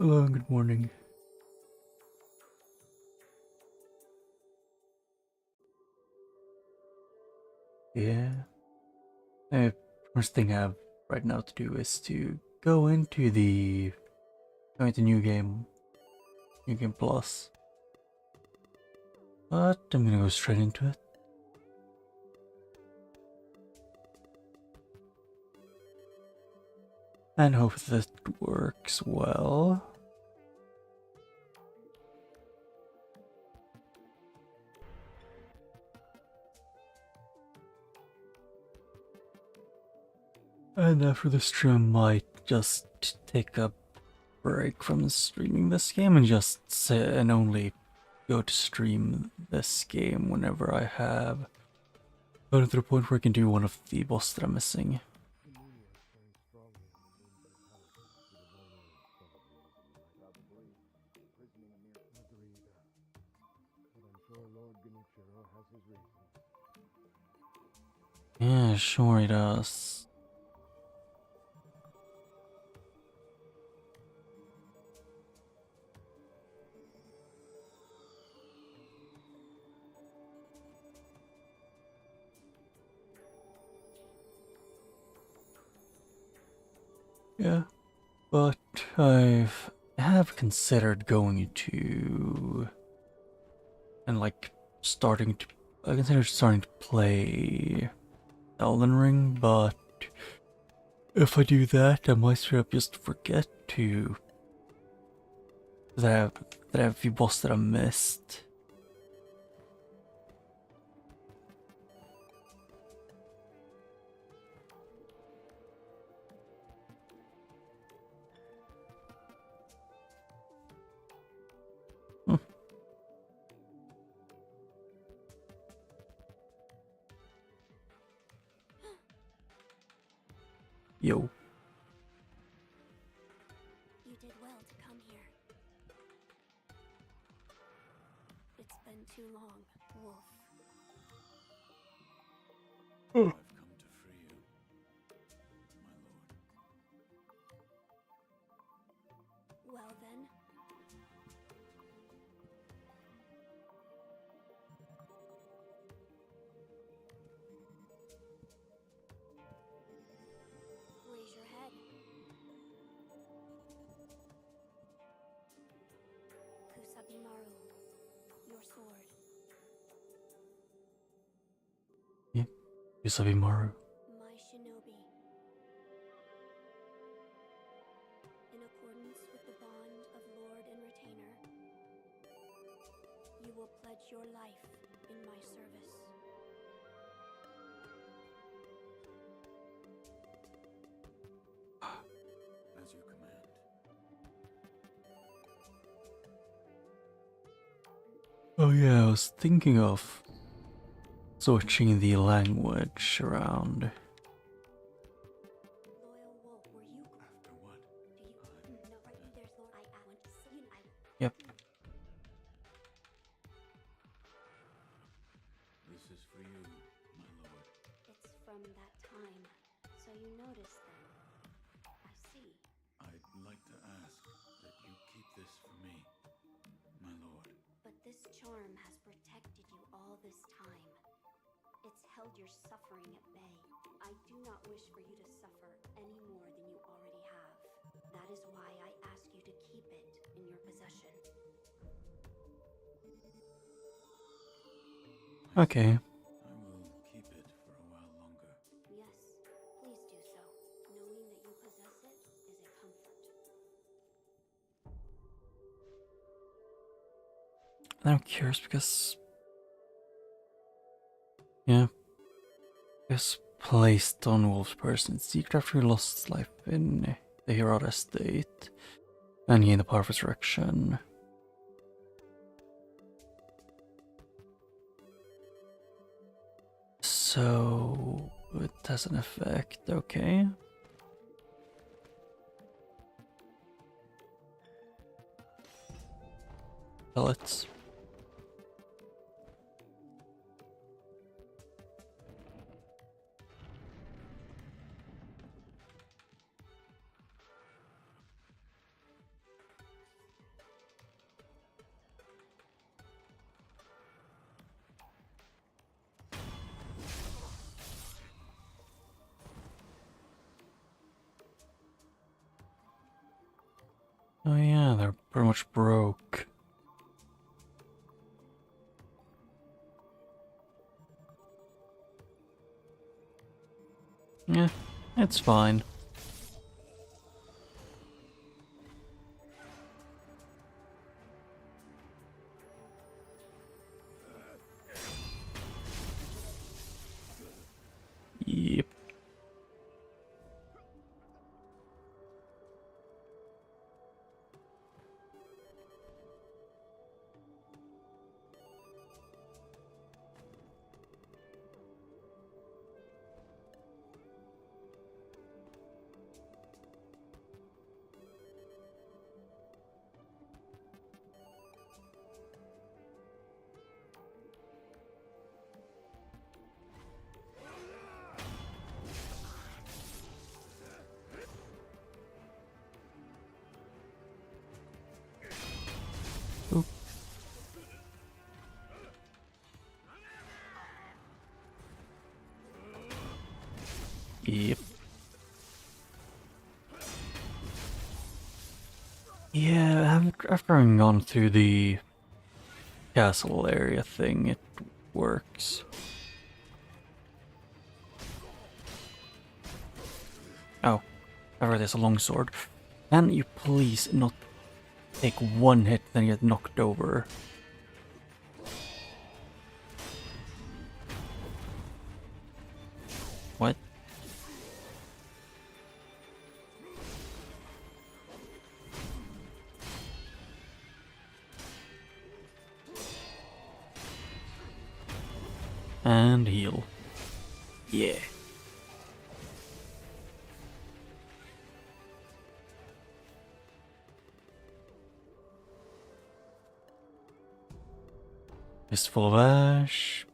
Hello, good morning. Yeah. First thing I have right now to do is to go into New Game Plus. But I'm gonna go straight into it. And hope that works well. And after the stream, I might just take a break from streaming this game and just sit and only go to stream this game whenever I have gotten to the point where I can do one of the bosses that I'm missing. Yeah, sure he does. Yeah, but I have considered going to and like starting to I considered starting to play Elden Ring, but if I do that, I might straight up just forget to that I have a few bosses that I missed. Hmm. Yo. You did well to come here. It's been too long, Wolf. I've come to free you, my lord. Well then. Raise your head. Kusabimaru, your sword. Yeah. Yusabimaru. My shinobi. In accordance with the bond of lord and retainer, you will pledge your life in my service. As you command. Oh yeah, I was thinking of switching the language around. Loyal Wolf, were you... After what? Do you... No, right there's Lord. I want to see you. Yep. This is for you, my lord. It's from that time, so you noticed then. I see. I'd like to ask that you keep this for me, my lord. But this charm has protected you all this time. It's held your suffering at bay. I do not wish for you to suffer any more than you already have. That is why I ask you to keep it in your possession. Okay. I will keep it for a while longer. Yes, please do so. Knowing that you possess it is a comfort. And I'm curious because yeah. Is placed on Wolf's person secret after he lost his life in the Hirata estate and gained the power of resurrection. So it has an effect, okay. Pellets. Oh yeah, they're pretty much broke. Yeah, it's fine. Yep. Oop. Yep. Yeah, after having gone through the castle area thing, it works. Oh, however, there's a longsword. Can you please not take one hit, then get knocked over? What? And heal. Yeah. Fistful of ash.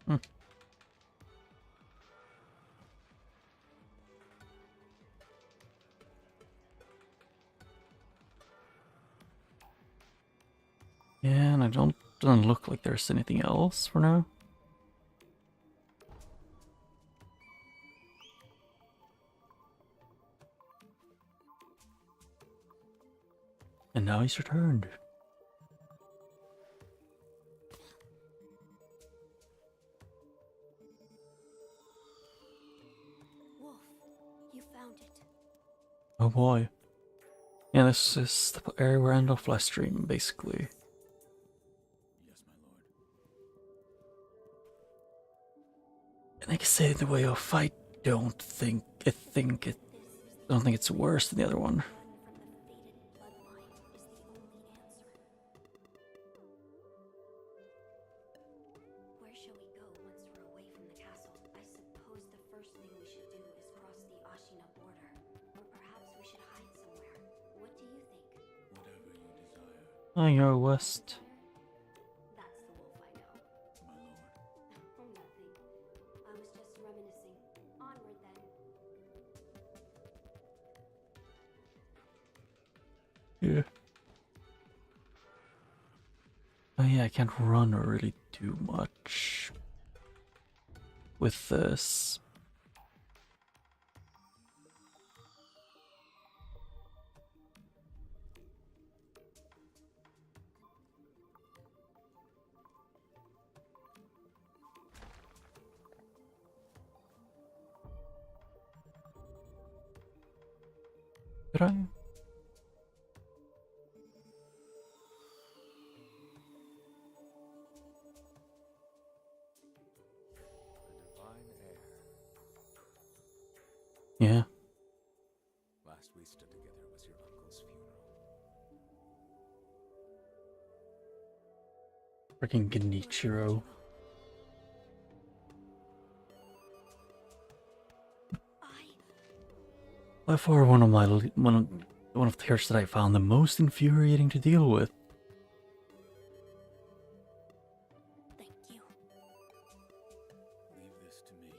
Hmm. Yeah, and I doesn't look like there's anything else for now. And now he's returned. Wolf, you found it. Oh boy. Yeah, this is the area where End of last stream, basically. Yes, my lord. And like I say, the way of I don't think I don't think it's worse than the other one. Run from the fated bloodline is the only answer. Where shall we go once we're away from the castle? I suppose the first thing we should do is cross the Ashina border. Or perhaps we should hide somewhere. What do you think? Whatever you desire, I go west. That's the wolf I know. my lord. Oh, nothing. I was just reminiscing. Onward then. Yeah. Oh yeah, I can't run or really do much with this. Did I? The divine heir. Yeah. Last we stood together was your uncle's funeral. Freaking Genichiro. By far one of one of the characters that I found the most infuriating to deal with. Thank you. Leave this to me.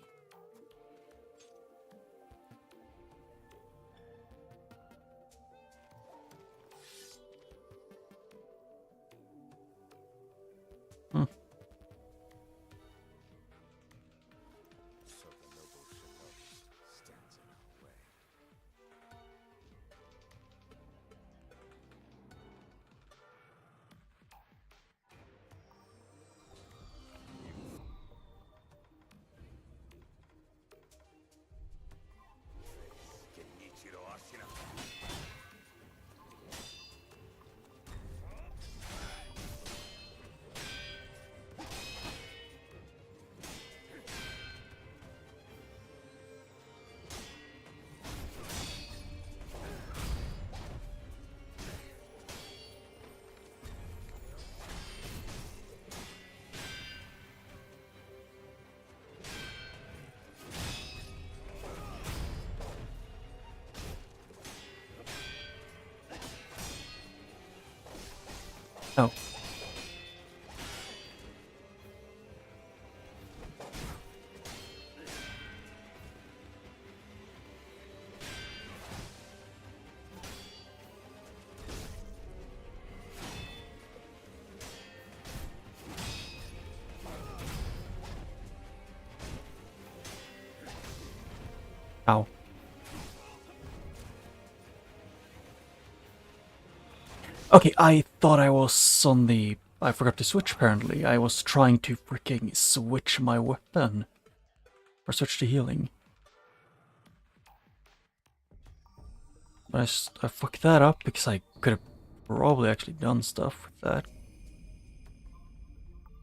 Oh. Ow. Okay, I thought I was on the... I forgot to switch apparently. I was trying to freaking switch my weapon. Or switch to healing. But I fucked that up because I could have probably actually done stuff with that.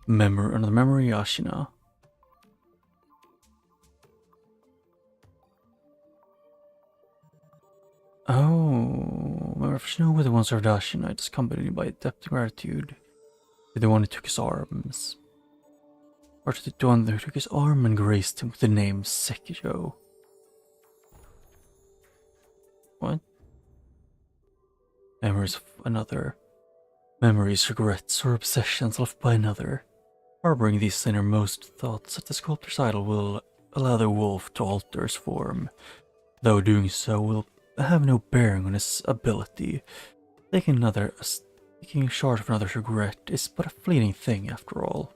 Another memory, Ashina. Oh, remember if you know the ones of Ashina, it's accompanied by depth of gratitude to the one who took his arms. Or to the one who took his arm and graced him with the name Sekiro. What? Memories of another. Memories, regrets, or obsessions left by another. Harboring these innermost thoughts at the sculptor's idol will allow the wolf to alter his form, though doing so will have no bearing on his ability. Taking a shard of another's regret is but a fleeting thing after all.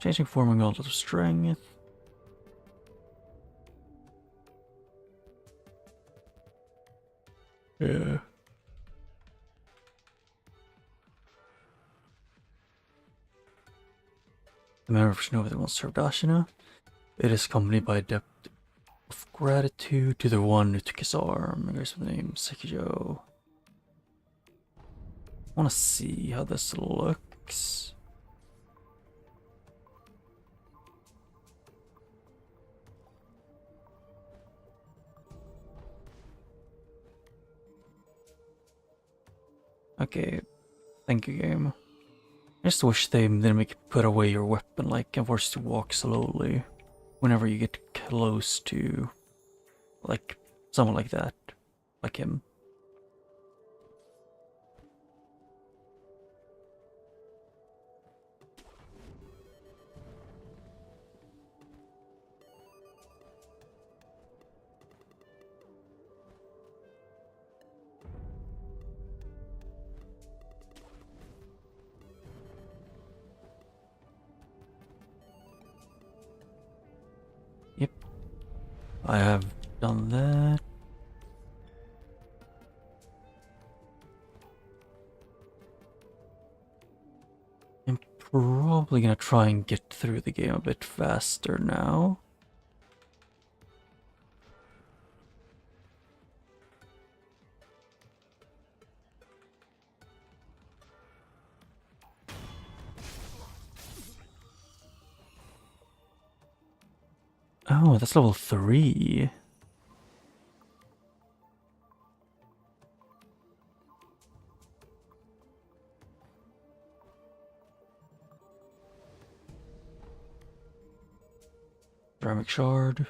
Changing form and gauntlet of strength. Yeah. The memory of Shinobi that once served Ashina. It is accompanied by a depth of gratitude to the one who took his arm. And here's the name, Sekiro. I wanna see how this looks. Okay, thank you, game. I just wish they didn't make you put away your weapon, like, and force you to walk slowly whenever you get close to, like, someone like that, like him. Yep, I have done that. I'm probably gonna try and get through the game a bit faster now. Oh, that's level 3. Ceramic shard.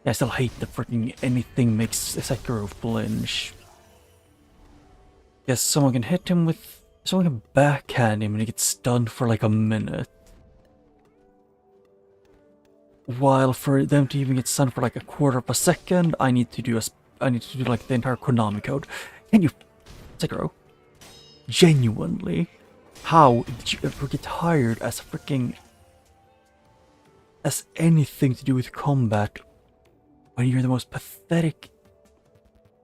Yeah, I still hate the freaking anything makes Sekiro flinch. Yes, someone can hit him with... Someone can backhand him and he gets stunned for like a minute. While for them to even get stunned for like a quarter of a second, I need to do like the entire Konami code. Can you... Sekiro? Genuinely? How did you ever get hired as a freaking... as anything to do with combat when you're the most pathetic,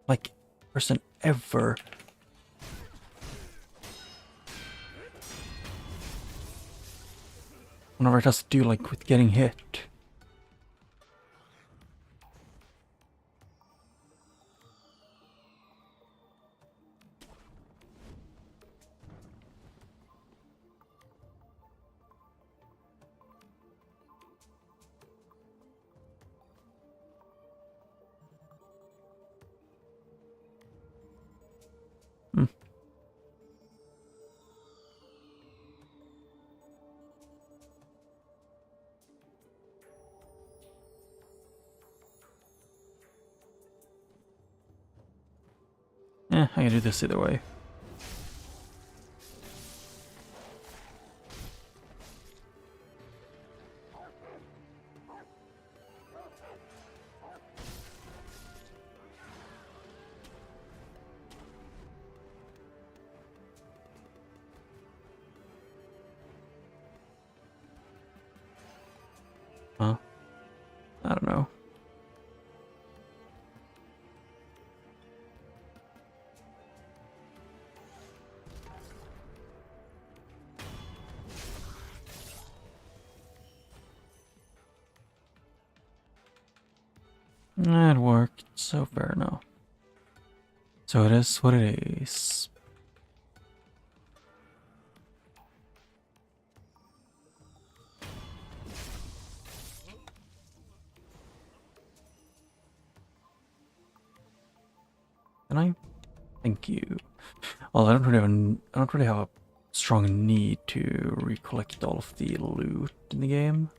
like, person ever? Whenever it has to do, like, with getting hit. I can do this either way. Huh? I don't know. It worked, so fair enough. So it is what it is. Can I? Thank you. Well, I don't really have a strong need to recollect all of the loot in the game.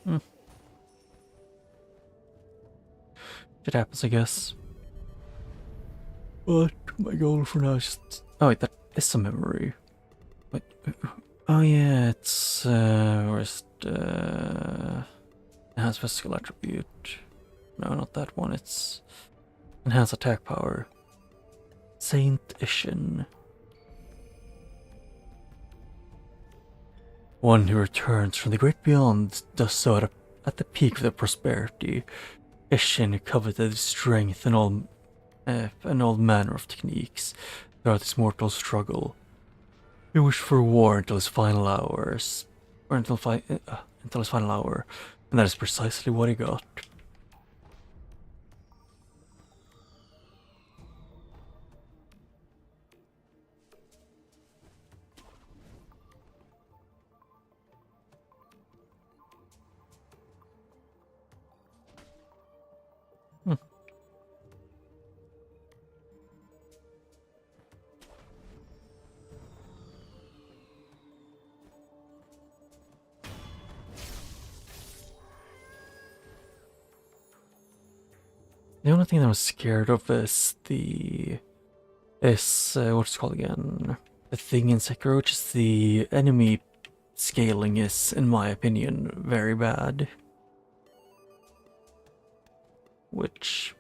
Hmm. It happens, I guess. But my goal for now is just... Oh wait, that is a memory. Wait, oh yeah, it's... where's the... Enhanced physical attribute. No, not that one, it's... Enhanced attack power. Saint Ishin. One who returns from the great beyond does so at the peak of their prosperity. Ishin coveted strength and all manner of techniques throughout his mortal struggle. He wished for war until his final hours, or until his final hour, and that is precisely what he got. Hmm. The only thing that I'm scared of is what's it called again? The thing in Sekiro, which is the enemy scaling is, in my opinion, very bad. Which...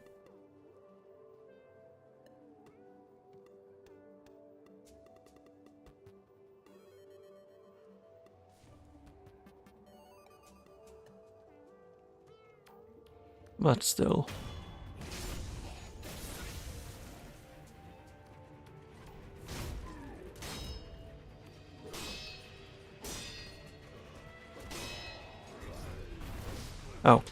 But still. Oh.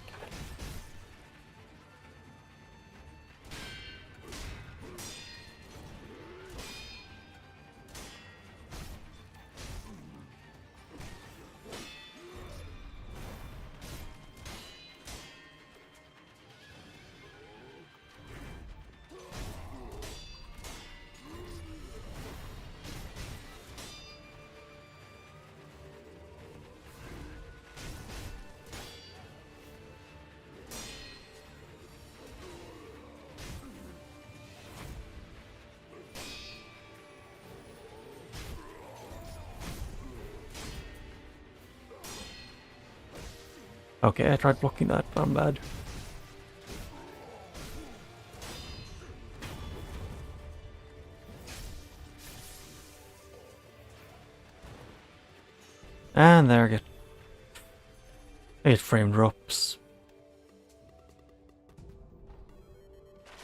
Okay, I tried blocking that, but I'm bad. And there I get frame drops.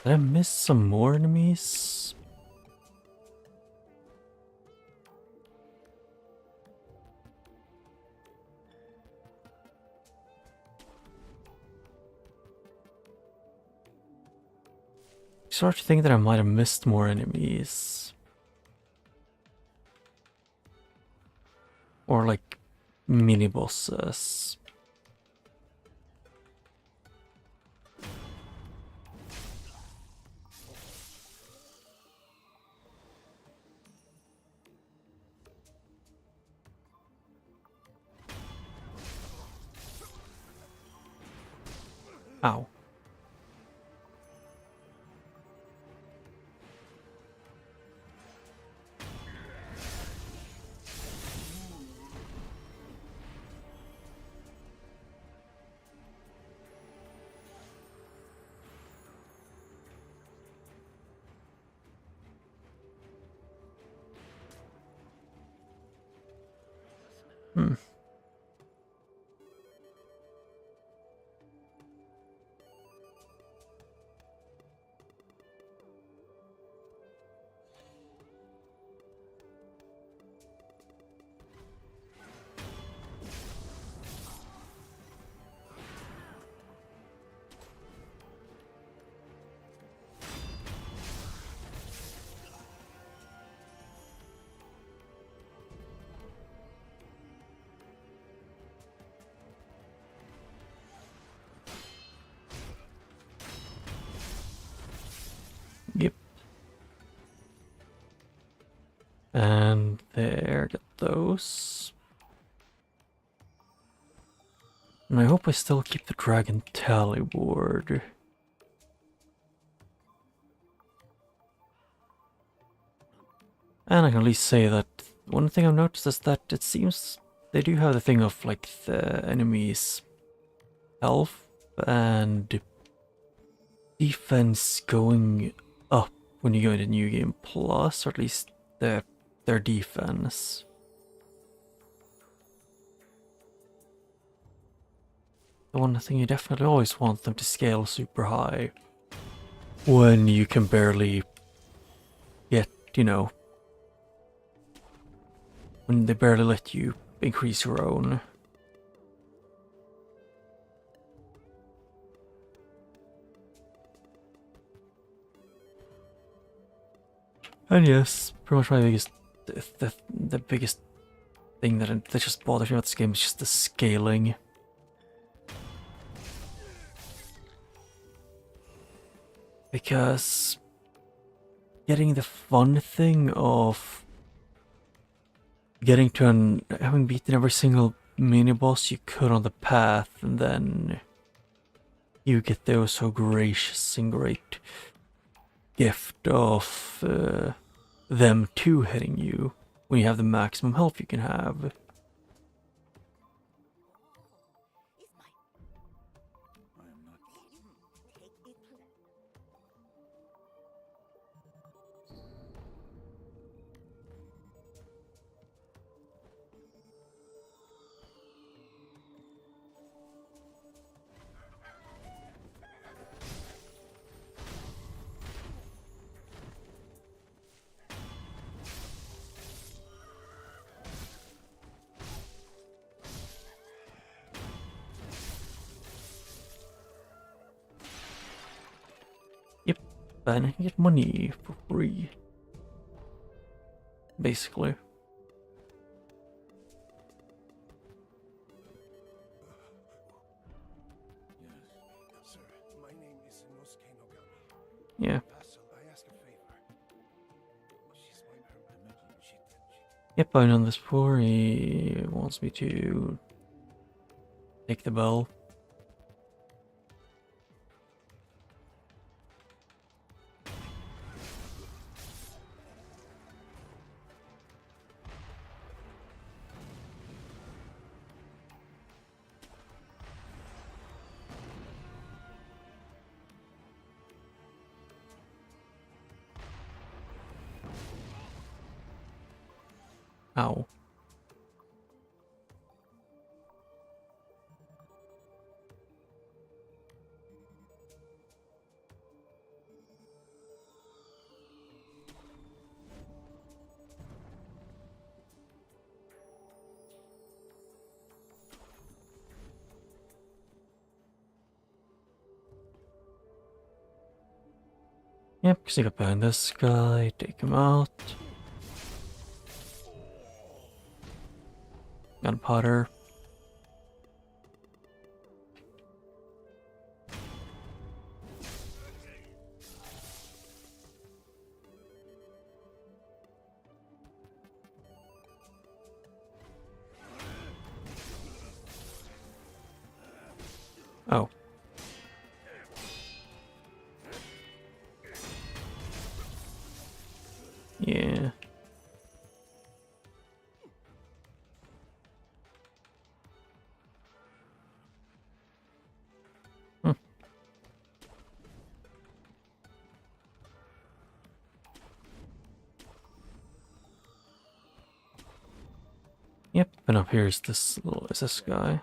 Did I miss some more enemies? I start to think that I might have missed more enemies. Or like mini bosses. Ow. Hmm. Yep. And there, get those. And I hope I still keep the dragon tally board. And I can at least say that one thing I've noticed is that it seems they do have the thing of like the enemy's health and defense going up when you go into New Game Plus, or at least their defense. The one thing you definitely always want them to scale super high when you can barely get, you know, when they barely let you increase your own. And yes, pretty much my biggest, the biggest thing that just bothers me about this game is just the scaling. Because getting the fun thing of getting to having beaten every single mini boss you could on the path, and then you get the so gracious and great gift of them too hitting you when you have the maximum health you can have. I am not. Yep, and I can get money for free. Basically. Yes. Sir, my name is Inosuke Nogami. Yeah. Vassal, I ask a favor. She's my permit. She Yep, I've done this before. He wants me to take the bell. Ow. Yep, sneak up behind this guy, take him out. Gunpowder. Oh. Yep, and up here is this little SS guy.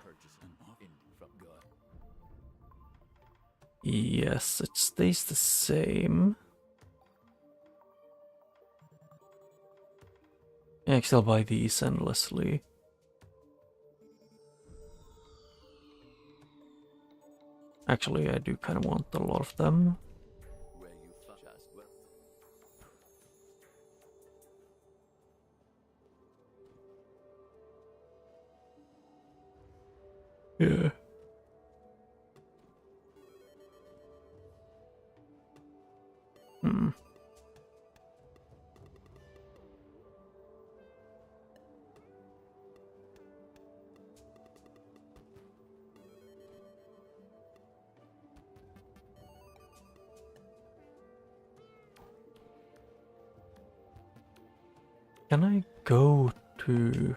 Yes, it stays the same. Yeah, I still buy these endlessly. Actually, I do kind of want a lot of them. Yeah. Hmm. Can I go to...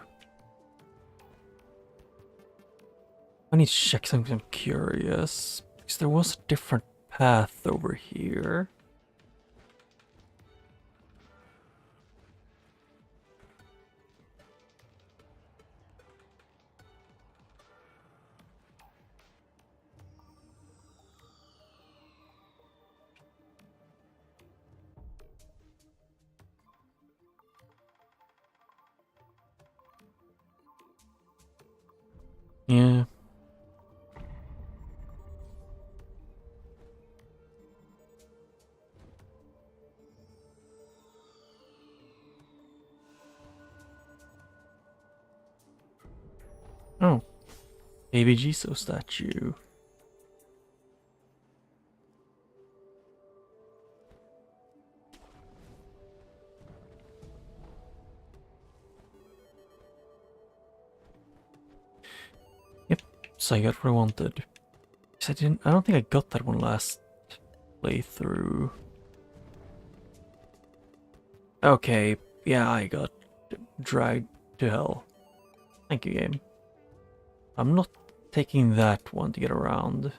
I need to check something, I'm curious. Because there was a different path over here. Yeah. Oh. Baby Jesus statue. Yep, so I got what I wanted. 'Cause I don't think I got that one last playthrough. Okay, yeah, I got dragged to hell. Thank you, game. I'm not taking that one to get around.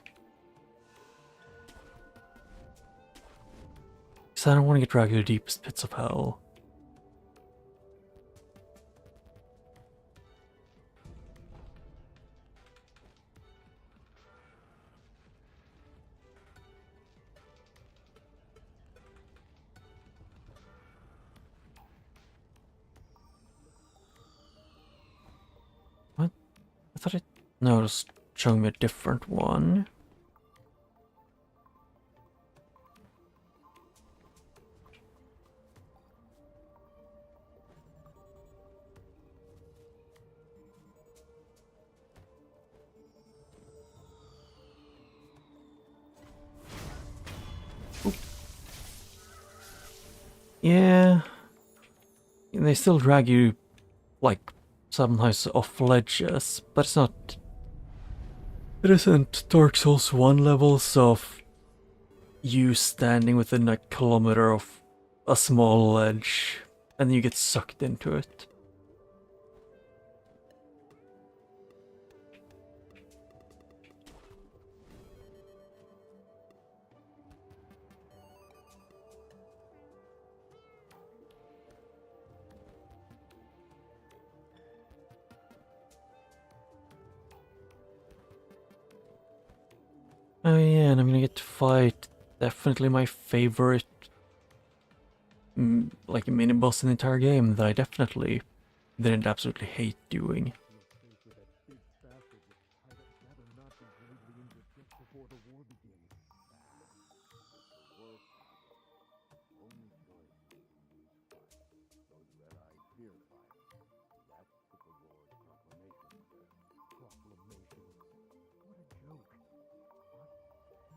Because I don't want to get dragged to the deepest pits of hell. What? I thought it... No, it was showing me a different one. Oop. Yeah. They still drag you, like, sometimes off ledges, but it's not... It isn't Dark Souls 1 levels of you standing within a kilometer of a small ledge and you get sucked into it. Oh yeah, and I'm gonna get to fight definitely my favorite like mini boss in the entire game that I definitely didn't absolutely hate doing.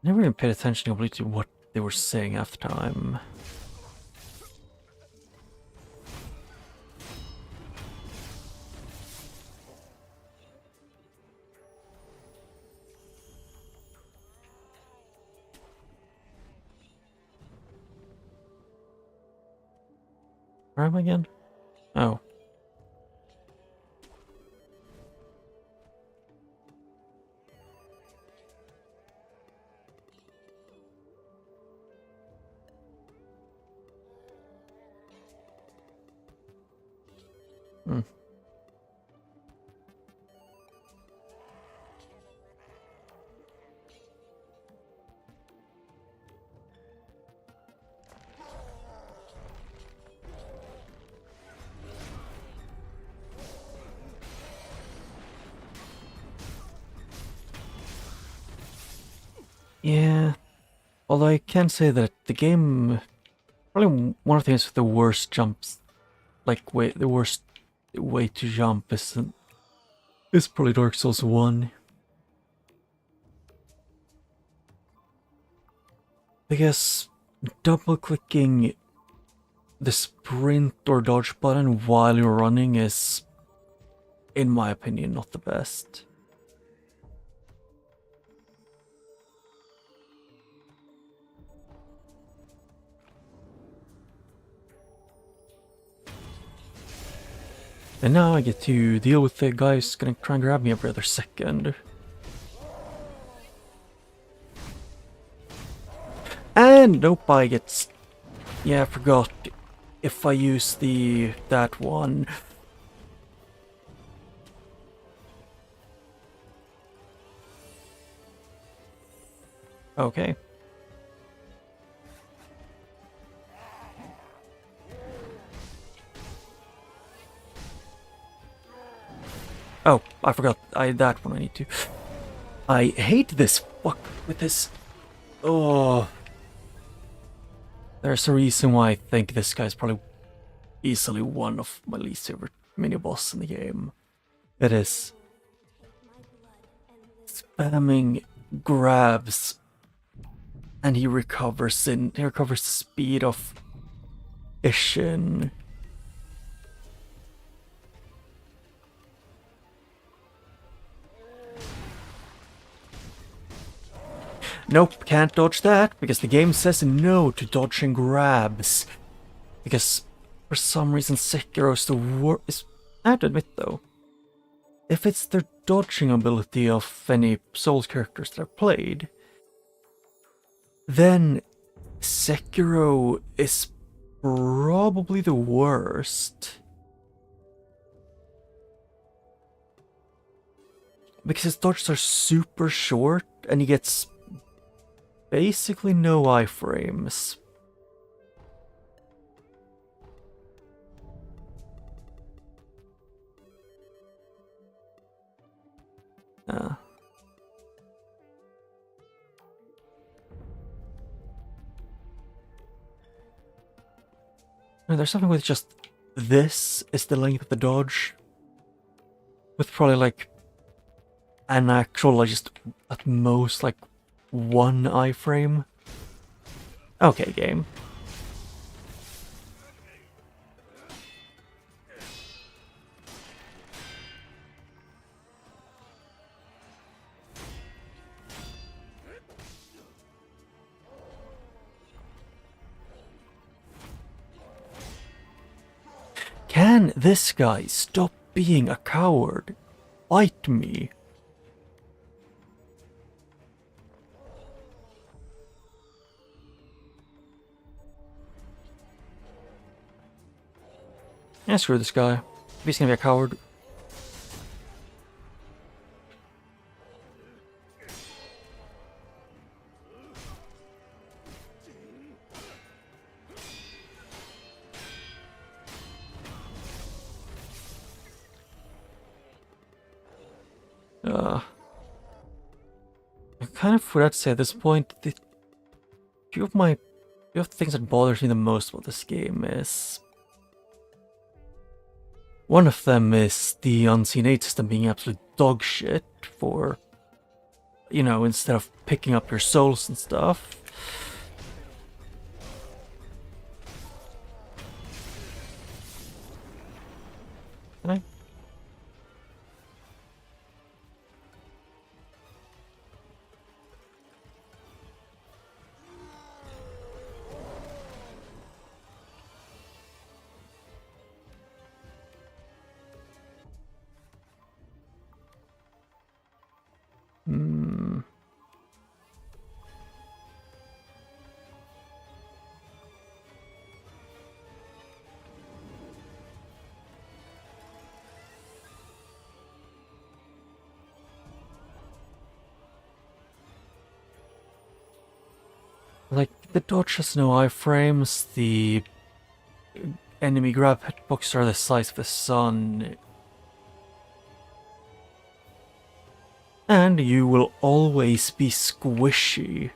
Never even paid attention completely to what they were saying half the time. Where am I again? Oh. Hmm. Yeah, although I can say that the game, probably one of the things with the worst jumps, like the worst way to jump is probably Dark Souls 1. Because double clicking the sprint or dodge button while you're running is, in my opinion, not the best. And now I get to deal with the guy who's gonna try and grab me every other second. And nope, I get... Yeah, I forgot. If I use that one... Okay. Oh, I forgot. That one I need to... I hate this fuck with this... Oh... There's a reason why I think this guy's probably easily one of my least favorite mini-boss in the game. It is spamming grabs, and he recovers the speed of Ishin. Nope, can't dodge that, because the game says no to dodging grabs. Because for some reason Sekiro is the worst. I have to admit though, if it's the dodging ability of any Souls characters that I've played, then Sekiro is probably the worst. Because his dodges are super short, and he gets basically no iframes. No, there's something with just this is the length of the dodge. With probably like an actual, like just at most like one iframe. Okay, game. Can this guy stop being a coward? Bite me. Yeah, screw this guy. If he's gonna be a coward. I kind of forgot to say at this point, the few of the things that bothers me the most about this game is... One of them is the unseen aid system being absolute dog shit for, you know, instead of picking up your souls and stuff. Can I? Like, the dodge has no iframes, the enemy grab hitboxes are the size of the sun. And you will always be squishy.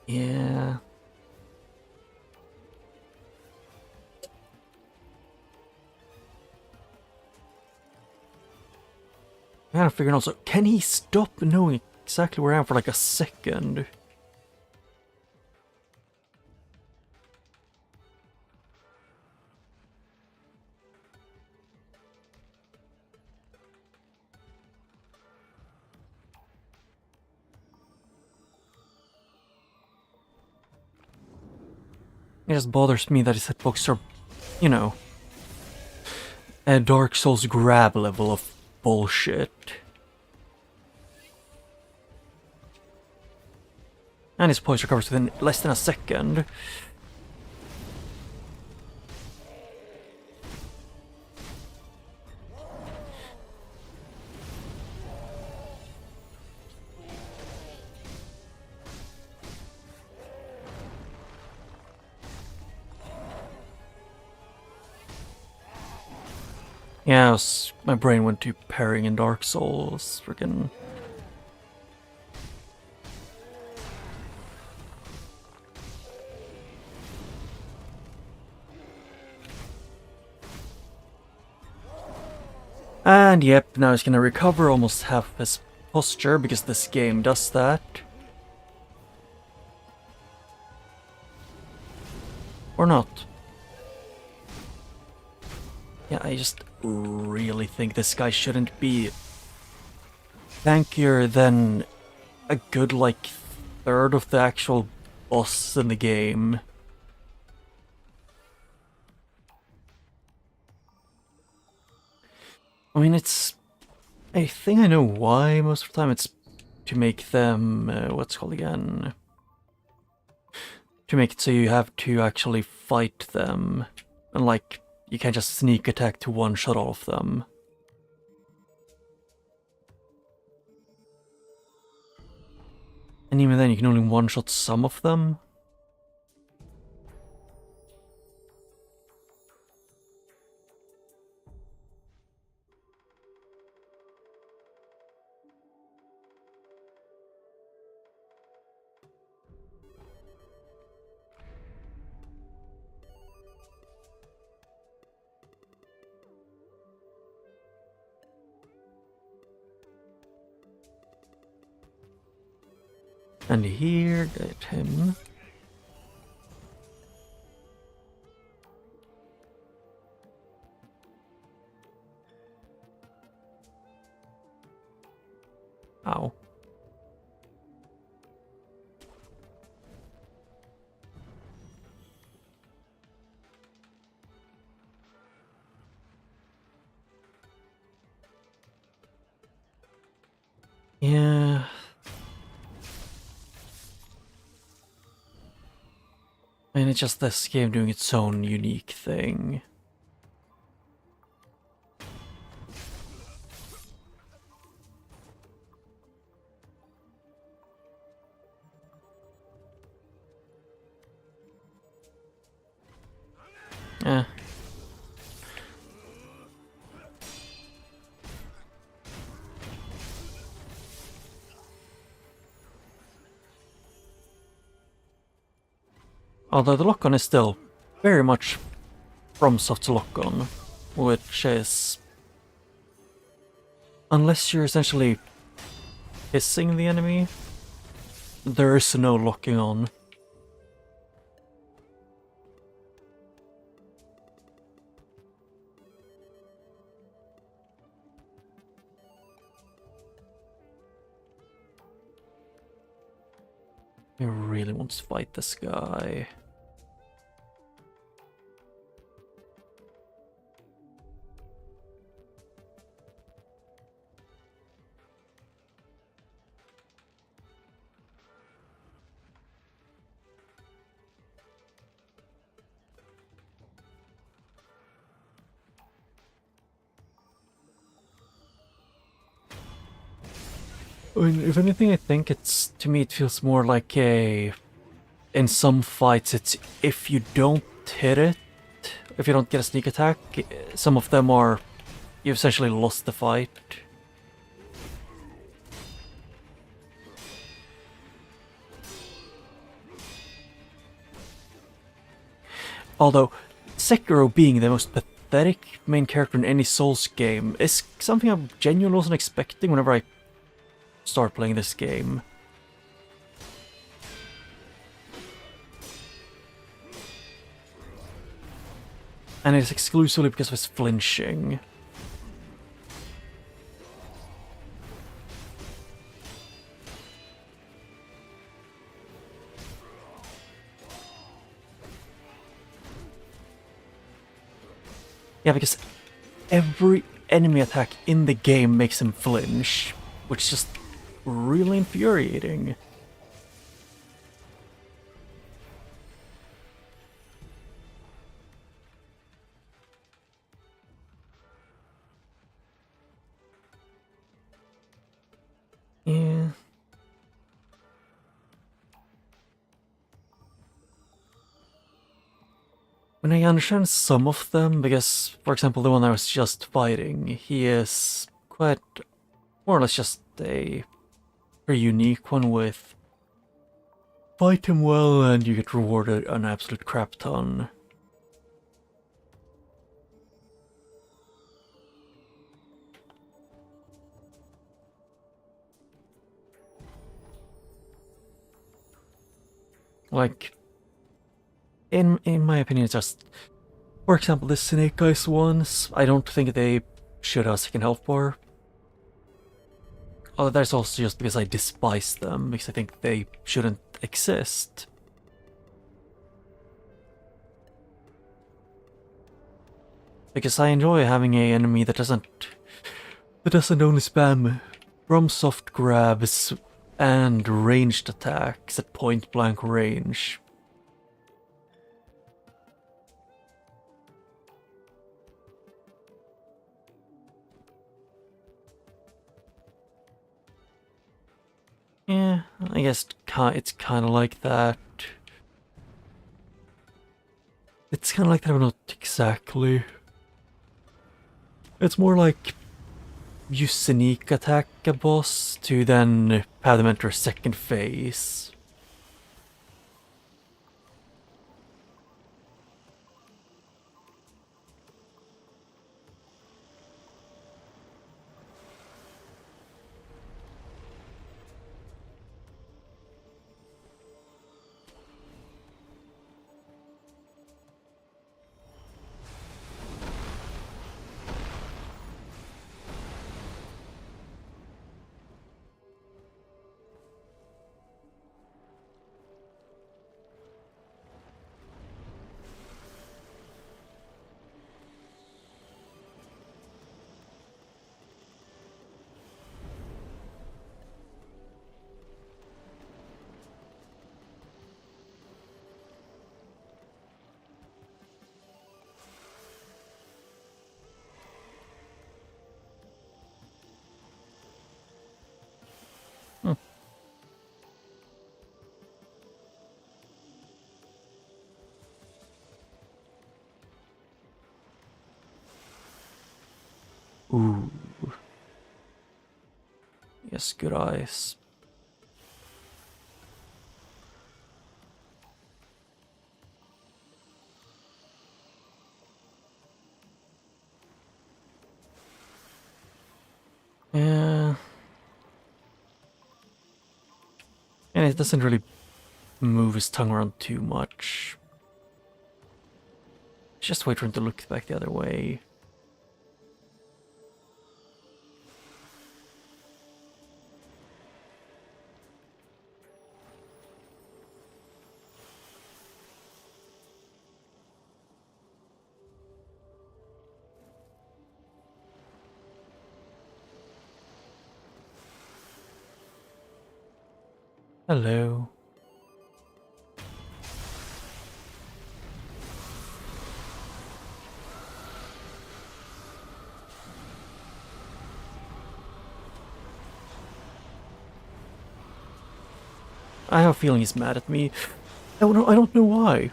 Yeah. I gotta figure out also, can he stop knowing exactly where I am for like a second? It just bothers me that his hitbox are, you know, a Dark Souls grab level of bullshit. And his poise recovers within less than a second. Yeah, my brain went to parrying in Dark Souls. Freaking. And yep, now he's gonna recover almost half his posture because this game does that. Or not. Yeah, I just really think this guy shouldn't be tankier than a good, like, third of the actual boss in the game. I mean, I think I know why most of the time. It's to make them, what's it called again? To make it so you have to actually fight them. And like, you can't just sneak attack to one-shot all of them. And even then, you can only one-shot some of them. And here, get him. Ow. Yeah. I mean, it's just this game doing its own unique thing. Eh. Although the lock-on is still very much FromSoft's lock-on, which is... Unless you're essentially hissing the enemy, there is no locking on. I really want to fight this guy. I mean, if anything, I think it's, to me, it feels more like a, in some fights, it's if you don't hit it, if you don't get a sneak attack, some of them are, you've essentially lost the fight. Although, Sekiro being the most pathetic main character in any Souls game is something I'm genuinely wasn't expecting whenever I start playing this game. And it's exclusively because of his flinching. Yeah, because every enemy attack in the game makes him flinch, which is just really infuriating. Yeah. I mean, I understand some of them, because, for example, the one I was just fighting, he is quite, more or less just a very unique one with fight him well and you get rewarded an absolute crap ton. Like, in my opinion, it's just, for example, the Snake Eyes ones, I don't think they should have a second health bar. Although that's also just because I despise them, because I think they shouldn't exist. Because I enjoy having a enemy that doesn't only spam from soft grabs and ranged attacks at point blank range. Yeah, I guess it's kind of like that. It's kind of like that, but not exactly. It's more like you sneak attack a boss to then have them enter a second phase. Hmm. Ooh. Yes, good eyes. Yeah. And it doesn't really move his tongue around too much. Just wait for him to look back the other way. Hello. I have a feeling he's mad at me. I don't know why. And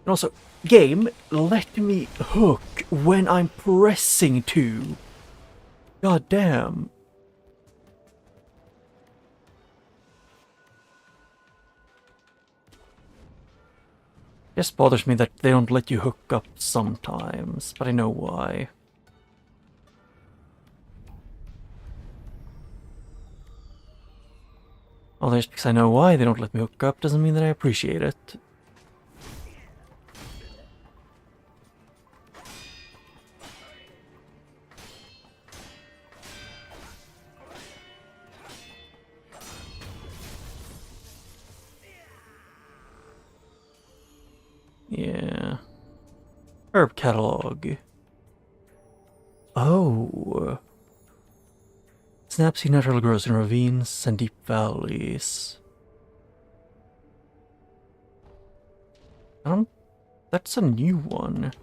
also, game, let me hook when I'm pressing to. God damn. Just bothers me that they don't let you hook up sometimes, but I know why. Although just because I know why they don't let me hook up doesn't mean that I appreciate it. Yeah. Herb catalog. Oh. Snapseed naturally grows in ravines and deep valleys. That's a new one.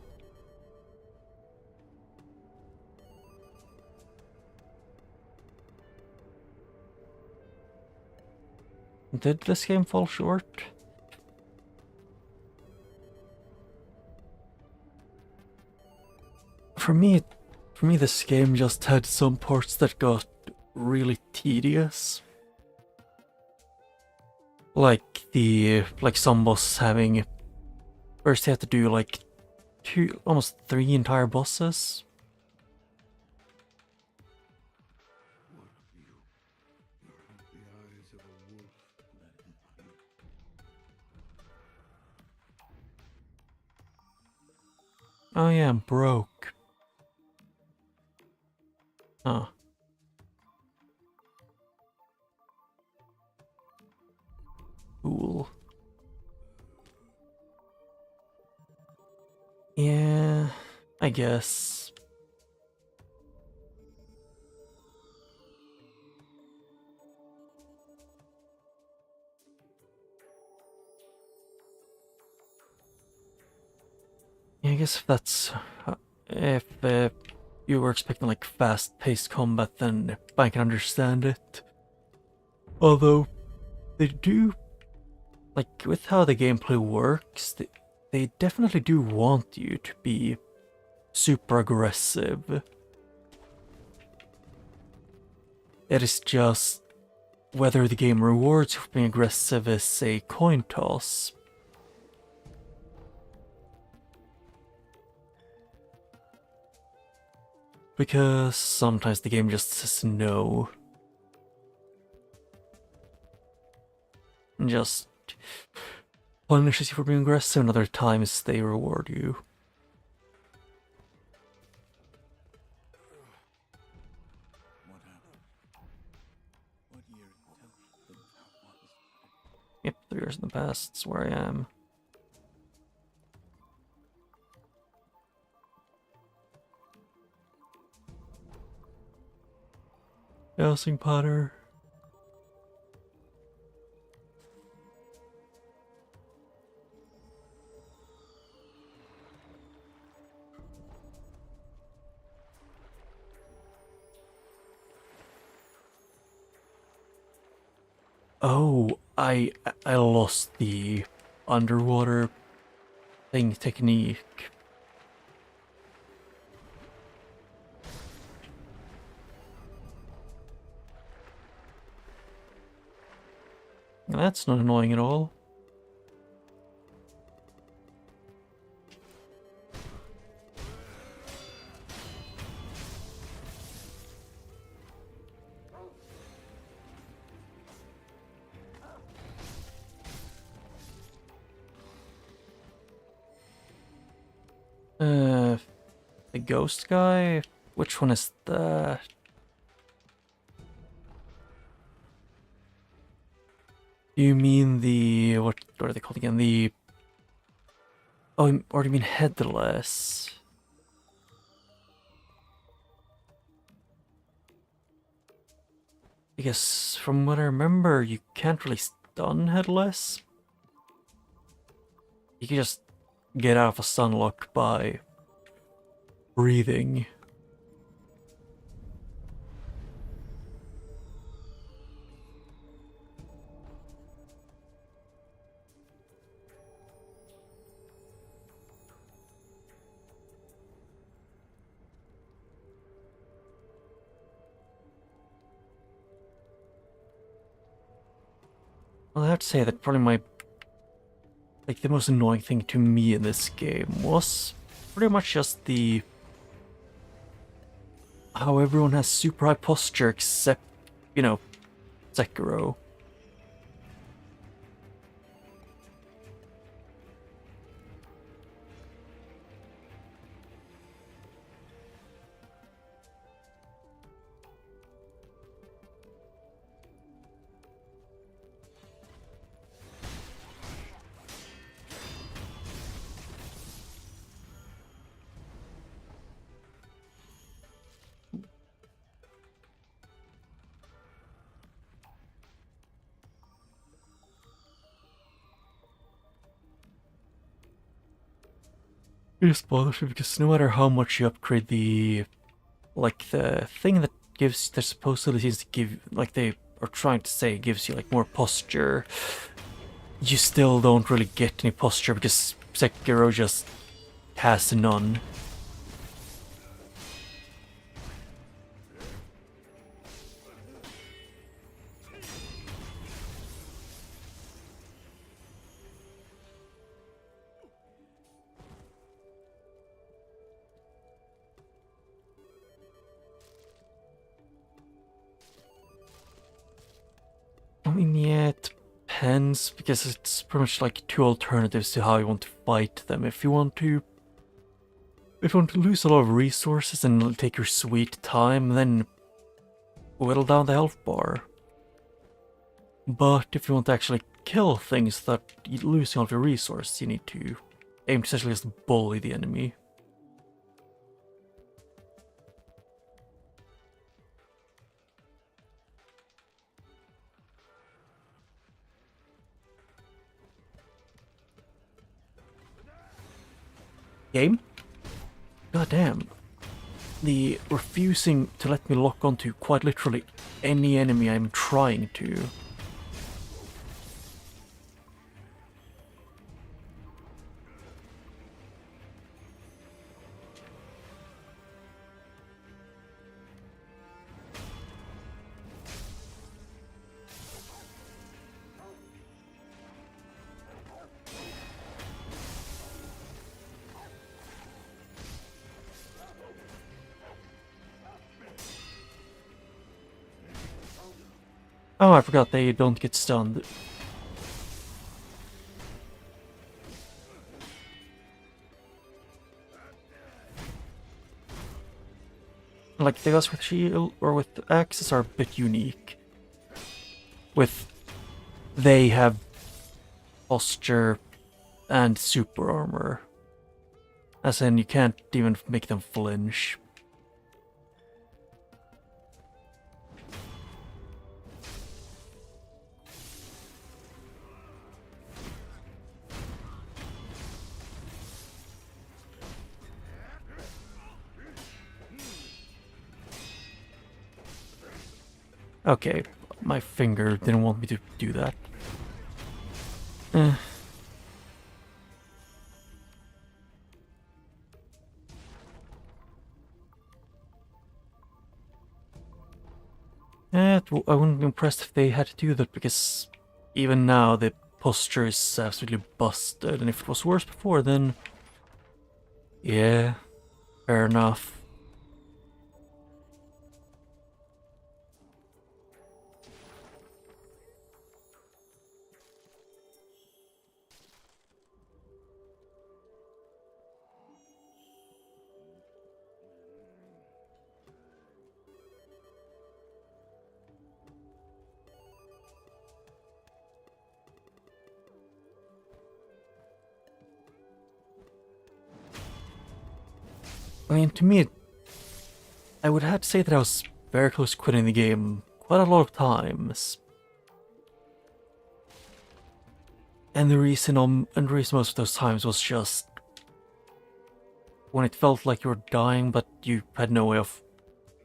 Did this game fall short? For me, this game just had some parts that got really tedious. Like some boss having, first you have to do like almost 3 entire bosses. What of you? You have the eyes of a wolf. Let him hunt. Oh yeah, I'm broke. Huh. Cool. Yeah, I guess. Yeah, I guess if that's if you were expecting like fast-paced combat, then I can understand it. Although they do, like with how the gameplay works, they definitely do want you to be super aggressive. It is just whether the game rewards you for being aggressive is a coin toss. Because sometimes the game just says no. And just punishes you for being aggressive, and other times they reward you. What happened? What year? Tell me how it was. Yep, 3 years in the past, that's where I am. Dowsing Potter. Oh, I lost the underwater thing technique. That's not annoying at all. The ghost guy? Which one is that? You mean the, what are they called again? The, oh, or do you mean headless? I guess from what I remember, you can't really stun headless. You can just get out of a stun lock by breathing. Well, I have to say that probably the most annoying thing to me in this game was pretty much just how everyone has super high posture except, Sekiro. It just bothers me because no matter how much you upgrade the thing that supposedly seems to give, like they are trying to say gives you more posture, you still don't really get any posture because Sekiro just has none. I mean, yeah, it depends because it's pretty much like two alternatives to how you want to fight them. If you want to lose a lot of resources and take your sweet time, then whittle down the health bar. But if you want to actually kill things that losing all of your resources, you need to aim to essentially just bully the enemy. Game? God damn. The refusing to let me lock onto quite literally any enemy I'm trying to. Oh, I forgot they don't get stunned. Like, the guys with shield or with axes are a bit unique. They have posture and super armor. As in, you can't even make them flinch. Okay, my finger didn't want me to do that. I wouldn't be impressed if they had to do that because even now the posture is absolutely busted, and if it was worse before, then yeah, fair enough. I mean, to me, I would have to say that I was very close to quitting the game quite a lot of times. And the reason most of those times was just when it felt like you were dying, but you had no way of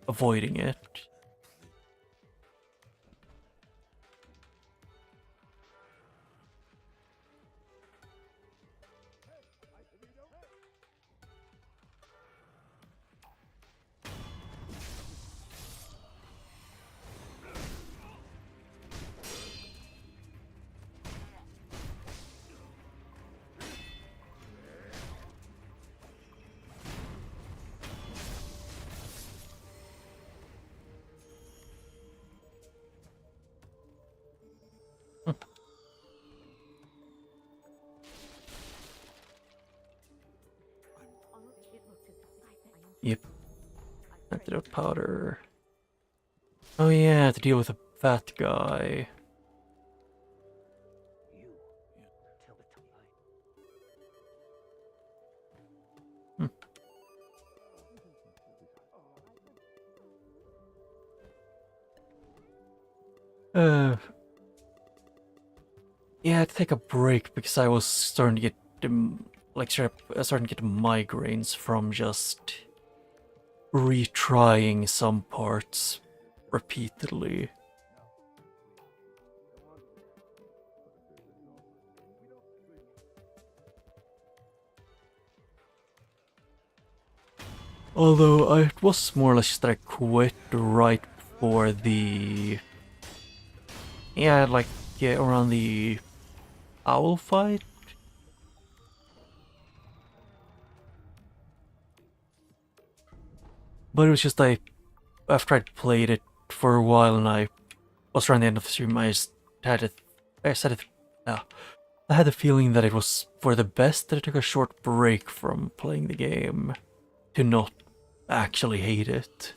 avoiding it. Antidote powder. Oh yeah, to deal with a fat guy. Hmm. Yeah, I had to take a break because I was starting to get starting to get migraines from just retrying some parts repeatedly. Although it was more or less just that I quit right before the around the owl fight. But it was just after I'd played it for a while and I was around the end of the stream, I just had it. I said it. I had the feeling that it was for the best that I took a short break from playing the game to not actually hate it.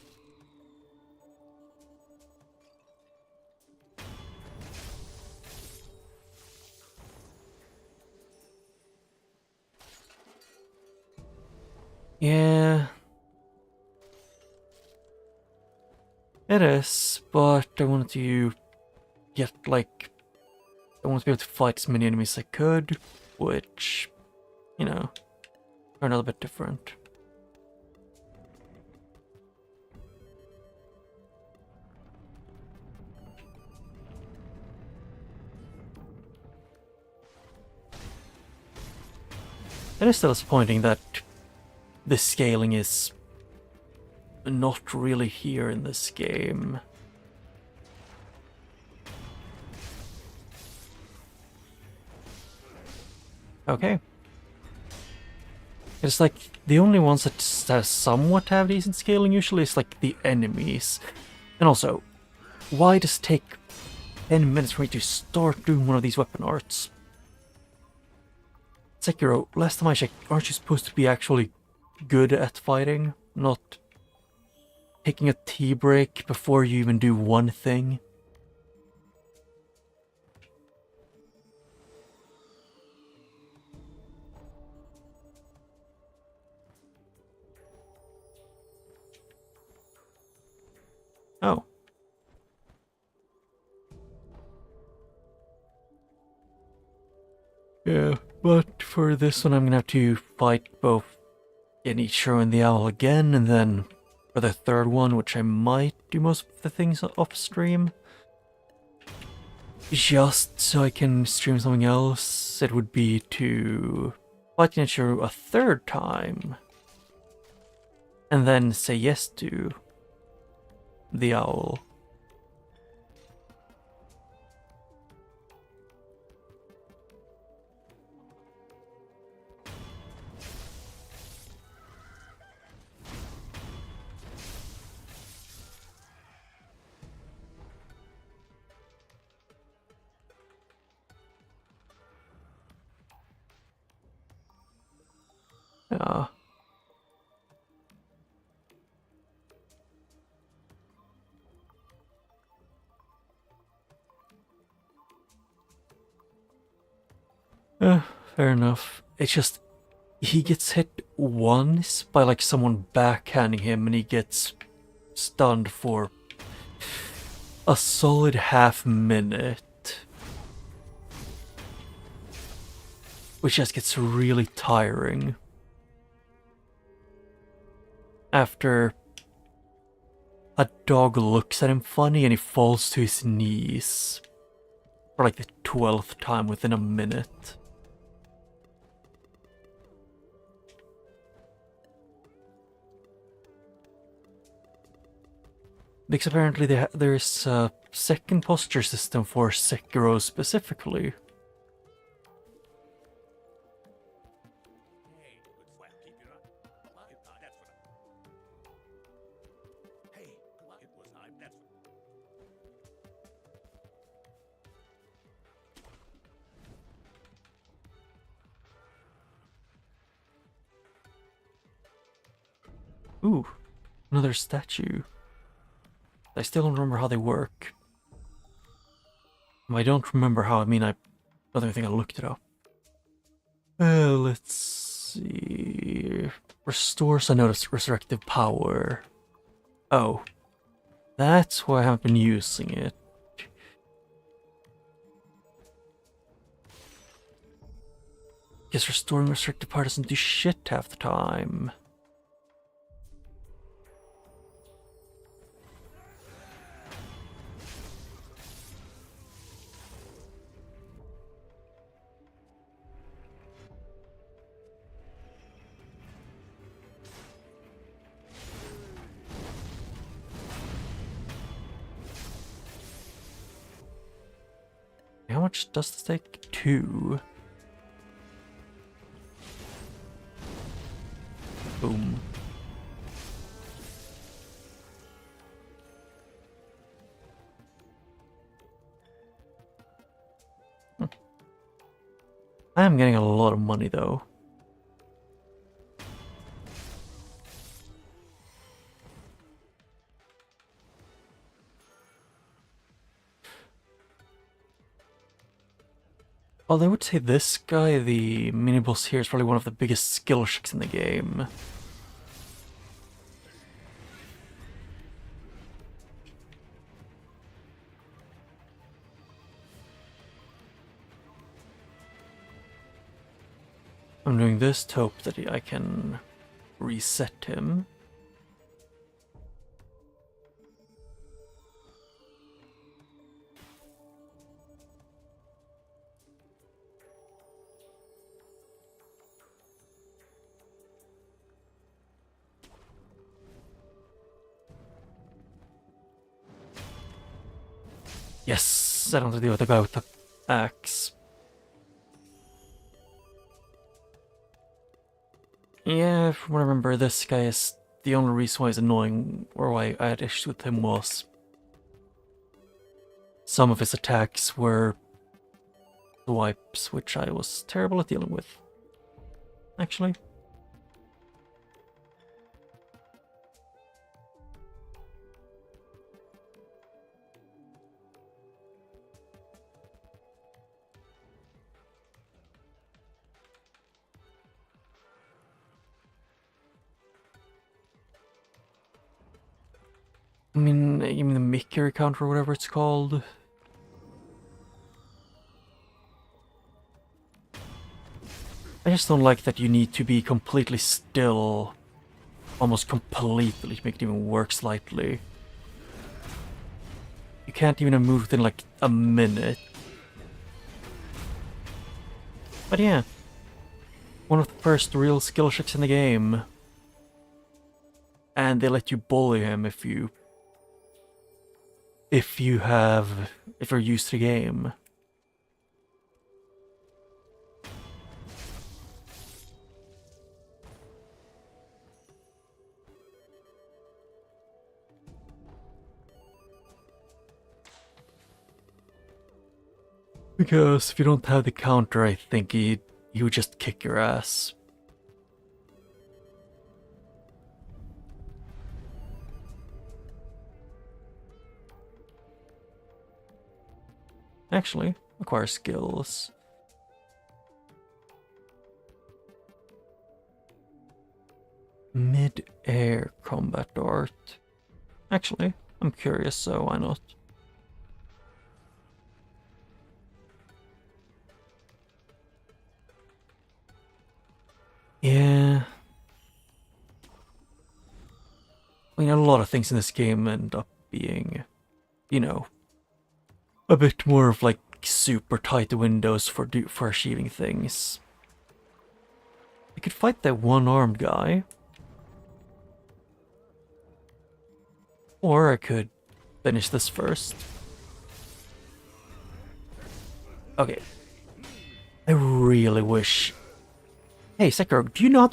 Yeah, it is, but I wanted to get I wanted to be able to fight as many enemies as I could, which, you know, are a little bit different. It is still disappointing that the scaling is not really here in this game. Okay. It's like the only ones that somewhat have decent scaling usually is like the enemies. And also, why does it take 10 minutes for me to start doing one of these weapon arts? Sekiro, last time I checked, aren't you supposed to be actually good at fighting? Not taking a tea break before you even do one thing? Oh. Yeah, but for this one I'm gonna have to fight both Genichiro and the Owl again, and then for the third one, which I might do most of the things off stream, just so I can stream something else, it would be to fight Genichiro a third time, and then say yes to the Owl. Yeah. Fair enough. It's just, he gets hit once by like someone backhanding him and he gets stunned for a solid half minute. Which just gets really tiring. After a dog looks at him funny and he falls to his knees for like the 12th time within a minute. Because apparently there's a second posture system for Sekiro specifically. Hey, good swell. Keep it up. That's what Hey, it was I. That's Ooh. Another statue. I still don't remember how they work. If I don't remember how, I mean, I don't even think I looked it up. Let's see. Restores, I noticed, resurrective power. Oh. That's why I haven't been using it. Guess restoring restricted power doesn't do shit half the time. How much does this take? 2. Boom. I am getting a lot of money though. Although I would say this guy, the mini-boss here, is probably one of the biggest skill checks in the game. I'm doing this to hope that I can reset him. Yes, I don't have to deal with the guy with the axe. Yeah, from what I remember, this guy is the only reason why he's annoying, or why I had issues with him, was some of his attacks were wipes, which I was terrible at dealing with. Actually. I mean, you mean the Mickey counter or whatever it's called? I just don't like that you need to be completely still, almost completely, to make it even work slightly. You can't even move within like a minute. But yeah, one of the first real skill checks in the game. And they let you bully him if you're used to the game. Because if you don't have the counter, I think he would just kick your ass. Actually, acquire skills. Mid-air combat art. Actually, I'm curious, so why not? Yeah. I mean, a lot of things in this game end up being, you know, a bit more of like super tight windows for achieving things. I could fight that one-armed guy. Or I could finish this first. Okay. I really wish. Hey, Sekiro, do you know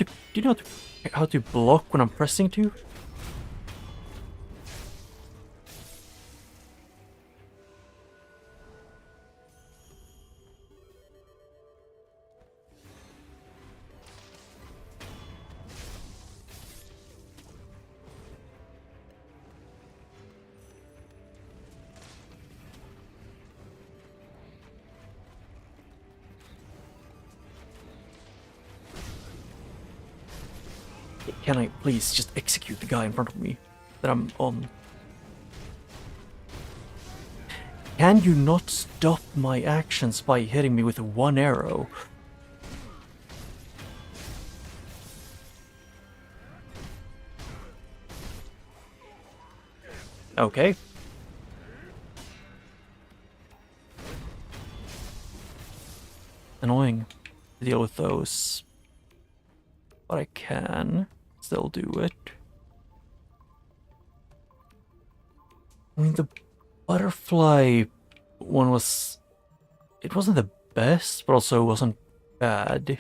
how to block when I'm pressing to? Can I please just execute the guy in front of me that I'm on? Can you not stop my actions by hitting me with one arrow? Okay. Annoying to deal with those. But I can still do it. I mean, the butterfly one was... It wasn't the best, but also wasn't bad.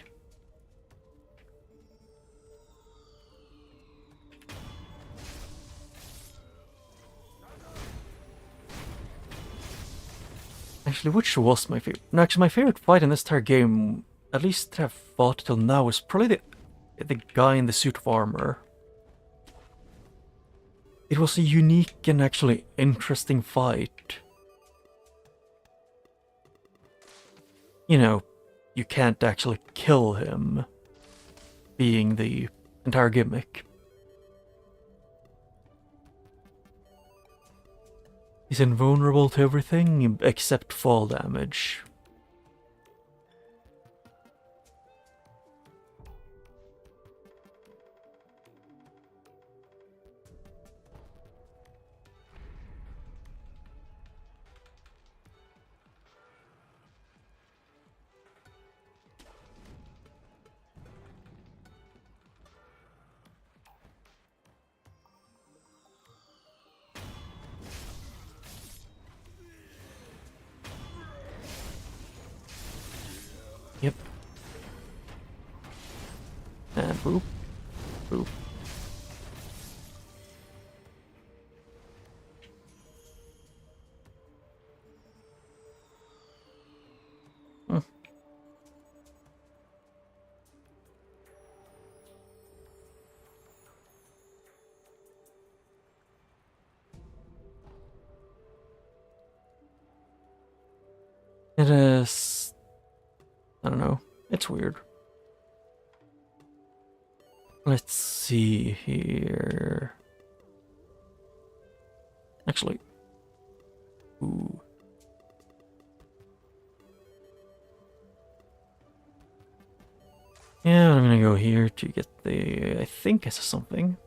Actually, which was my favorite? No, actually, my favorite fight in this entire game, at least that I've fought till now, was probably the guy in the suit of armor. It was a unique and actually interesting fight. You know, you can't actually kill him, being the entire gimmick. He's invulnerable to everything except fall damage. Yep. And boop. Boop. Hmm. It is... I don't know. It's weird. Let's see here. Actually. Ooh. Yeah, I'm gonna go here to get the... I think I saw something.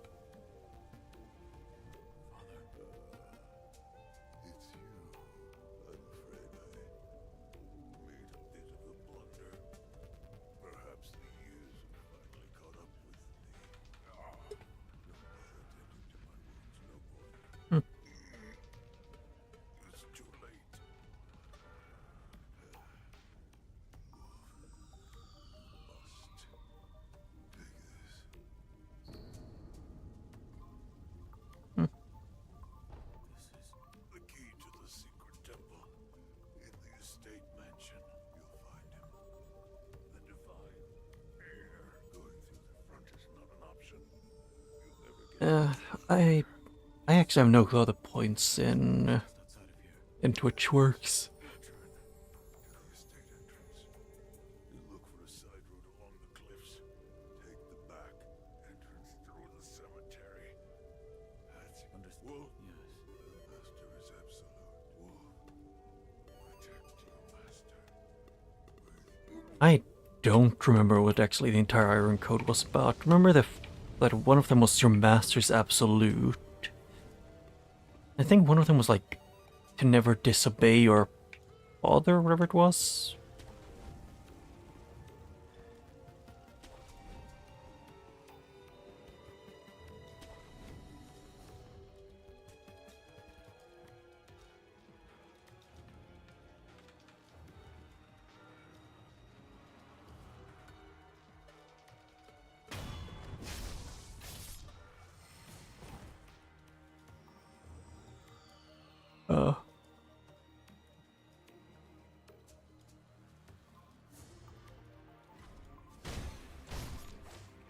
I actually have no clue how the points in Twitch works. I don't remember what actually the entire Iron Code was about. Remember that one of them was your master's absolute. I think one of them was like to never disobey your father, or whatever it was.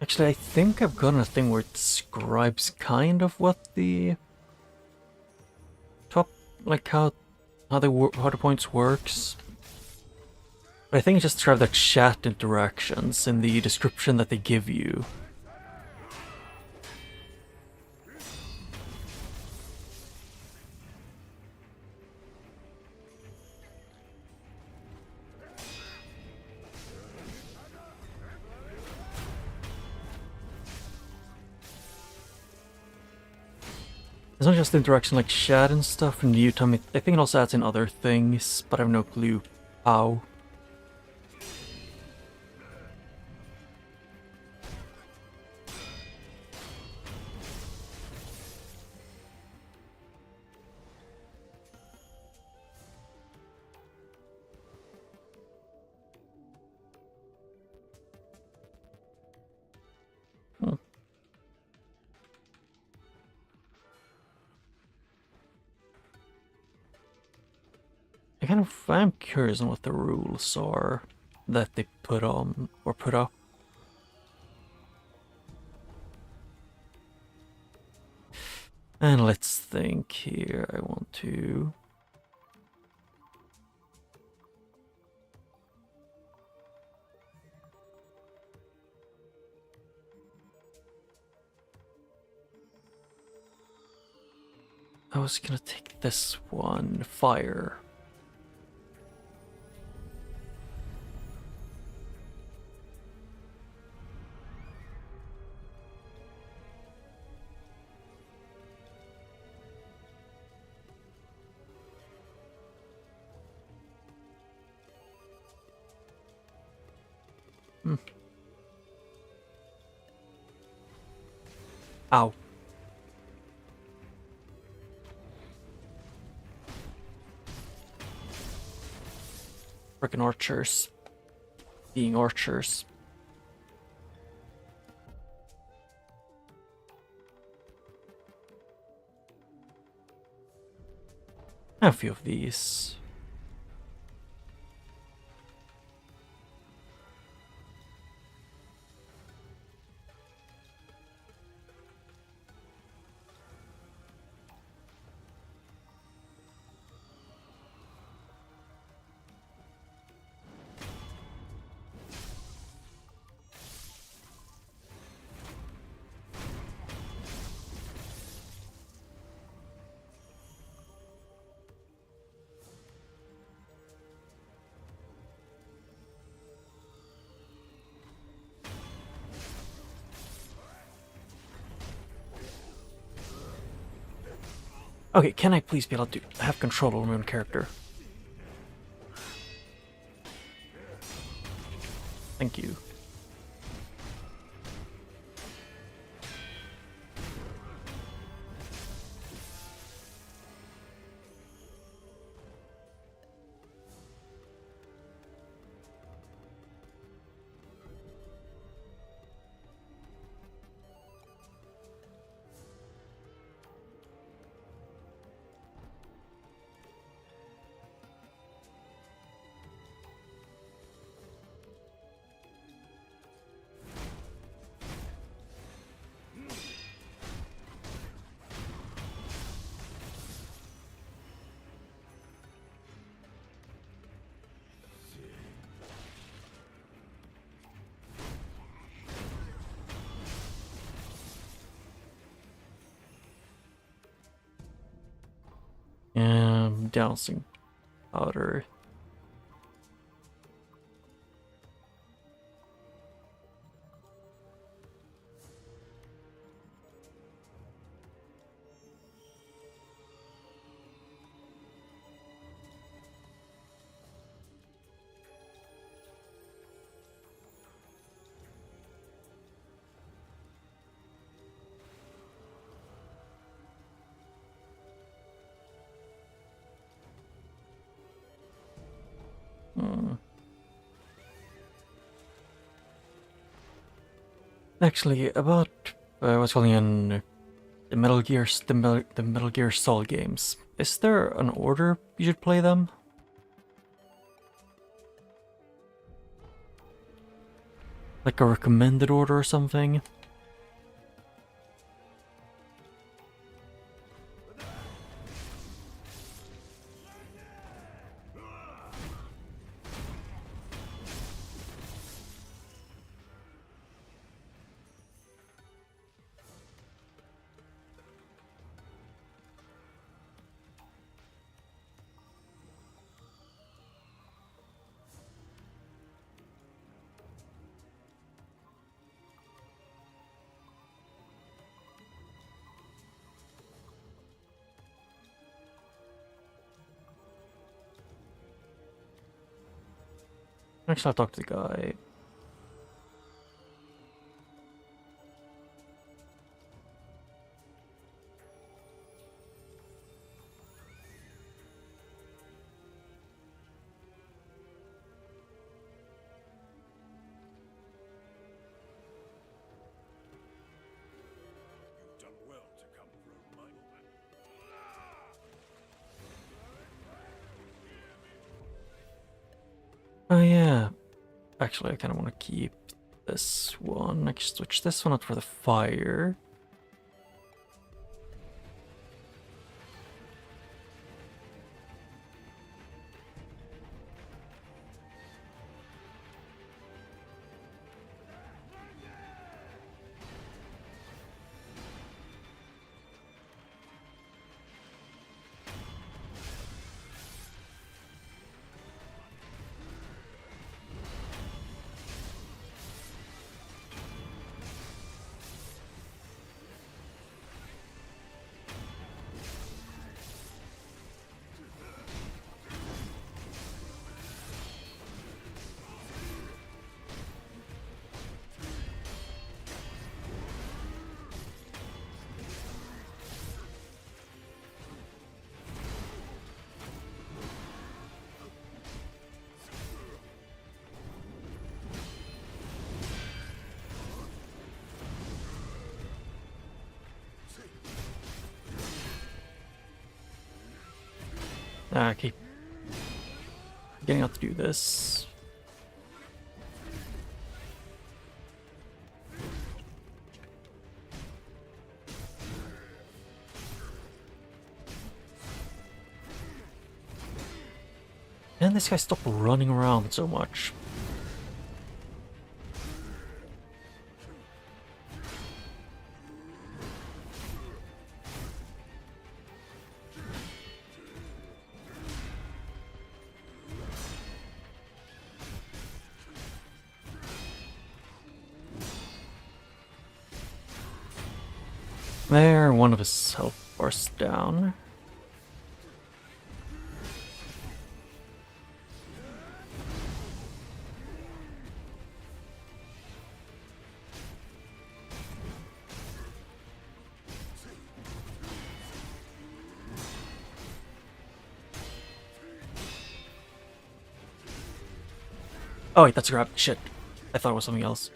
Actually, I think I've gotten a thing where it describes kind of what the top, like how the points works. But I think it just describes the chat interactions in the description that they give you. It's not just the interaction like chat and stuff and mute time, I think it also adds in other things, but I have no clue how. Hmm. I'm curious on what the rules are that they put on or put up. And let's think here. I want to. I was gonna take this one, fire. Hmm. Ow. Frickin' archers. Being archers. I have a few of these. Okay, can I please be able to have control over my own character? Thank you. Dowsing powder. Hmm. Actually, about what's calling in the Metal Gear Solid games. Is there an order you should play them? Like a recommended order or something? Actually, I'll talk to the guy. You've done well to come from my open. Oh yeah. Actually, I kind of want to keep this one. I can switch this one out for the fire. I keep getting out to do this. And this guy stopped running around so much. There, one of his health bars down. Oh wait, that's a grab. Shit. I thought it was something else.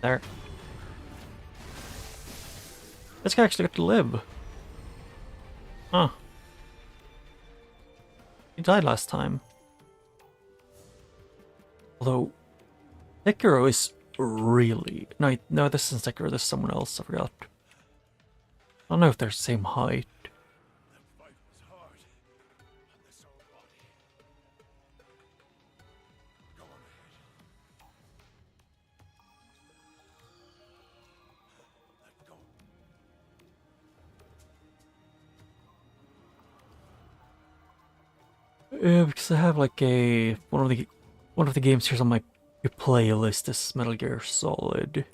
There. This guy actually got to live. Huh. He died last time. Although, Sekiro is really... No, this isn't Sekiro, this is someone else, I forgot. I don't know if they're the same height. That fight was hard on this old body. Go on ahead. Let go. Yeah, because I have like one of the games here's on my playlist is Metal Gear Solid.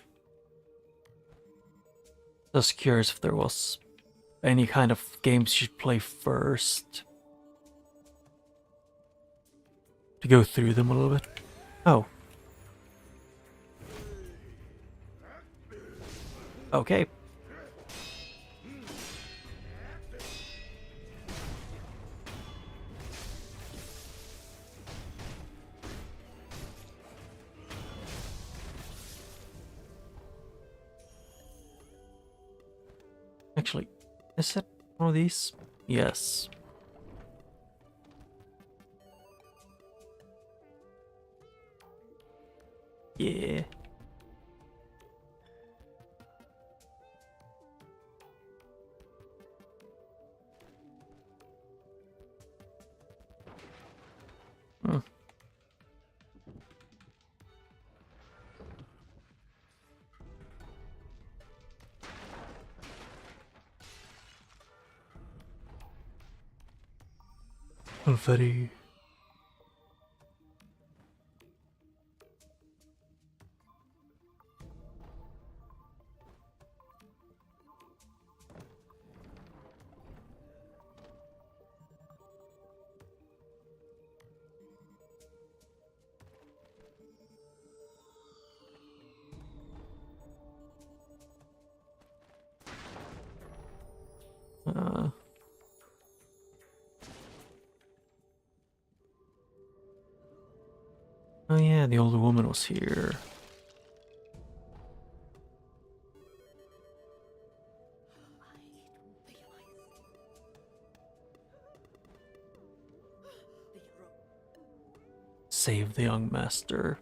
Just curious if there was any kind of games you should play first. To go through them a little bit. Oh. Okay. Actually, is it one of these? Yes. Yeah. Hmm. Confetti. Oh yeah, the old woman was here. Save the young master.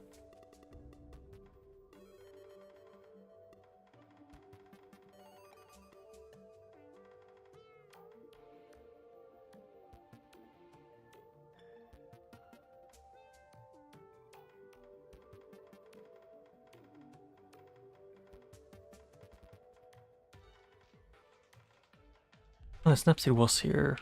Oh, Snapseed was here.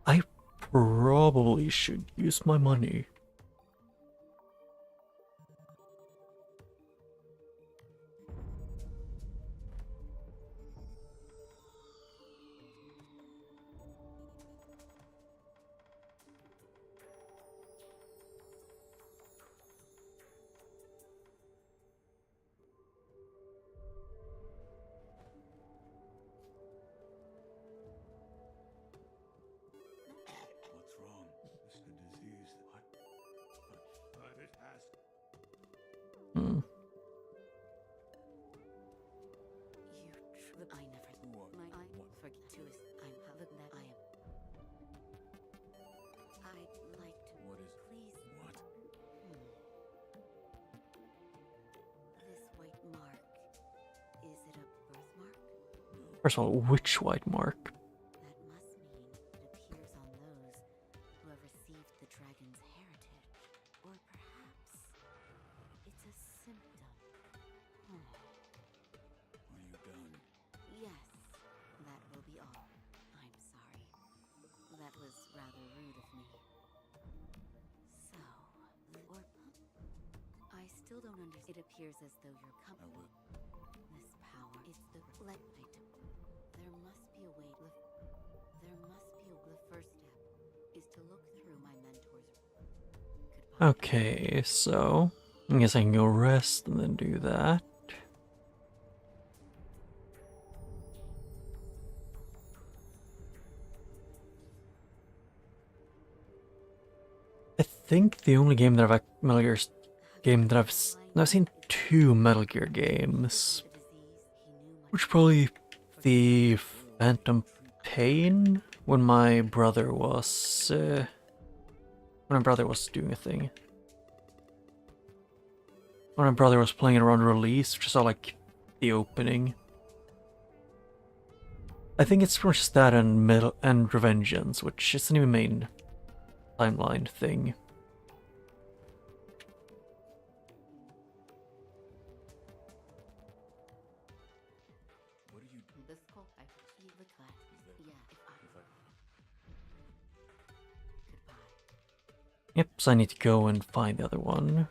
I probably should use my money. What's wrong? It's the disease. What? But it has. Hmm. I never. What? My I forget to is. I'm having that I am. I'd like to. What is? Please. What? This white mark. Is it a birthmark? First of all, which white mark? That must mean it appears on those who have received the dragon's heritage. Or perhaps it's a symptom. Are you done? Yes, that will be all. I'm sorry. That was rather rude of me. So, or I still don't understand. It appears as though your I company. will. This power. It's the let I do. There must be a way. There must be a. The first step is to look through my mentor's. Goodbye. Okay, so I guess I can go rest and then do that. I think the only game that Metal Gear game that I've seen two Metal Gear games, The disease he knew my. which probably the Phantom Pain when my brother was doing a thing. When my brother was playing it around release, which I saw like the opening. I think it's pretty much that and Revengeance, which isn't even main timeline thing. What are you? The skull. I you look glad. Yeah. If I. Goodbye. Yep, so I need to go and find the other one.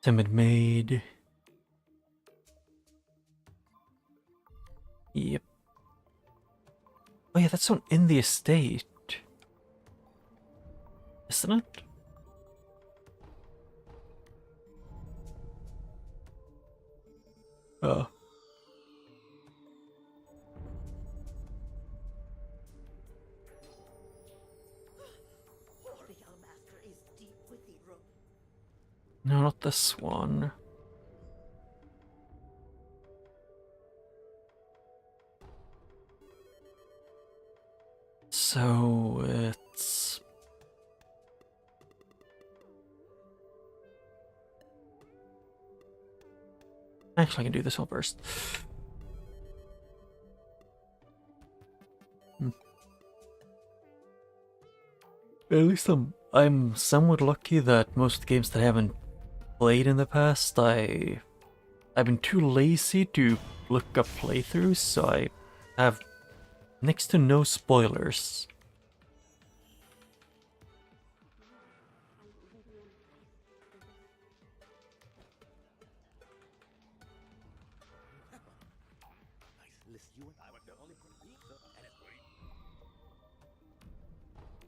Timid Maid. Yep. Oh yeah, that's on in the estate. Isn't it? Oh. The young master is deep with the rope. No, not this one. So it's... Actually, I can do this one first. At least I'm somewhat lucky that most of the games that I haven't played in the past, I've been too lazy to look up playthroughs, so I have next to no spoilers. Nice. Listen, you and I were the only pizza, and it's great.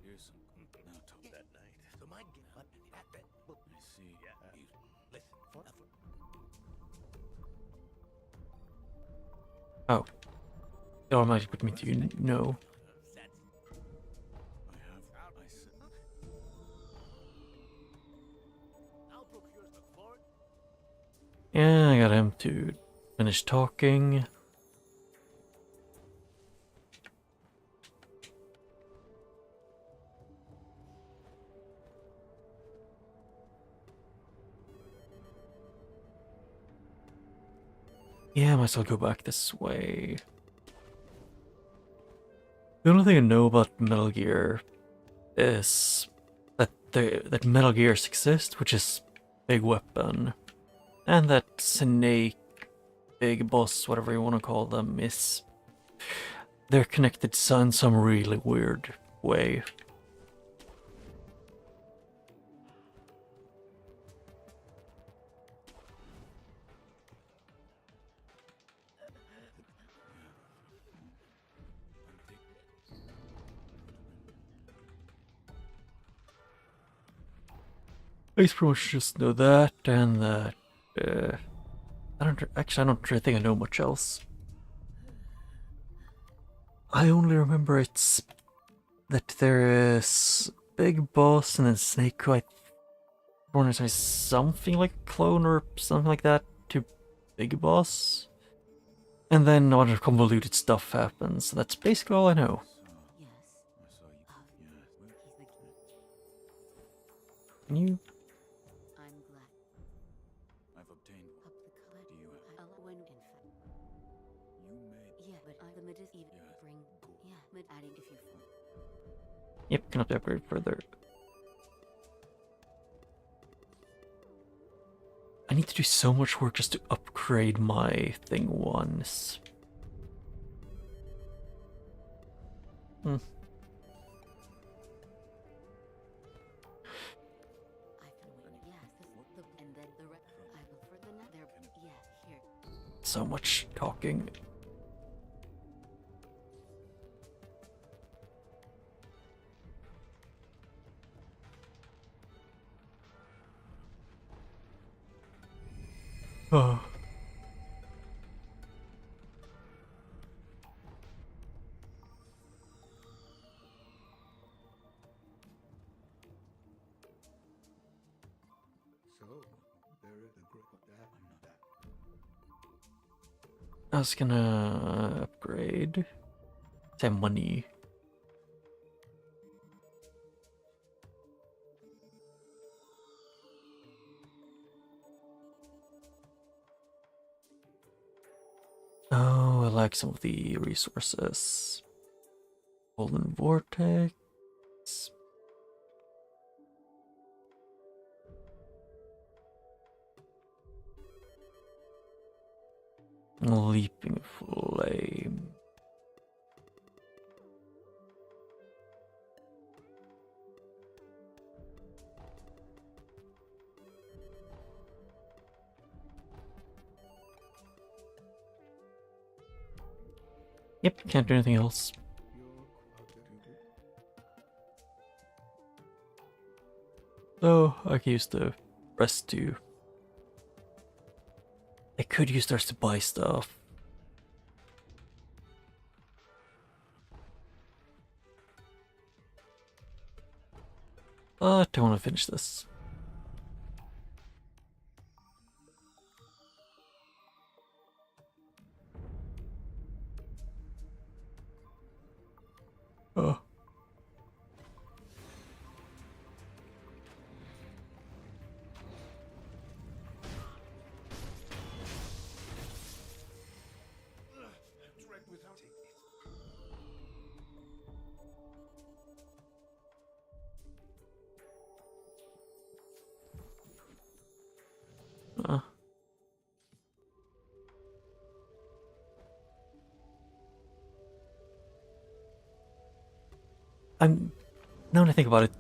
Here's some. Now, Tom. That night, so my game, but at that book. I see. Yeah. You. Listen, for nothing. Oh. It automatically put me to no. Sense. I said. I'll procure the Ford. Yeah, I got him to finish talking. Yeah, I might as well go back this way. The only thing I know about Metal Gear is that Metal Gears exist, which is big weapon, and that Snake, big boss, whatever you want to call them, is they're connected in some really weird way. I pretty much just know that, and that, I don't really think I know much else. I only remember it's that there is Big Boss and then Snake, who I want to say something like a clone or something like that to Big Boss. And then a lot of convoluted stuff happens. That's basically all I know. Yes. I saw you. Yes. He's the key. Can you? I'm glad. I've obtained. Up the color. Do you have? When infant. You made. Yeah, but the mid is even Yes. bring. Yeah, mid adding if you. Yep, cannot upgrade further. I need to do so much work just to upgrade my thing once. I can wait. Yes, this and then the rest. I prefer the net there. Yeah, here. So much talking. Oh. So, there is a grip of that. I'm not that. I was gonna upgrade. Say money. Oh, I like some of the resources. Golden Vortex. Leaping Flame. Yep, can't do anything else. So I can use the rest to. I could use theirs to buy stuff. But I want to finish this. Oh. I'm now that I think about it,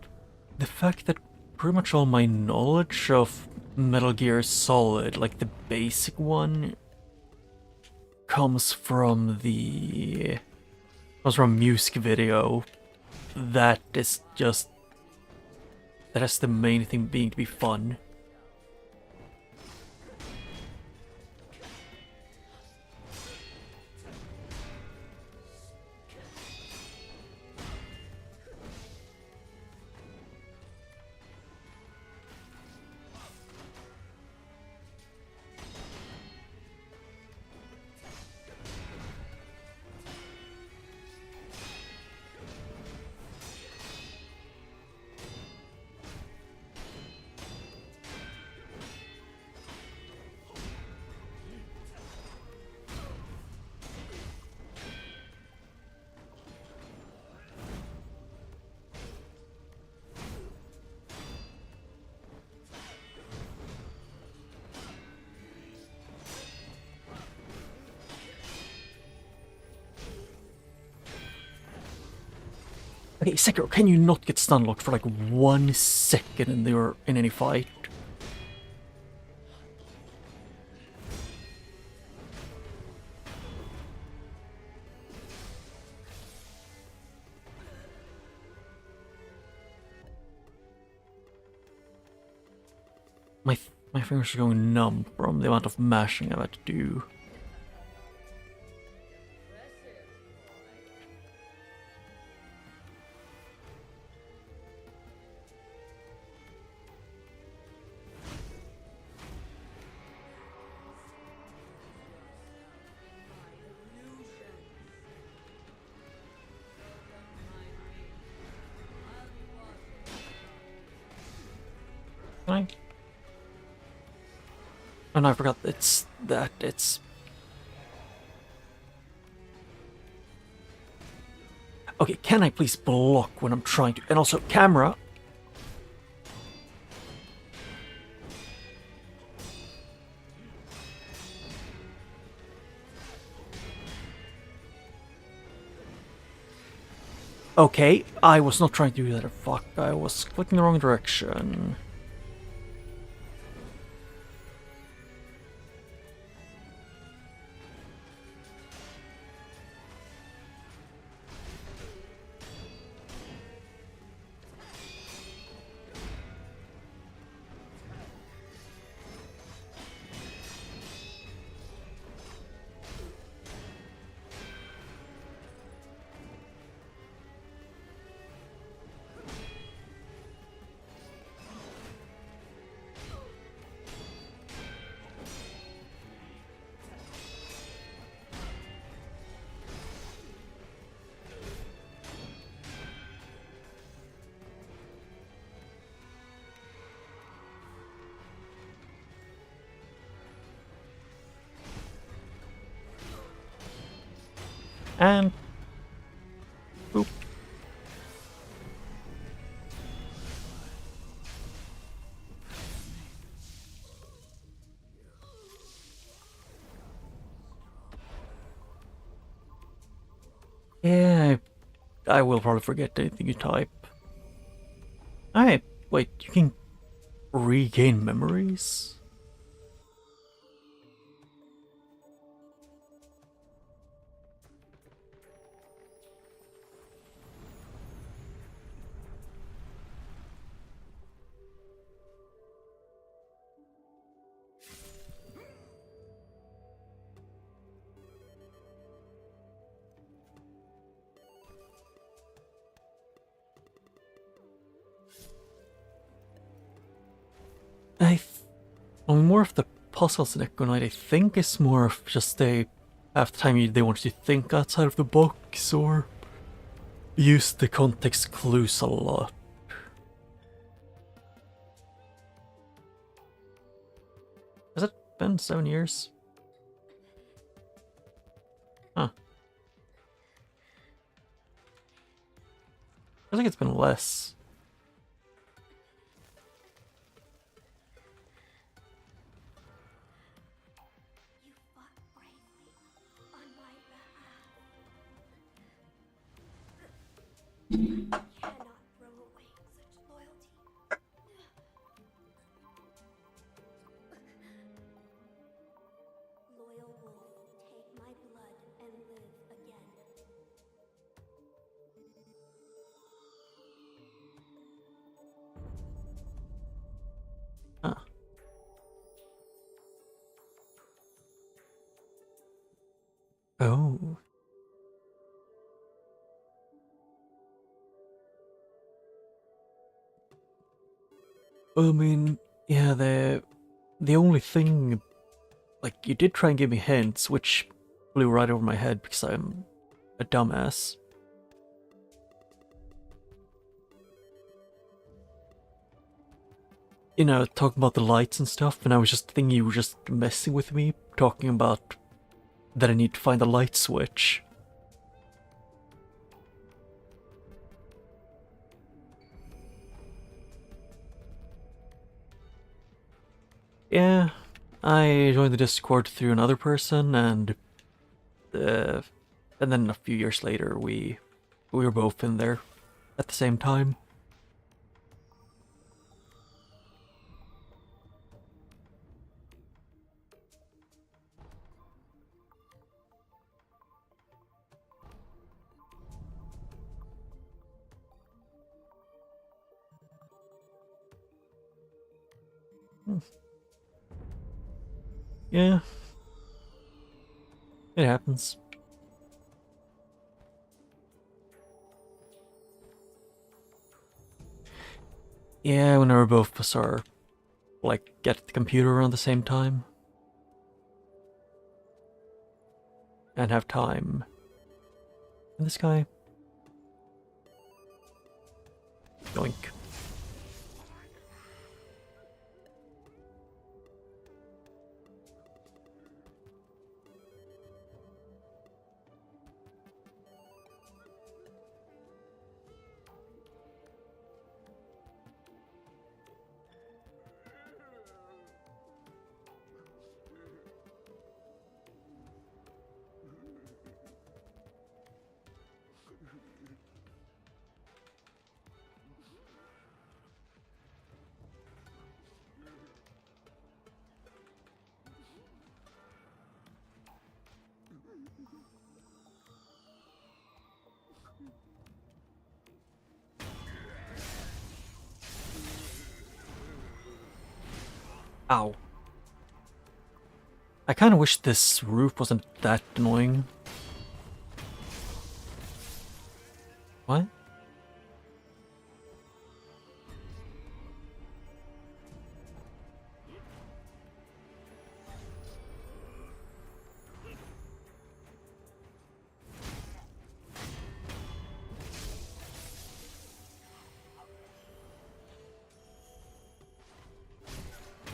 the fact that pretty much all my knowledge of Metal Gear Solid, like the basic one, comes from a music video. That is just that is the main thing being to be fun. Okay, Sekiro, can you not get stun locked for like 1 second in any fight? My fingers are going numb from the amount of mashing I've had to do. Can I? Oh no, I forgot it's. Okay, can I please block when I'm trying to? And also, camera. Okay, I was not trying to do that. Fuck, I was clicking the wrong direction. And boop. Yeah, I will probably forget anything you type. Alright, wait, you can regain memories? More of the puzzles in Echo Knight, I think, is more of just half the time they want you to think outside of the box or use the context clues a lot. Has it been 7 years? Huh. I think it's been less. You fought bravely on my behalf. Oh. I mean, yeah, the only thing, like, you did try and give me hints, which flew right over my head because I'm a dumbass. You know, talking about the lights and stuff, and I was just thinking you were just messing with me, talking about that I need to find the light switch. Yeah, I joined the Discord through another person, uh, and then a few years later, we were both in there at the same time. Hmm. Yeah, it happens. Yeah, whenever both of us are, like, get the computer around the same time and have time. And this guy, yoink. Ow. I kinda wish this roof wasn't that annoying. What?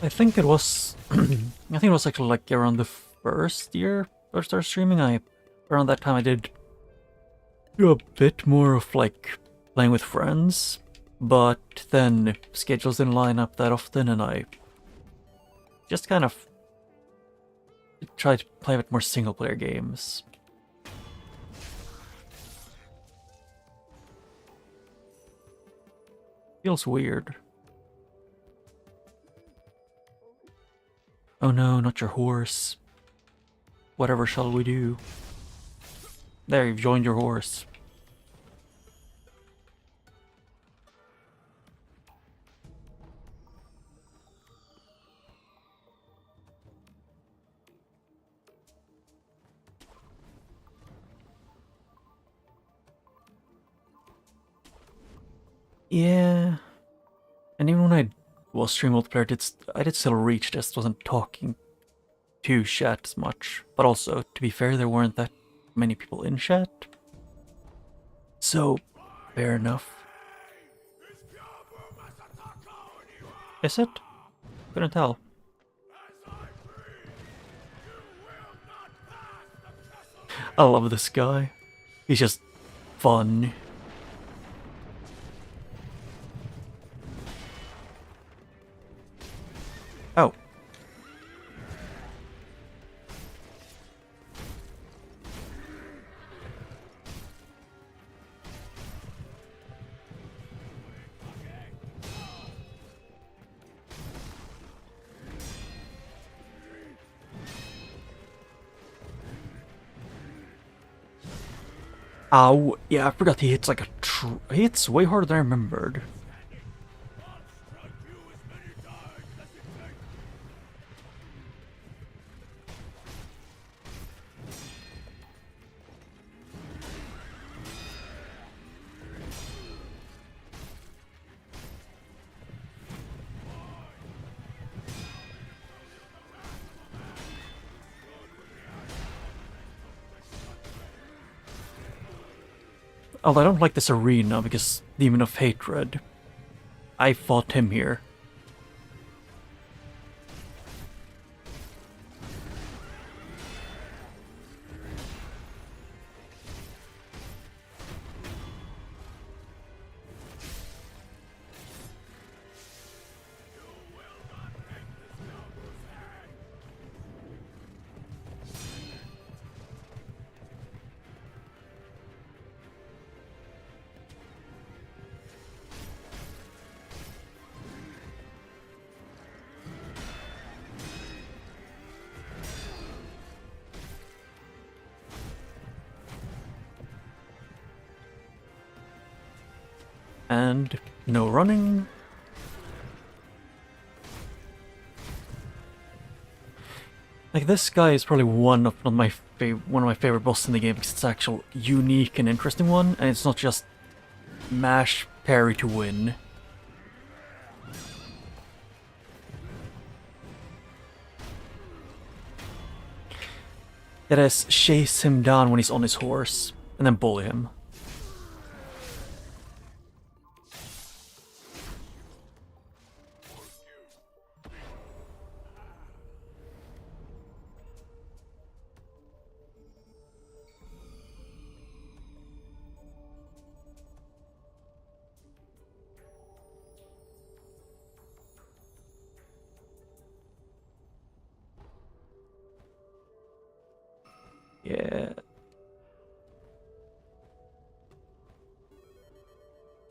I think it was, I think it was actually like around the first year I started streaming. Around that time I did do a bit more of like playing with friends, but then schedules didn't line up that often, and I just kind of tried to play a bit more single player games. Feels weird. Oh no, not your horse. Whatever shall we do? There, you've joined your horse. Yeah. And even when I was streaming multiplayer, I did still reach, just wasn't talking to chat as much. But also, to be fair, there weren't that many people in chat. So, fair enough. Is it? Couldn't tell. I love this guy. He's just fun. Oh. Ow. Yeah, I forgot he hits like a he hits way harder than I remembered. Although I don't like this arena because Demon of Hatred. I fought him here. And no running. Like, this guy is probably one of my favorite bosses in the game because it's actual unique and interesting one, and it's not just mash parry to win. It is chase him down when he's on his horse, and then bully him. Yeah.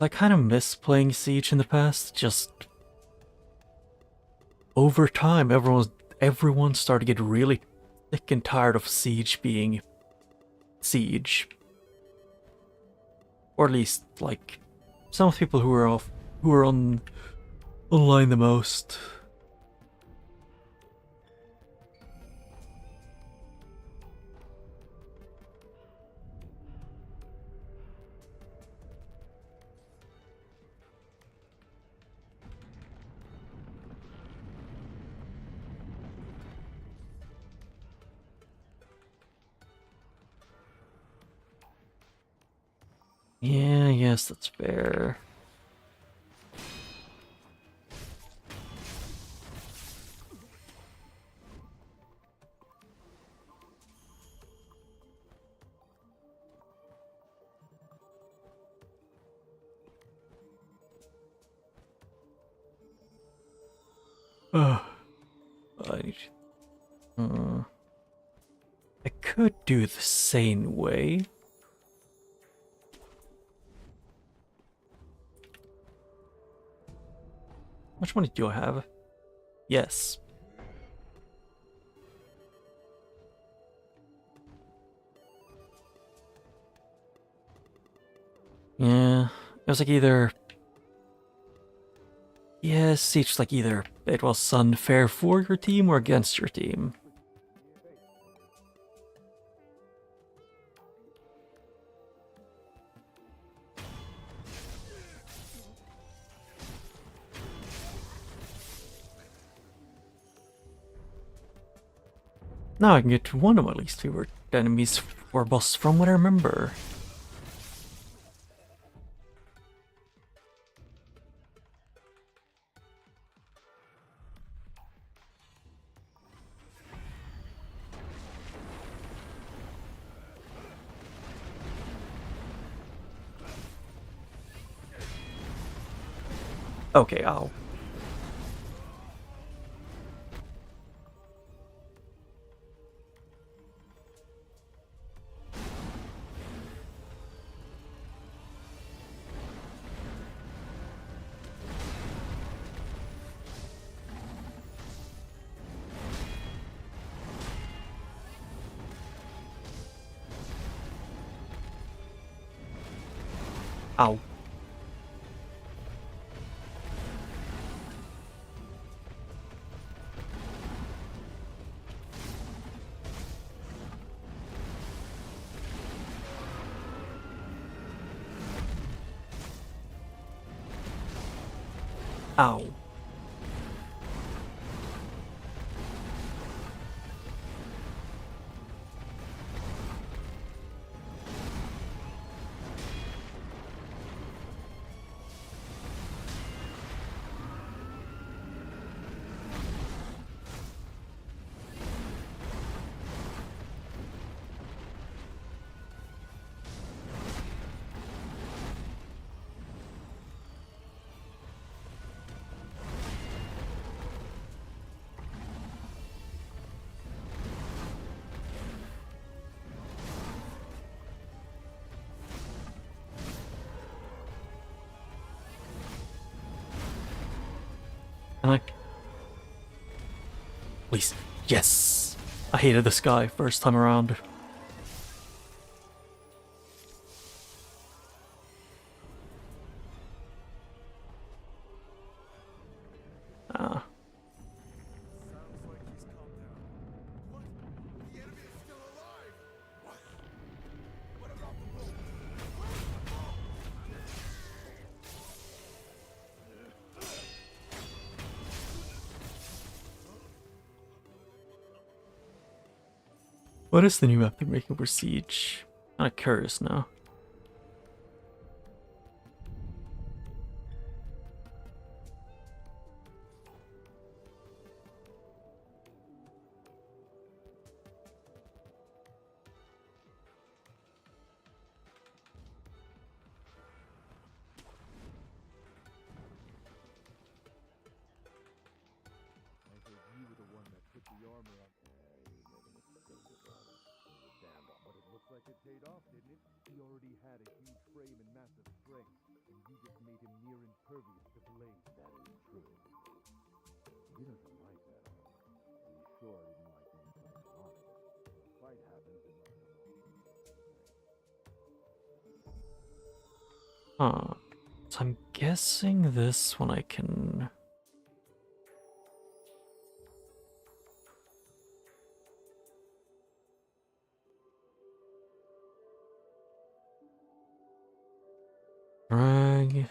I kind of miss playing Siege in the past, just over time everyone started to get really sick and tired of Siege being Siege. Or at least, like, some of the people who were on online the most. Yeah, yes, that's fair. I I could do the sane way. How much money do I have? Yes. Yeah, it was like either... Yes, it's like either it was unfair for your team or against your team. Now I can get one of my least favorite enemies or boss from what I remember. Okay, ow. Ow. Ow. And I... Please. Yes! I hated this guy first time around. Ah. Sounds like he's calmed down. What? The enemy is still alive! What? What about the boat? Where's the boat? What is the new map they're making for Siege? I'm kinda curious now. I heard you were the one that put the armor on. Yeah, you made a mistake about it. It was damned off. But it looks like it paid off, didn't it? He already had a huge frame and massive strength, and you just made him near impervious to blade. That is true. He doesn't like that armor. He's sure didn't like me putting it on it. When a fight happens, it must have all been Huh. So I'm guessing this one I can... Drag...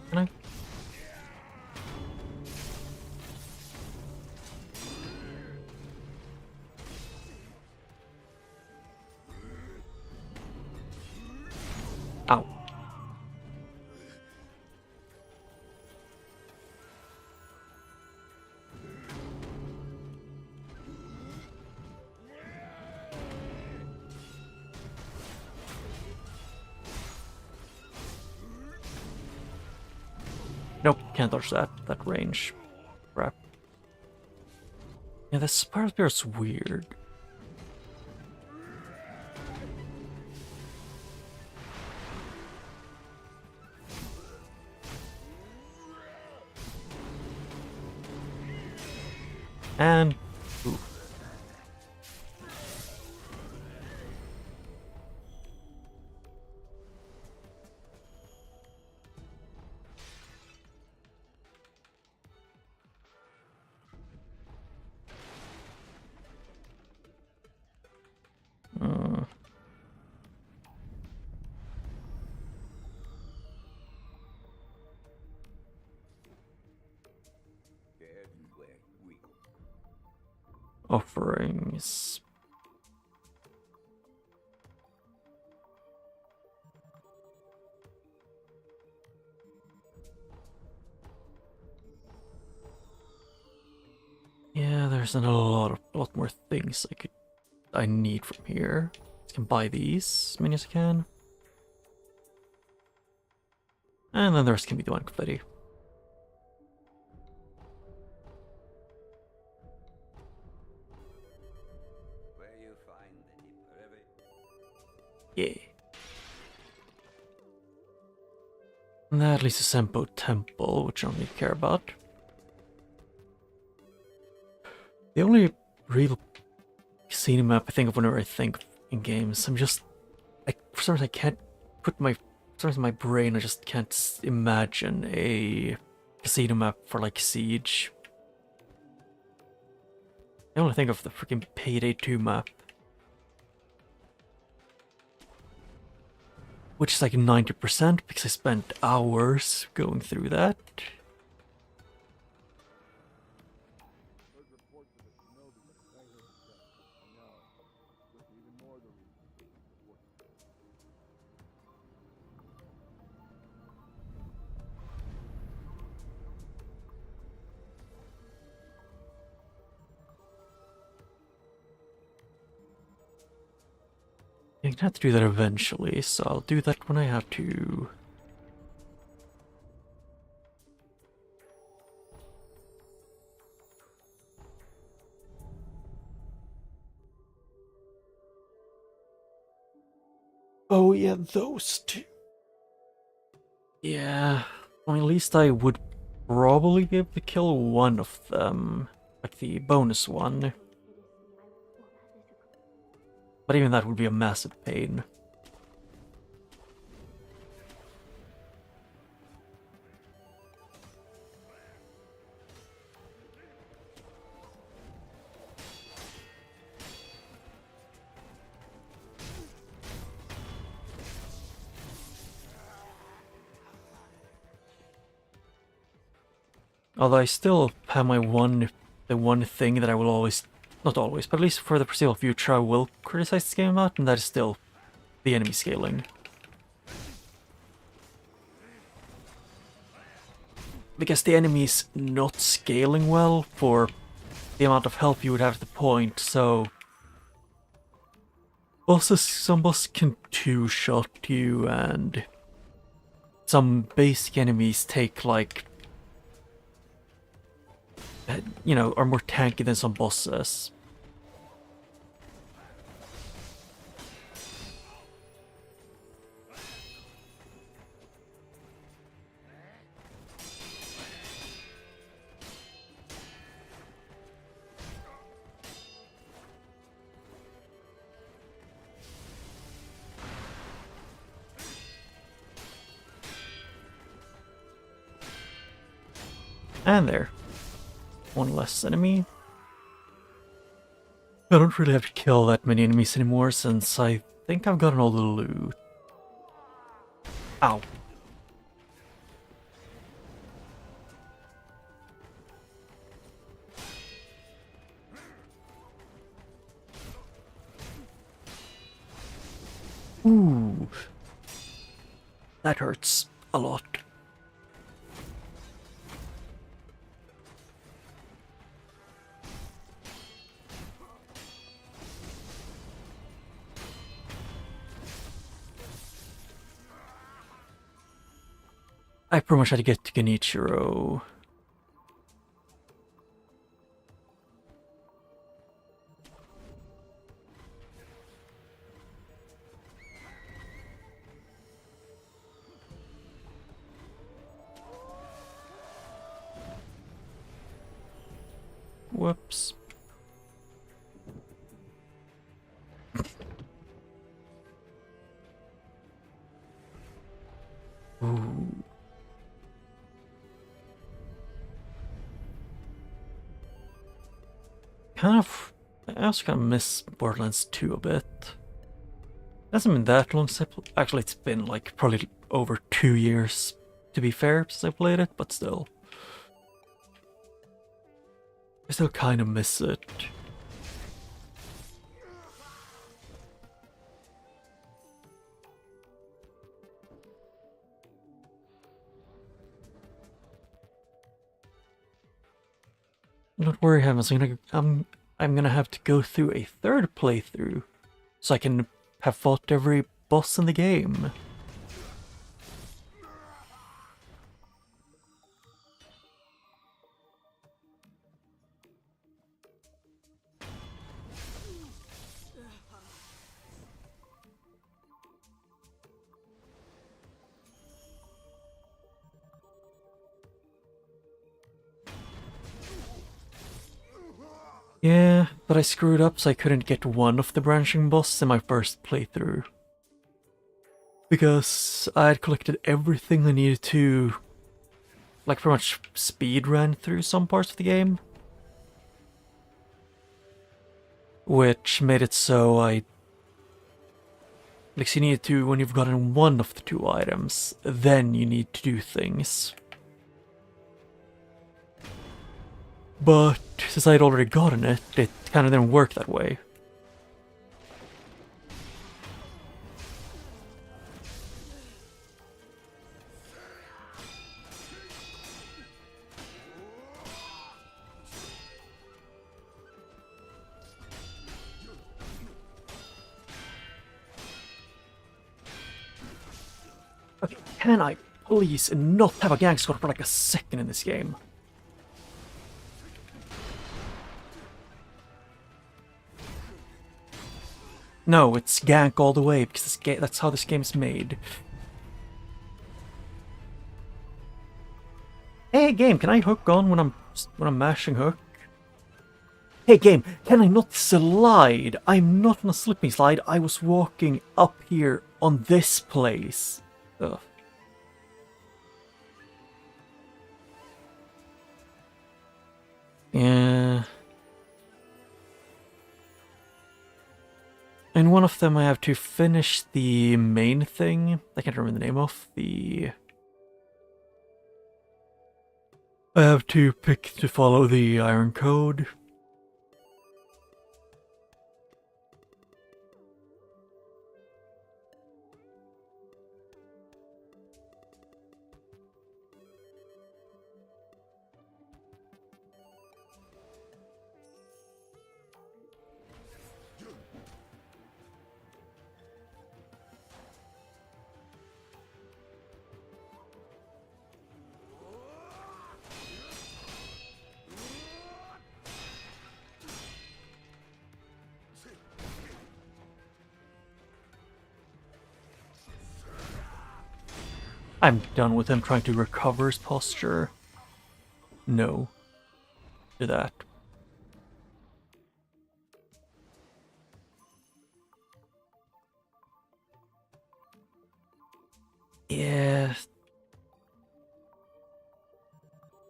Can I? Ow. Nope, can't dodge that range. Crap. Yeah, this Spiral Spear's weird. And... Ooh. Offerings. Yeah, there's a lot more things I need from here. I can buy these as many as I can. And then the rest can be the one confetti. Where you find the deep river? Yeah. And that leads to Sempo Temple, which I don't really care about. The only real casino map I think of whenever I think in games, for some reason I can't put my, for some reason in my brain I just can't imagine a casino map for like Siege. I only think of the freaking Payday 2 map, which is like 90% because I spent hours going through that. Heard reports of a shinobi. I heard the check. I know. Which even more the reason the force is good. I'm gonna have to do that eventually, so I'll do that when I have to. Oh yeah, those two. Yeah, well, at least I would probably be able to kill one of them, like the bonus one. But even that would be a massive pain. Although I still have my the one thing that I will always, not always, but at least for the foreseeable future I will criticize this game about, and that is still the enemy scaling. Because the enemy's not scaling well for the amount of health you would have at the point, so some bosses can two-shot you, and some basic enemies take like, you know, are more tanky than some bosses. And there. One less enemy. I don't really have to kill that many enemies anymore since I think I've gotten all the loot. Ow. Ooh. That hurts a lot. I pretty much had to get to Genichiro. Whoops. Ooh. I also kind of miss Borderlands 2 a bit. It hasn't been that long since actually it's been like probably over 2 years, to be fair, since I played it, but still. I still kind of miss it. Don't worry, Heavens, I'm gonna have to go through a third playthrough so I can have fought every boss in the game. Yeah, but I screwed up so I couldn't get one of the branching bosses in my first playthrough. Because I had collected everything I needed to, like, pretty much speed ran through some parts of the game. which made it so like you need to, when you've gotten one of the two items, then you need to do things. But since I'd already gotten it, it kind of didn't work that way. Okay, can I please not have a gang squad for like a second in this game? No, it's gank all the way because that's how this game is made. Hey game, can I hook on when I'm mashing hook? Hey game, can I not slide? I'm not on a slipping slide. I was walking up here on this place. Ugh. Yeah. In one of them I have to finish the main thing. I can't remember the name of the... I have to pick to follow the Iron Code. I'm done with him trying to recover his posture. No. Do that. Yeah.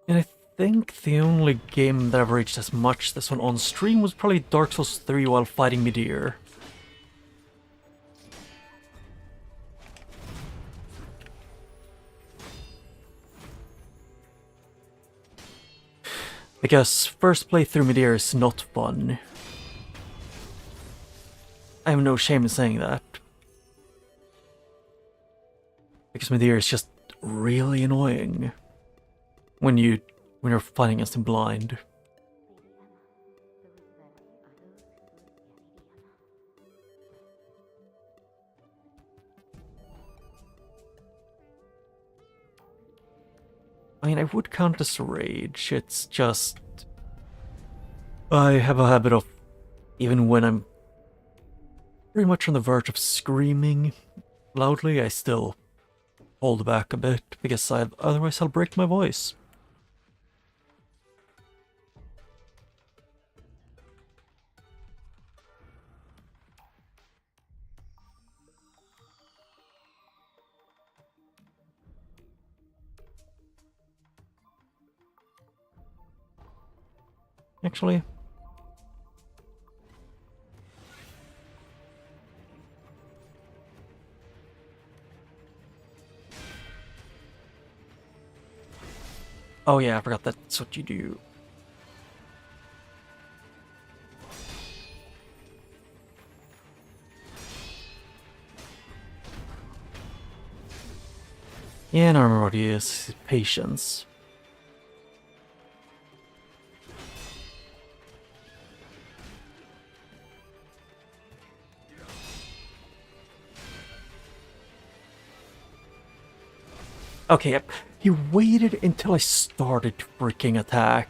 And I think the only game that I've reached as much this one on stream was probably Dark Souls 3 while fighting Midir. Because first playthrough Midir is not fun. I have no shame in saying that. Because Midir is just really annoying when you're fighting against him blind. I mean, I would count this rage, it's just... I have a habit of, even when I'm pretty much on the verge of screaming loudly, I still hold back a bit, because otherwise I'll break my voice. Actually... Oh yeah, I forgot that's what you do. Yeah, and I remember what he is. Patience. Okay, yep. He waited until I started to freaking attack.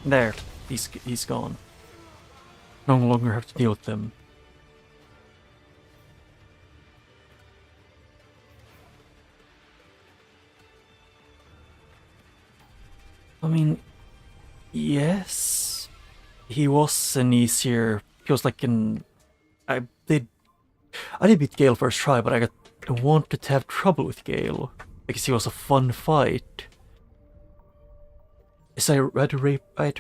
There, he's gone. No longer have to deal with them. I mean, yes, he was an easier because like I did beat Gale first try, but I wanted to have trouble with Gale because he was a fun fight. So I had to replay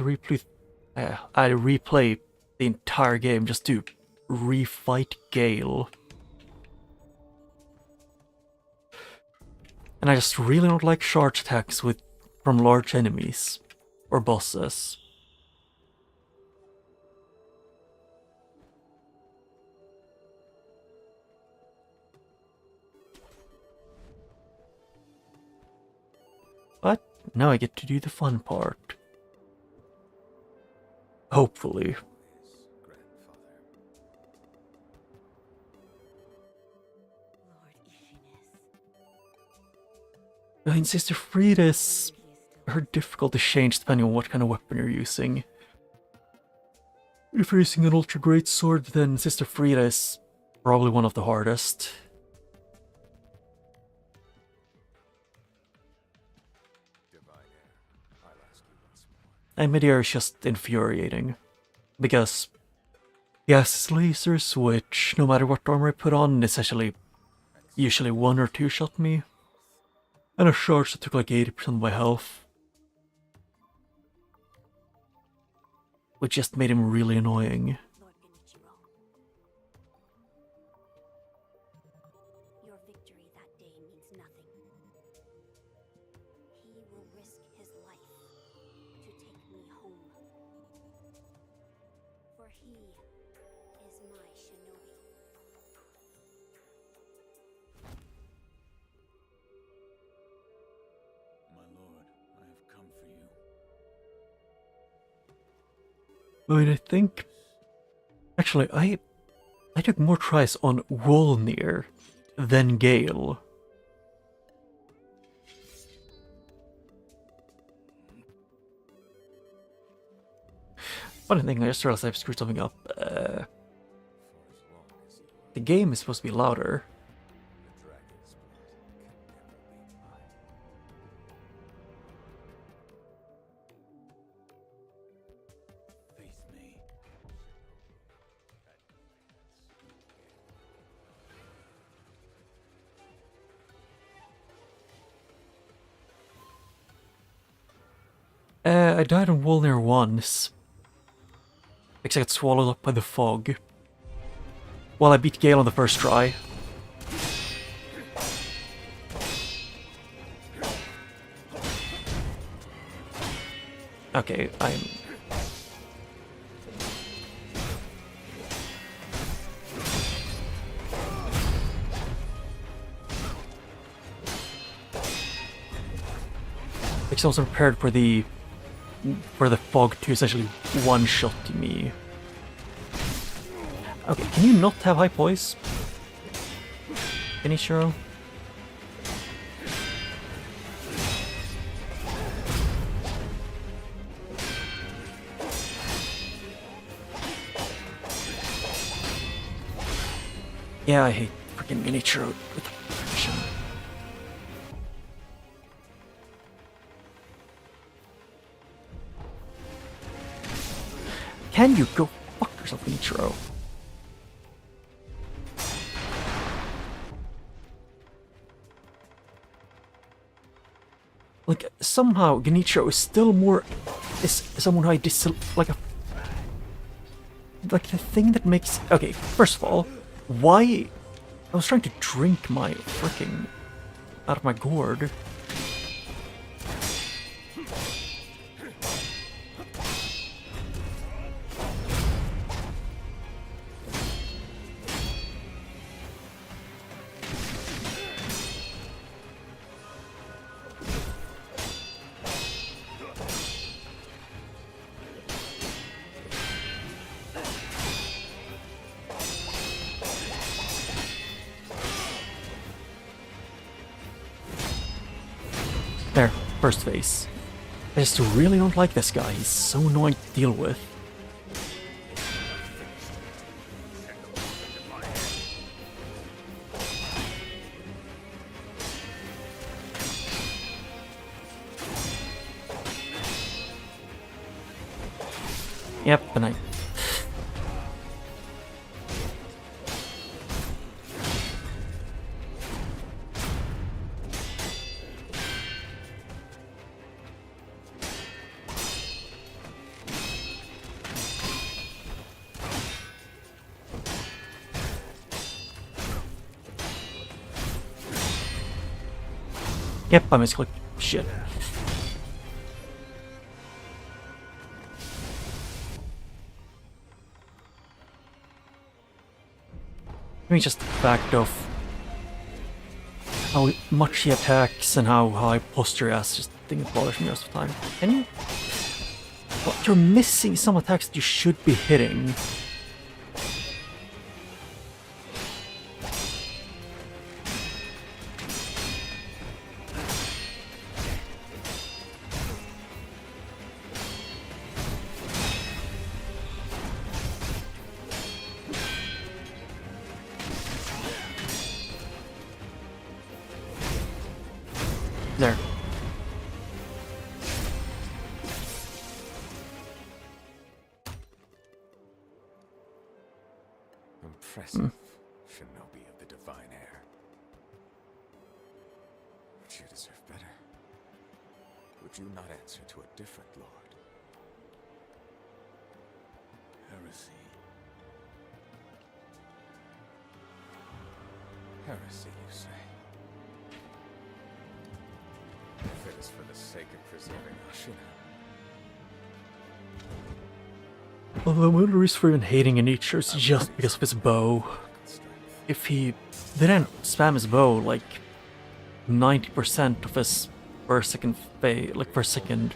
the entire game just to refight Gale. And I just really don't like charge attacks from large enemies or bosses. But now I get to do the fun part. Hopefully. Lord Ishiness. In Sister Frida's, her difficulty changes depending on what kind of weapon you're using. If you're using an ultra great sword, then Sister Frida is probably one of the hardest. And midair is just infuriating. Because he has his lasers, which, no matter what armor I put on, is usually 1 or 2 shot me. And a charge that took like 80% of my health. Which just made him really annoying. Lord Genichiro. Your victory that day means nothing. He will risk his life to take me home. For he is my shinobi. My lord, I have come for you. I mean, I think... Actually, I took more tries on Wolnir than Gale. Funny thing, I just realized I've screwed something up. The game is supposed to be louder. Face me. I died on Wolnir once. Because I got swallowed up by the fog. Well, I beat Gale on the first try. Okay, I'm... Because I was prepared for the fog to essentially one-shot me. Okay, can you not have high poise? Genichiro? Yeah, I hate freaking Genichiro with a passion. Can you go fuck yourself, Genichiro? Like, somehow Genichiro is still more... is someone who I like the thing that makes... Okay, first of all, why... I was trying to drink my freaking... out of my gourd. There, first phase. I just really don't like this guy, he's so annoying to deal with. Yep, and I... Yep, I misclicked. Shit. I mean, just the fact of how much he attacks and how high posture he has, just the thing that bothers me most of the time. Can you? What, you're missing some attacks that you should be hitting. There. Impressive, shinobi of the divine air. But you deserve better. Would you not answer to a different lord? Heresy. Heresy, you say? If it is for the sake of preserving Ashina, Although one reason for even hating Anichiro is just because of his bow. strength. If he didn't spam his bow like 90% of his per second per second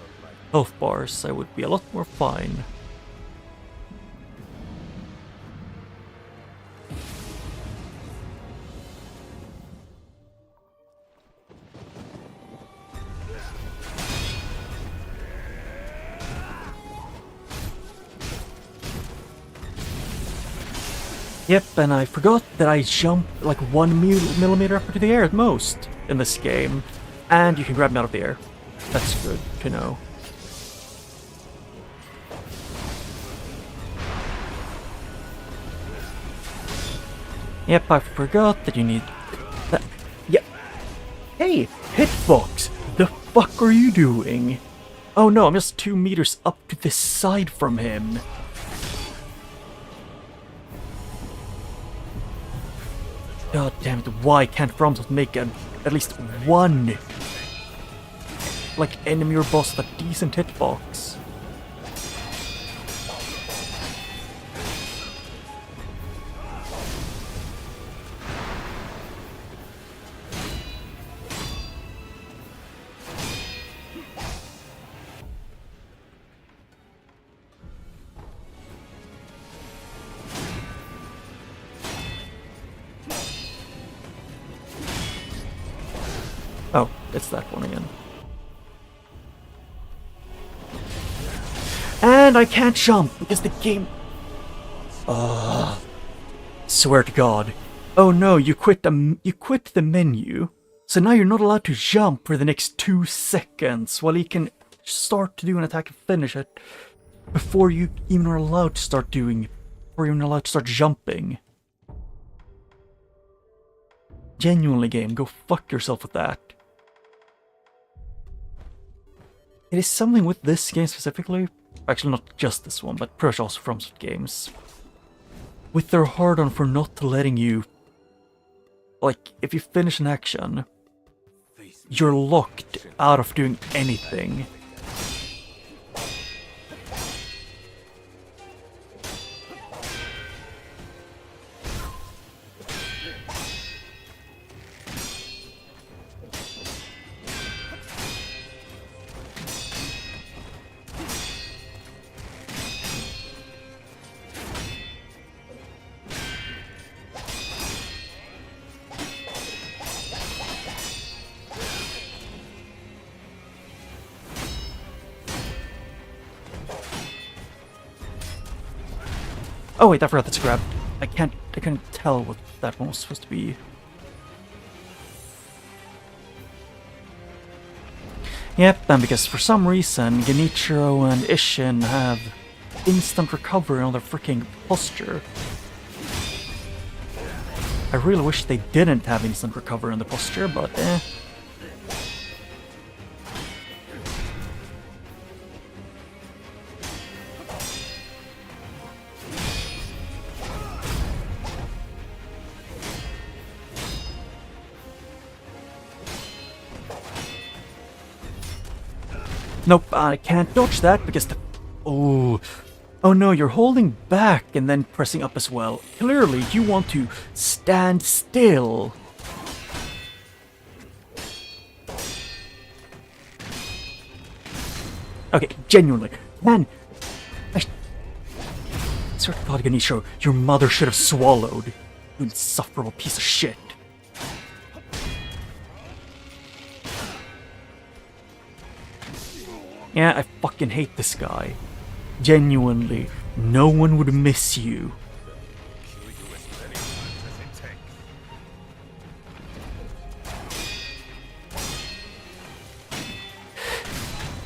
health bars, I would be a lot more fine. Yep, and I forgot that I jump like 1 millimeter up into the air at most in this game, and you can grab me out of the air. That's good to know. Yep, I forgot that you need that. Yep. Hey, hitbox! The fuck are you doing? Oh no, I'm just 2 meters up to the side from him. God damn it, why can't FromSoft make at least one like enemy or boss with a decent hitbox? Oh, it's that one again. And I can't jump because the game... Swear to God. Oh no, you quit the menu. So now you're not allowed to jump for the next 2 seconds while you can start to do an attack and finish it before you even are allowed to start doing... Or even allowed to start jumping. Genuinely, game, go fuck yourself with that. It is something with this game specifically, actually not just this one, but pretty much also FromSoft games, with their hard-on for not letting you, like, if you finish an action, you're locked out of doing anything. Oh wait, I forgot that's grab. I couldn't tell what that one was supposed to be. Yep, and because for some reason Genichiro and Ishin have instant recovery on their freaking posture. I really wish they didn't have instant recovery on the posture, but eh. Nope, I can't dodge that because the... Oh. Oh no, you're holding back and then pressing up as well. Clearly, you want to stand still. Okay, genuinely. Man, I swear to God, Ganesha, your mother should have swallowed. You insufferable piece of shit. Yeah, I fucking hate this guy. Genuinely, no one would miss you.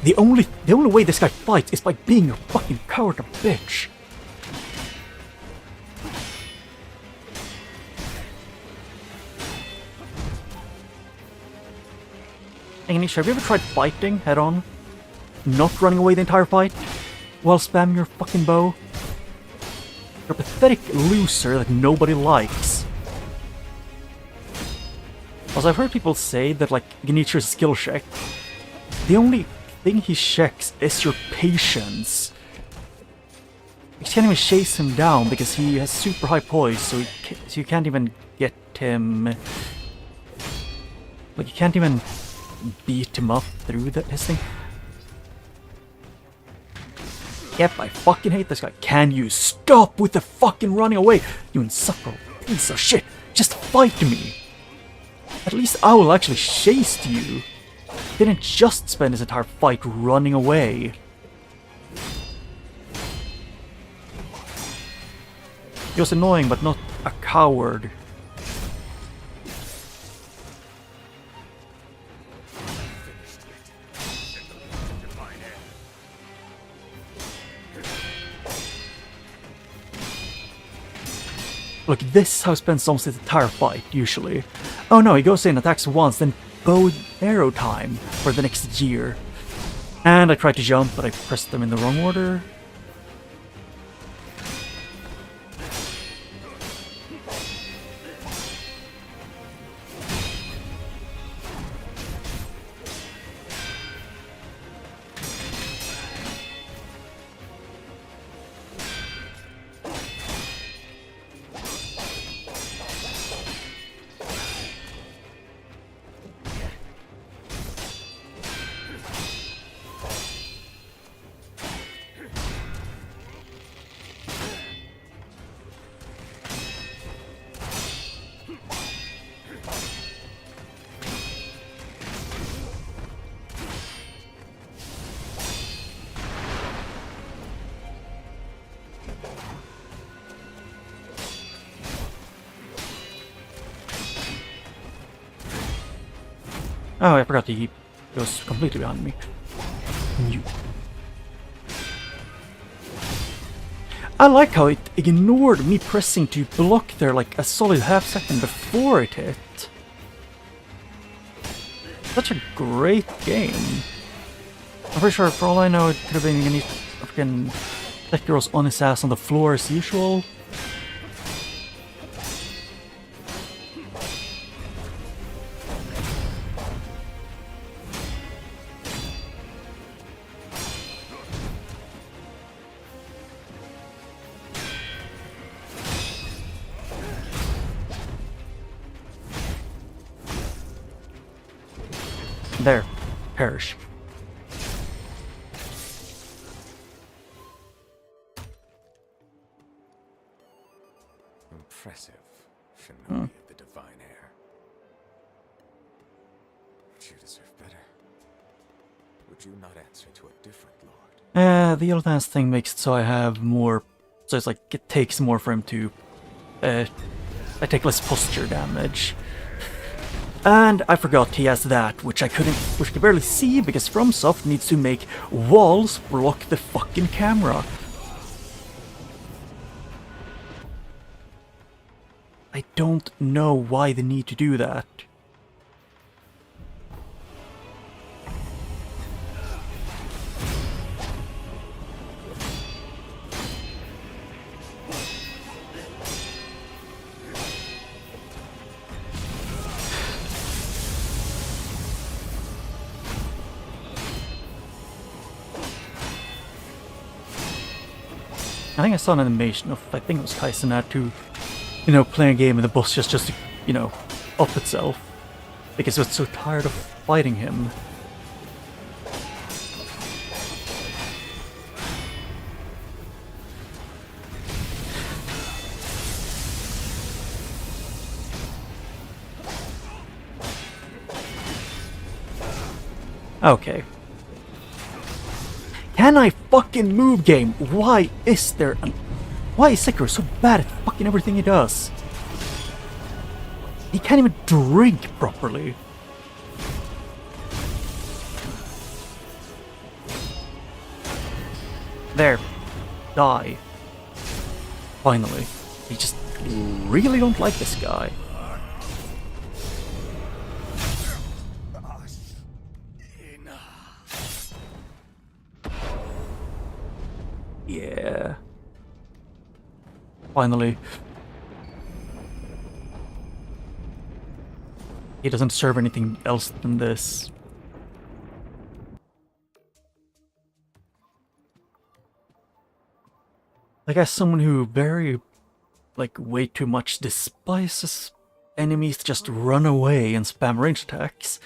The only way this guy fights is by being a fucking coward and bitch. Hey, Ganesha, have you ever tried fighting head on? Not running away the entire fight? While spamming your fucking bow? You're a pathetic loser that nobody likes. Also, I've heard people say that, like, Ganesha's skill check, the only thing he checks is your patience. You can't even chase him down because he has super high poise, so you can't even get him... Like, you can't even beat him up through his thing. Yep, I fucking hate this guy. Can you stop with the fucking running away? You insufferable piece of shit. Just fight me. At least I will actually chase you. Didn't just spend his entire fight running away. He was annoying, but not a coward. Look, this is how he spends almost his entire fight, usually. Oh no, he goes in, attacks once, then bow arrow time for the next year. And I tried to jump, but I pressed them in the wrong order. Oh, I forgot he goes completely behind me. You. I like how it ignored me pressing to block there like a solid half second before it hit. Such a great game. I'm pretty sure, for all I know, it could have been any freaking Sekiro's on his ass on the floor as usual. There. Perish. Impressive, Shinobi of the Divine Air. But you deserve better. Would you not answer to a different lord? The Yellow thing makes it so I have more... So it's like, it takes more for him to... I take less posture damage. And I forgot he has that, which I could barely see because FromSoft needs to make walls block the fucking camera. I don't know why they need to do that. I think I saw an animation of, I think it was Kaizenatu, you know, playing a game and the boss just you know, up itself. Because it's so tired of fighting him. Okay. Can I fucking move, game? Why is there an... Why is Sekiro so bad at fucking everything he does? He can't even drink properly. There. Die. Finally. You just really don't like this guy. Yeah. Finally. He doesn't deserve anything else than this. Like, as someone who very, like, way too much despises enemies to just run away and spam range attacks,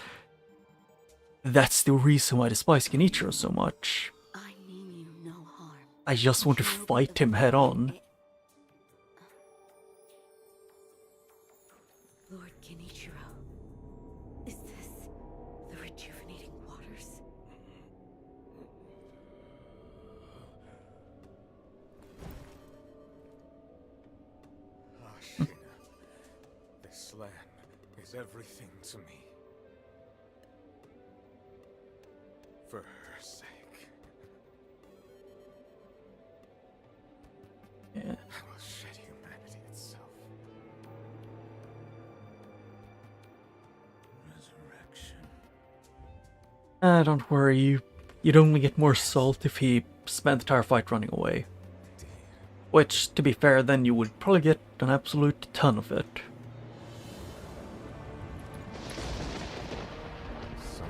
that's the reason why I despise Genichiro so much. I mean you no harm. I just want to fight him head on. Lord Genichiro, is this the rejuvenating waters? Ashina, this land is everything to me. For her sake, Yeah. I will shed humanity itself. Resurrection. Don't worry, you'd only get more salt if he spent the entire fight running away. Indeed. Which, to be fair, then you would probably get an absolute ton of it. So,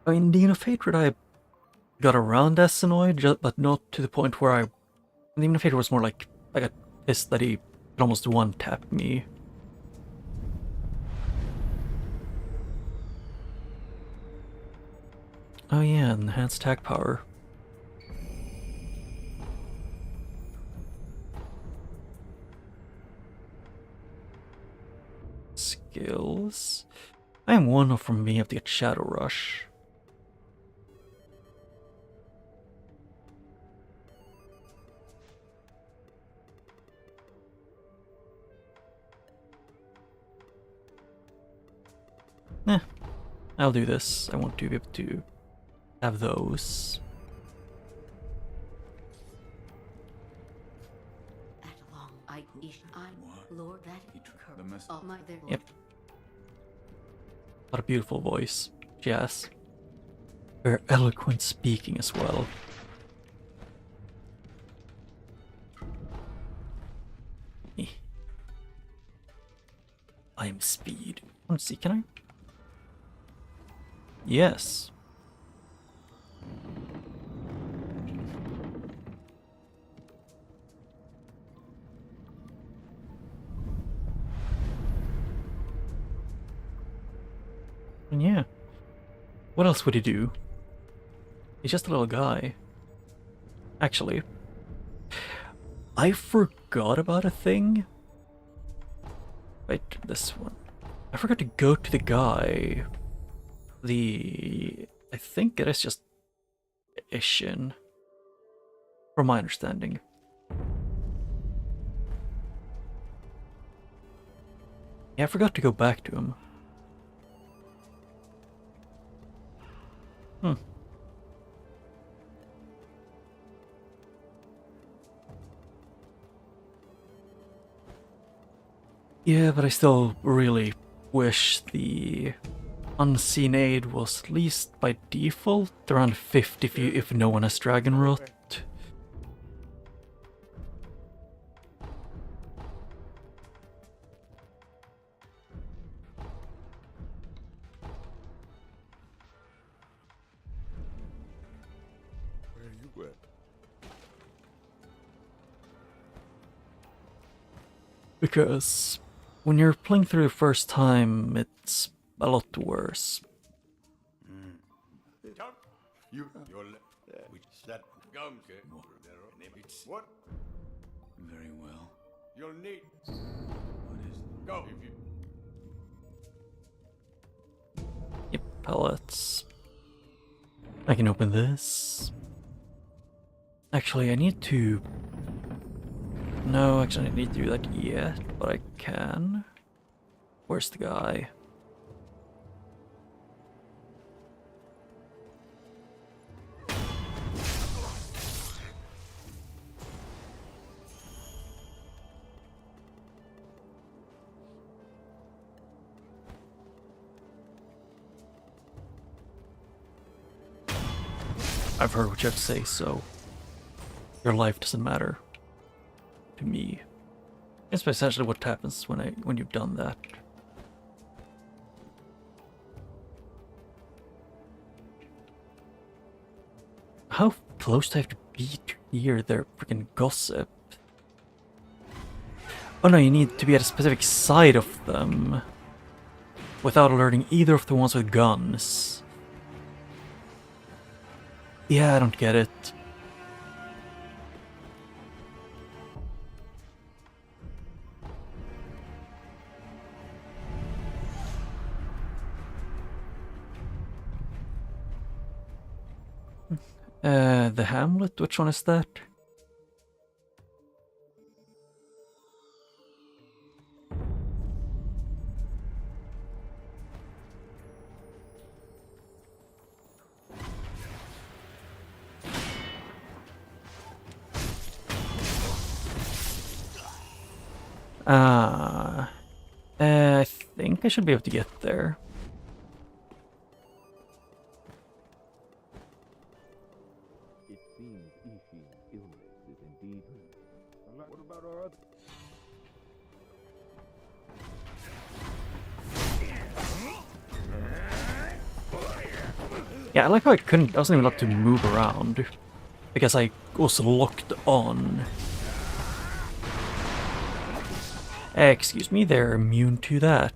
I mean, Demon of Hatred I got around as annoyed, but not to the point where I... Demon of Hatred was more like, I got pissed that he could almost one-tap me. Oh yeah, enhanced attack power. Skills... I am one off from being able to get Shadow Rush. I'll do this. I want to be able to have those. At long, I'm Lord that The mess. of my there. Yep. What a beautiful voice she has. Very eloquent speaking as well. I am speed. Let's see, can I? Yes. And yeah. What else would he do? He's just a little guy. Actually, I forgot about a thing. Wait, this one. I forgot to go to the guy. I think it is just Ishin, from my understanding. Yeah, I forgot to go back to him. Yeah, but I still really wish the unseen aid was at least by default around 50 if no one has Dragon Rot. you went. Because when you're playing through the first time, it's a lot worse. What? Very well. You'll need. What is? Go. Yep, pellets. I can open this. Actually, I need to... No, actually I don't need to do that yet, but I can. Where's the guy? I've heard what you have to say, so your life doesn't matter to me. That's essentially what happens when you've done that. How close do I have to be to hear their freaking gossip? Oh no, you need to be at a specific side of them without alerting either of the ones with guns. Yeah, I don't get it. The Hamlet, which one is that? I think I should be able to get there. It seems Ishin's illness is indeed. What about our other? Yeah, I like how I wasn't even allowed to move around because I was locked on. Excuse me, they're immune to that.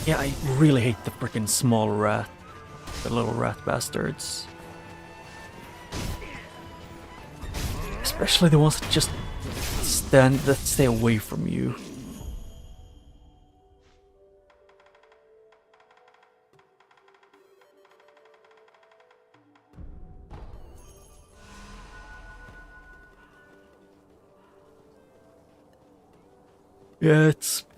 Yeah, I really hate the frickin' small rat. The little rat bastards. Especially the ones that just stay away from you. Yeah,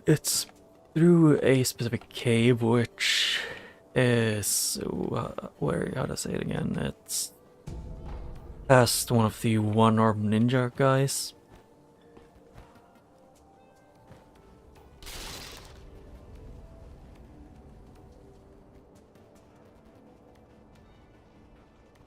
it's through a specific cave, which is where, how to say it again? It's past one of the one-armed ninja guys.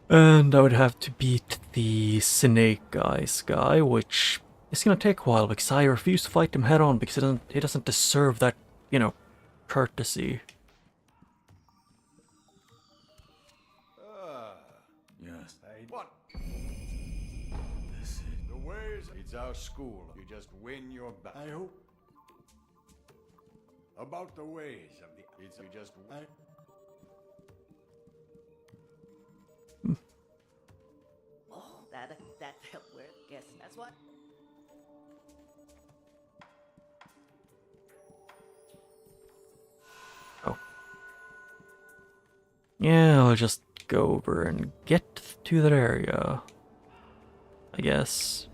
And I would have to beat the Snake Eyes guy, which is gonna take a while because I refuse to fight him head on because he doesn't deserve that, you know, courtesy. Yes. What? This is. The ways. It's our school. You just win your battle. I hope. About the ways of the. It's you just. Oh, that felt weird. Guess that's what. Oh. Yeah, I'll just go over and get to that area, I guess.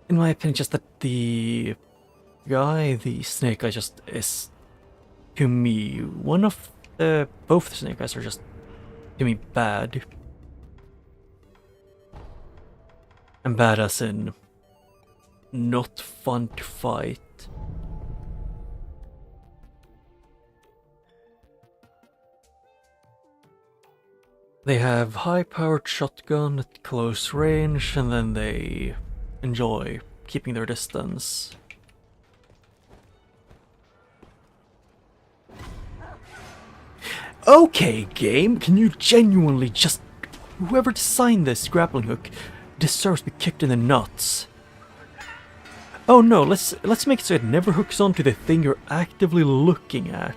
In my opinion, just that the guy, the snake guy, just is to me, both the Snake Eyes are just, to me, bad. And bad as in not fun to fight. They have high-powered shotgun at close range, and then they enjoy keeping their distance. Okay, game, can you genuinely just... Whoever designed this grappling hook deserves to be kicked in the nuts. Oh no, let's make it so it never hooks onto the thing you're actively looking at.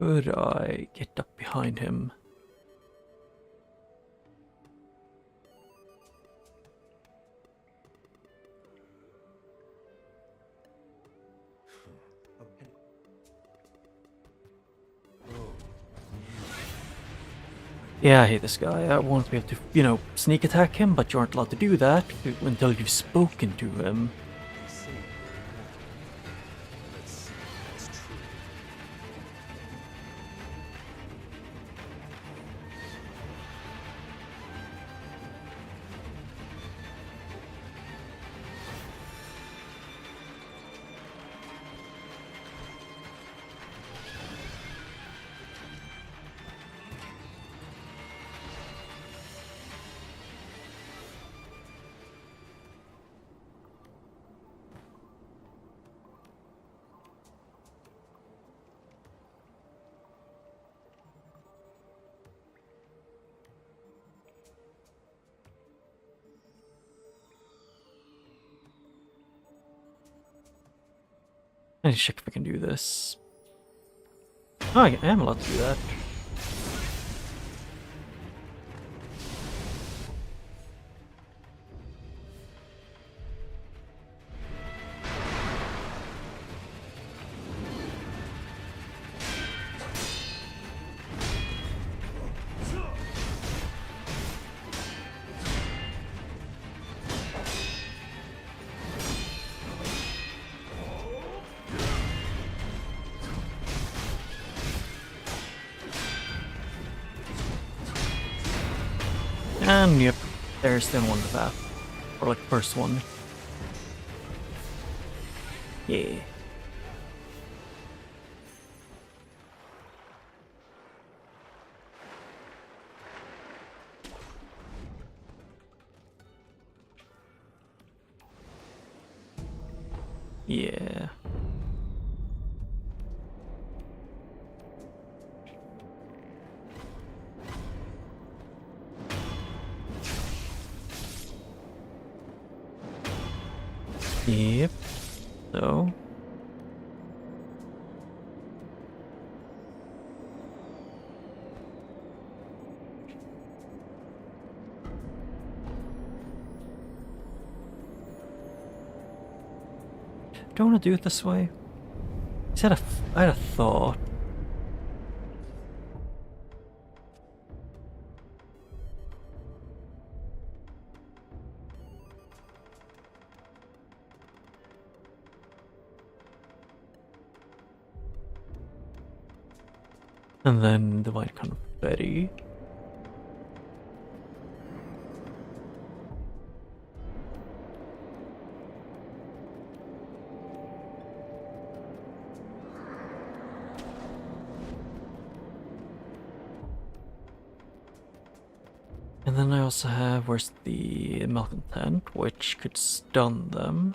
Could I get up behind him? Yeah, I hate this guy. I want to be able to, you know, sneak attack him, but you aren't allowed to do that until you've spoken to him. I need to check if I can do this. Oh, I am allowed to do that. And yep, there's the one with that. Or like first one. Yeah. Yeah. Yep. So. Don't want to do it this way. I had a thought. And then divine confetti. And then I also have, where's the malcontent, which could stun them.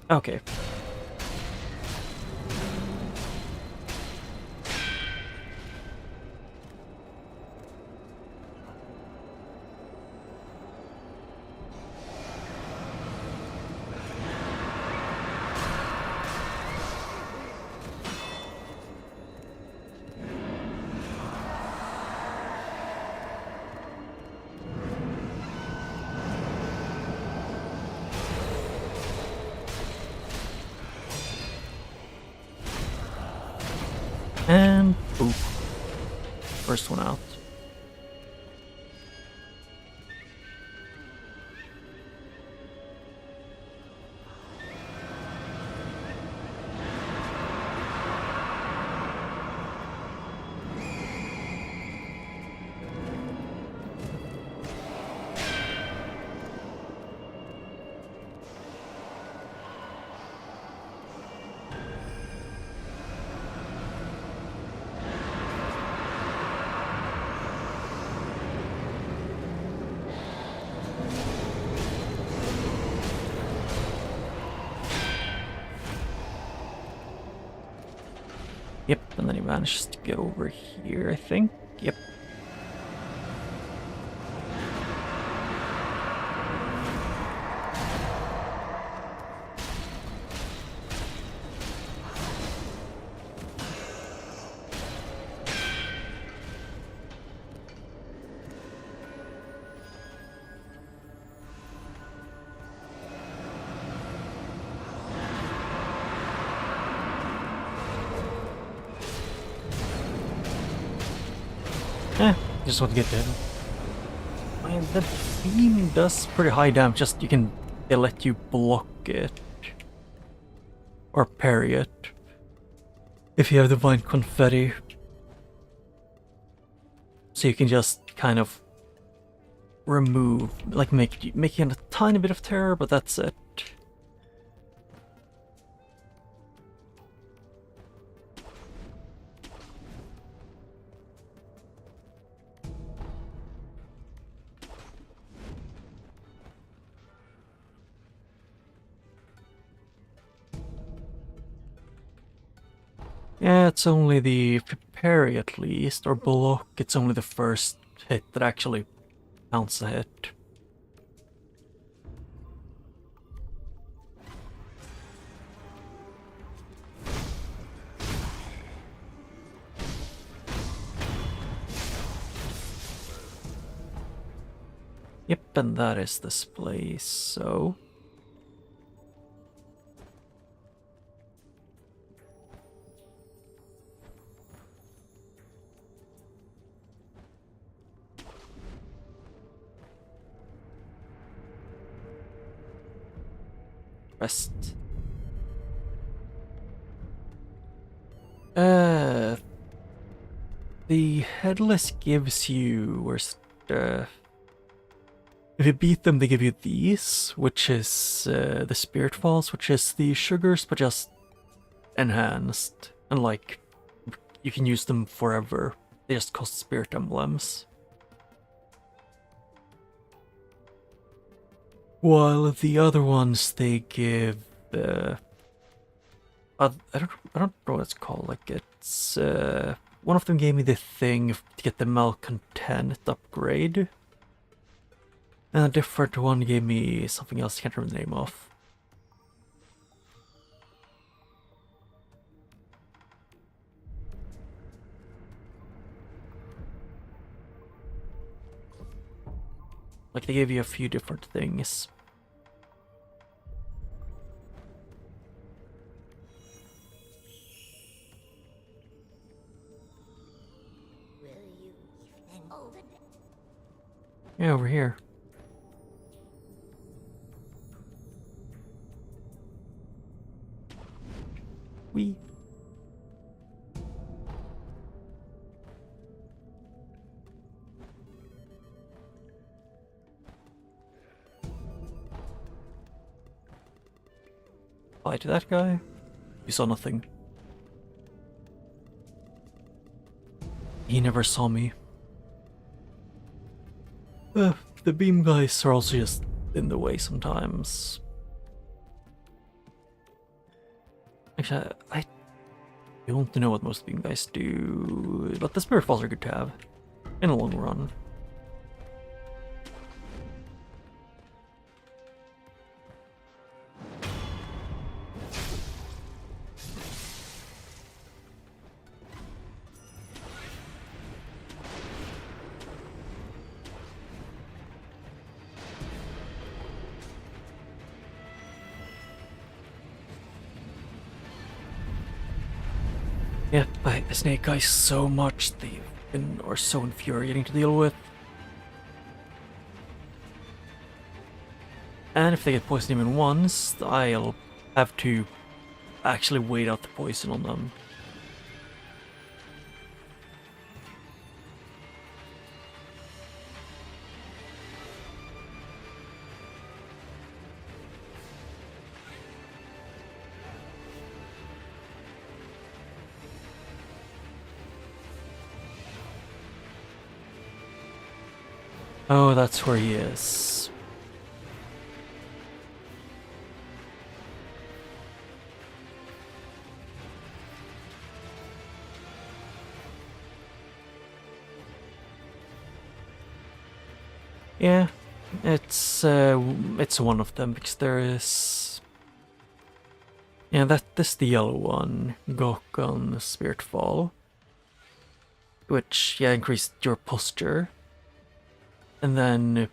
Okay. And boop. First one out. Yep, and then he manages to get over here, I think. Yep. Just want to get dead. And the beam does pretty high damage, just they let you block it. Or parry it. If you have divine confetti. So you can just kind of remove, like making a tiny bit of terror, but that's it. Yeah, it's only the parry at least, or block, it's only the first hit that actually counts a hit. Yep, and that is this place, so... Rest. The headless gives you... Where's the... If you beat them, they give you these, which is the Spirit Falls, which is the sugars, but just enhanced. And like, you can use them forever. They just cost Spirit Emblems. While the other ones, they give... I don't know what it's called, like it's... one of them gave me the thing to get the Malcontent upgrade. And a different one gave me something else, I can't remember the name of. Like they gave you a few different things. Yeah, over here. Wee. Hi to that guy. You saw nothing. He never saw me. The beam guys are also just in the way sometimes. Actually, I don't know what most beam guys do, but the Spirit Falls are good to have in the long run. Yep, I hate the snake guys so much. Are so infuriating to deal with. And if they get poisoned even once, I'll have to actually wait out the poison on them. Oh, that's where he is. Yeah, it's one of them because there is. Yeah, this the yellow one, Gokon Spirit Fall, which increased your posture, and then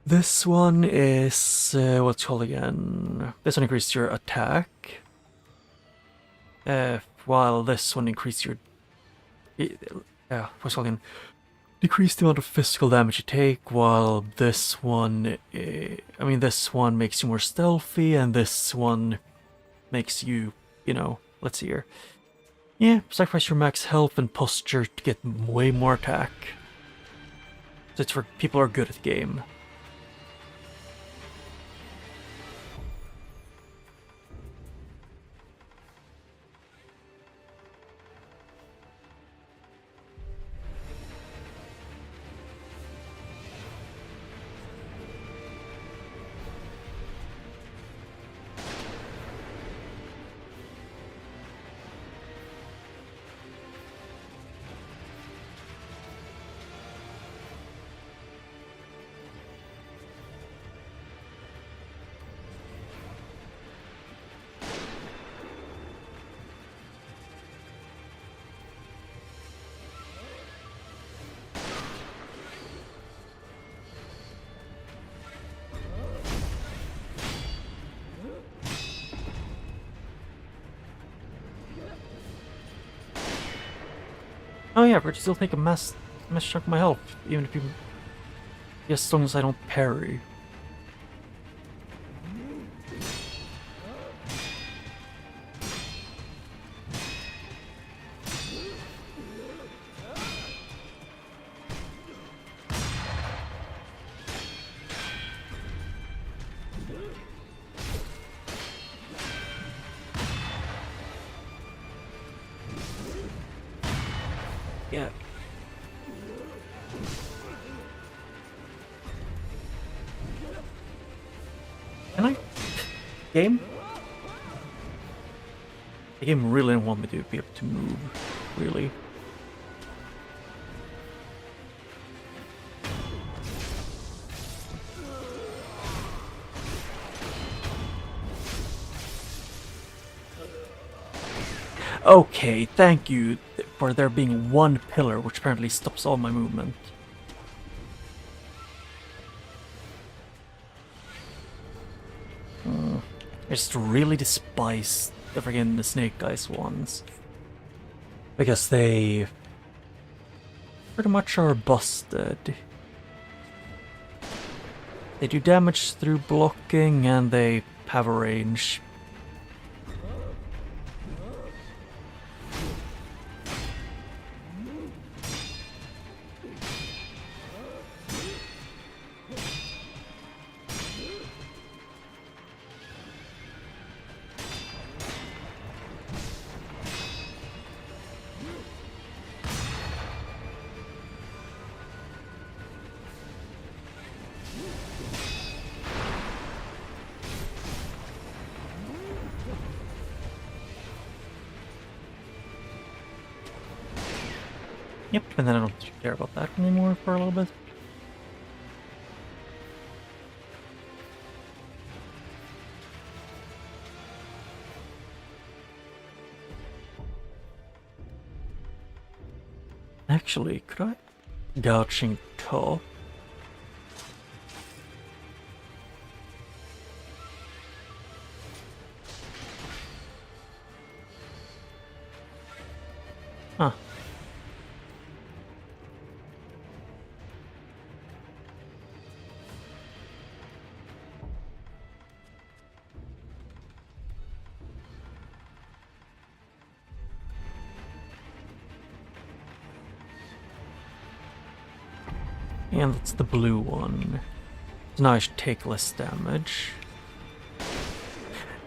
this one is what's called again. This one increased your attack, while this one increased your what's called again. Decrease the amount of physical damage you take, while this one, this one makes you more stealthy, and this one makes you, let's see here. Yeah, sacrifice your max health and posture to get way more attack. So it's for people who are good at the game. Oh yeah, but you still take a mass chunk of my health, even if you... Yes, as long as I don't parry. Yeah. Can I? Game? The game really didn't want me to be able to move, really. Okay, thank you for there being one pillar which apparently stops all my movement. I just really despise the Snake Eyes ones. Because they pretty much are busted. They do damage through blocking and they have a range. Yep, and then I don't care about that anymore for a little bit. Actually, could I? Gouching top. Huh. And that's the blue one. So now I should take less damage.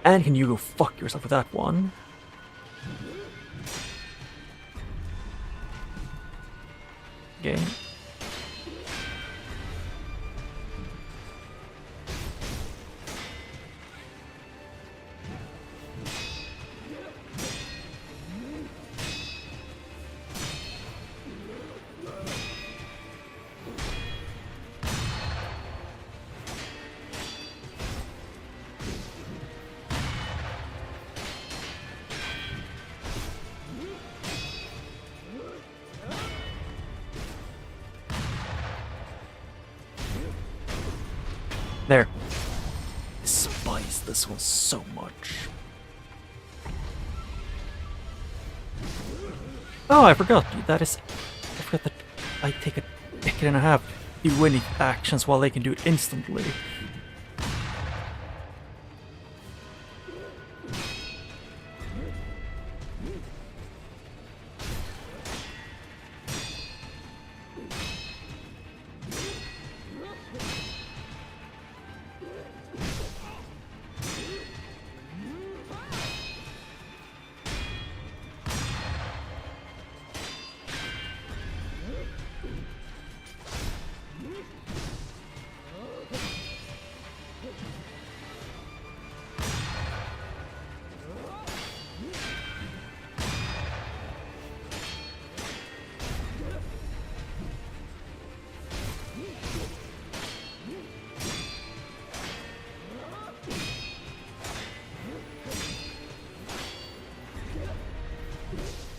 And can you go fuck yourself with that one? Okay. There. Despise this one so much. Oh, I forgot. I forgot that I take a decade and a half to do any actions while they can do it instantly.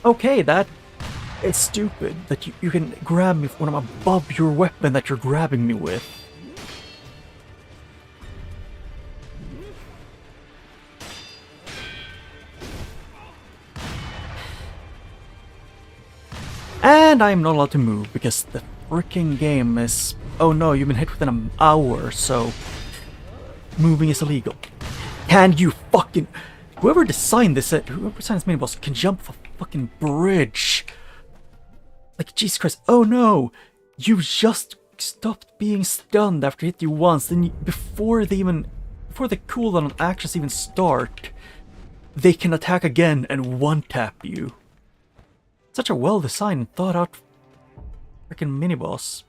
Okay, that is stupid that you can grab me when I'm above your weapon that you're grabbing me with. And I'm not allowed to move because the freaking game is... Oh no, you've been hit within an hour, so... moving is illegal. Can you fucking... Whoever designed this mini boss can jump off a fucking bridge. Like, Jesus Christ. Oh no! You just stopped being stunned after it hit you once, then before the cooldown on actions even start, they can attack again and one-tap you. Such a well-designed and thought-out freaking mini-boss.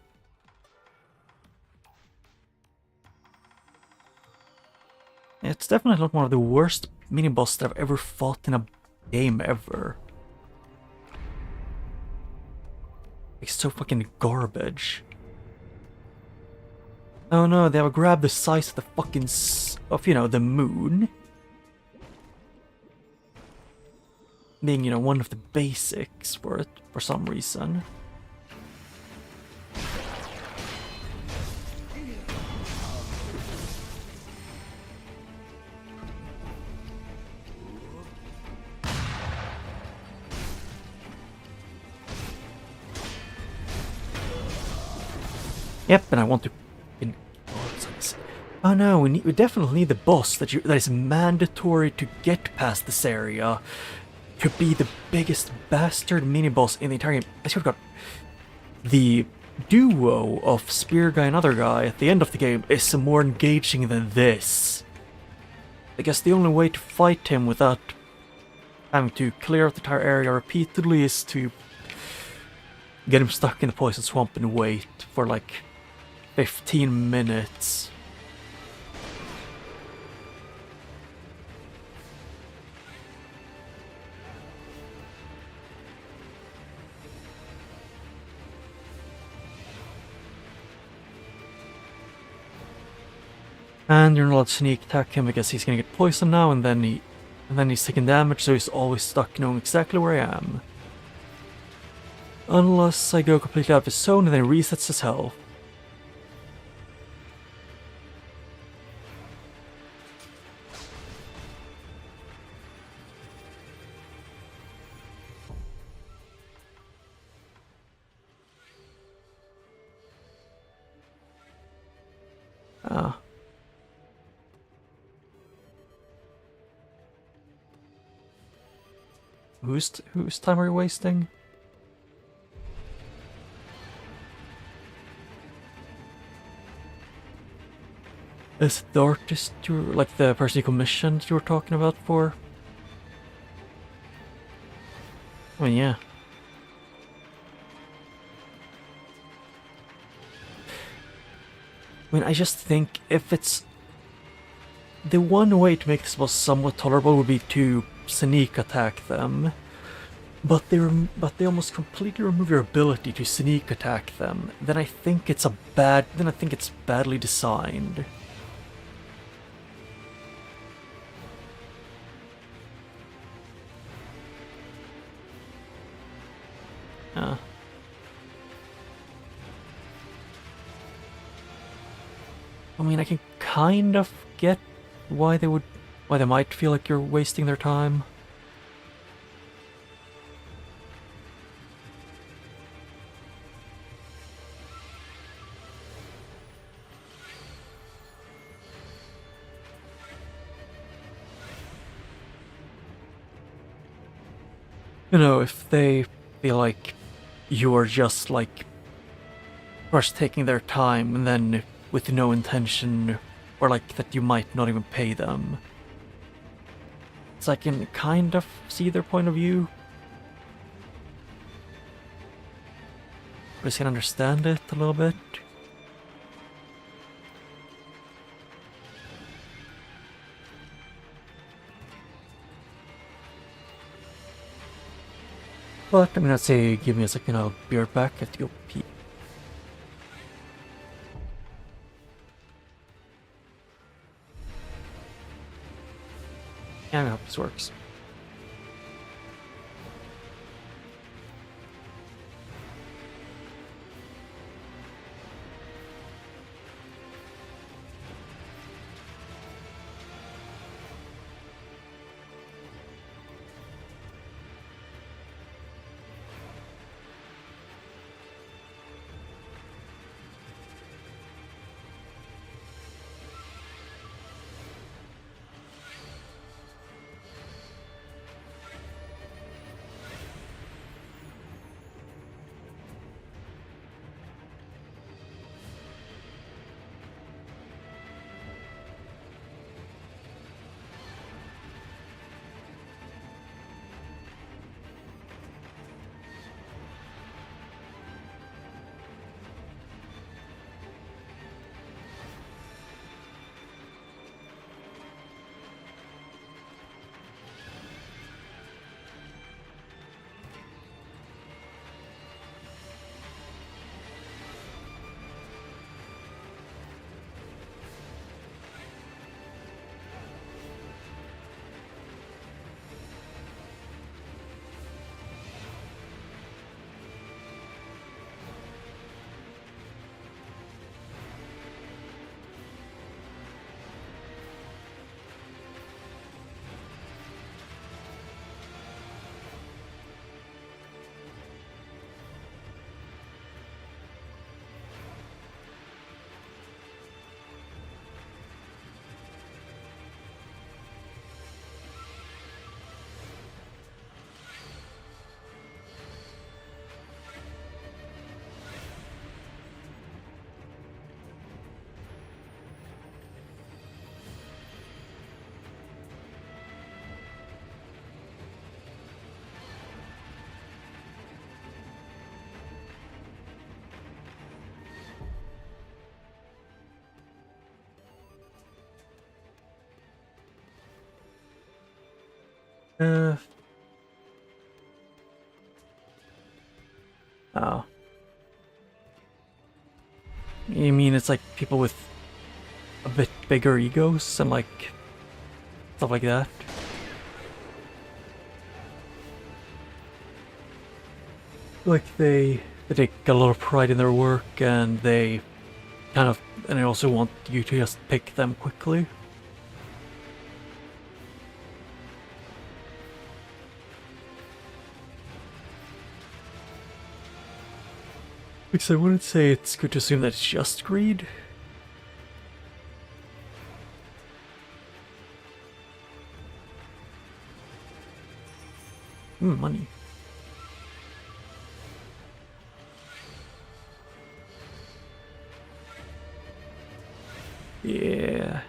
It's definitely not one of the worst mini-boss that I've ever fought in a game ever. It's so fucking garbage. Oh no, they have a grab the size of the fucking the moon. Being, one of the basics for it, for some reason. Yep, and I want to... Oh no, we definitely need the boss that is mandatory to get past this area. To be the biggest bastard mini-boss in the entire game. I swear to God. The duo of Spear Guy and Other Guy at the end of the game is more engaging than this. I guess the only way to fight him without having to clear out the entire area repeatedly is to get him stuck in the poison swamp and wait for like 15 minutes. And you're not allowed to sneak attack him because he's gonna get poisoned now, and then he's taking damage, so he's always stuck knowing exactly where I am. Unless I go completely out of his zone and then he resets his health. Ah. Whose time are you wasting? Is it the artist like the person you commissioned you were talking about for? I mean, yeah. I mean, I just think if it's... The one way to make this boss somewhat tolerable would be to sneak attack them. But they almost completely remove your ability to sneak attack them. Then I think it's badly designed. I mean, I can kind of get why they might feel like you're wasting their time. You know, if they feel like you're just like first taking their time and then with no intention, or like that you might not even pay them. So I can kind of see their point of view. I just can understand it a little bit. But I'm gonna say give me a second, I'll be right back at your pee. Yeah, I hope this works. Oh. You mean it's like people with a bit bigger egos and like stuff like that? Like they take a lot of pride in their work and they also want you to just pick them quickly. Because I wouldn't say it's good to assume that it's just greed. Money. Yeah.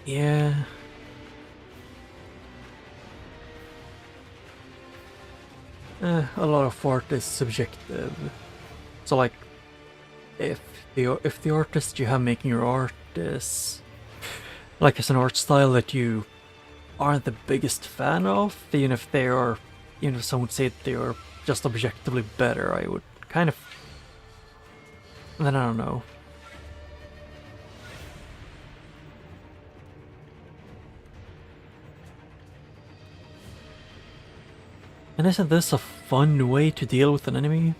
Yeah. A lot of art is subjective. So like, if the artist you have making your art is like it's an art style that you aren't the biggest fan of, even if some would say they are just objectively better, I would kind of. Then I don't know. And isn't this a fun way to deal with an enemy?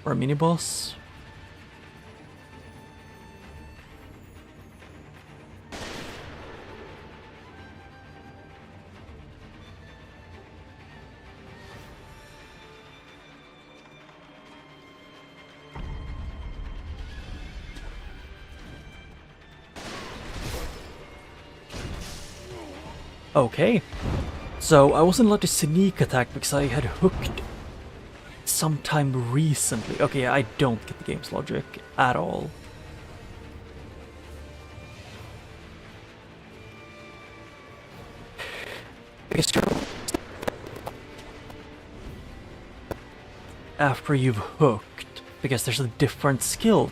Or a mini-boss? Okay. So I wasn't allowed to sneak attack because I had hooked sometime recently. Okay, I don't get the game's logic at all. After you've hooked, because there's a different skill.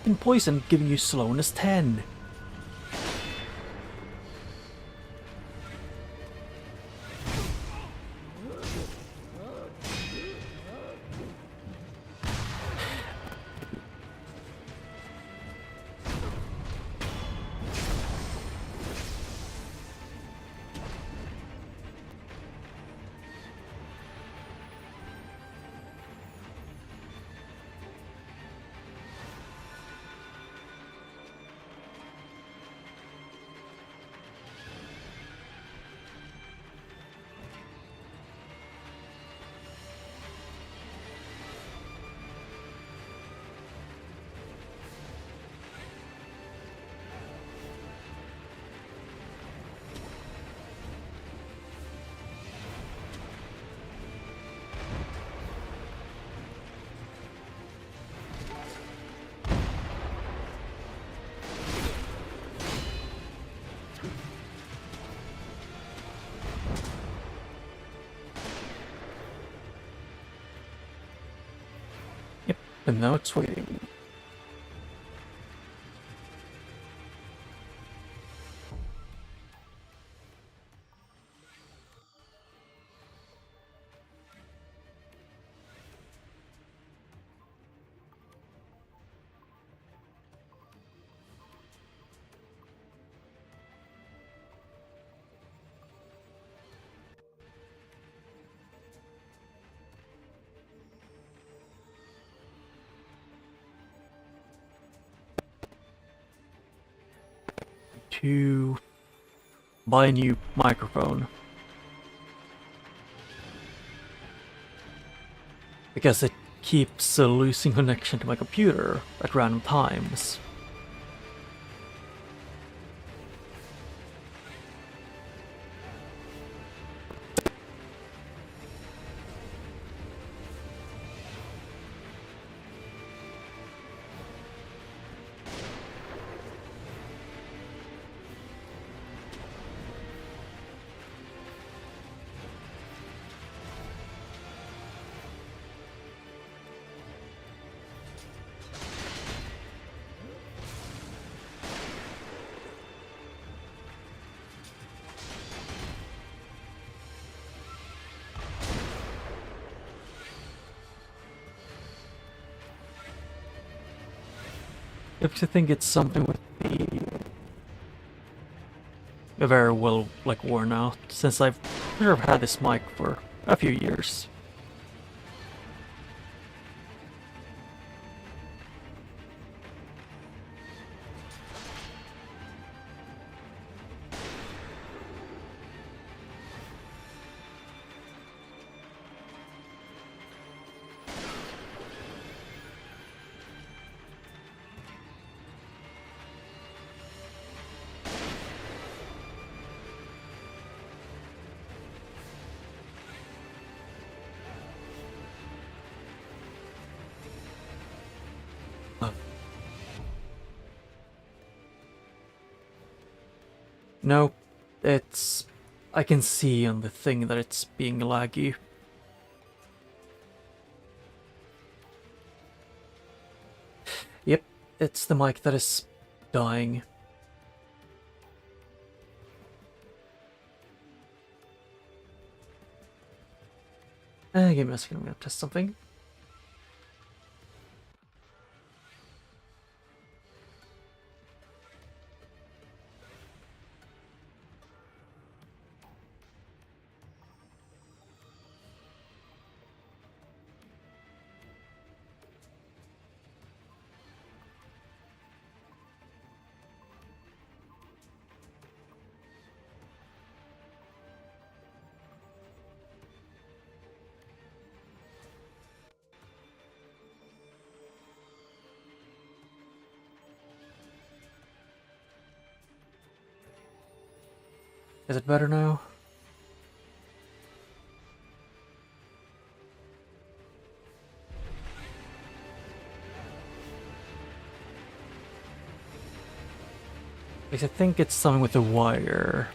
And poison giving you slowness 10. Yep, and now it's waiting. To buy a new microphone. Because it keeps losing connection to my computer at random times. Because I think it's something with the very well like worn out, since I've sort of had this mic for a few years. No, it's... I can see on the thing that it's being laggy. Yep, it's the mic that is dying. Give me a second, I'm gonna test something. Is it better now? Because I think it's something with the wire.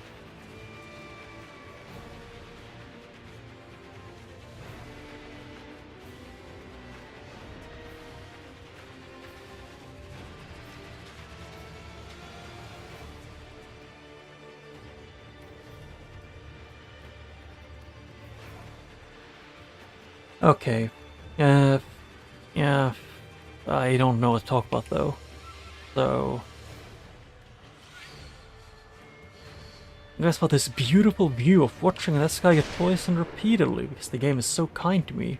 Okay. Yeah. I don't know what to talk about though. So... Guess about this beautiful view of watching this guy get poisoned repeatedly because the game is so kind to me.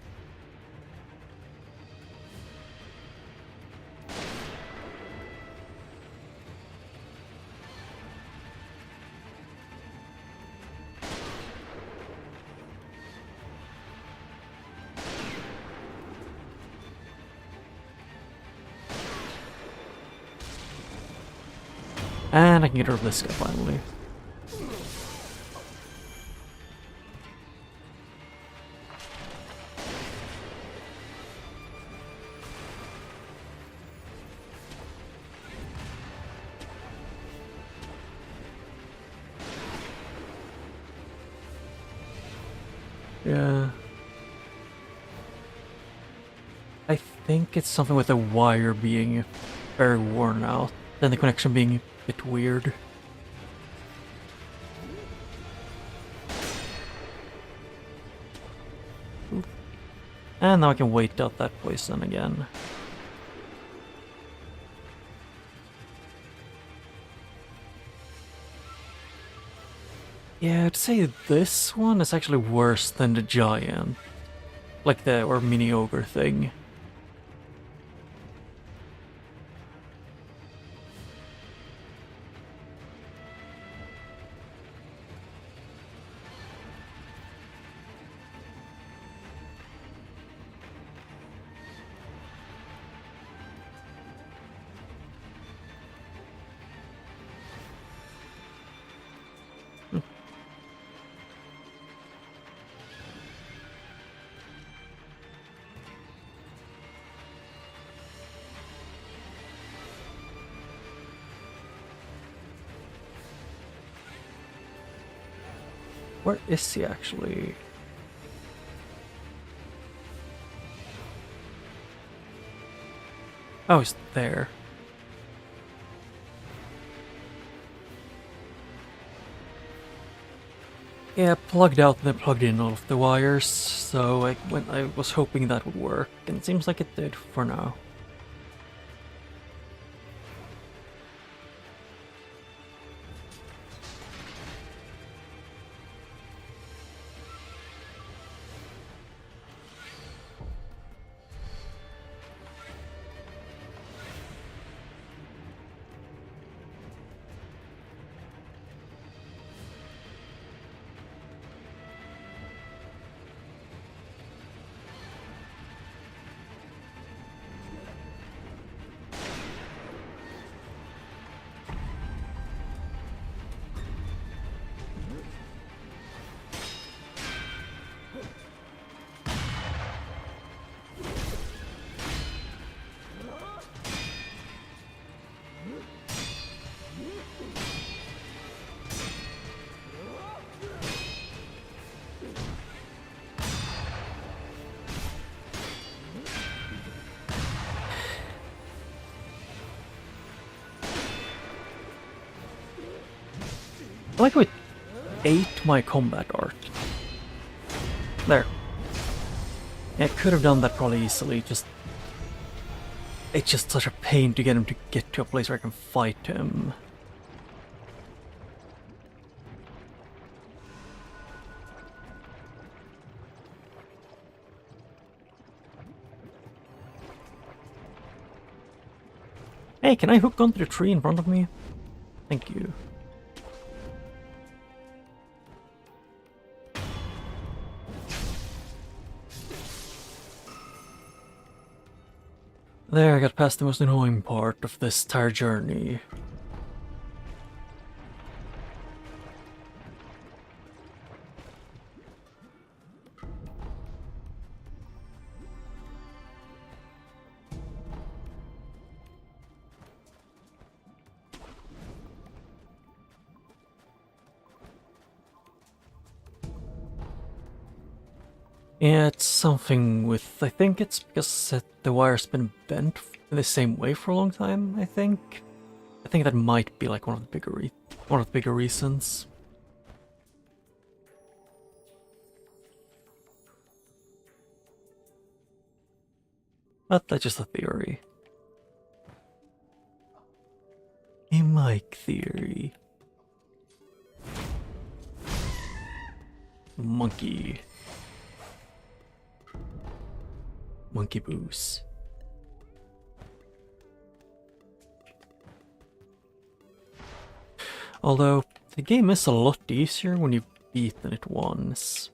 And I can get rid of this guy finally. Yeah. I think it's something with the wire being very worn out, and the connection being a bit weird. Oof. And now I can wait out that poison again. Yeah, I'd say this one is actually worse than the giant. Like the, or mini ogre thing. Where is he actually? Oh, he's there. Yeah, plugged out and then plugged in all of the wires, so I was hoping that would work, and it seems like it did for now. like how it ate my combat art. There. Yeah, I could have done that probably easily, it's just such a pain to get him to get to a place where I can fight him. Hey, can I hook onto the tree in front of me? Thank you. There, I got past the most annoying part of this entire journey. Yeah, it's something with, I think it's because the wire's been bent the same way for a long time, I think. I think that might be like one of the bigger reasons. But that's just a theory. A Mike theory. Monkey. Monkey booze. Although, the game is a lot easier when you've beaten it once.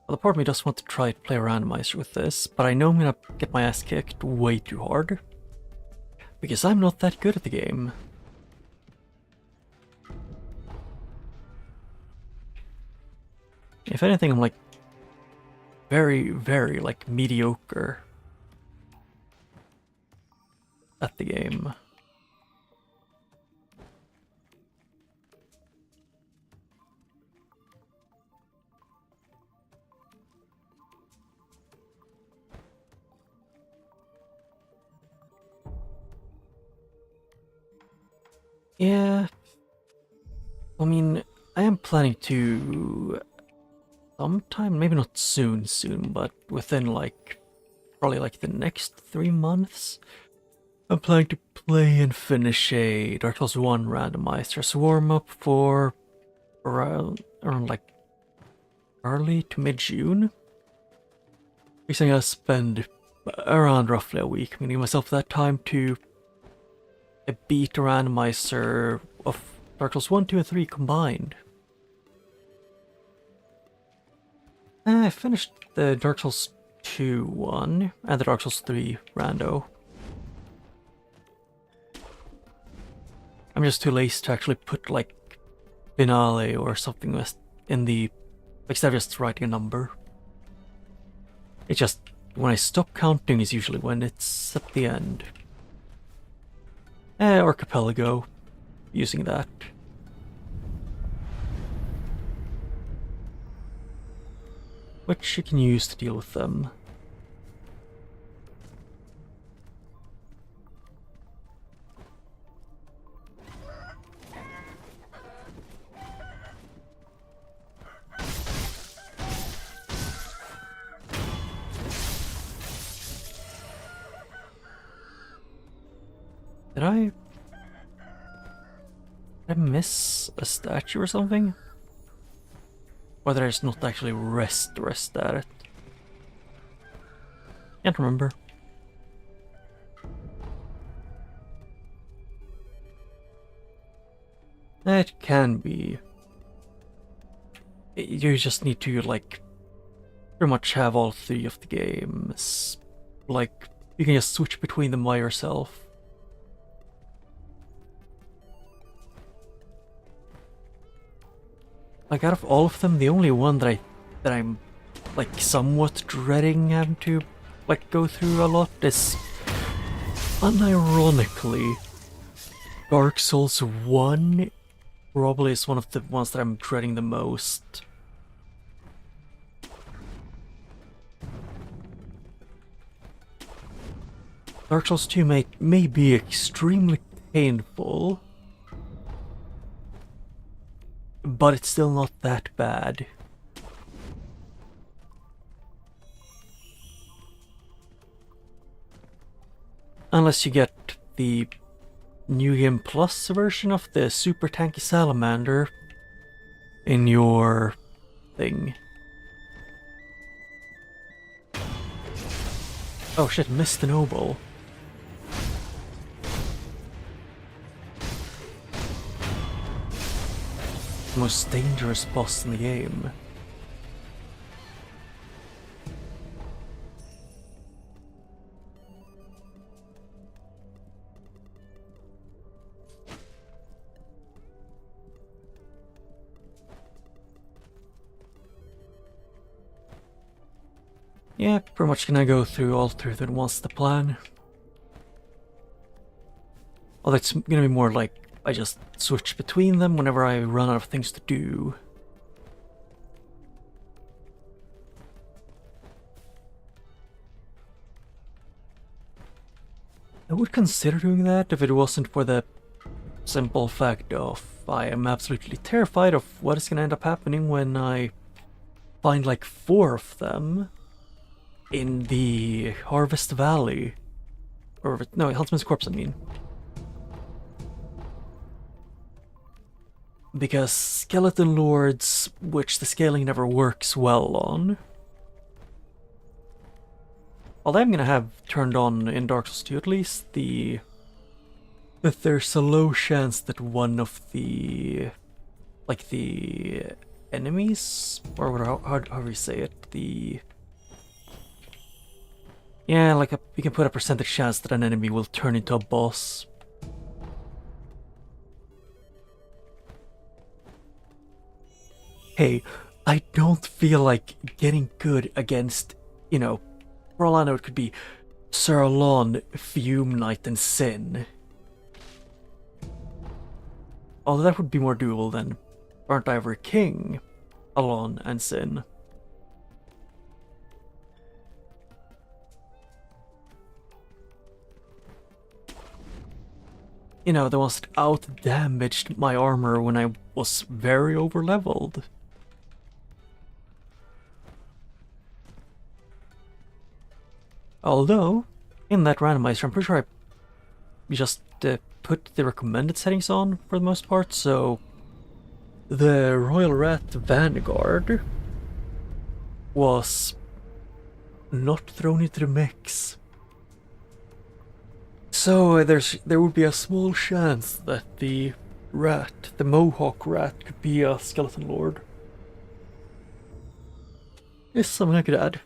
Well, the part of me does want to try to play a randomizer with this, but I know I'm gonna get my ass kicked way too hard. Because I'm not that good at the game. If anything, I'm like very, very like mediocre at the game. Yeah, I mean, I am planning to sometime, maybe not soon, but within like, probably like the next 3 months, I'm planning to play and finish a Dark Souls 1 randomizer as a warm-up for around like early to mid-June. Because I'm gonna spend around roughly a week, giving myself that time to beat a randomizer of Dark Souls 1, 2, and 3 combined. I finished the Dark Souls 2 one and the Dark Souls 3 rando. I'm just too lazy to actually put like finale or something in the, instead of just writing a number. It's just when I stop counting is usually when it's at the end. Archipelago, using that. Which you can use to deal with them. Did I miss a statue or something? Or did I just not actually rest at it? Can't remember. It can be. You just need to, like, pretty much have all 3 of the games. Like, you can just switch between them by yourself. Like, out of all of them, the only one that I'm like somewhat dreading having to like go through a lot is, unironically, Dark Souls 1 probably is one of the ones that I'm dreading the most. Dark Souls 2 may be extremely painful, but it's still not that bad. Unless you get the New Game Plus version of the Super Tanky Salamander in your thing. Oh shit, missed the Noble. The most dangerous boss in the game. Yeah, pretty much gonna go through all three of them once the plan. Although it's gonna be more like I just switch between them whenever I run out of things to do. I would consider doing that if it wasn't for the simple fact of I am absolutely terrified of what is gonna end up happening when I find like 4 of them in the Harvest Valley. Or, no, Huntsman's Corpse, I mean. Because Skeleton Lords, which the scaling never works well on. Although I'm gonna have turned on in Dark Souls 2 at least, that there's a low chance that one of the, like the enemies, or however you say it, yeah, like you can put a percentage chance that an enemy will turn into a boss. Hey, I don't feel like getting good against, you know, for all I know it could be Sir Alon, Fume Knight, and Sin. Although that would be more doable than Burnt Ivory King, Alon, and Sin. You know, the ones that out-damaged my armor when I was very over-leveled. Although, in that randomizer, I'm pretty sure I just put the recommended settings on for the most part, so the Royal Rat Vanguard was not thrown into the mix. So there would be a small chance that the rat, the Mohawk rat, could be a Skeleton Lord. It's something I could add.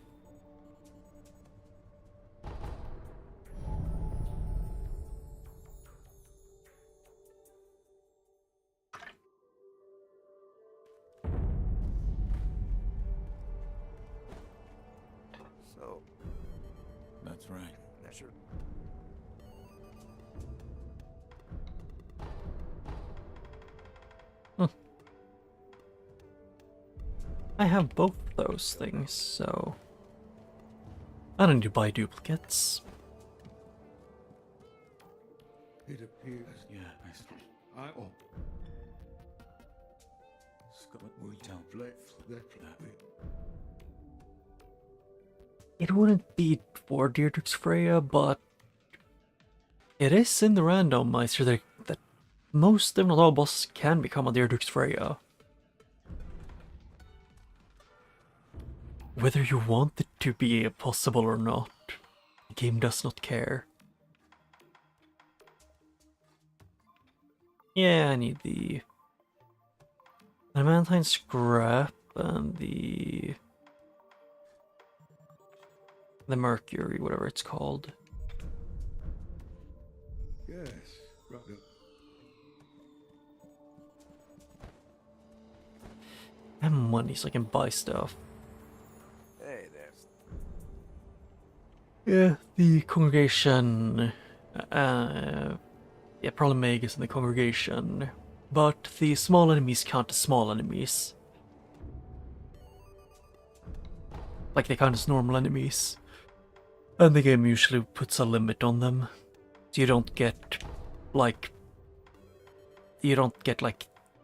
So, That's right. measure. I have both those things, so I don't need to buy duplicates. It appears. Yeah, I oh, Scott will tell that It wouldn't be for Deirdre's Freya, but it is in the randomizer that most, if not all, bosses can become a Deirdre's Freya. Whether you want it to be possible or not, the game does not care. Yeah, I need the adamantine scrap and the mercury, whatever it's called. yes, brother. And money so I can buy stuff. Hey, there's. Yeah, the congregation, yeah, probably Magus in the congregation, but the small enemies count as small enemies. Like they count as normal enemies. And the game usually puts a limit on them. So you don't get like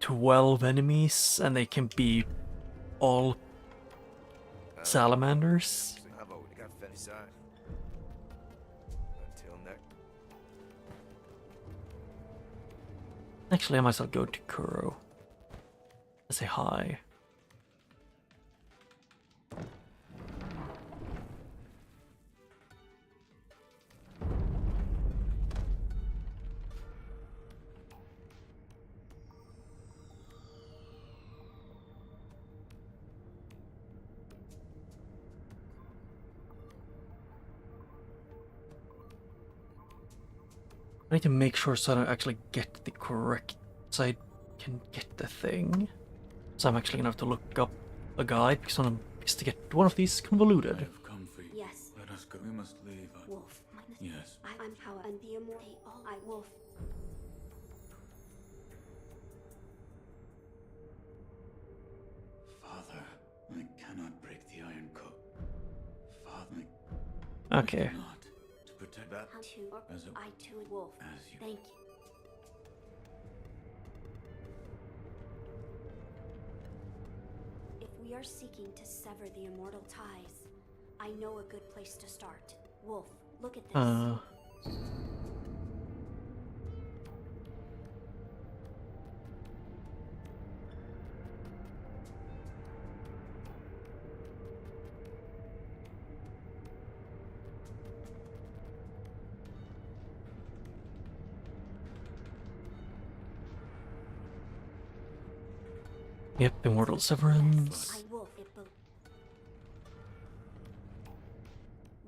12 enemies, and they can be all salamanders. Bravo, we got fed side. Until next. Actually, I might as well go to Kuro. Say hi. I need to make sure so I don't actually get the correct, so I can get the thing. So I'm actually gonna have to look up a guide because to get one of these convoluted. I've come for you. Yes. Let us go. We must leave. Wolf. Yes. I'm power and the immortal. They all. I wolf. Father, I cannot break the iron code. Father, Okay. I cannot. To protect that How to? Or as a I too. Wolf. as you. Thank you. If we are seeking to sever the immortal ties, I know a good place to start. Wolf, look at this. Yep, Immortal Severance. I wolf.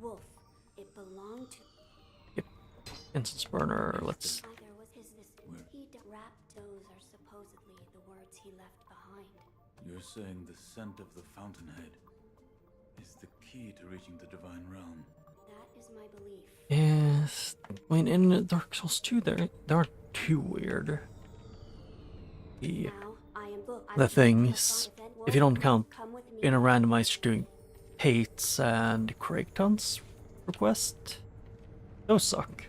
Wolf. It belonged to. Instance Burner, let's... There was his this. He wrapped. Those are supposedly the words he left behind. You're saying the scent of the fountainhead is the key to reaching the divine realm. That is my belief. Yes... I mean, in Dark Souls 2, they aren't too weird. Now, I am book. The things, if you don't count in a randomizer doing Hates and Craigton's request, those suck.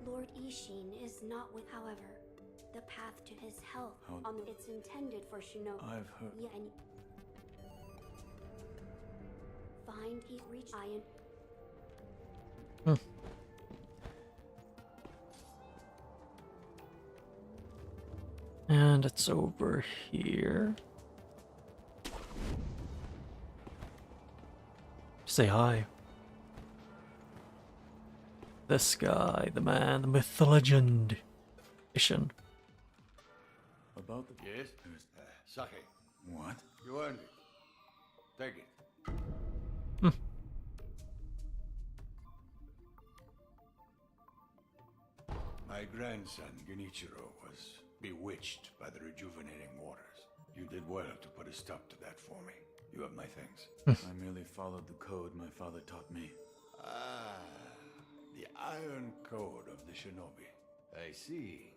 Lord Ishin is not with, however, the path to his health. It's intended for Shinobi. I've heard. Yeah, and find he reach iron. And it's over here. Say hi. This guy, the man, the myth, the legend. Ishin. About the. Yes? Sake, What? you earned it. Take it. My grandson, Genichiro, was bewitched by the rejuvenating waters. You did well to put a stop to that for me. You have my thanks. I merely followed the code my father taught me. Ah, the Iron Code of the Shinobi. I see.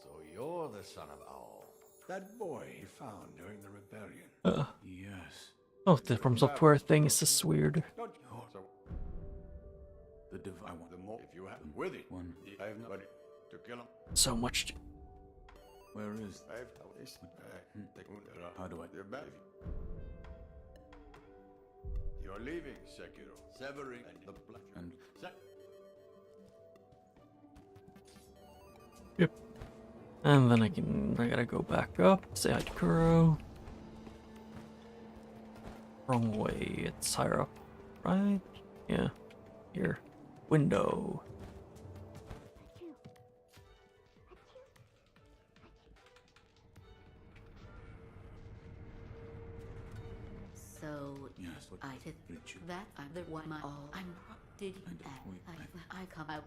So you're the son of Owl. That boy he found during the rebellion. Yes. Oh, the From Software thing is just weird. Not so The divine the more if you have with it. one. I have nobody to kill him. So much to... Where is? I have this. How do I? They're back. You're leaving, Sekiro. Severing and the black. And Yep. And then I gotta go back up, say hi to Kuro. Wrong way, it's higher up, right? Yeah, here. Window. So yes, what I did did you? that. I'm the one. My all. I'm. Did you? I come out.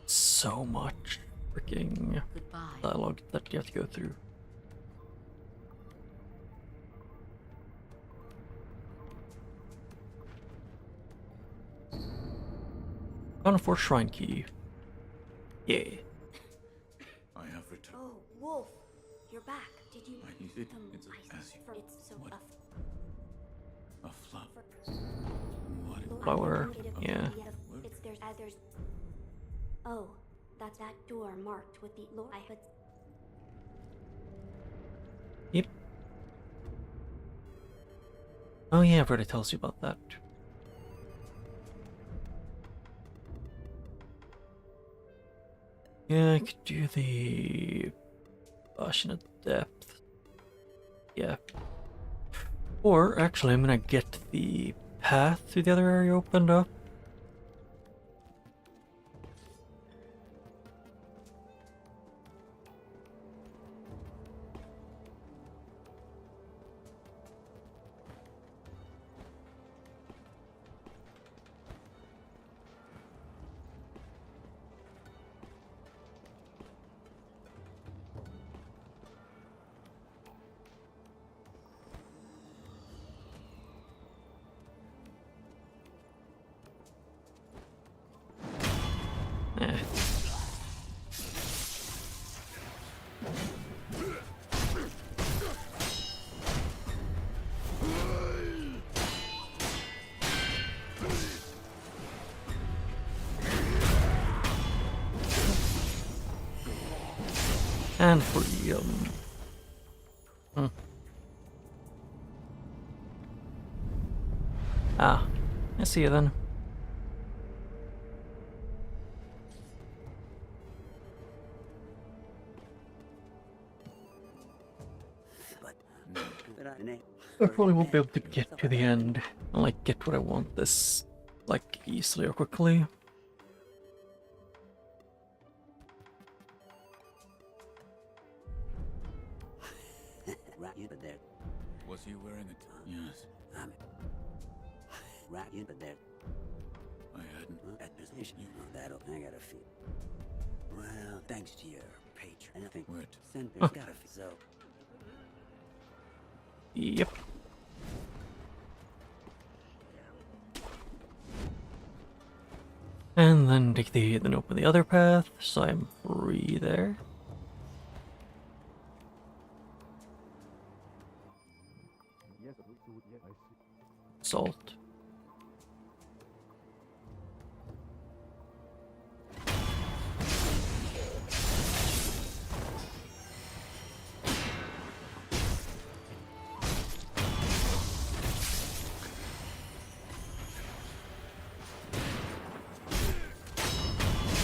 So much freaking Goodbye. dialogue that you have to go through. Found a fourth shrine key. Yeah. I have returned. Oh, Wolf, you're back. Did you? It's as you. It's so What? tough. A flower. What? Lord, Flower, I don't yeah. It's there's. Oh, that's that door marked with the Lord. But Yep. Oh yeah, I've already tells you about that. Yeah, I could do the Ocean of Depth. Yeah. Or actually, I'm gonna get the path to the other area opened up. Eh. And freedom. Ah, I see you then. I probably won't be able to get to the end and like get what I want this like easily or quickly. Right, you but there. Was he wearing it? Yes. Right, you but there. I hadn't. That position, that'll. I got a feel. Well, thanks to your patron, I think Wait. Center's got a feel. So, Yep. And then then open the other path, so I'm free there. Salt.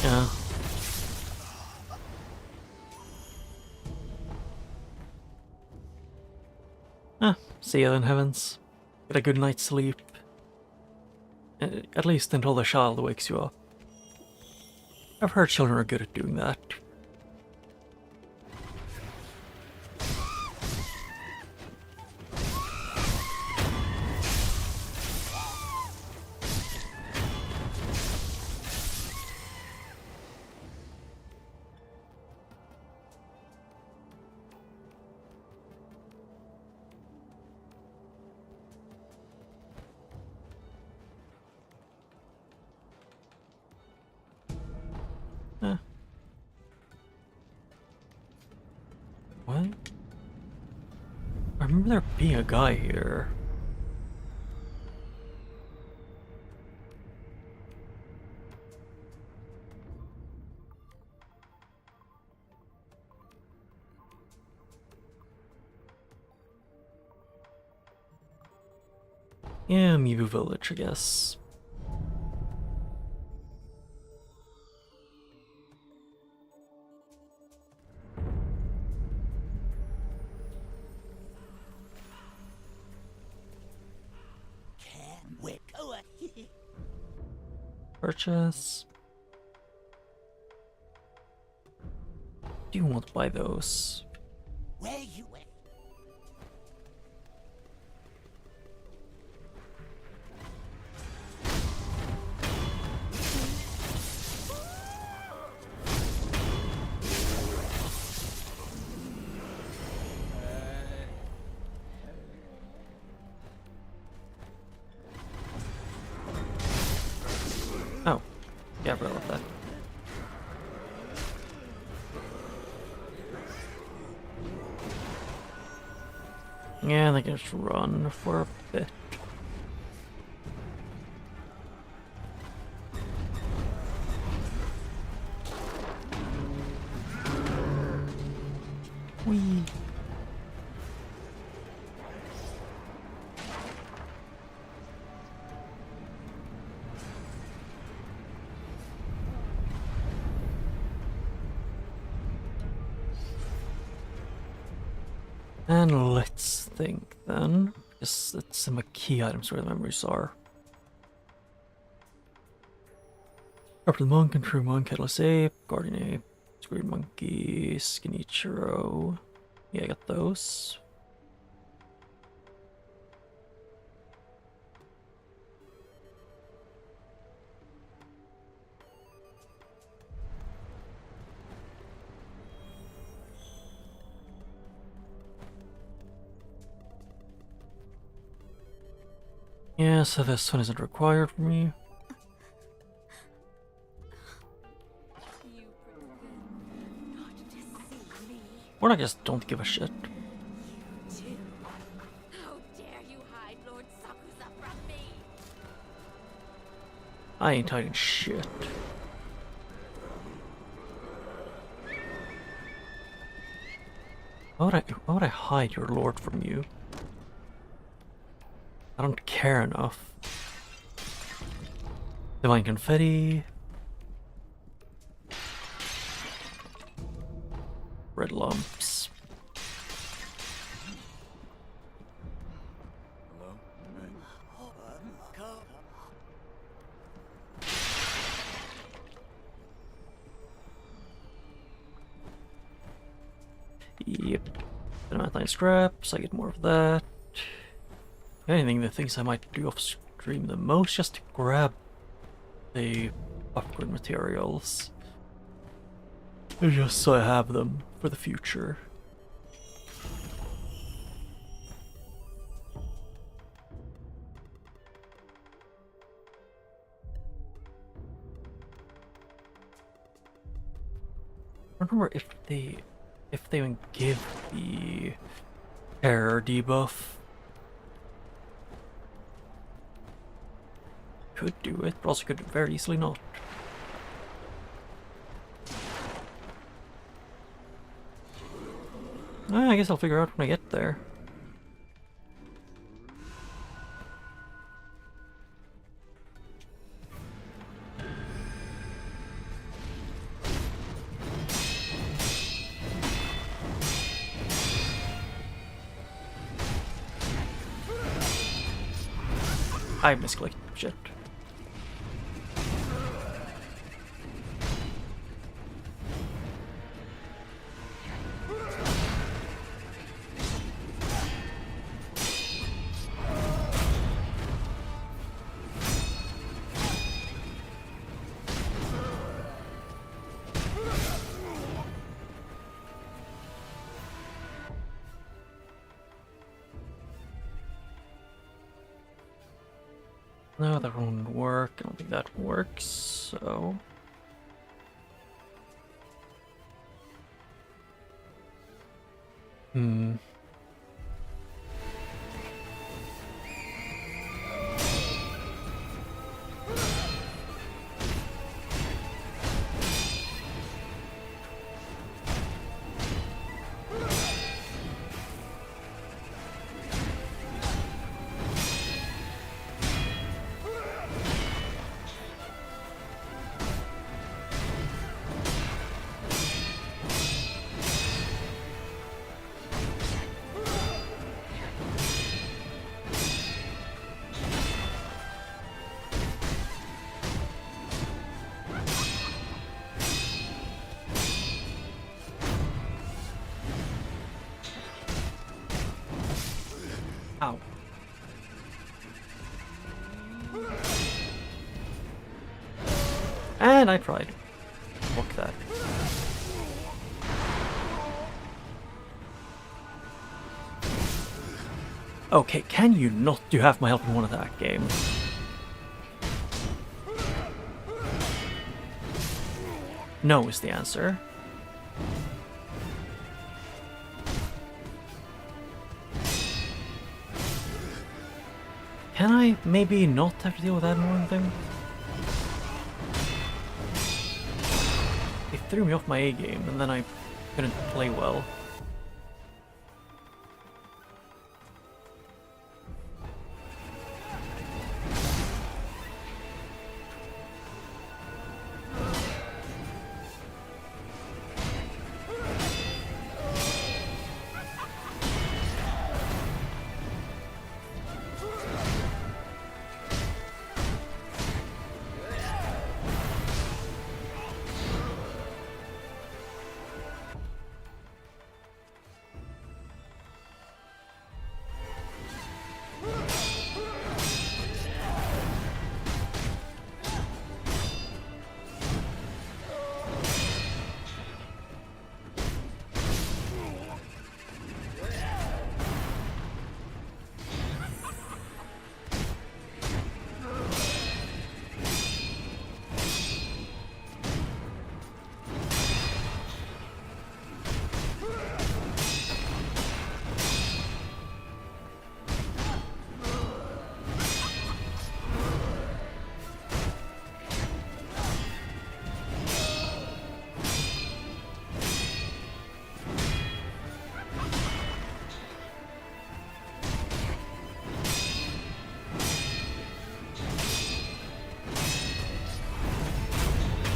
Yeah. Ah, see you then, heavens. Get a good night's sleep. At least until the child wakes you up. I've heard children are good at doing that. Huh. What? I remember there being a guy here. Yeah, Mibu Village, I guess. can't wait. Oh, Purchase. Do you want to buy those? where you went? I forgot about that. Yeah, they can just run for a bit. Whee! And let's think then. Just let's see my key items where the memories are. Purple Monk and True Monk, Headless Ape, Guardian Ape, Screwed Monkey, Skinny Churro. Yeah, I got those. Yeah, so this one isn't required for me. You pretend not to see me. Or I just don't give a shit. Too. How dare you hide Lord Sakusa from me? I ain't hiding shit. Why would I hide your lord from you? I don't care enough. Divine Confetti. Red lumps. Hello? Yep. Dynamite scraps, I get more of that. If anything, the things I might do off stream the most, just to grab the upgrade materials. Just so I have them for the future. I don't remember if they even give the terror debuff. Could do it, but also could very easily not. I guess I'll figure out when I get there. I misclicked. Shit. No, that won't work. I don't think that works, so... Ow. And I tried. Fuck that. Okay, can you not do half my health in one attack game? no is the answer. Can I maybe not have to deal with that annoying thing? It threw me off my A game, and then I couldn't play well.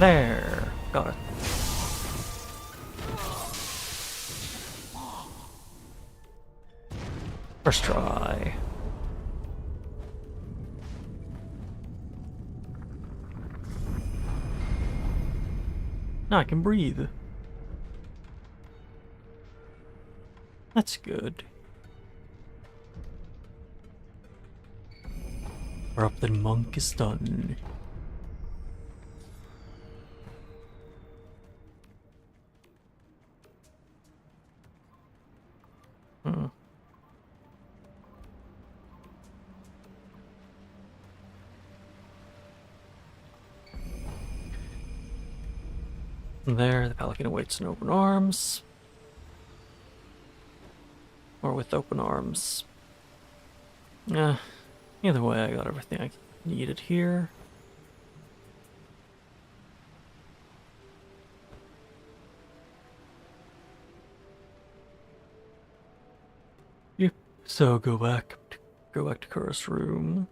There, got it. First try. Now I can breathe. That's good. Corrupted monk is done. There, the Pelican awaits in open arms. Or with open arms. Either way, I got everything I needed here. Yep, so go back to Kura's room.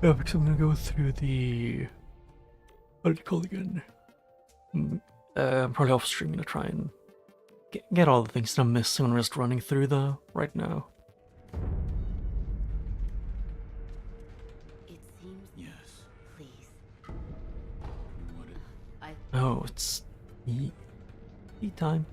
Yeah, because I'm gonna go through the... what did you call it again? I'm probably off stream to try and get all the things that I'm missing when I'm just running through though, right now. It seems. Yes. Please. What it... Oh, it's eat time.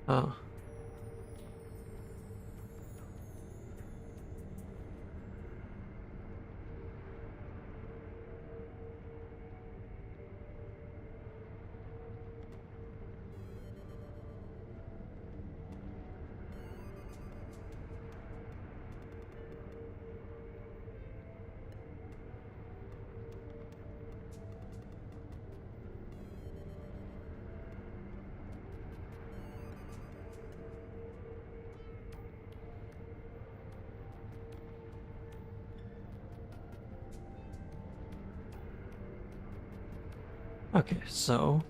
Oh. Okay, so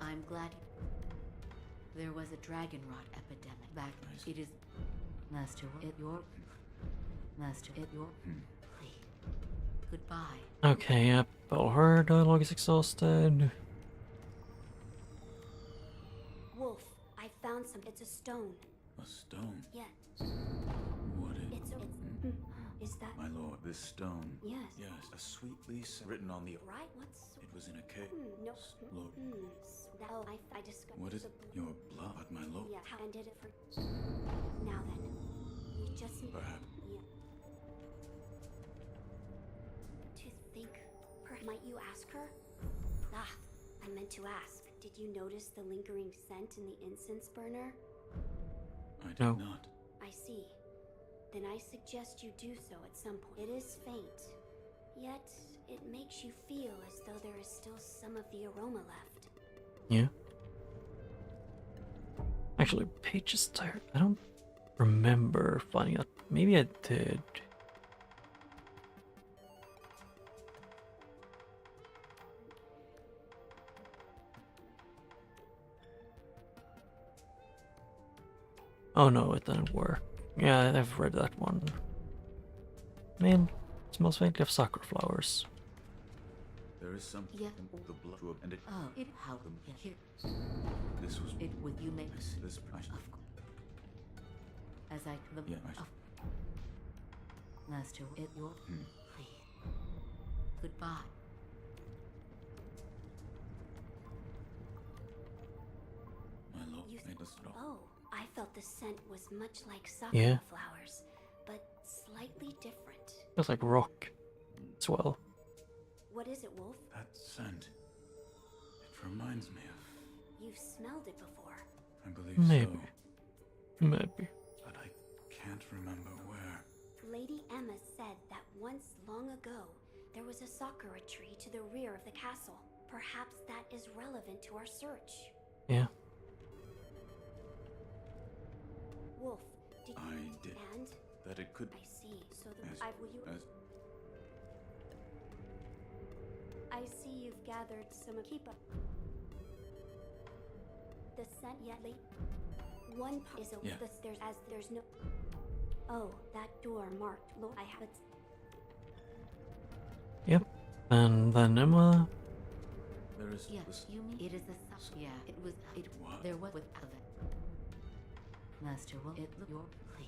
I'm glad there was a dragon rot epidemic back. It is Master at your Master at your please. Goodbye. okay, yep, all her dialogue is exhausted. Wolf, I found some. It's a stone. A stone? Yeah. What is... It's a... Is that... My lord, this stone... Yes. Yes, a sweet lease written on the... Right? What's... It was in a cave. No. Lord, Oh, I discovered... what is your blood, my lord? Yeah, how... And did it for... Now then. You just... Perhaps. Yeah. To think... Might you ask her? Ah, I meant to ask. Did you notice the lingering scent in the incense burner? I did No. not. I see. Then I suggest you do so at some point. It is faint, yet it makes you feel as though there is still some of the aroma left. Yeah. Actually, Paige is tired. I don't remember finding out. Maybe I did. Oh no, it didn't work. Yeah, I've read that one. I mean, it smells faintly of sakura flowers. There is something Yeah. in the blood to and it... Oh, it how here. This was... It would you make This... of as I the Yeah, of Master it your please. Goodbye. My lord, You made us stop. Oh, I felt the scent was much like sakura Yeah. flowers, but slightly different. Smells like rock as well. What is it, Wolf? That scent... It reminds me of... You've smelled it before. I believe Maybe. so. Maybe. But I can't remember where. Lady Emma said that once long ago, there was a sakura tree to the rear of the castle. Perhaps that is relevant to our search. Yeah. Wolf, did you... I did. And? That it could... I see. So the... As- will you... As... I see you've gathered some... Keep up. The scent yet late... One is a... Yeah. There's no... Oh, that door marked... Lord, I have it... Yep. And then Emma. There is... Yeah, this... you mean it is the yeah, it was it What? there was with Master Wolf it your please.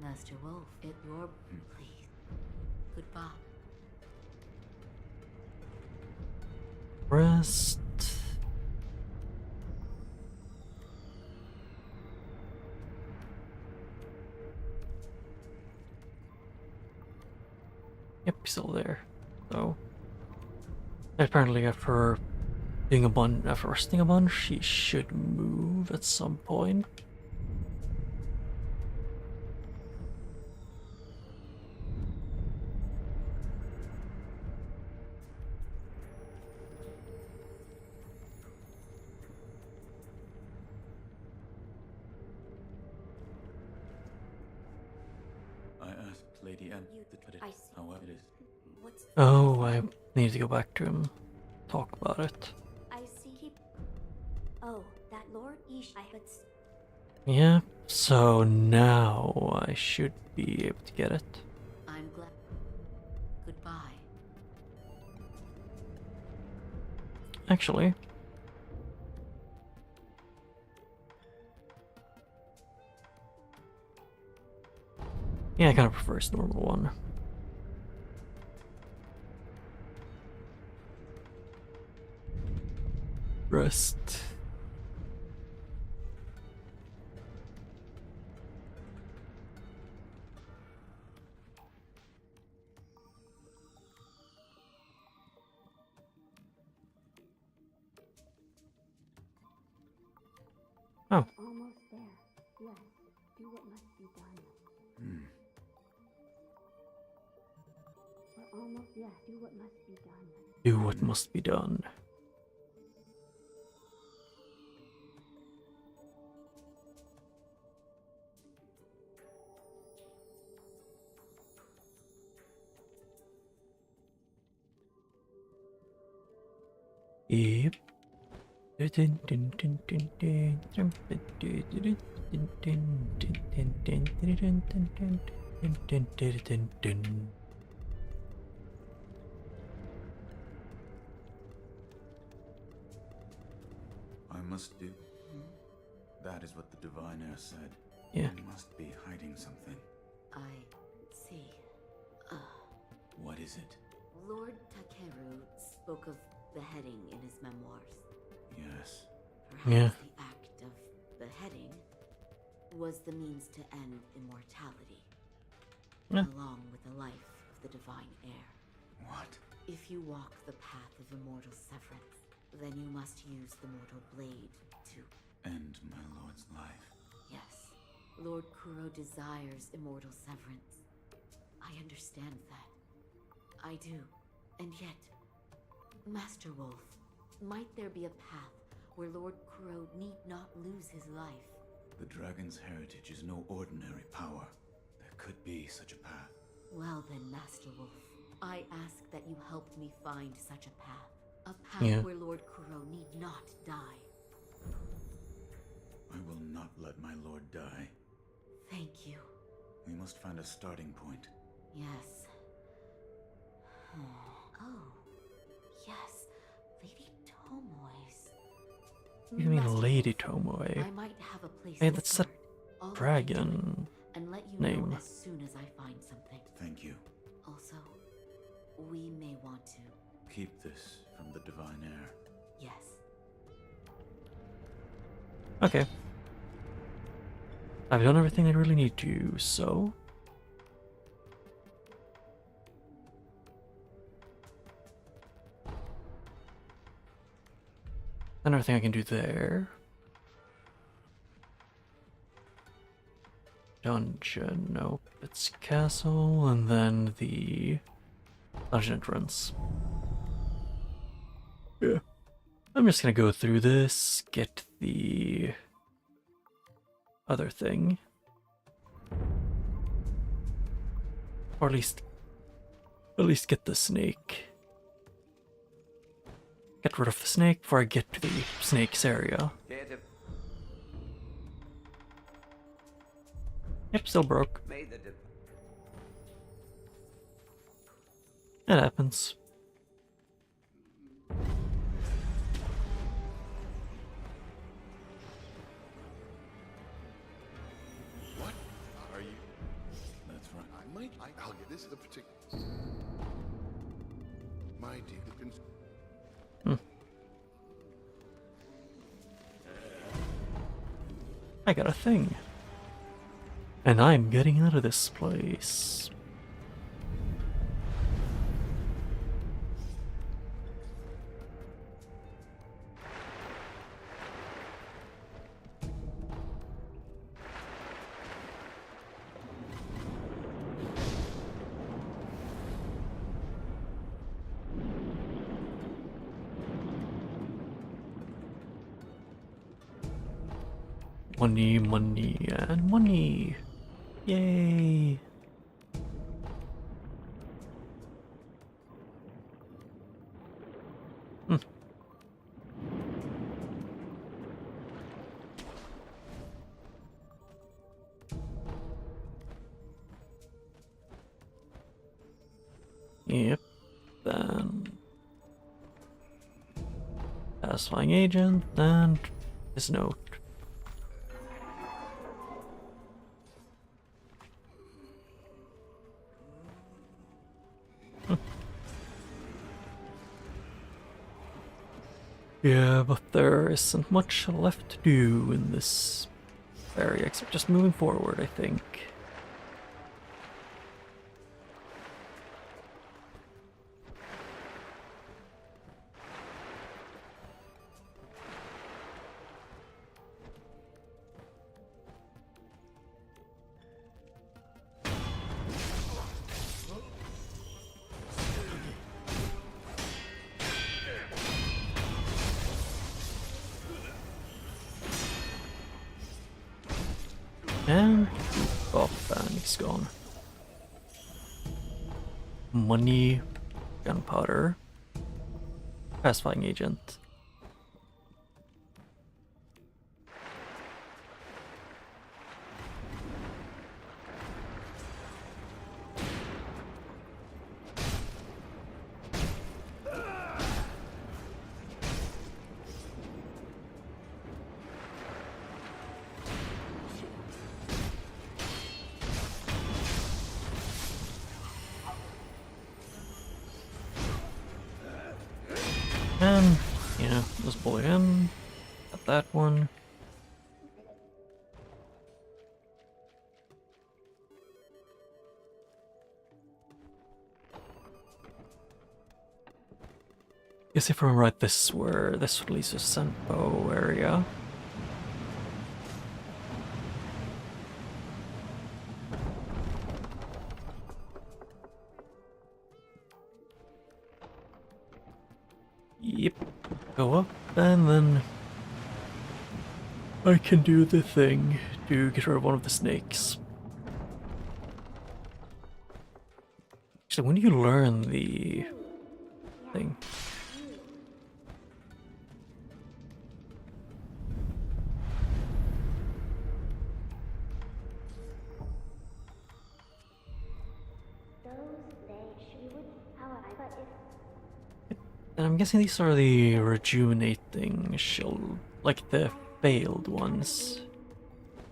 Master Wolf it your please. Goodbye. Rest. Yep, he's still there. So apparently after doing a bunch, after resting a bunch, she should move at some point. I asked Lady M. But it, I see. however, it is... What's... Oh, I need to go back to him, talk about it. I see... Keep... Oh, that Lord Ish... Yeah, so now I should be able to get it. I'm glad. Goodbye. Actually. Yeah, I kind of prefer his normal one. Rest. Oh, Almost there. Yes. Do what must be done. We're almost... Yeah, do what must be done. do what must be done. Yep. I must do... That is what the diviner said. Yeah. He must be hiding something. I see. What is it? Lord Takeru spoke of beheading in his memoirs. Yes. Perhaps Yeah. the act of beheading was the means to end immortality, Yeah. along with the life of the divine heir. What? If you walk the path of immortal severance, then you must use the mortal blade to... End my lord's life. Yes, Lord Kuro desires immortal severance. I understand that. I do. And yet, Master Wolf, might there be a path where Lord Kuro need not lose his life? The dragon's heritage is no ordinary power. There could be such a path. Well then, Master Wolf, I ask that you help me find such a path. A path Yeah. where Lord Kuro need not die. I will not let my lord die. Thank you. We must find a starting point. Yes. Oh. Yes. Lady Tomoe's. What do you mean, Master Lady Wolf, Tomoe? I might have a place Hey, to that's start. that I'll look dragon into it and let you name. know as soon as I find something. Thank you. Also, we may want to. Keep this from the divine heir. Yes. Okay. I've done everything I really need to, so... Another thing I can do there. Dungeon, nope, it's castle, and then the dungeon entrance. Yeah. I'm just gonna go through this, get the other thing. Or at least get the snake. Get rid of the snake before I get to the snake's area. Yep, still broke. It happens. What are you? That's right. I'll get this is a particular. My dear, I got a thing. And I'm getting out of this place. Money, money, and money. Yay. Yep. Then satisfying agent and his note. Yeah, but there isn't much left to do in this area except just moving forward, I think. And and he's gone. Money, gunpowder, pacifying agent. Pull it in. Got that one. Guess if I'm right, this is where this leads to Senpo area. Yep. Go up, and then I can do the thing to get rid of one of the snakes. Actually, when do you learn the thing? And I'm guessing these are the rejuvenating shield, like the failed ones.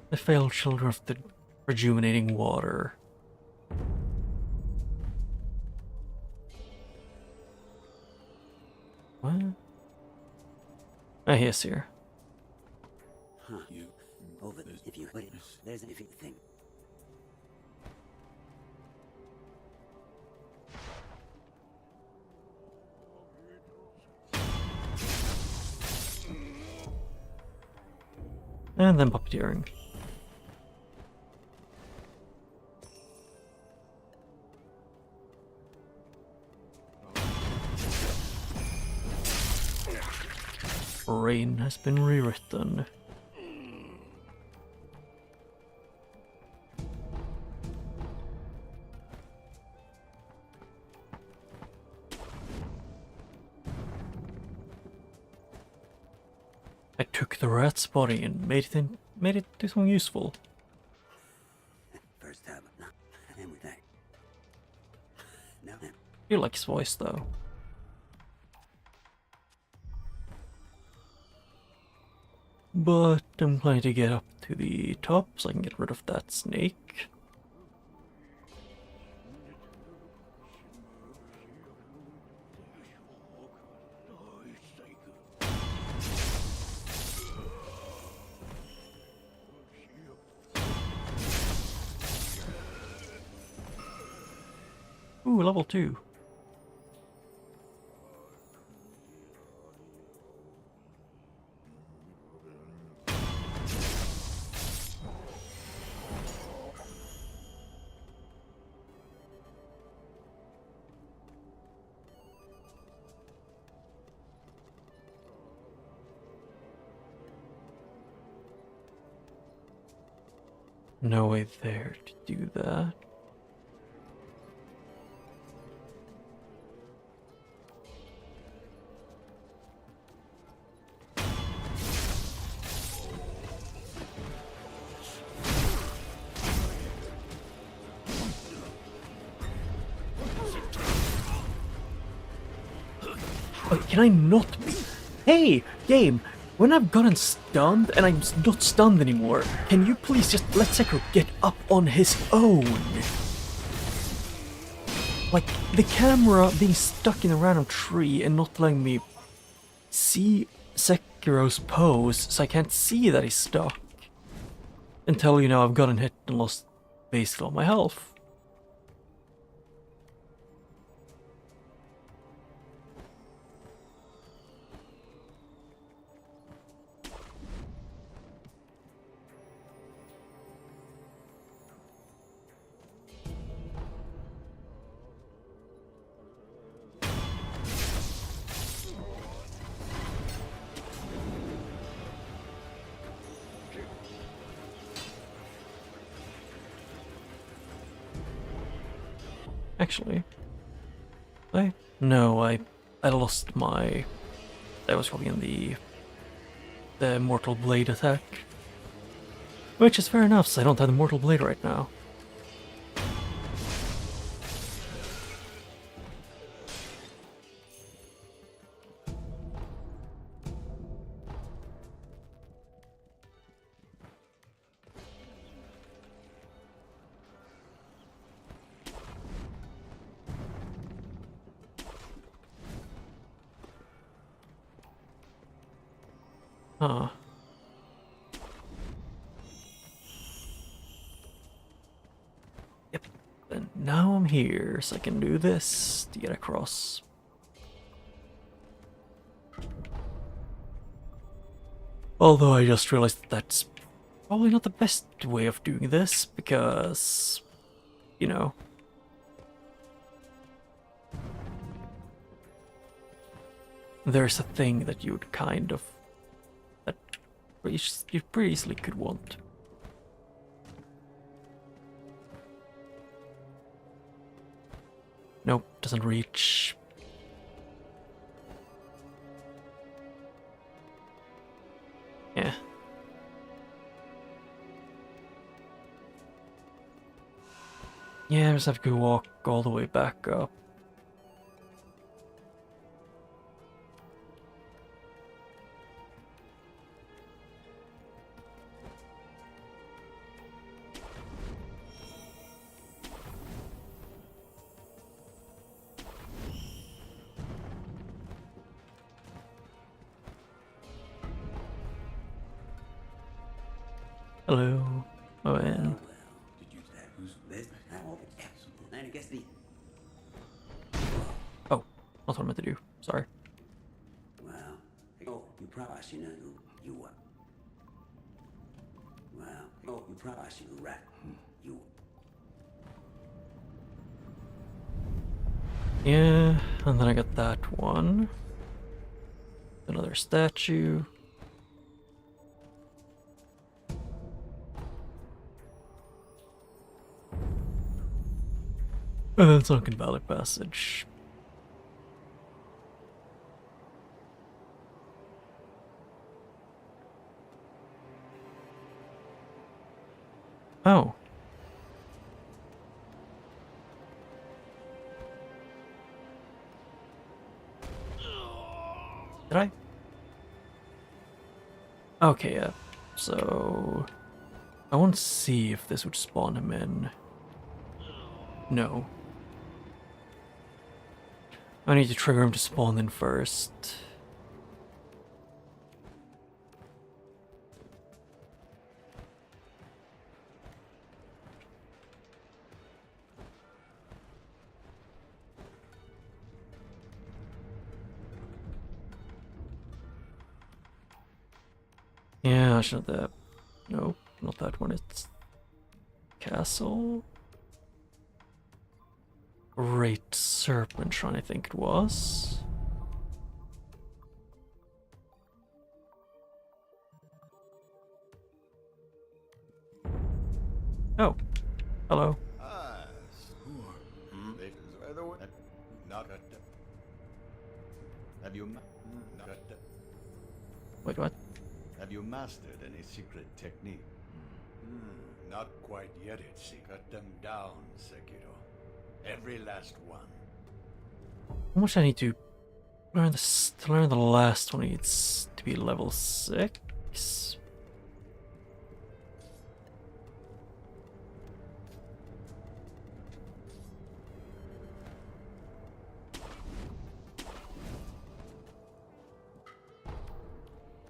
The failed children of the rejuvenating water. What? Ah, yes, here. Huh. Over if you put it, there's if you think. And then puppeteering. Rain has been rewritten. I took the rat's body and made it do something useful. First tab, no, and with that. No, You like his voice though. But I'm planning to get up to the top so I can get rid of that snake. Ooh, level 2. No way there to do that. Wait, can I not be? Hey, game! When I've gotten stunned and I'm not stunned anymore, can you please just let Sekiro get up on his own? Like, the camera being stuck in a random tree and not letting me see Sekiro's pose, so I can't see that he's stuck. Until, you know, I've gotten hit and lost basically all my health. Actually, I lost my. That was probably in the Mortal Blade attack, which is fair enough. So I don't have the Mortal Blade right now. Huh. Yep. And now I'm here, so I can do this to get across. Although I just realized that's probably not the best way of doing this, because, you know, there's a thing that you'd kind of, that you pretty easily could want. Nope, doesn't reach. Yeah. Yeah, I just have to walk all the way back up. Hello. Oh, yeah. Well, did you that? This? I guess the. Oh, that's what I meant to do. Sorry. Well, oh, you promise, you know, you what? Well, oh, you promise, you rat. You. Yeah, and then I got that one. Another statue. And then Sunken Valley Passage. Oh. Did I? Okay, yeah. So I want to see if this would spawn him in. No. I need to trigger him to spawn in first. Yeah, I should have that. Nope, not that one. It's castle. Great Serpent Shrine, I think it was. Oh, hello. Ah, not at Have you not at Wait, what? Have you mastered any secret technique? Not quite yet, it seems. Cut them down, Sekiro. Every last one. How much I need to learn this? To learn the last one needs to be level 6.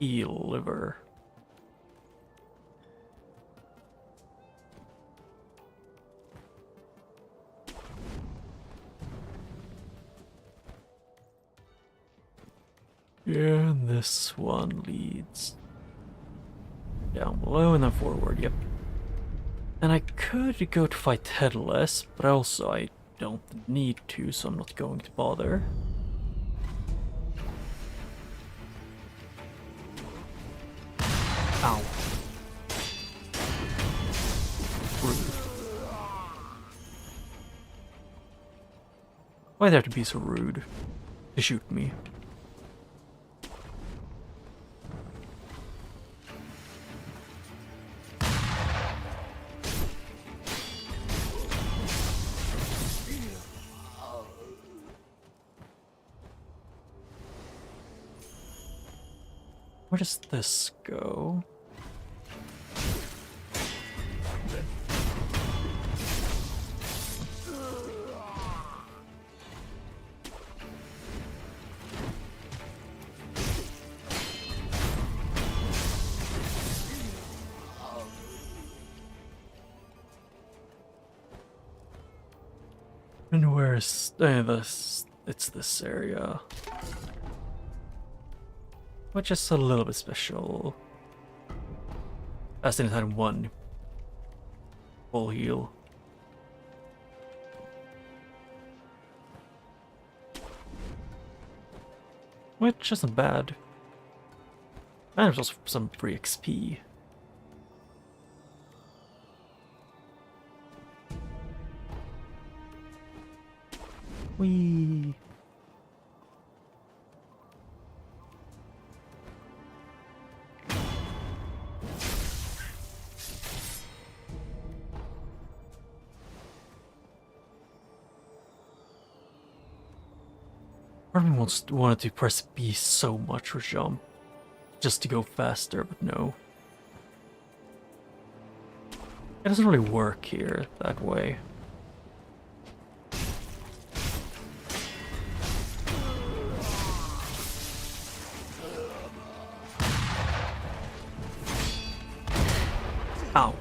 Eel liver. Yeah, and this one leads down below and then forward, yep. And I could go to fight Headless, but also I don't need to, so I'm not going to bother. Ow. Rude. Why'd they have to be so rude to shoot me? Where does this go? And where's this? It's this area, which is a little bit special. As in it had one full heal. Which isn't bad. And there's also some free XP. Whee! Part of me wanted to press B so much for jump, just to go faster, but no. It doesn't really work here that way. Ow.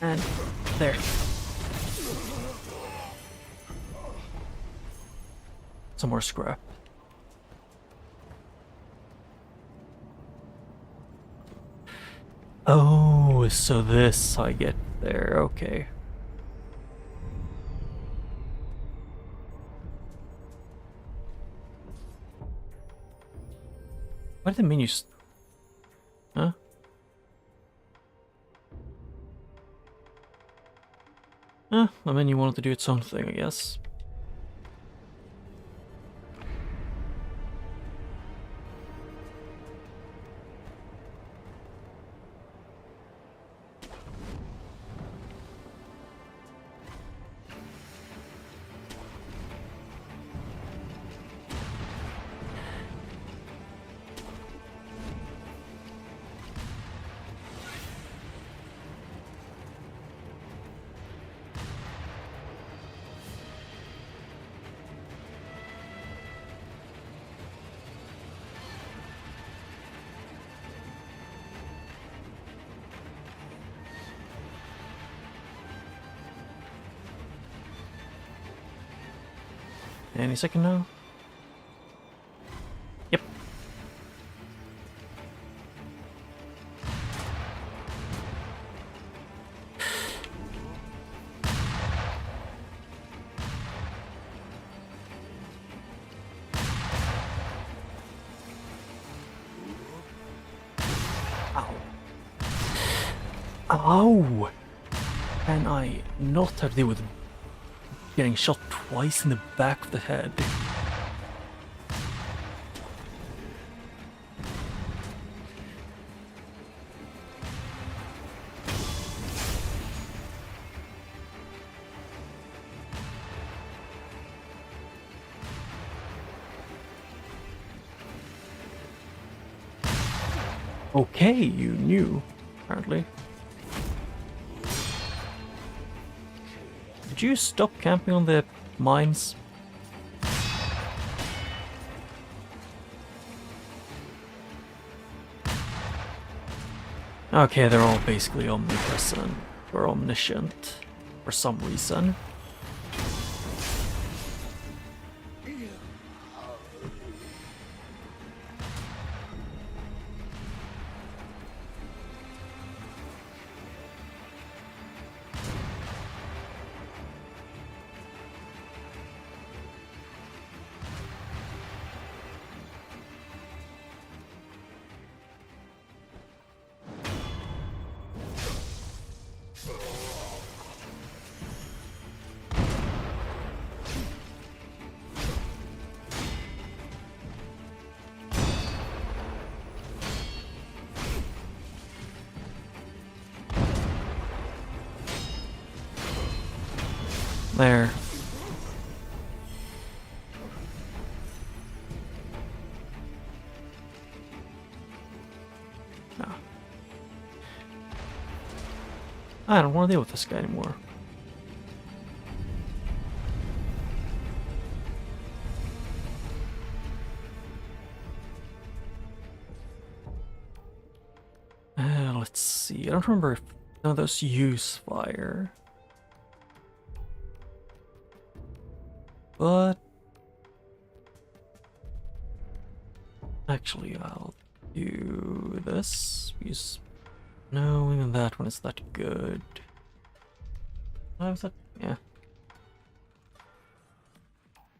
And there. Some more scrap. Oh, so this I get there, okay. What did the menu huh? The menu wanted to do its own thing, I guess. Any second now? Yep. Ow. Ow! Can I not have to deal with getting shot twice in the back of the head? Okay, you knew, apparently. Did you stop camping on the mines? Okay, they're all basically omnipresent or omniscient for some reason. There. No. I don't want to deal with this guy anymore. Let's see. I don't remember if none of those use fire. But actually, I'll do this. Use no, even that one is that good. Oh, is that? Yeah.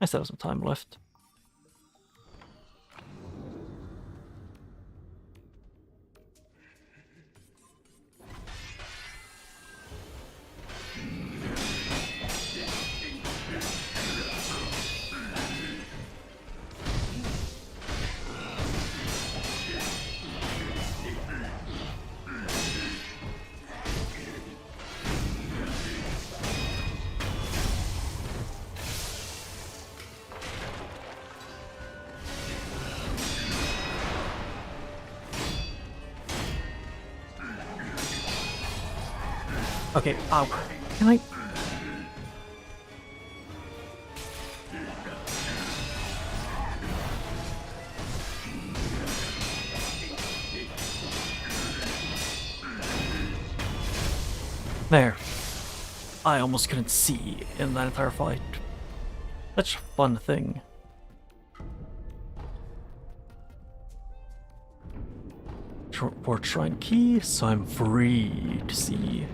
I still have some time left. Okay, ow. Can I? There. I almost couldn't see in that entire fight. Such a fun thing. Port Shrine Key, so I'm free to see.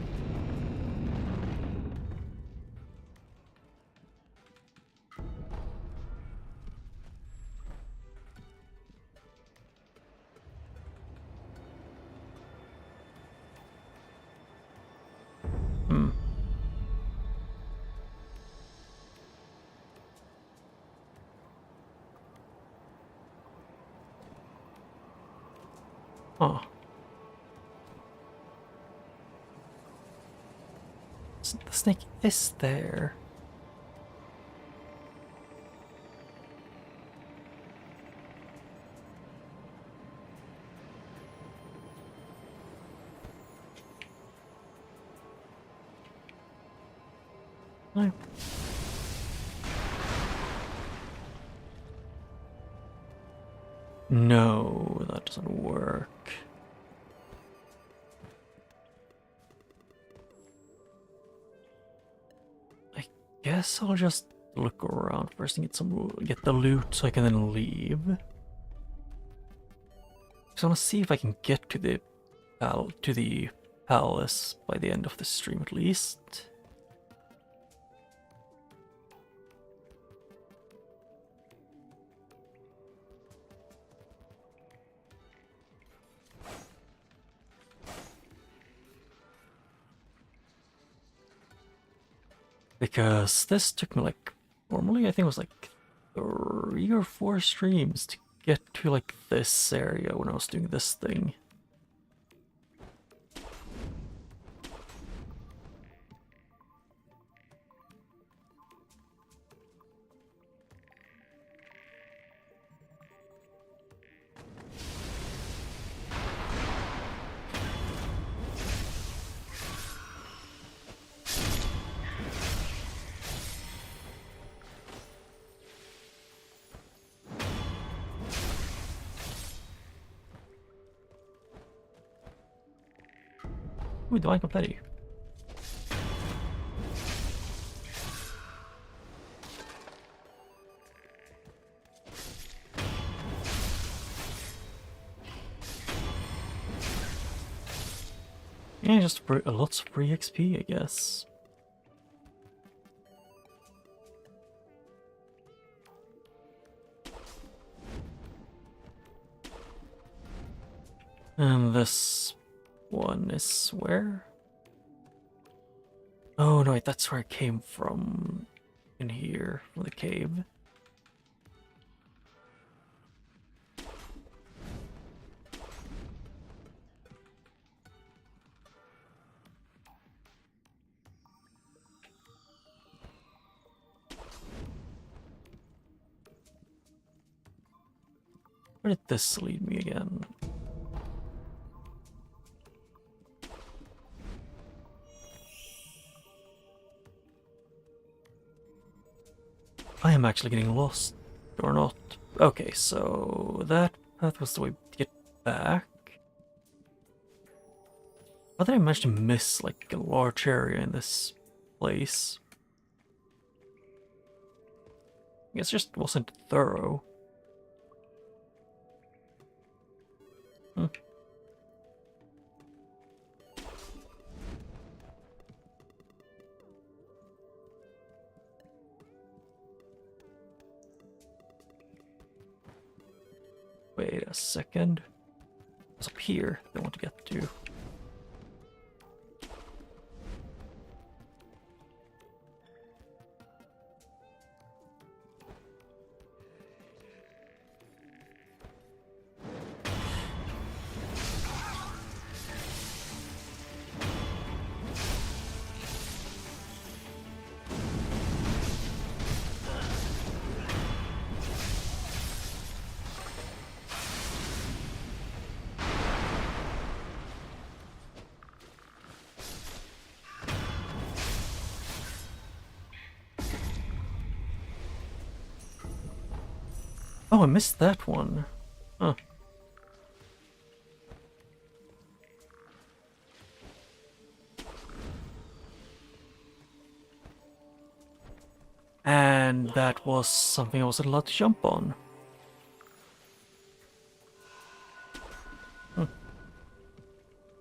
Oh. The snake is there. No. No, that doesn't work. I guess I'll just look around first and get the loot so I can then leave. So I want to see if I can get to the palace by the end of the stream at least. Because this took me like, normally I think it was like 3 or 4 streams to get to like this area when I was doing this thing. Ooh, divine confetti. Yeah, just lots of free XP, I guess. And this one is where? Oh no, wait, that's where I came from. In here, from the cave. Where did this lead me again? I am actually getting lost, or not. Okay, so that was the way to get back. How did I manage to miss like a large area in this place? I guess it just wasn't thorough. Hmm. Wait a second. It's up here I want to get to. Oh, I missed that one. Huh. And that was something I wasn't allowed to jump on.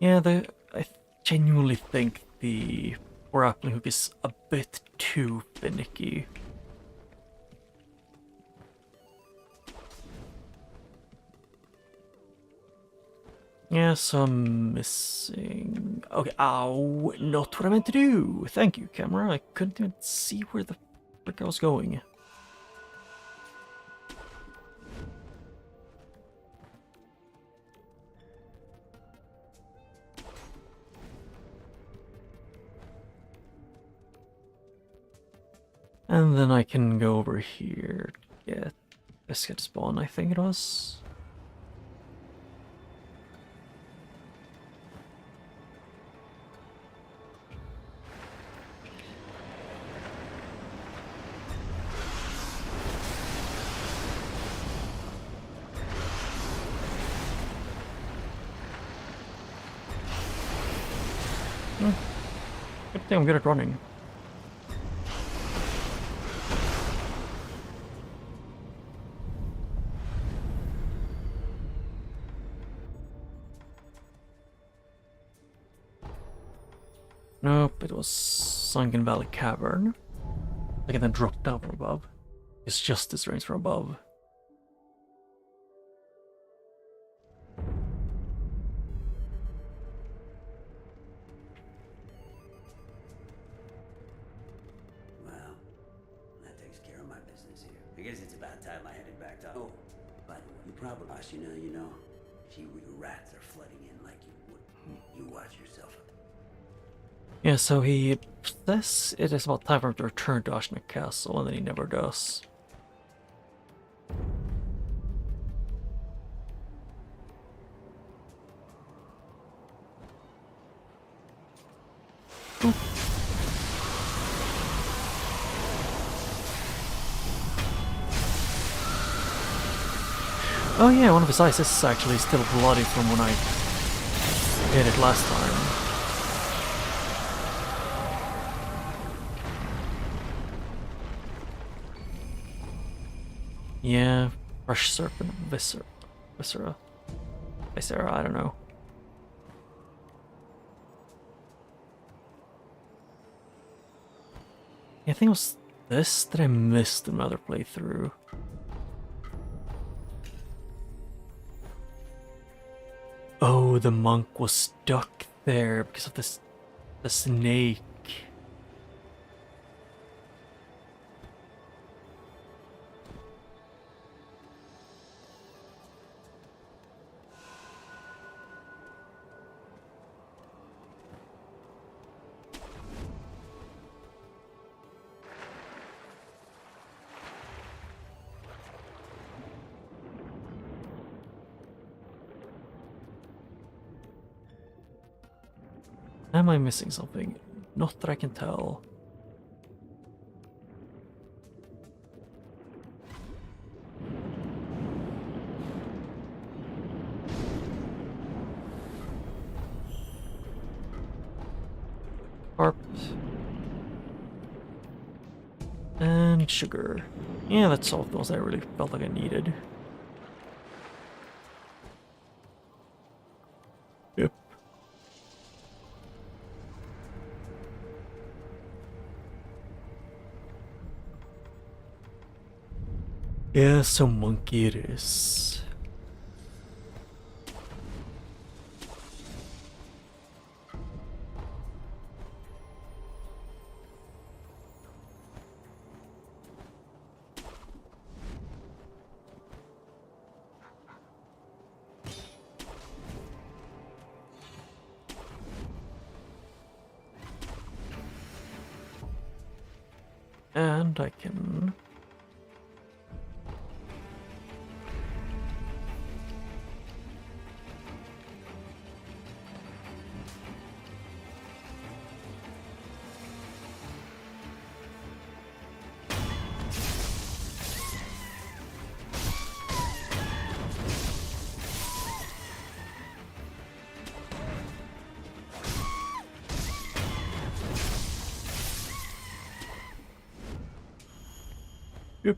Yeah, I genuinely think the grappling hook is a bit too finicky. Yeah, so I'm missing... Okay, ow, not what I meant to do! Thank you, camera. I couldn't even see where the frick I was going. And then I can go over here to get biscuit spawn, I think it was. Good thing I'm good at running. Nope, it was Sunken Valley Cavern. I can then drop down from above. It's just this range from above. Well, that takes care of my business here. I guess it's about time I headed back to... Oh, by the way, you probably... you know, see where the rats are flooding in like you would. You watch yourself. Yeah, so he says it is about time for him to return to Ashna Castle, and then he never does. Ooh. Oh yeah, one of his eyes is actually still bloody from when I hit it last time. Yeah, Fresh Serpent Viscera, I don't know. Yeah, I think it was this that I missed in another playthrough. Oh, the monk was stuck there because of the snake. Am I missing something? Not that I can tell. Carp. And sugar. Yeah, that's all those I really felt like I needed. Yep. Yeah, so monkey it is. And I can... Yep.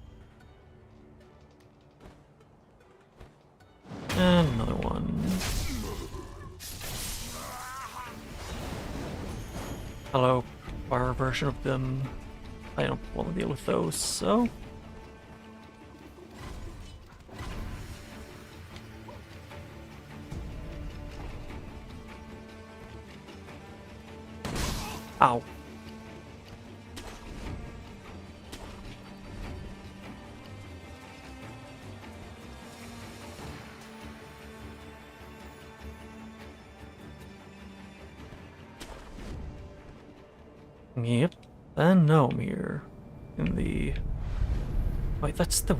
And another one. Hello, fire version of them. I don't want to deal with those, so... Ow. Yep, and now I'm here in the... Wait, that's the...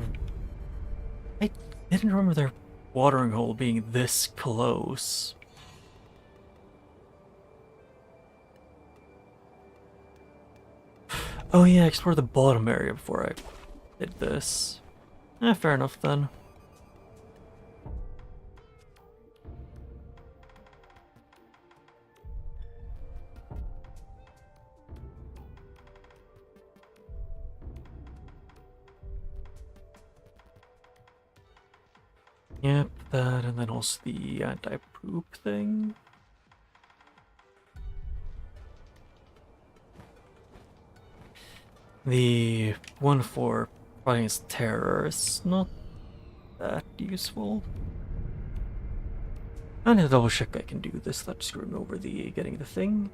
I didn't remember their watering hole being this close. Oh yeah, I explored the bottom area before I did this. Fair enough then. Yep, that, and then also the anti-poop thing. The one for fighting against terror is not that useful. I need to double check I can do this without screwing over the getting the thing.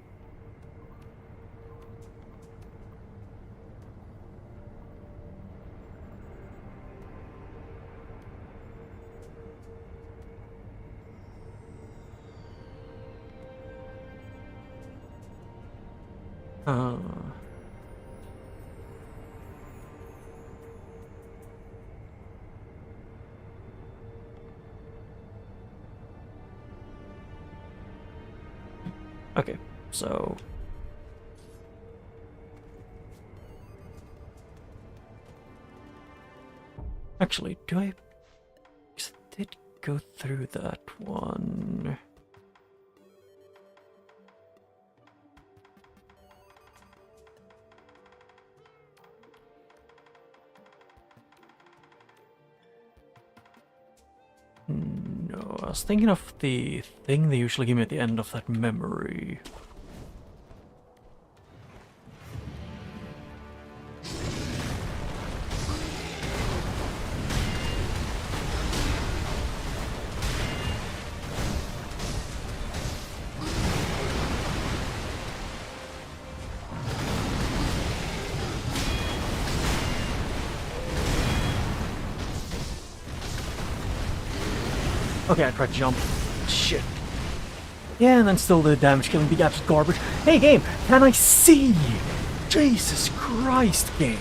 Okay, so... Actually, do I... I did go through that one. No, I was thinking of the thing they usually give me at the end of that memory. Okay, I tried to jump. Shit. Yeah, and then still the damage killing big absolute garbage. Hey game, can I see? Jesus Christ, game.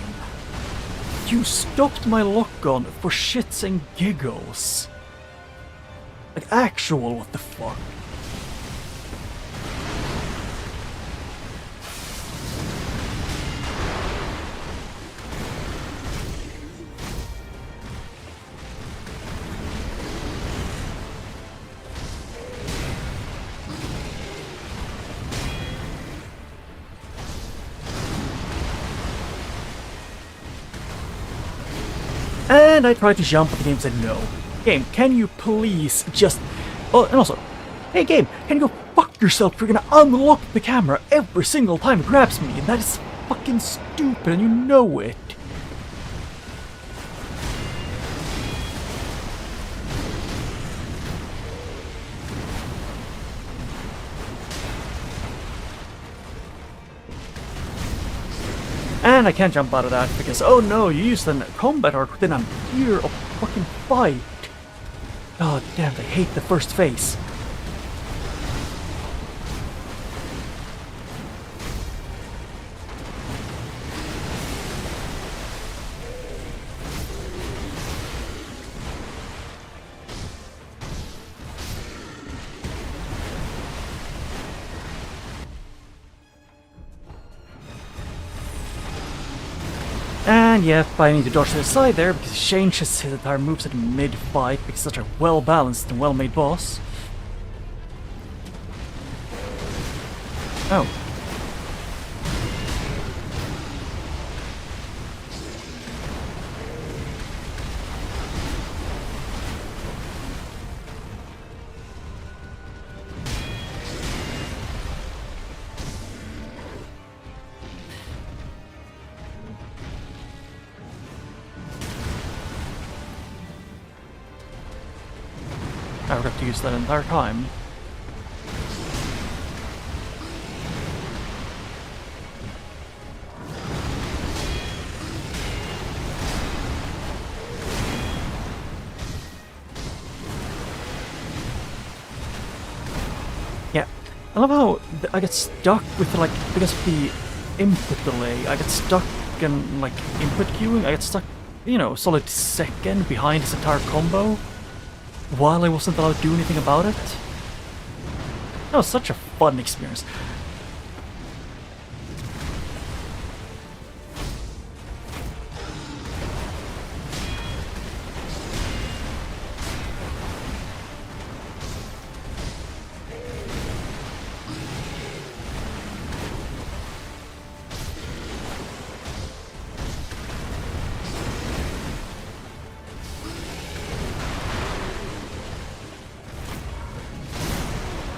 You stopped my lock-on for shits and giggles. Like, actual what the fuck? And I tried to jump, but the game said no. Game, can you please just... Oh, and also, hey game, can you go fuck yourself? You're gonna unlock the camera every single time it grabs me. That is fucking stupid, and you know it. And I can't jump out of that because, oh no, you used a combat arc within a year of fucking fight. God damn, I hate the first phase. And yep, I need to dodge to the side there because he changes his entire moveset mid-fight because he's such a well-balanced and well-made boss. Oh. I would have to use that entire time. Yeah, I love how I get stuck with like, because of the input delay, I get stuck in like input queuing, I get stuck, you know, a solid second behind this entire combo. While I wasn't allowed to do anything about it. That was such a fun experience.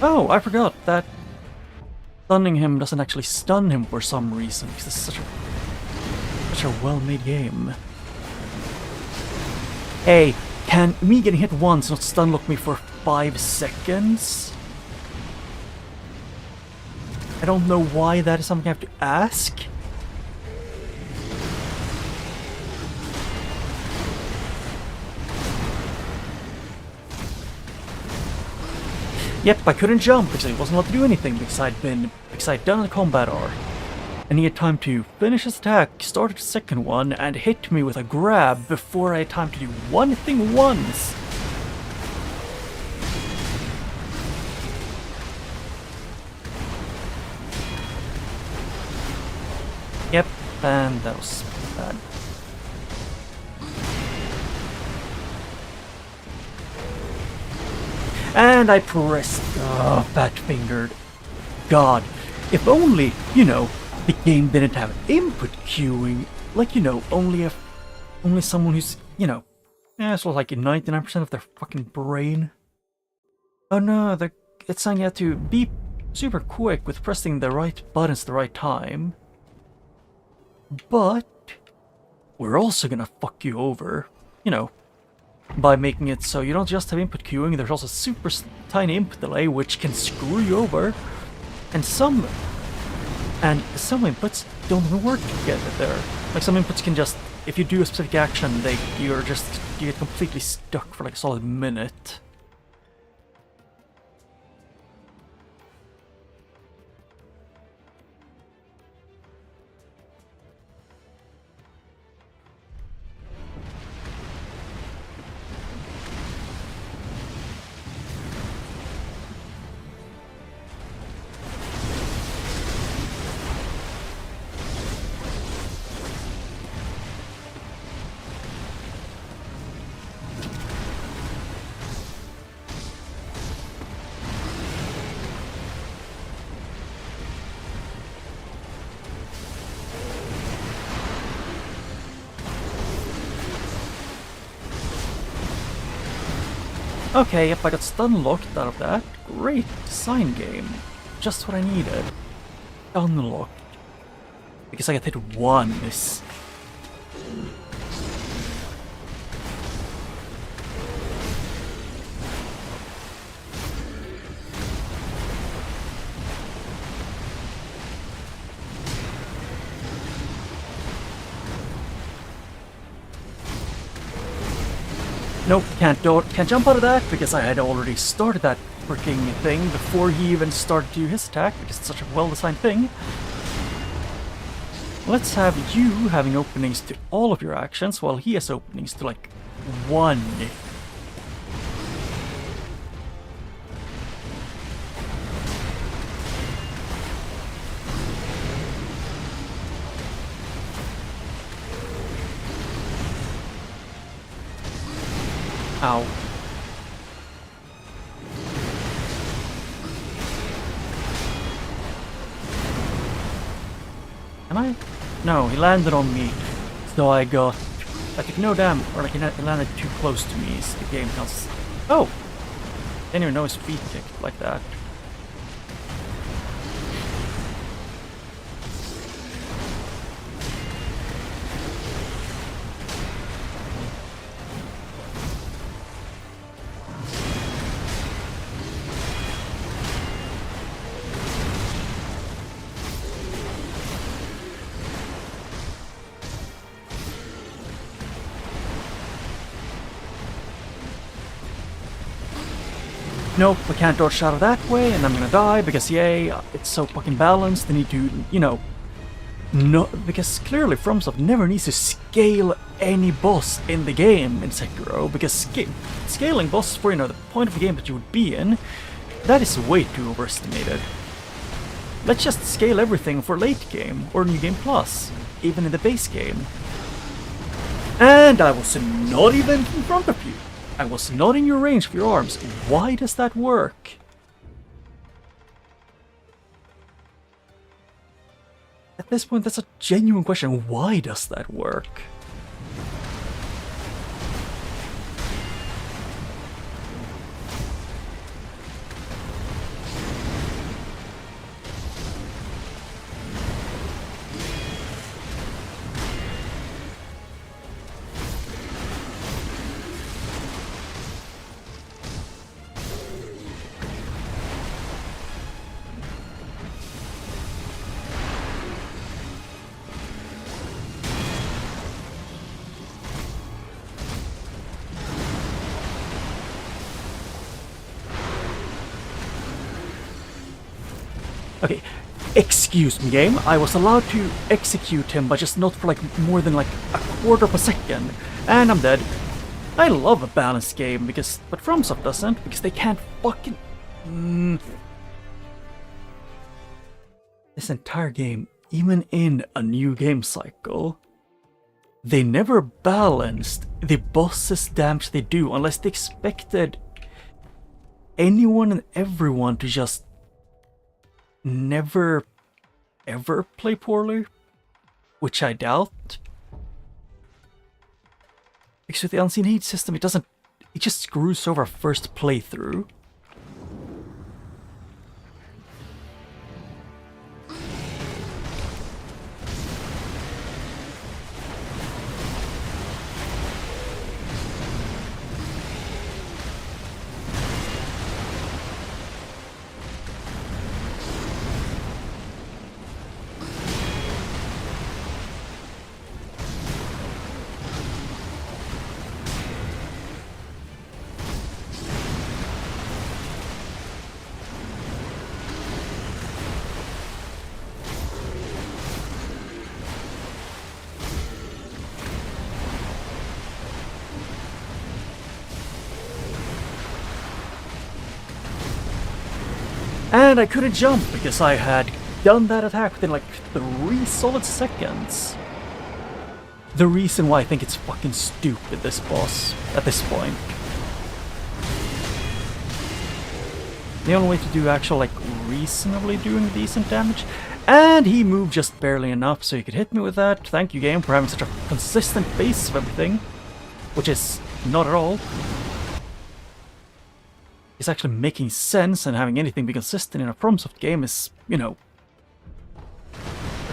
Oh, I forgot that stunning him doesn't actually stun him for some reason, because it's such a well-made game. Hey, can me getting hit once not stun lock me for 5 seconds? I don't know why that is something I have to ask. Yep, I couldn't jump because I wasn't allowed to do anything because I'd done a combat arc. And he had time to finish his attack, start the second one, and hit me with a grab before I had time to do one thing once. Yep, and that was bad. And I pressed, fat-fingered. God, if only, you know, the game didn't have input queuing, like, you know, only someone who's, you know, sort of like 99% of their fucking brain. Oh no, it's saying you have to be super quick with pressing the right buttons at the right time. But we're also gonna fuck you over, you know, by making it so you don't just have input queuing, there's also super tiny input delay which can screw you over, and some inputs don't even work together there. Like some inputs can just, if you do a specific action, you get completely stuck for like a solid minute. Okay, if I got stun locked out of that, great design game. Just what I needed. Stun locked. Because I got hit once. Nope, can't jump out of that because I had already started that freaking thing before he even started to do his attack because it's such a well-designed thing. Let's have you having openings to all of your actions while he has openings to like one. Ow. Am I? No, he landed on me. So I took no damage, or like he landed too close to me, so the game counts. Oh! Didn't even know his feet kicked like that. Nope, we can't dodge out of that way, and I'm gonna die because yay, it's so fucking balanced. They need to, you know, no, because clearly FromSoft never needs to scale any boss in the game in Sekiro, because scaling bosses for, you know, the point of the game that you would be in, that is way too overestimated. Let's just scale everything for late game or New Game Plus, even in the base game. And I was not even in front of you. I was not in your range of your arms. Why does that work? At this point, that's a genuine question. Why does that work? Okay, excuse me game, I was allowed to execute him, but just not for like more than like a quarter of a second, and I'm dead. I love a balanced game, but FromSoft doesn't, because they can't fucking... This entire game, even in a new game cycle, they never balanced the boss's damage they do, unless they expected anyone and everyone to just never ever play poorly, which I doubt. Because with the Unseen Heat system, it just screws over first playthrough. And I couldn't jump because I had done that attack within like 3 solid seconds. The reason why I think it's fucking stupid, this boss, at this point. The only way to do actual, like, reasonably doing decent damage. And he moved just barely enough so he could hit me with that. Thank you, game, for having such a consistent base of everything. Which is not at all. is actually making sense and having anything be consistent in a FromSoft game is, you know,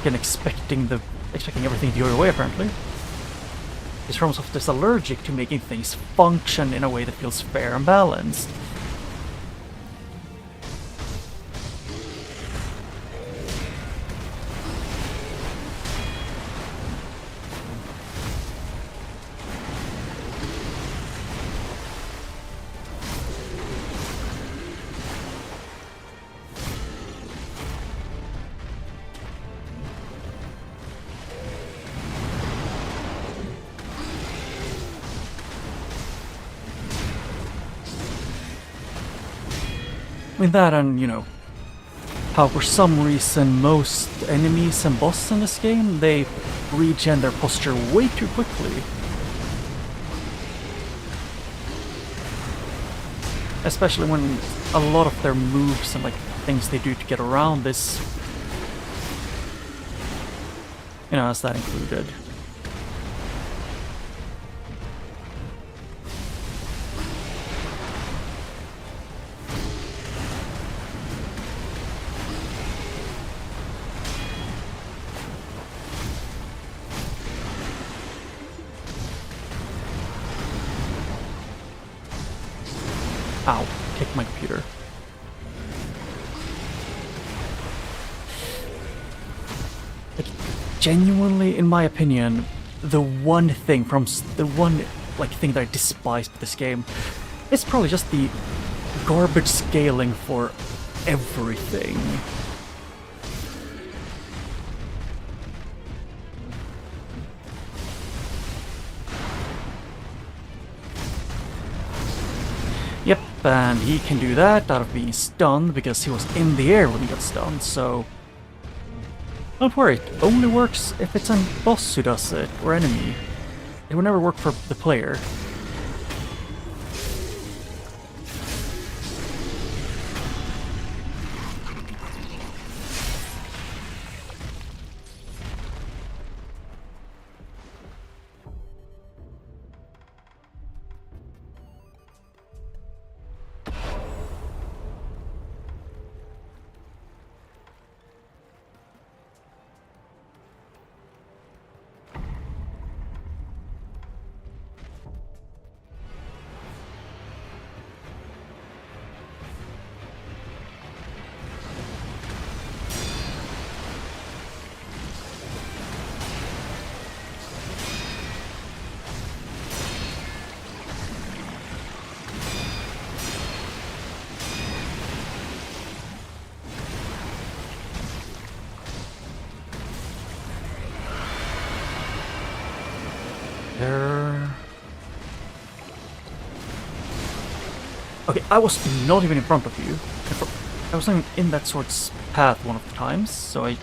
again expecting everything to go your way apparently. Because FromSoft is allergic to making things function in a way that feels fair and balanced. I mean that, and you know, how for some reason most enemies and bosses in this game, they regen their posture way too quickly. Especially when a lot of their moves and like things they do to get around this, you know, has that included. Ow, kicked my computer. Like, genuinely, in my opinion, the one thing thing that I despise with this game is probably just the garbage scaling for everything. Yep, and he can do that out of being stunned because he was in the air when he got stunned, so... Don't worry, it only works if it's a boss who does it, or enemy. It will never work for the player. Okay, I was not even in front of you. I was not even in that sword's path one of the times, so I...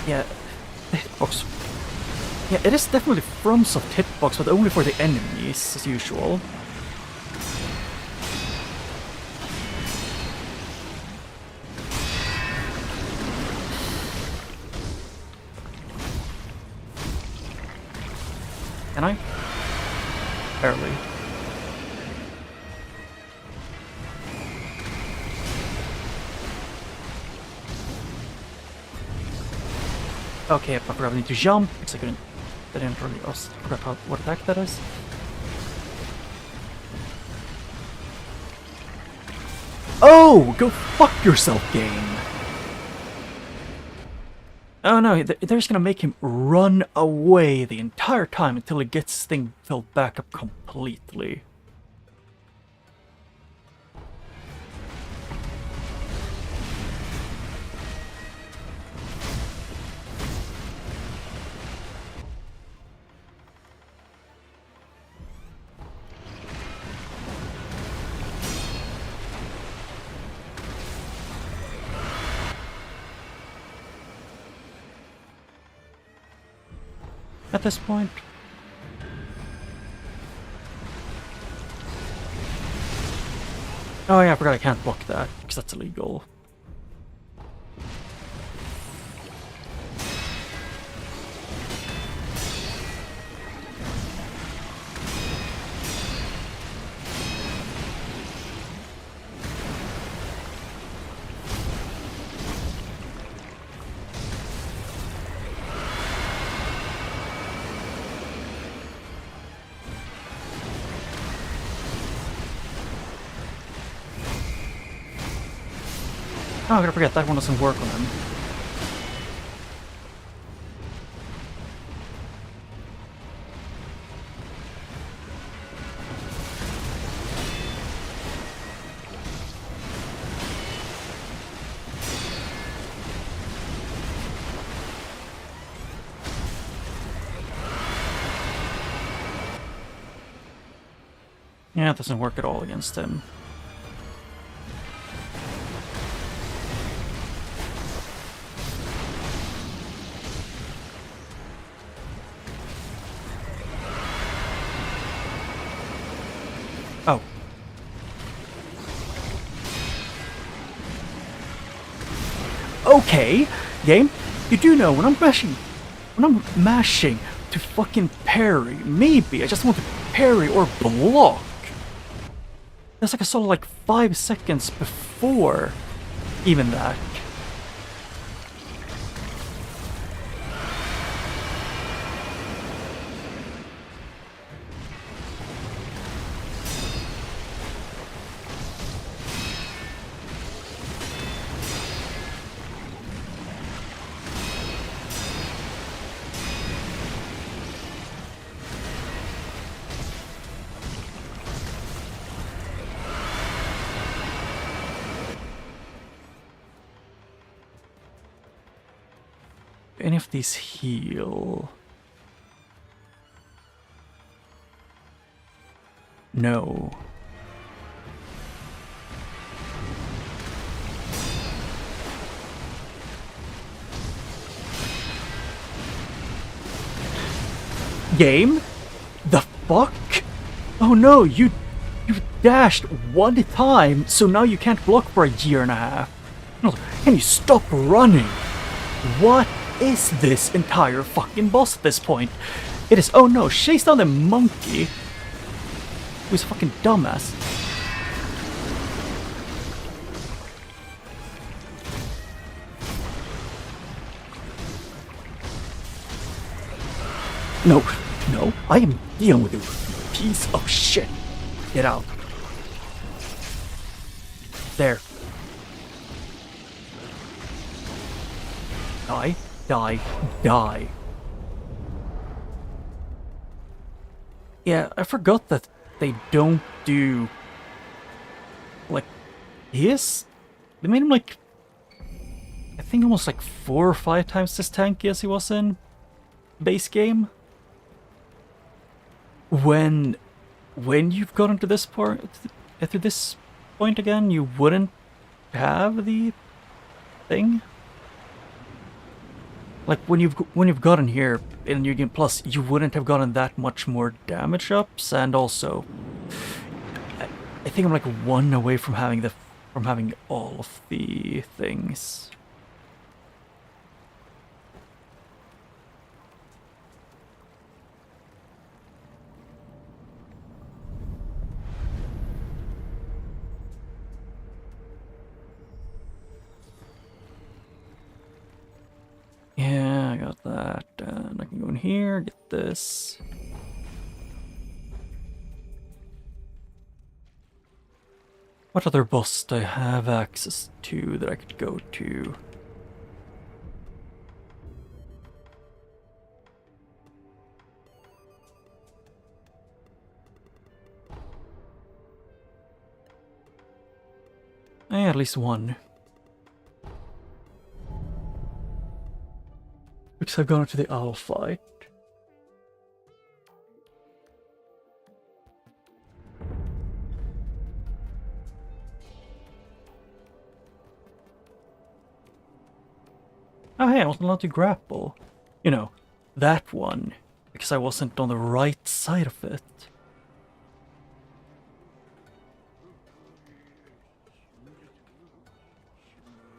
Yeah, the hitbox... Yeah, it is definitely FromSoft hitbox, but only for the enemies, as usual. Can I? Barely. Okay, I forgot I need to jump because I didn't really forgot what attack that is. Oh, go fuck yourself, game. Oh no, they're just gonna make him run away the entire time until he gets his thing filled back up completely. At this point. Oh yeah, I forgot I can't block that, because that's illegal. Oh, I gotta forget, that one doesn't work on him. Yeah, it doesn't work at all against him. Oh. Okay, game. You do know when I'm mashing to fucking parry, maybe I just want to parry or block. There's like a solid like 5 seconds before even that. Any of these heal? No. Game? The fuck? Oh no, you dashed one time, so now you can't block for a year and a half. No, can you stop running? What is this entire fucking boss at this point? It is, oh no, chase down the monkey. Who's a fucking dumbass. No, no, I am dealing with you, piece of shit. Get out. There. Die, die, die. Yeah, I forgot that they don't do... Like, they made him like... I think almost like 4 or 5 times as tanky as he was in base game. When you've gotten to this point, to this point again, you wouldn't have the thing. Like when you've gotten here in New Game Plus, you wouldn't have gotten that much more damage ups, and also, I think I'm like 1 away from having all of the things. Yeah, I got that. And I can go in here, get this. What other boss do I have access to that I could go to? At least one. Because I've gone to the owl fight. Oh hey, I wasn't allowed to grapple. You know, that one. Because I wasn't on the right side of it.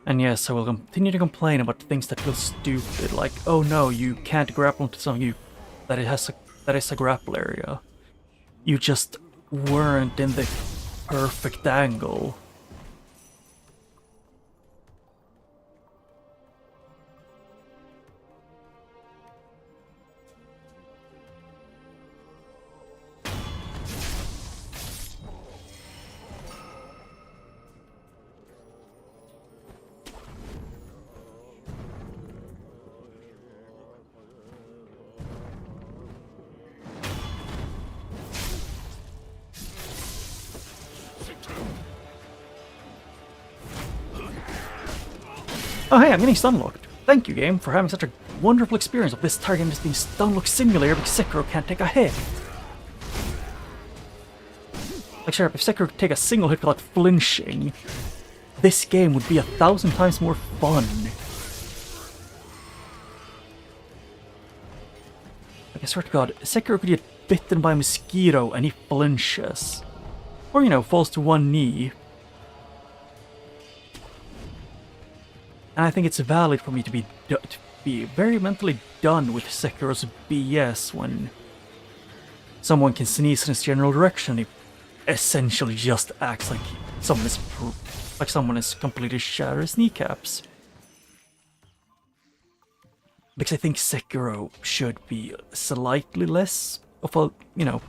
And yes, I will continue to complain about things that feel stupid, like, oh no, you can't grapple into something that is a grapple area. You just weren't in the perfect angle. Oh hey, I'm getting stun-locked. Thank you, game, for having such a wonderful experience of this target as being stun-locked simulator because Sekiro can't take a hit. Like, sure, if Sekiro could take a single hit without flinching, this game would be 1,000 times more fun. Like, I swear to God, Sekiro could get bitten by a mosquito and he flinches. Or, you know, falls to one knee. And I think it's valid for me to be very mentally done with Sekiro's BS when someone can sneeze in his general direction. He essentially just acts like someone is completely shattered his kneecaps. Because I think Sekiro should be slightly less of a, you know,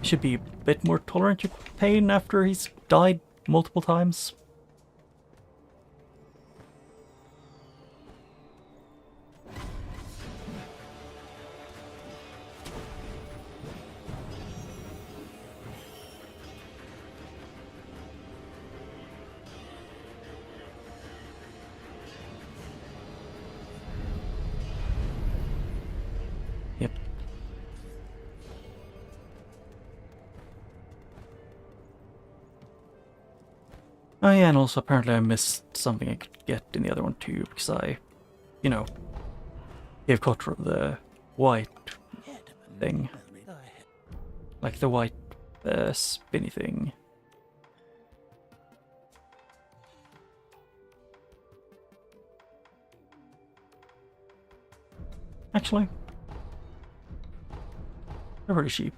should be a bit more tolerant to pain after he's died multiple times. Yep. Oh yeah, and also apparently I missed something I could get in the other one too, because I, you know, gave Kotra the white thing. Like the white spinny thing. Actually, they're pretty cheap.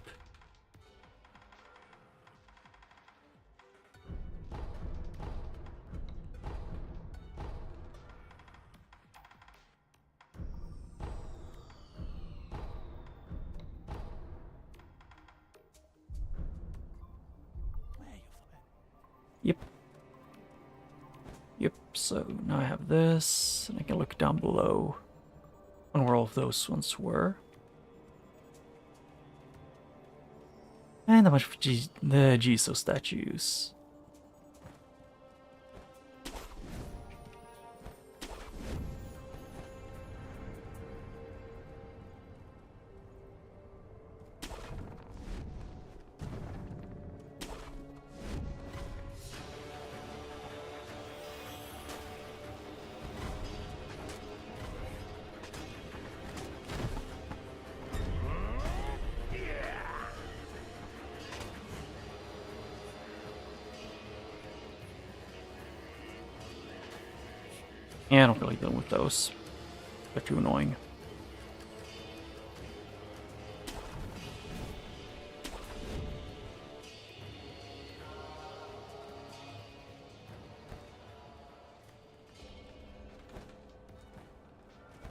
Yep. Yep, so now I have this, and I can look down below on where all of those ones were. And a bunch of the Jiso statues. Yeah, I don't really deal with those. They're too annoying.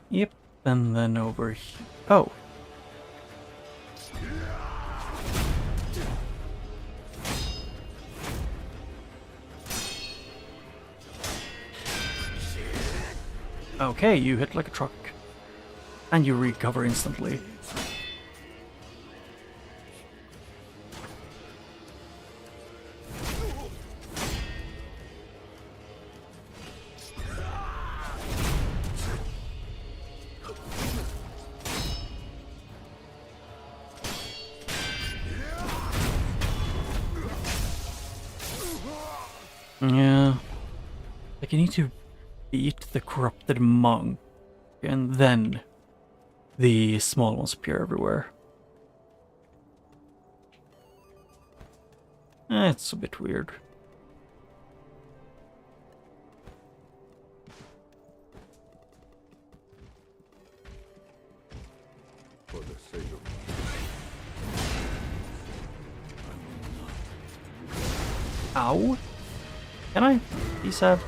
Yep, and then over here. Oh. Okay, you hit like a truck. And you recover instantly. Yeah. Like, you need to beat the corrupted monk, and then the small ones appear everywhere. It's a bit weird. For the sake of Ow? Can I? Please have.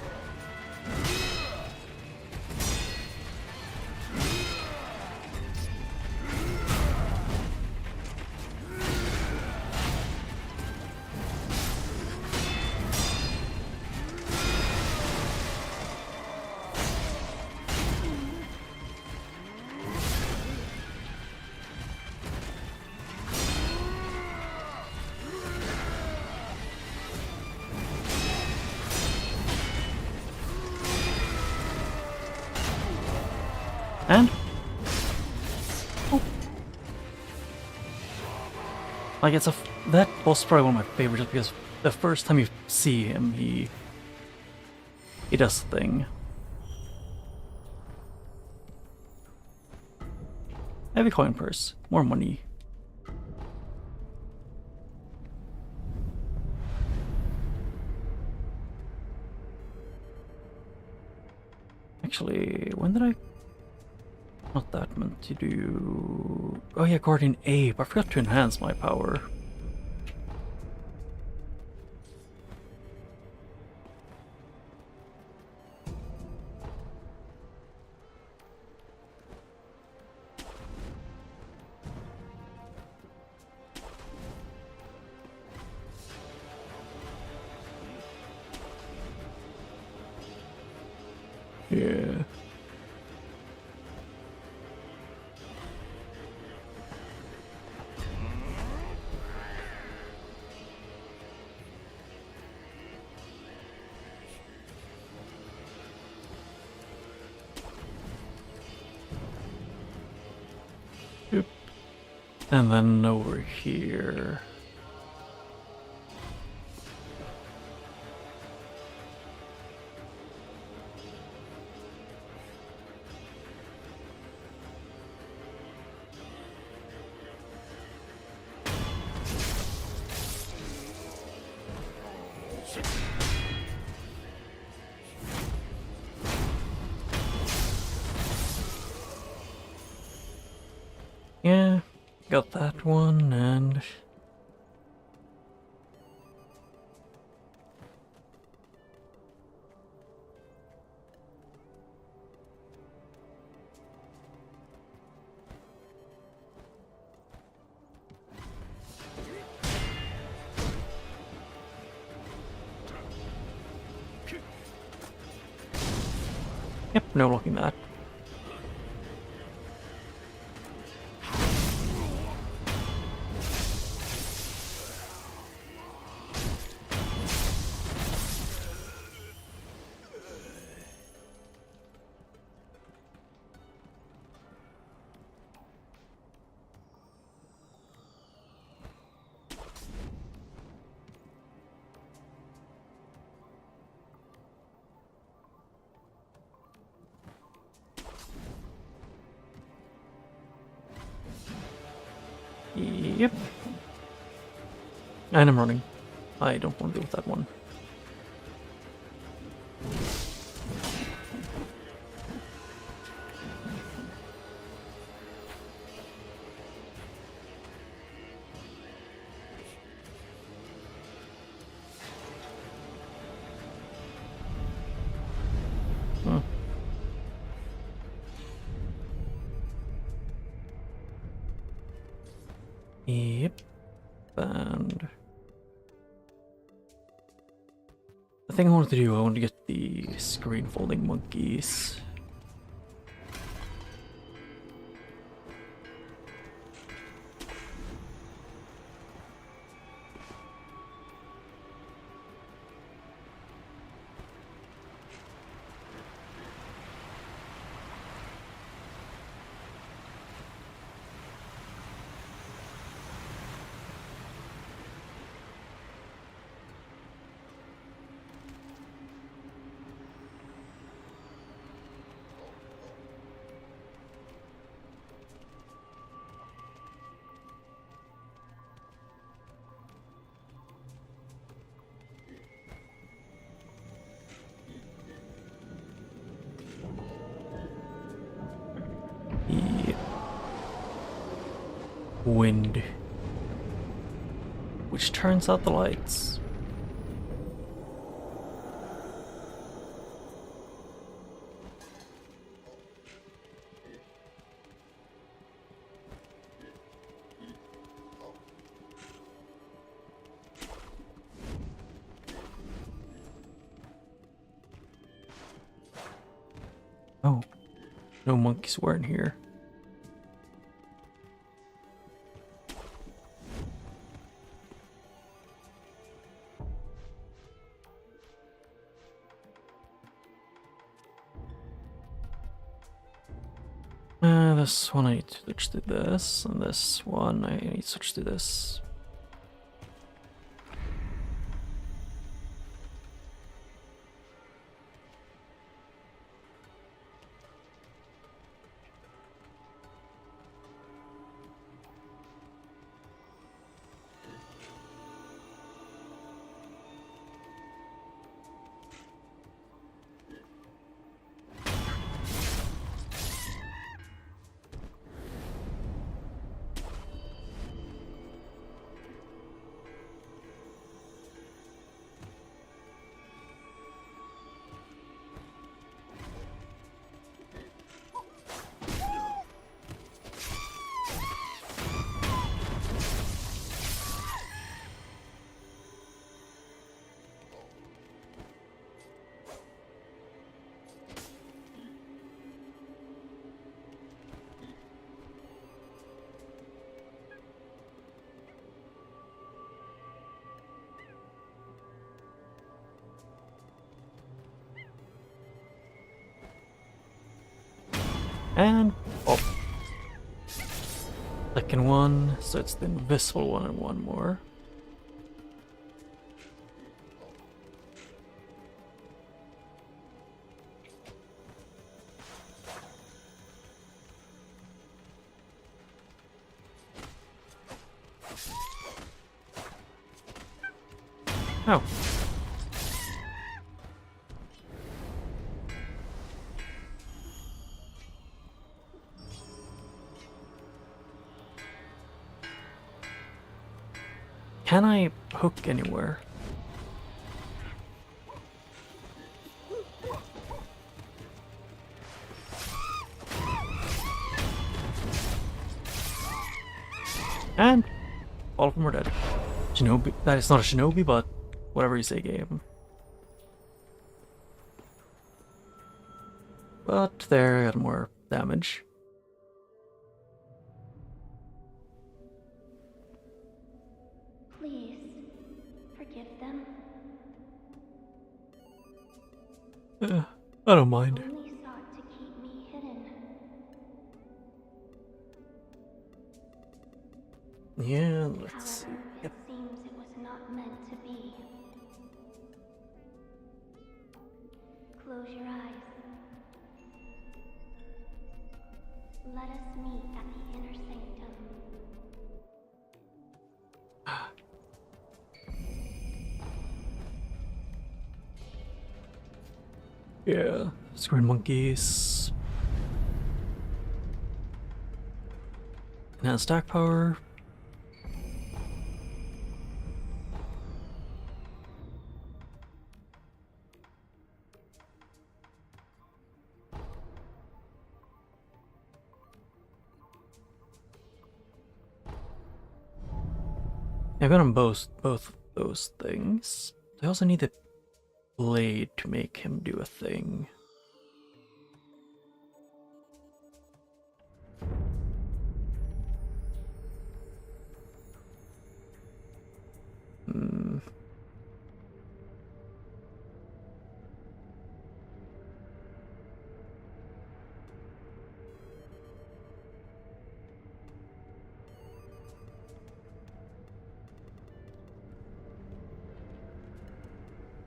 And oh. Like that boss is probably one of my favorites just because the first time you see him, he does the thing. Heavy coin purse, more money. Actually, when did I? Not that meant to do. Oh yeah, Guardian Ape. I forgot to enhance my power. Yeah. Yep. And then over here. Yeah, got that one, and yep, no blocking that. Yep. And I'm running. I don't want to deal with that one. Huh. Yep. And the thing I wanted to do, I wanted to get the screen folding monkeys. Wind, which turns out the lights. Oh, no monkeys weren't here. this one I need to switch to this, and this one I need to switch to this. And oh, second one, so it's the invisible one and one more. Oh. Can I hook anywhere? And all of them are dead. Shinobi. That is not a shinobi, but whatever you say, game. But there, I got more damage. Please, forgive them. I don't mind. Only sought to keep me hidden. Yeah, let's see. However, Yep. it seems it was not meant to be. Close your eyes. Let us meet at the inner sanctum. Yeah, screen monkeys. Enhanced stack power. I've got on both of those things. I also need the blade to make him do a thing. Hmm.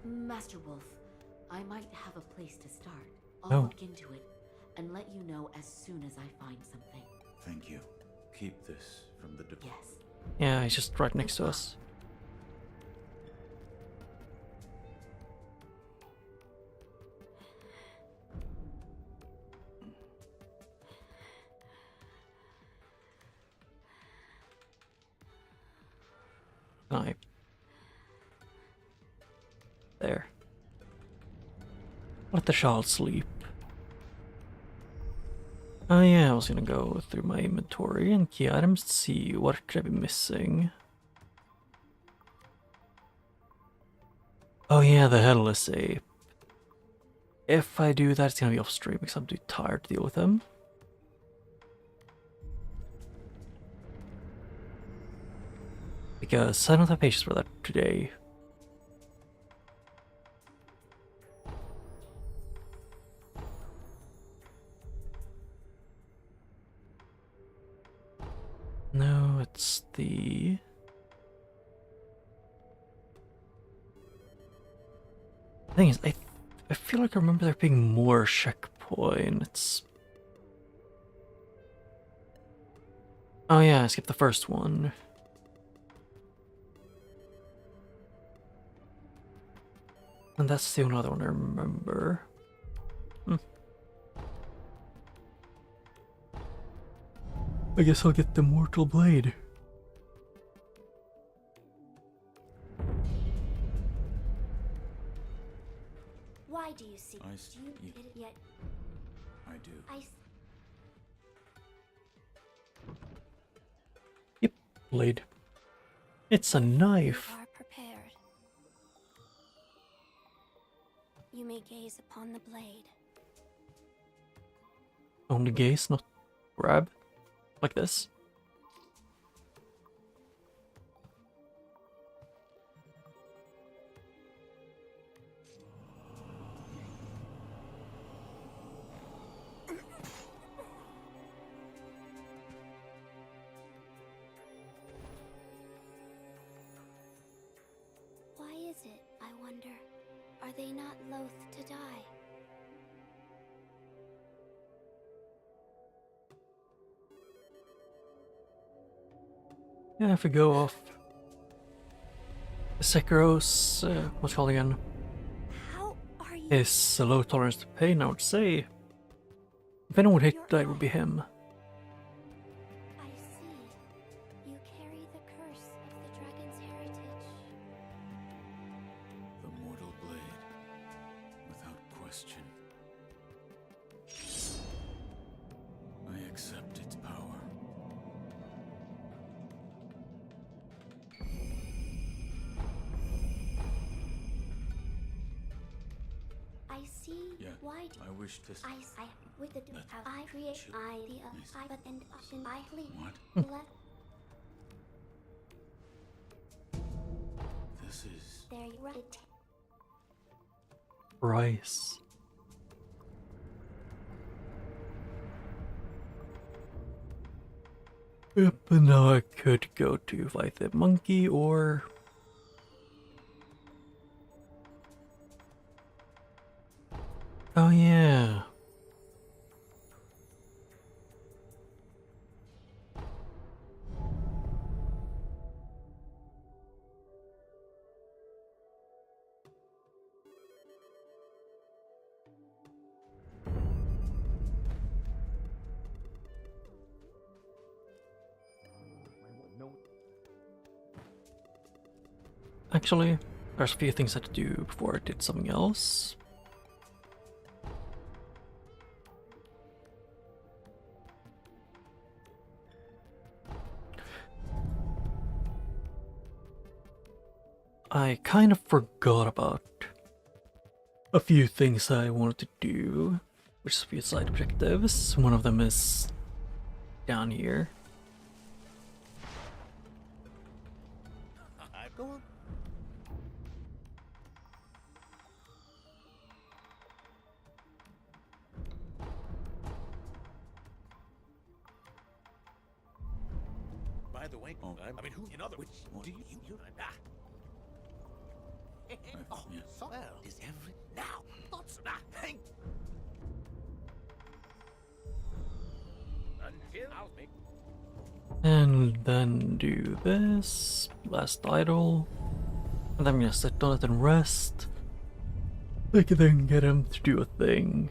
Master Wolf, I might have a place to start. I'll Oh. look into it and let you know as soon as I find something. Thank you. Keep this from the Yes. Yeah, he's just right next to us. I there. Let the child sleep. Oh yeah, I was gonna go through my inventory and key items to see what could I be missing. Oh yeah, the headless ape. If I do that, it's gonna be off stream because I'm too tired to deal with him. Because I don't have patience for that today. Thing is, I feel like I remember there being more checkpoints. Oh yeah, I skipped the first one. And that's the only other one I remember. I guess I'll get the Mortal Blade. Why do you seek? I Do see. you get it yet? I do. Yep, blade. It's a knife. You are prepared. You may gaze upon the blade. Only gaze, not grab. Like this. Why is it, I wonder? Are they not loath to die? Yeah, if we go off Sekiro's, what's it called again? How are you? His low tolerance to pain, I would say. If anyone would hate that, it would be him. I see. You carry the curse of the dragon's heritage. The mortal blade, without question. I accept its power. I see. Yeah, Why do I wish to. I with the Let I create chill. idea Please. I but and option I leave. What? Let This is. there you right. Rice. Yep, and now I could go to fight the monkey or... Oh yeah. Actually, there's a few things I had to do before I did something else. I kind of forgot about a few things I wanted to do, which is a few side objectives. One of them is down here. Go on. By the way, Oh. I mean, who in other which What? do you ah. Oh, yeah. so well is every now. Thoughts ah, hang. Until I'll make. And then do this. Last idle. And then I'm gonna sit on it and rest. I can then get him to do a thing.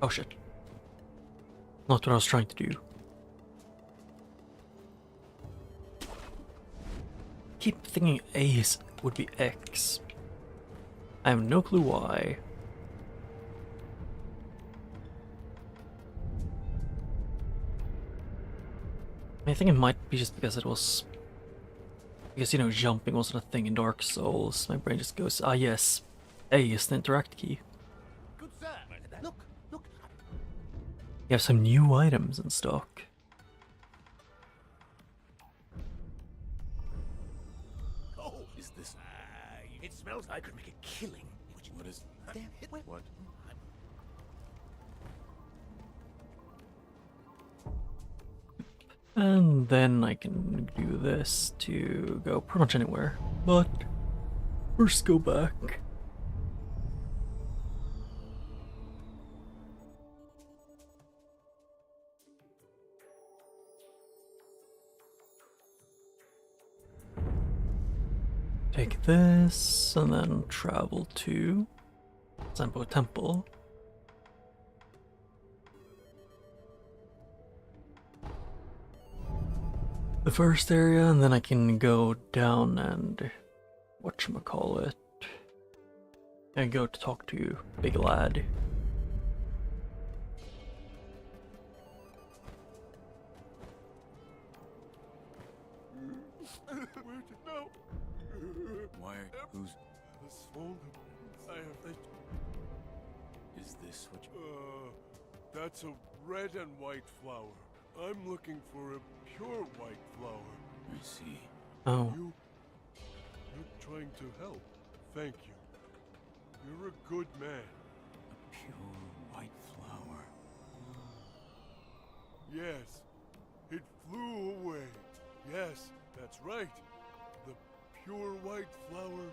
Oh shit. Not what I was trying to do. Keep thinking A would be X. I have no clue why. I think it might be just because it was... Because, you know, jumping wasn't a thing in Dark Souls. My brain just goes, ah yes, A is the interact key. Good sir. Look, look. You have some new items in stock. Oh, is this? It smells. I could make a killing. What is? Damn it! What? And then I can do this to go pretty much anywhere. But first go back. Take this and then travel to Zampo Temple. The first area, and then I can go down and whatchamacallit, and go to talk to Big Lad. Where to now? Why? Who's? The swollen. I have. Is this what you? That's a red and white flower. I'm looking for a pure white flower. I see. Oh, You're trying to help. Thank you. You're a good man. A pure white flower. Yes, it flew away. Yes, that's right. The pure white flower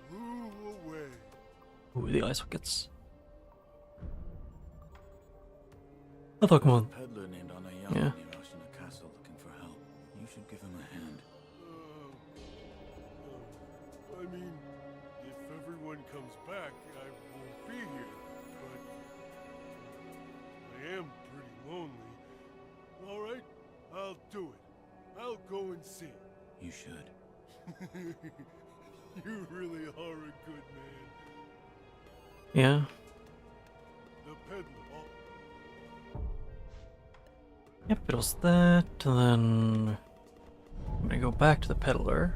flew away. ooh, the ice buckets. I thought, come on. Peddler named Anayama Yeah. near Ashina Castle looking for help. You should give him a hand. I mean, if everyone comes back, I won't be here. But I am pretty lonely. All right, I'll do it. I'll go and see. You should. You really are a good man. Yeah. The peddler. Yep, it was that, and then I'm gonna go back to the peddler.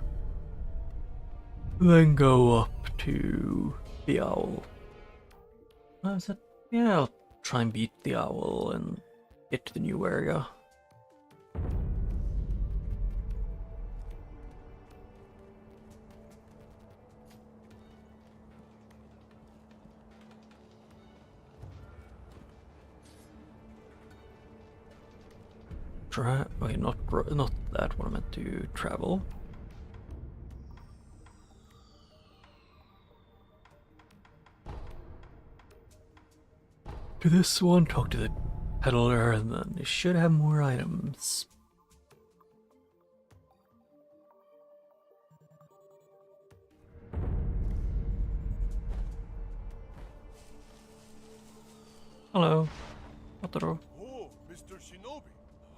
Then go up to the owl. What is it? Yeah, I'll try and beat the owl and get to the new area. Wait, not that one. I meant to travel. To this one, talk to the peddler, and then they should have more items. Hello, Otaro. Oh, Mr. Shinobi.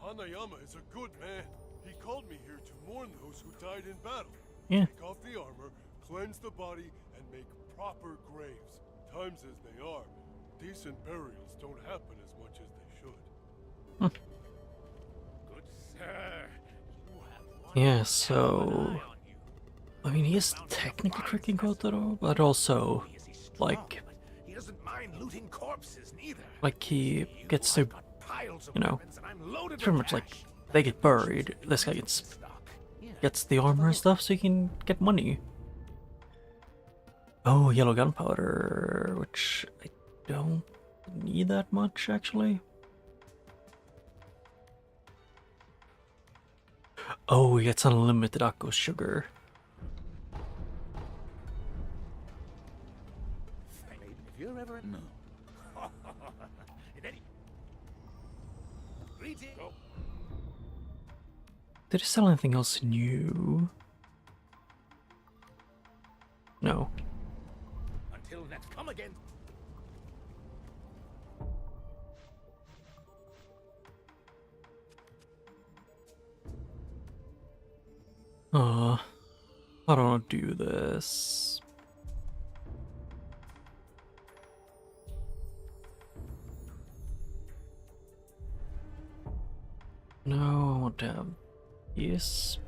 Hanayama is a good man. He called me here to mourn those who died in battle. Yeah. Take off the armor, cleanse the body, and make proper graves. Times as they are, decent burials don't happen as much as they should. Good sir, you have one Yeah, so eye on you. I mean, he is technically tricking Kotaro, but also, Is he strong? like, But he doesn't mind looting corpses neither. he gets to, I've got piles of you know, weapons and I'm loaded it's pretty with much like cash. they get buried. This guy gets the armor and stuff, so he can get money. Oh, yellow gunpowder, which I don't need that much actually. Oh, he gets unlimited Akko sugar. If you're ever in... No. in any... Greeting. Oh, Did he sell anything else new? No. until next, come again. I don't want to do this. No, I want to have yes.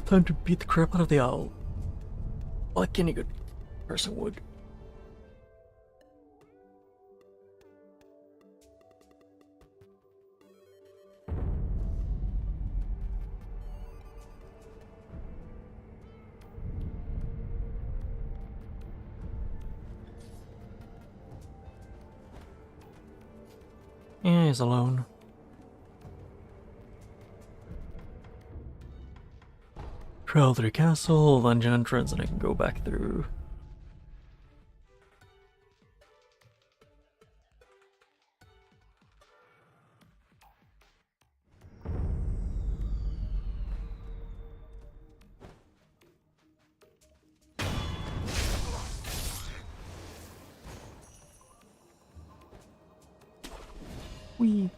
Time to beat the crap out of the owl. Like any good person would. Yeah, he's alone. Travel through castle, dungeon entrance, and I can go back through. Whee!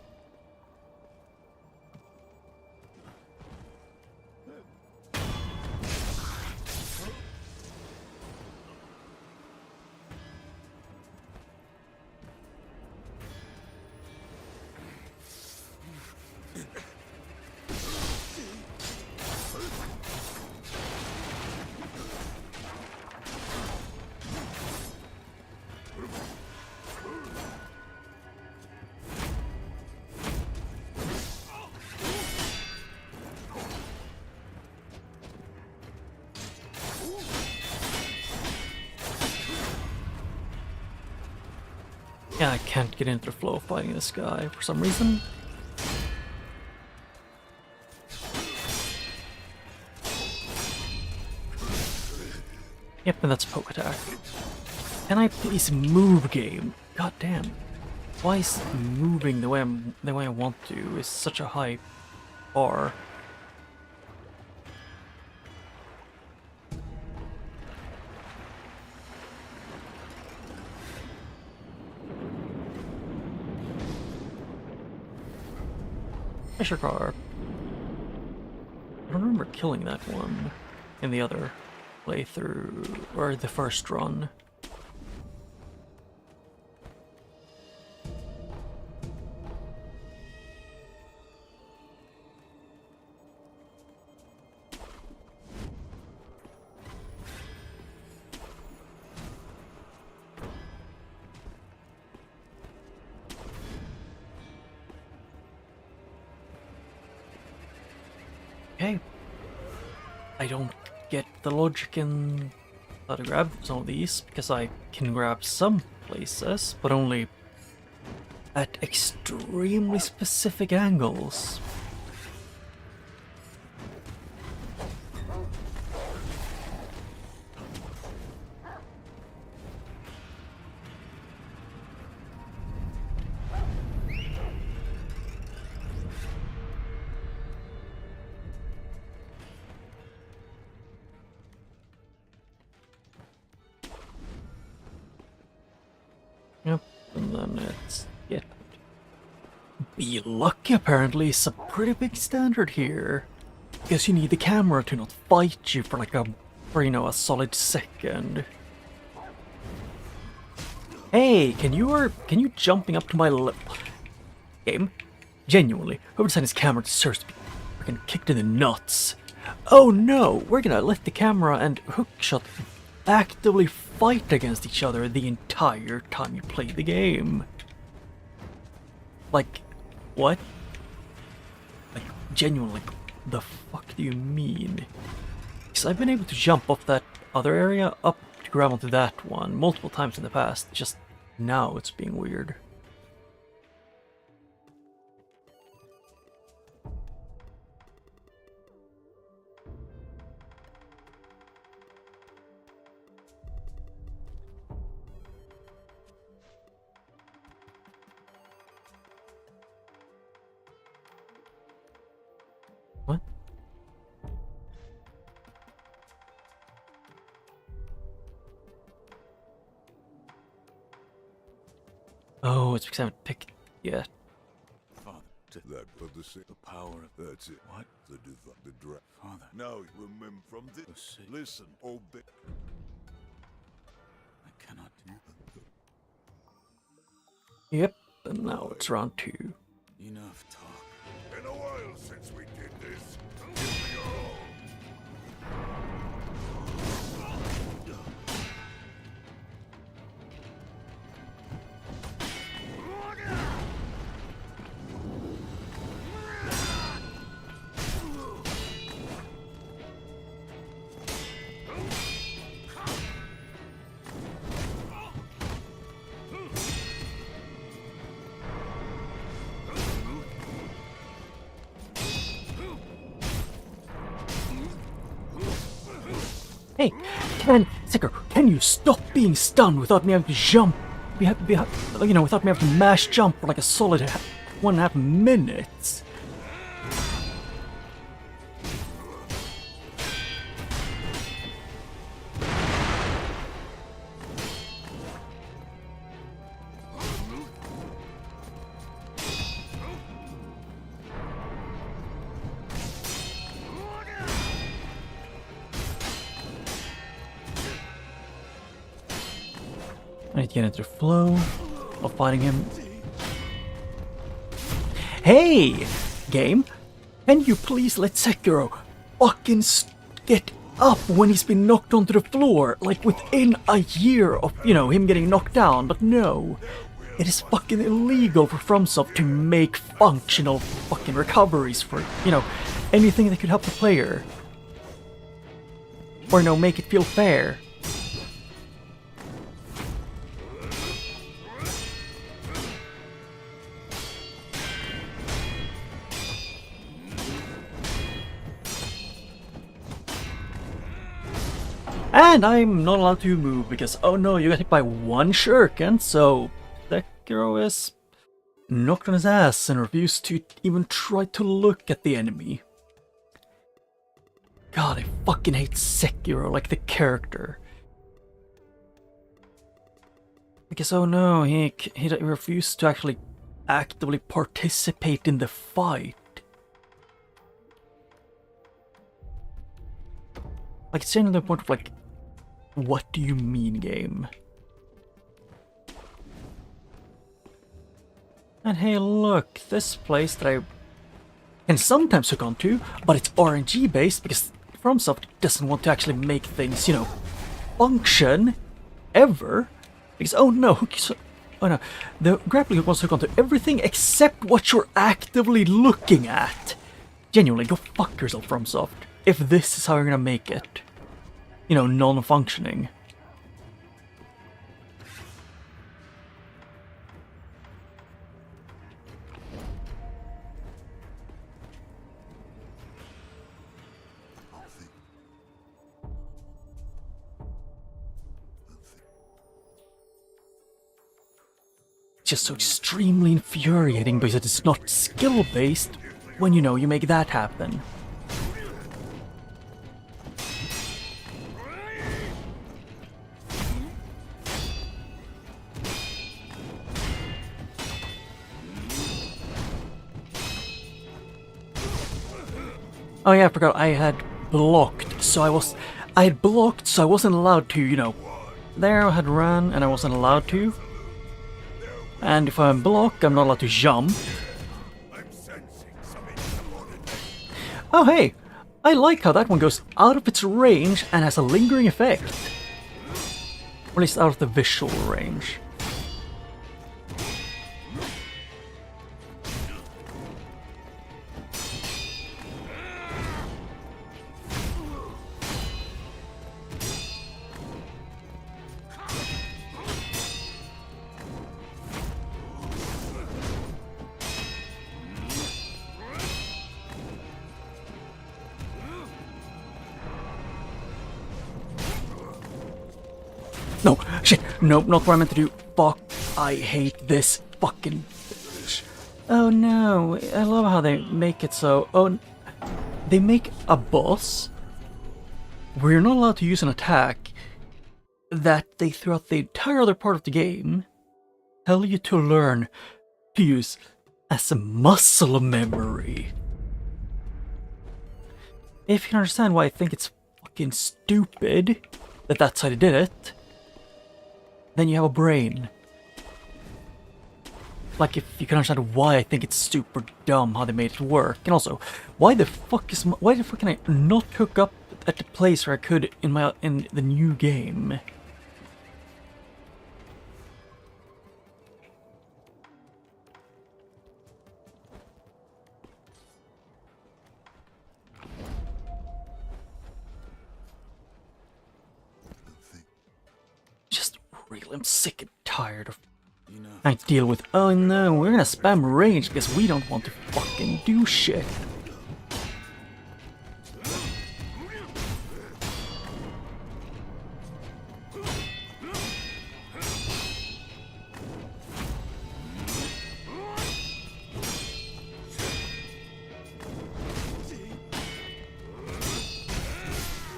Yeah, I can't get into the flow of fighting this guy for some reason. Yep, and that's poke attack. Can I please move, game? God damn. Why is moving the way I want to is such a high bar? Pressure car. I don't remember killing that one in the other playthrough, or the first run. Okay. I don't get the logic in how to grab some of these, because I can grab some places, but only at extremely specific angles. Yep, and then it's get. Be lucky apparently is a pretty big standard here. Because you need the camera to not fight you for like a solid second. Hey, can you jumping up to my game? Genuinely, whoever designed this camera deserves to be freaking kicked in the nuts. Oh no, we're gonna let the camera and hookshot actively fight against each other the entire time you play the game. Like, what? Like, genuinely, like, the fuck do you mean? Because I've been able to jump off that other area up to grab onto that one multiple times in the past, just now it's being weird. What? Oh, it's because I haven't picked yet. Father, That for the power of That's it. what? The drag. Father, Now remember from this. the sick. Listen, obey. I cannot do. Yep, and now it's round 2. Enough talk. Been a while since we did this. Give me your all. Hey, Sekiro, can you stop being stunned without me having to jump? Without me having to mash jump for like a solid 1.5 minutes? I need to get into the flow of fighting him. Hey! Game! Can you please let Sekiro fucking get up when he's been knocked onto the floor? Like within a year of, him getting knocked down. But no. It is fucking illegal for FromSoft to make functional fucking recoveries for, anything that could help the player. Or make it feel fair. And I'm not allowed to move because, oh no, you got hit by one shuriken, so Sekiro is knocked on his ass and refused to even try to look at the enemy. God, I fucking hate Sekiro, like the character. Because, oh no, he refused to actually actively participate in the fight. Like, it's getting to the point of like, what do you mean, game? And hey, look, this place that I can sometimes hook onto, but it's RNG based because FromSoft doesn't want to actually make things, function ever. Because oh no, the grappling hook wants to hook onto everything except what you're actively looking at. Genuinely, go fuck yourself, FromSoft. If this is how you're gonna make it, non-functioning. It's just so extremely infuriating because it's not skill-based when, you make that happen. Oh yeah, I forgot I had blocked, so I had blocked, so I wasn't allowed to, there I had run and I wasn't allowed to. And if I'm blocked, I'm not allowed to jump. Oh hey, I like how that one goes out of its range and has a lingering effect. Or at least out of the visual range. No, shit, nope, not what I meant to do. Fuck, I hate this fucking... Oh no, I love how they make it so... Oh, they make a boss where you're not allowed to use an attack that they, throughout the entire other part of the game, tell you to learn to use as a muscle memory. If you can understand why I think it's fucking stupid that that's how they did it, then you have a brain. Like, if you can understand why I think it's super dumb how they made it work. And also, why the fuck can I not hook up at the place where I could in the new game? Just really, I'm sick and tired of trying to deal with, oh no, we're gonna spam range because we don't want to fucking do shit.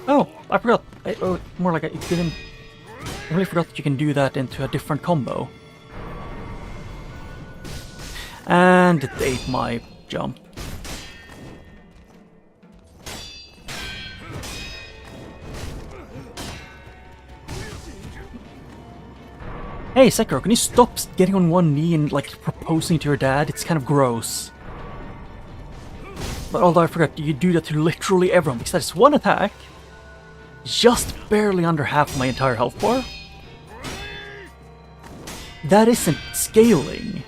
Oh, I forgot. More like I didn't. I really forgot that you can do that into a different combo. And it ate my jump. Hey Sekiro, can you stop getting on one knee and like proposing to your dad? It's kind of gross. But although I forgot, you do that to literally everyone because that is one attack. Just barely under half my entire health bar. That isn't scaling.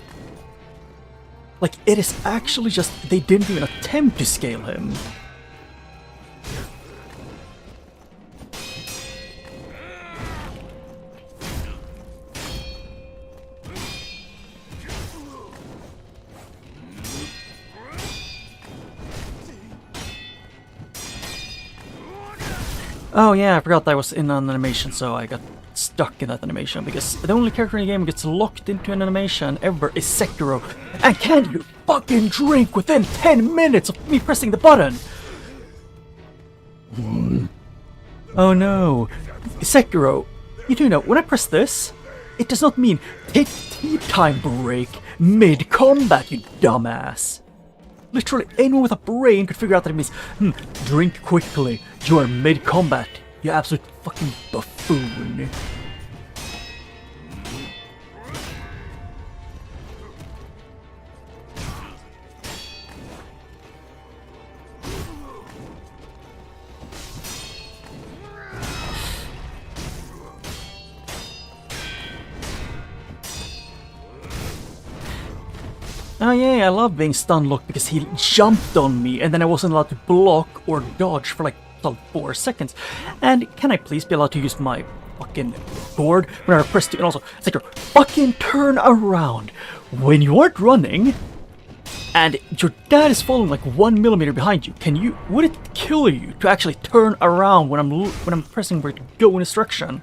Like, it is actually just, they didn't even attempt to scale him. Oh yeah, I forgot that I was in an animation, so I got stuck in that animation, because the only character in the game who gets locked into an animation ever is Sekiro. And can't you fucking drink within 10 minutes of me pressing the button? Oh no. Sekiro, you do know, when I press this, it does not mean take tea time break mid-combat, you dumbass. Literally anyone with a brain could figure out that it means, drink quickly, you are mid-combat, you absolute fucking buffoon. Oh yeah, I love being stun locked because he jumped on me and then I wasn't allowed to block or dodge for like 4 seconds. And can I please be allowed to use my fucking board when I press 2? And also, it's like, fucking turn around. When you aren't running and your dad is following like 1 millimeter behind you, would it kill you to actually turn around when I'm pressing where to go instruction?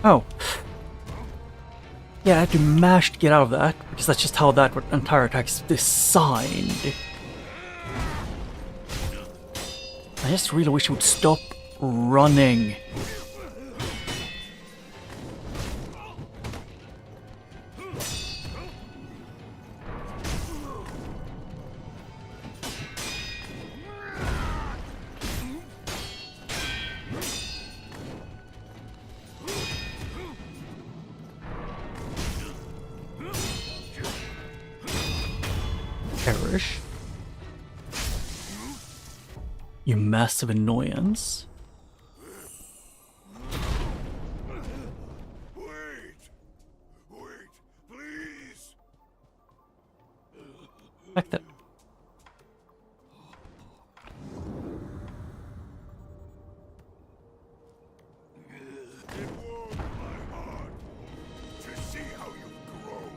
Oh. Yeah, I had to mash to get out of that, because that's just how that entire attack is designed. I just really wish you would stop running. Perish. You massive annoyance. Wait, please. Like that. It warmed my heart to see how you've grown.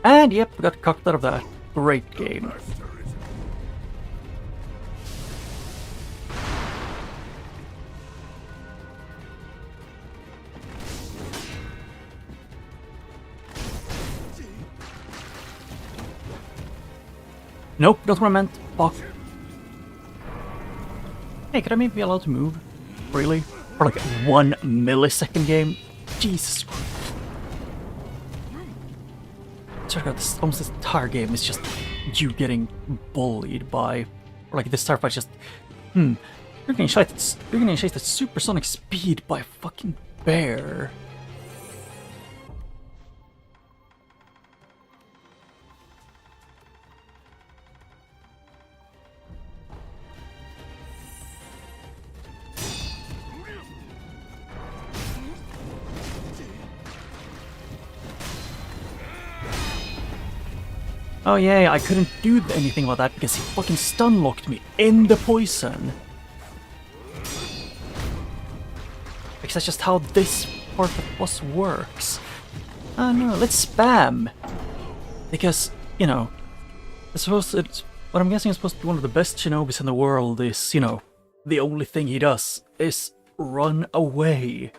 And yep, we got cocked out of that. Great game. Nope, that's what I meant. Fuck. Hey, could I maybe be allowed to move? Really? for like 1 millisecond game. Jesus Christ. Check out this, almost this entire game is just you getting bullied by, or like this entire fight just, you're getting chased at supersonic speed by a fucking bear. Oh yeah, I couldn't do anything about that because he fucking stun locked me in the poison. Because that's just how this part of the boss works. Oh no, let's spam. Because, you know, what I'm guessing is supposed to be one of the best shinobis in the world is, you know, the only thing he does is run away.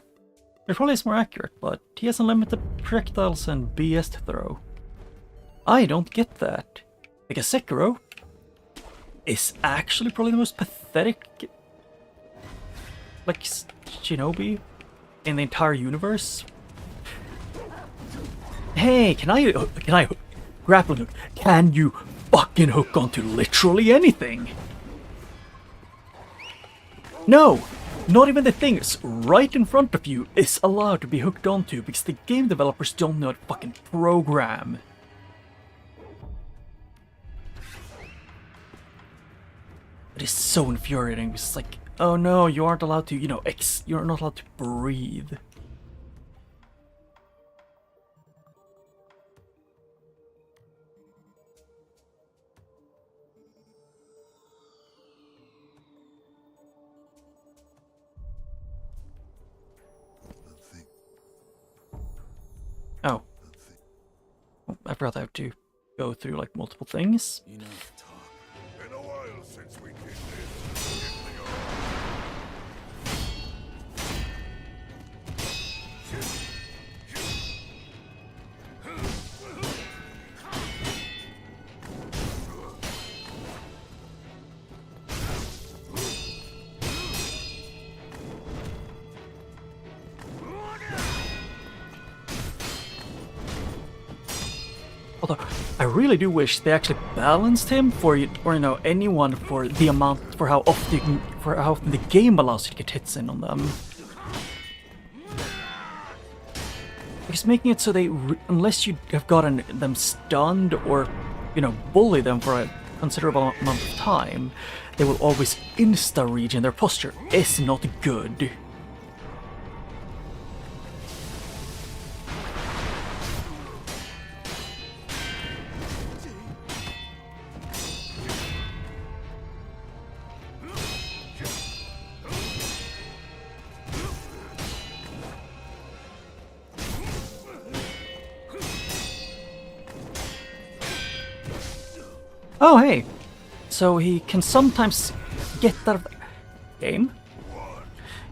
It probably is more accurate, but he has unlimited projectiles and BS to throw. I don't get that. Because Sekiro is actually probably the most pathetic, like, shinobi in the entire universe. Hey, can I grappling hook? Can you fucking hook onto literally anything? No! Not even the things right in front of you is allowed to be hooked onto because the game developers don't know how to fucking program. It is so infuriating. It's like, oh no, you aren't allowed to, you know, you're not allowed to breathe. Oh. I forgot I have to go through like multiple things. You know, talk. Been a while since we did this. In the army. Although, I really do wish they actually balanced him for you, or you know, anyone for the amount, for how often the game allows you to get hits in on them. Because making it so they, unless you have gotten them stunned or, you know, bully them for a considerable amount of time, they will always insta-regen. Their posture is not good. Oh, hey! So he can sometimes get out of the game?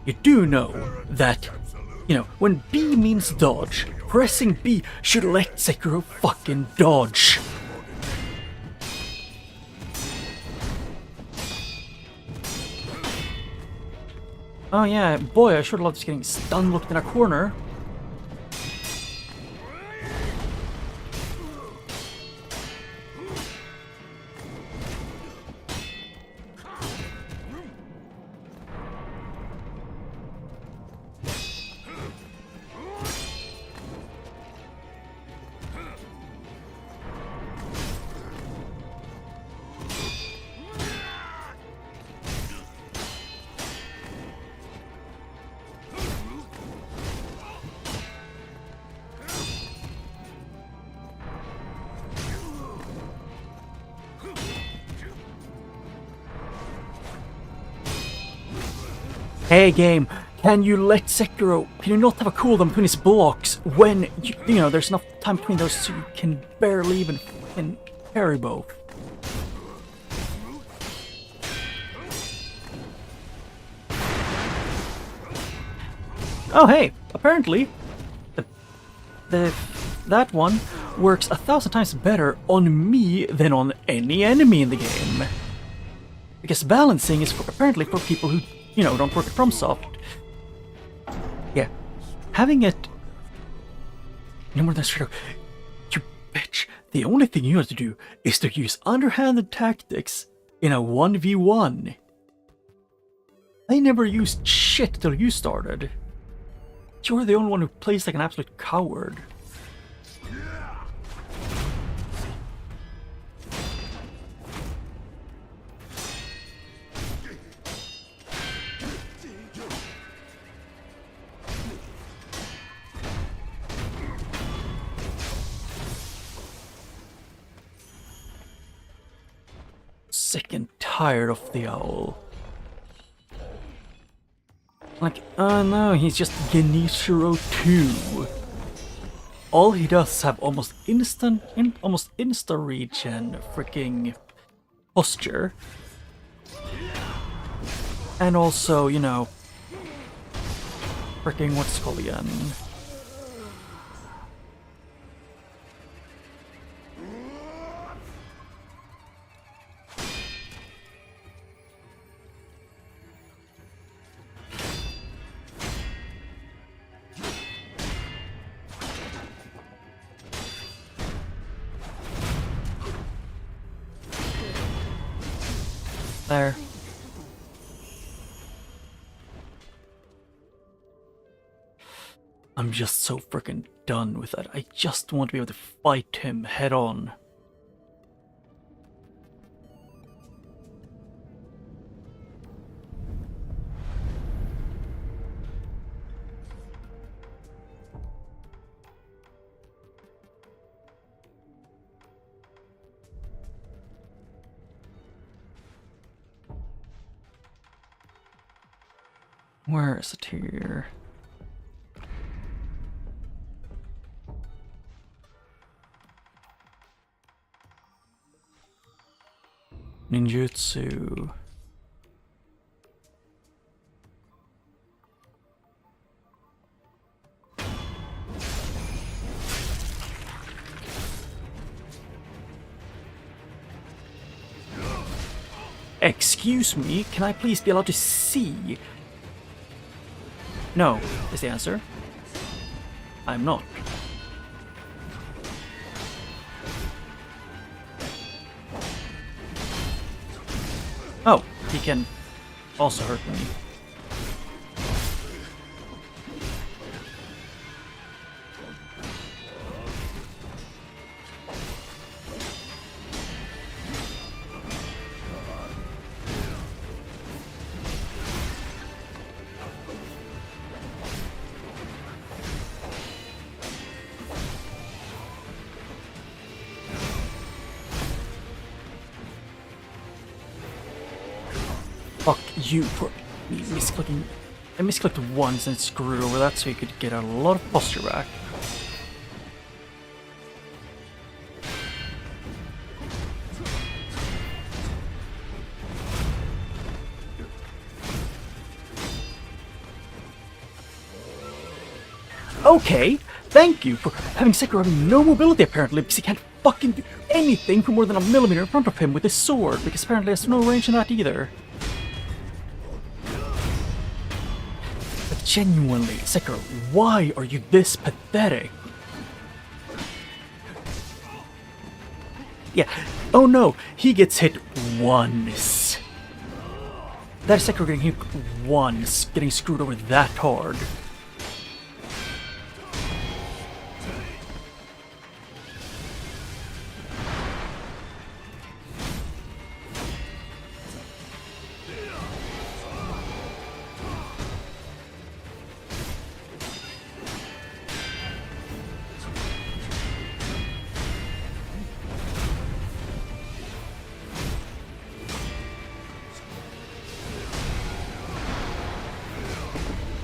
You do know that, you know, when B means dodge, pressing B should let Sekiro fucking dodge. Oh yeah, boy, I sure love just getting stun locked in a corner. Hey game, can you let Sekiro, can you not have a cooldown between his blocks when, you know, there's enough time between those so you can barely even fucking parry both? Oh hey, apparently, that one works 1,000 times better on me than on any enemy in the game. Because balancing is apparently for people who, you know, don't work at FromSoft. having it no more than straight up, you bitch, the only thing you have to do is to use underhanded tactics in a 1v1. I never used shit till you started. You're the only one who plays like an absolute coward. Sick and tired of the owl. Like, oh no, he's just Genichiro 2. All he does is have almost insta regen freaking posture. And also, you know, freaking what's it called again? There. I'm just so freaking done with that. I just want to be able to fight him head on. Where is it here? Ninjutsu. Excuse me, can I please be allowed to see? No, is the answer. I'm not. Oh, he can also hurt me. Fuck you for me misclicking. I misclicked once and screwed over that so you could get a lot of posture back. Okay, thank you for having Sekiro having no mobility apparently, because he can't fucking do anything for more than a millimeter in front of him with his sword, because apparently there's no range in that either. But genuinely, Sekiro, why are you this pathetic? Yeah, oh no, he gets hit once. That is Sekiro getting hit once, getting screwed over that hard.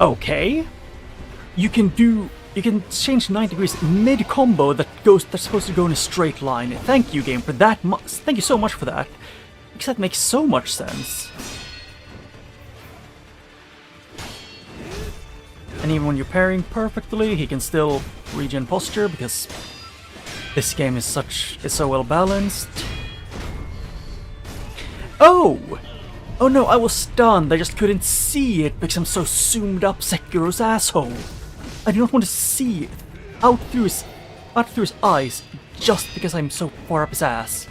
Okay, you can change 9 degrees mid combo that's supposed to go in a straight line. Thank you, game, for that. Thank you so much for that, because that makes so much sense. And even when you're pairing perfectly, he can still regen posture because this game is so well balanced. Oh! Oh no, I was stunned, I just couldn't see it because I'm so zoomed up Sekiro's asshole. I do not want to see out through his eyes just because I'm so far up his ass.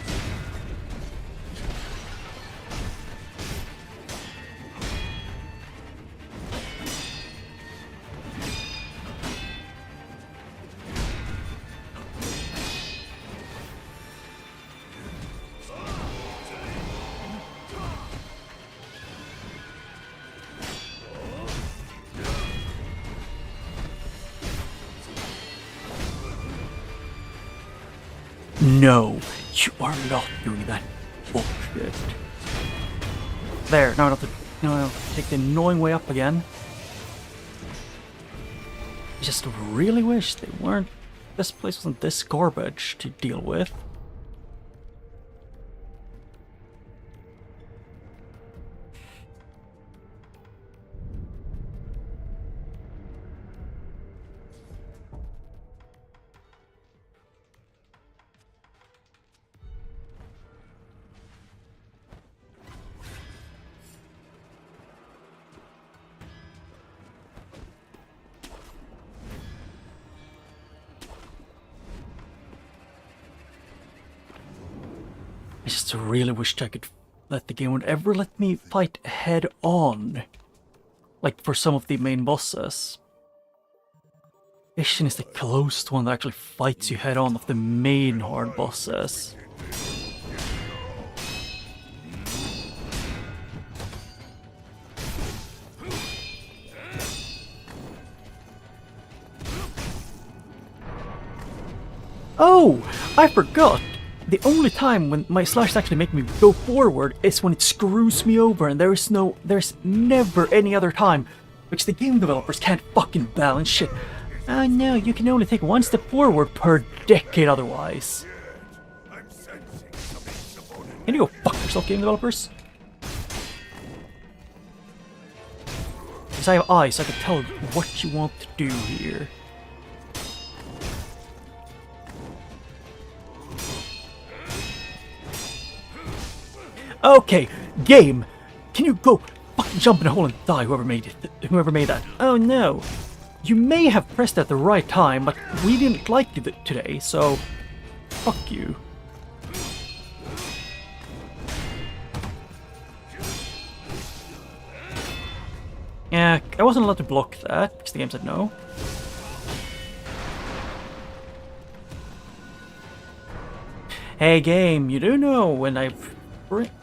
No, you are not doing that bullshit. There, now I have to take the annoying way up again. I just really wish they weren't. This place wasn't this garbage to deal with. I just really wished I could let the game would ever let me fight head on. Like for some of the main bosses. Ishin is the closest one that actually fights you head on of the main hard bosses. Oh! I forgot! The only time when my slashes actually make me go forward is when it screws me over, and there's never any other time, which the game developers can't fucking balance shit. Oh no, you can only take one step forward per decade otherwise. Can you go fuck yourself, game developers? Because I have eyes, so I can tell what you want to do here. Okay, game! Can you go fucking jump in a hole and die, whoever made that? Oh no! You may have pressed at the right time, but we didn't like it today, so fuck you. Yeah, I wasn't allowed to block that, because the game said no. Hey game, you do know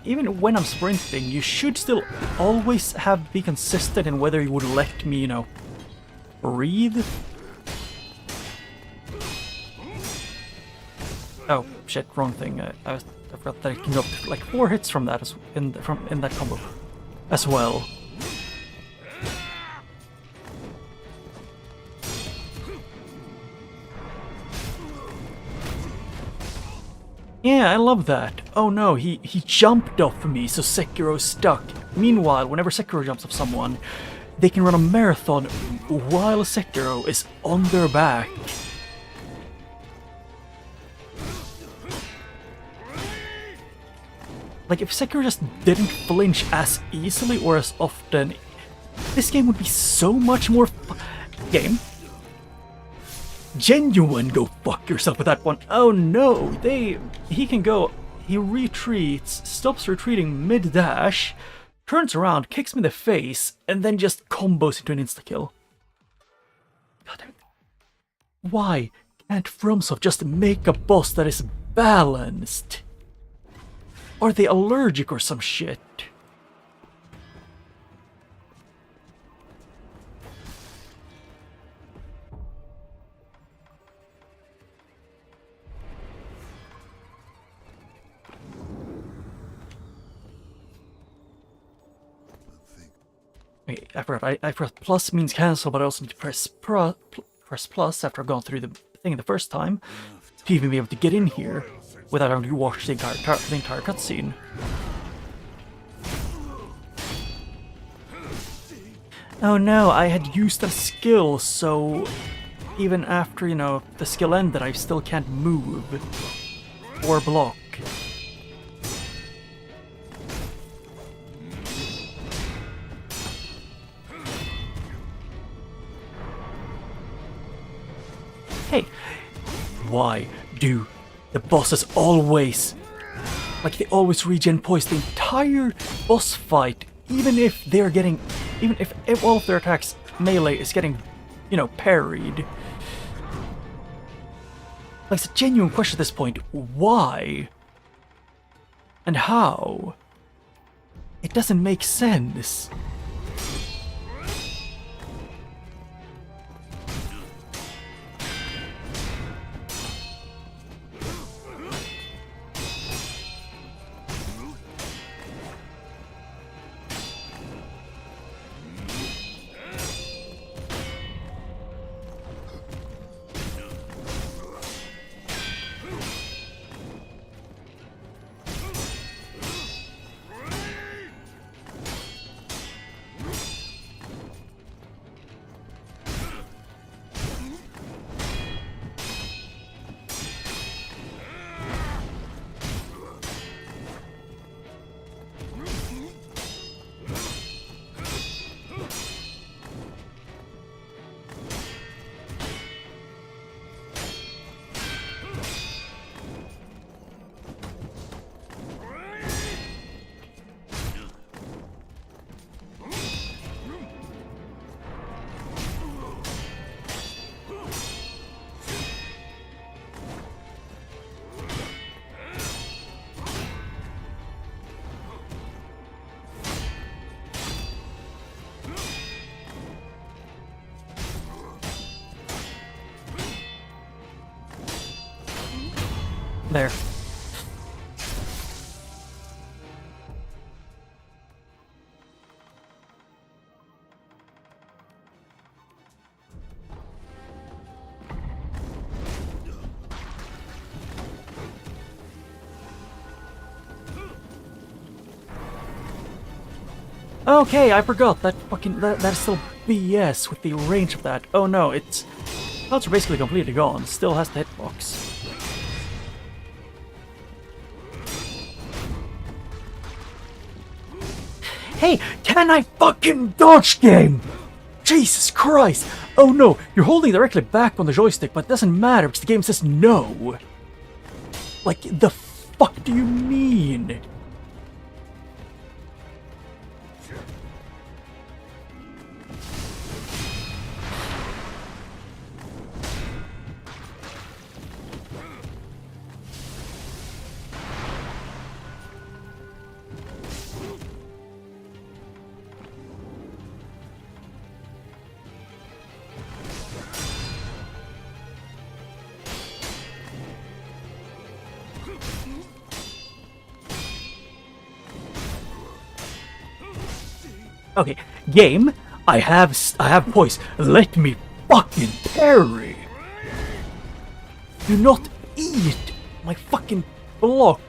even when I'm sprinting, you should still always be consistent in whether you would let me, breathe. Oh shit, wrong thing. I forgot that I can go up to like 4 hits from that in that combo as well. Yeah, I love that. Oh no, he jumped off of me, so Sekiro's stuck. Meanwhile, whenever Sekiro jumps off someone, they can run a marathon while Sekiro is on their back. Like, if Sekiro just didn't flinch as easily or as often, this game would be so much more game. Genuine, go fuck yourself with that one. Oh no, he retreats, stops retreating mid-dash, turns around, kicks me in the face, and then just combos into an insta-kill. God damn it. Why can't FromSoft just make a boss that is balanced? Are they allergic or some shit? Wait, I forgot plus means cancel, but I also need to press plus after I've gone through the thing the first time to even be able to get in here without having to watch the entire cutscene. Oh no, I had used a skill, so even after, the skill ended, I still can't move or block. Hey, why do the bosses always, like they always regen poise the entire boss fight, even if they're getting, even if all of their attacks melee is getting, you know, parried? Like, it's a genuine question at this point. Why? And how? It doesn't make sense. There. Okay, I forgot that fucking that's still BS with the range of that. Oh no, its health are basically completely gone. Still has the hitbox. Hey, can I fucking dodge game? Jesus Christ! Oh no, you're holding directly back on the joystick, but it doesn't matter because the game says no. Like, the fuck do you mean? Okay, game, I have poise. Let me fucking parry. Do not eat my fucking block.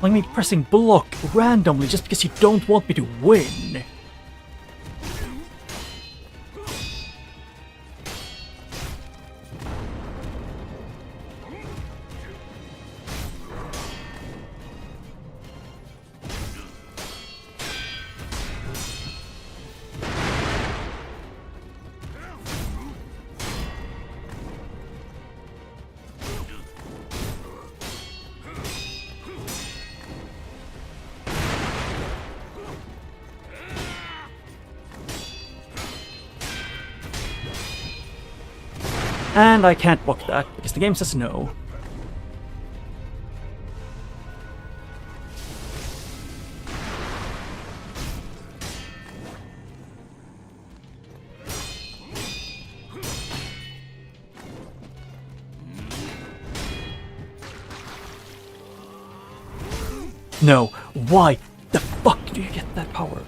Like me pressing block randomly just because you don't want me to win. And I can't block that, because the game says no. No, why the fuck do you get that power?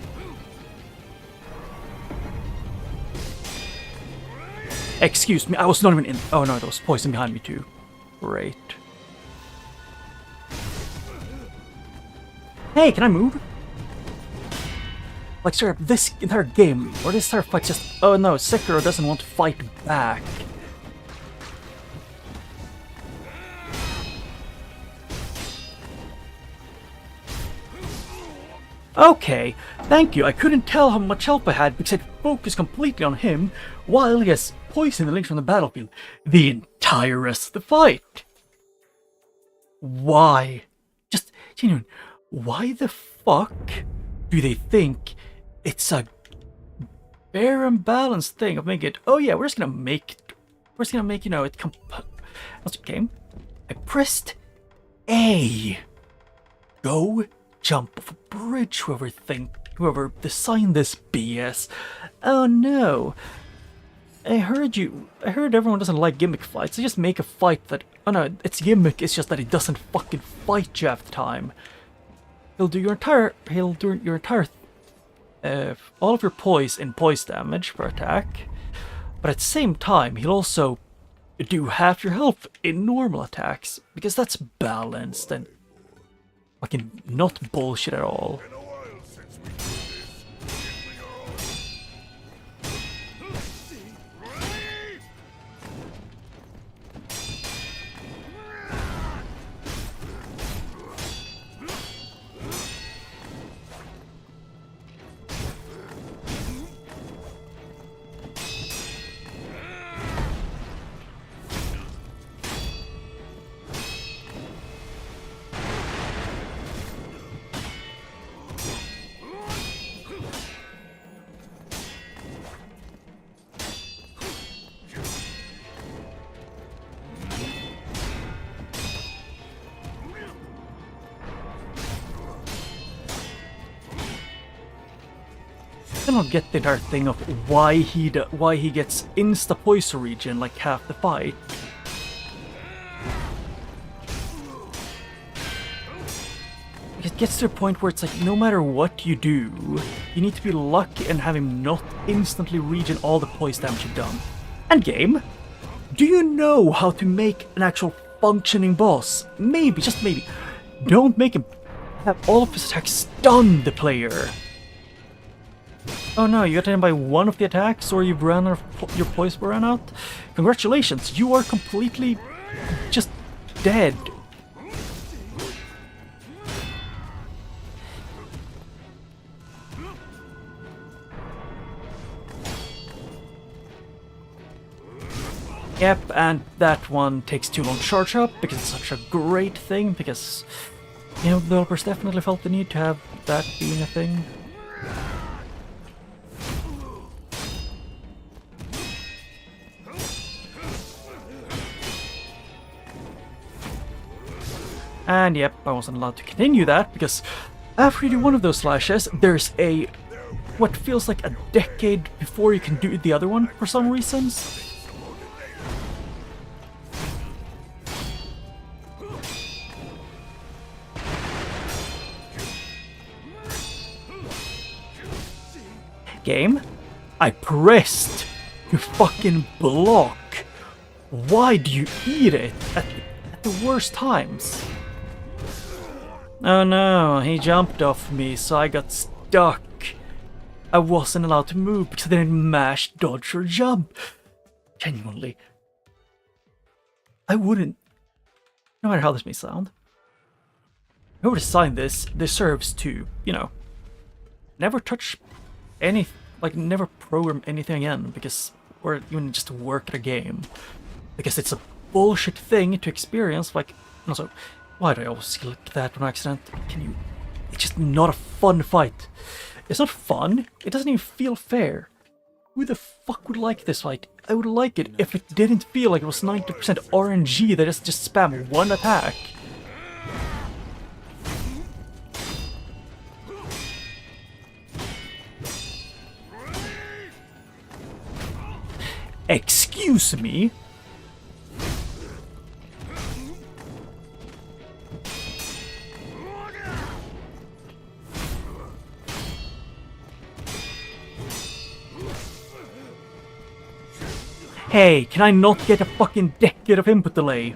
Excuse me, I was not even in. Oh no, there was poison behind me too. Great. Hey, can I move? Like, straight up, this entire game, or this entire fight just. Oh no, Sekiro doesn't want to fight back. Okay, thank you. I couldn't tell how much help I had because I'd focused completely on him, while, yes, poison the links from the battlefield the entire rest of the fight. Why? Just genuine. Why the fuck do they think it's a fair and balanced thing of making it? Oh yeah, we're just gonna make you know it. What's the game? I pressed A. Go jump off a bridge. Whoever designed this BS. Oh no. I heard everyone doesn't like gimmick fights. So just make a fight that, oh no, its gimmick is just that it doesn't fucking fight you half the time. He'll do your entire, all of your poise and poise damage per attack. But at the same time, he'll also do half your health in normal attacks. Because that's balanced and fucking not bullshit at all. Been a while since we did this. Give me your all. Ready? I don't get the entire thing of why he gets insta poison regen like half the fight. It gets to the point where it's like no matter what you do, you need to be lucky and have him not instantly regen all the poison damage you've done. And game, do you know how to make an actual functioning boss? Maybe, just maybe. Don't make him have all of his attacks stun the player. Oh no, you got him by one of the attacks, or you've run out of your poise ran out? Congratulations, you are completely just dead. Yep, and that one takes too long to charge up because it's such a great thing, because, you know, the developers definitely felt the need to have that being a thing. And yep, I wasn't allowed to continue that, because after you do one of those slashes, there's a what feels like a decade before you can do the other one for some reasons. Game, I pressed to fucking block. Why do you eat it at the worst times? Oh no, he jumped off me, so I got stuck. I wasn't allowed to move because I didn't mash, dodge, or jump. Genuinely. I wouldn't. No matter how this may sound. Whoever designed this deserves to, you know, never touch any, like, never program anything again, because, or even just work at a game. Because it's a bullshit thing to experience, like, also, why do I always click that on accident? It's just not a fun fight. It's not fun, it doesn't even feel fair. Who the fuck would like this fight? I would like it if it didn't feel like it was 90% RNG that just spam one attack. Excuse me? Hey, can I not get a fucking decade of input delay?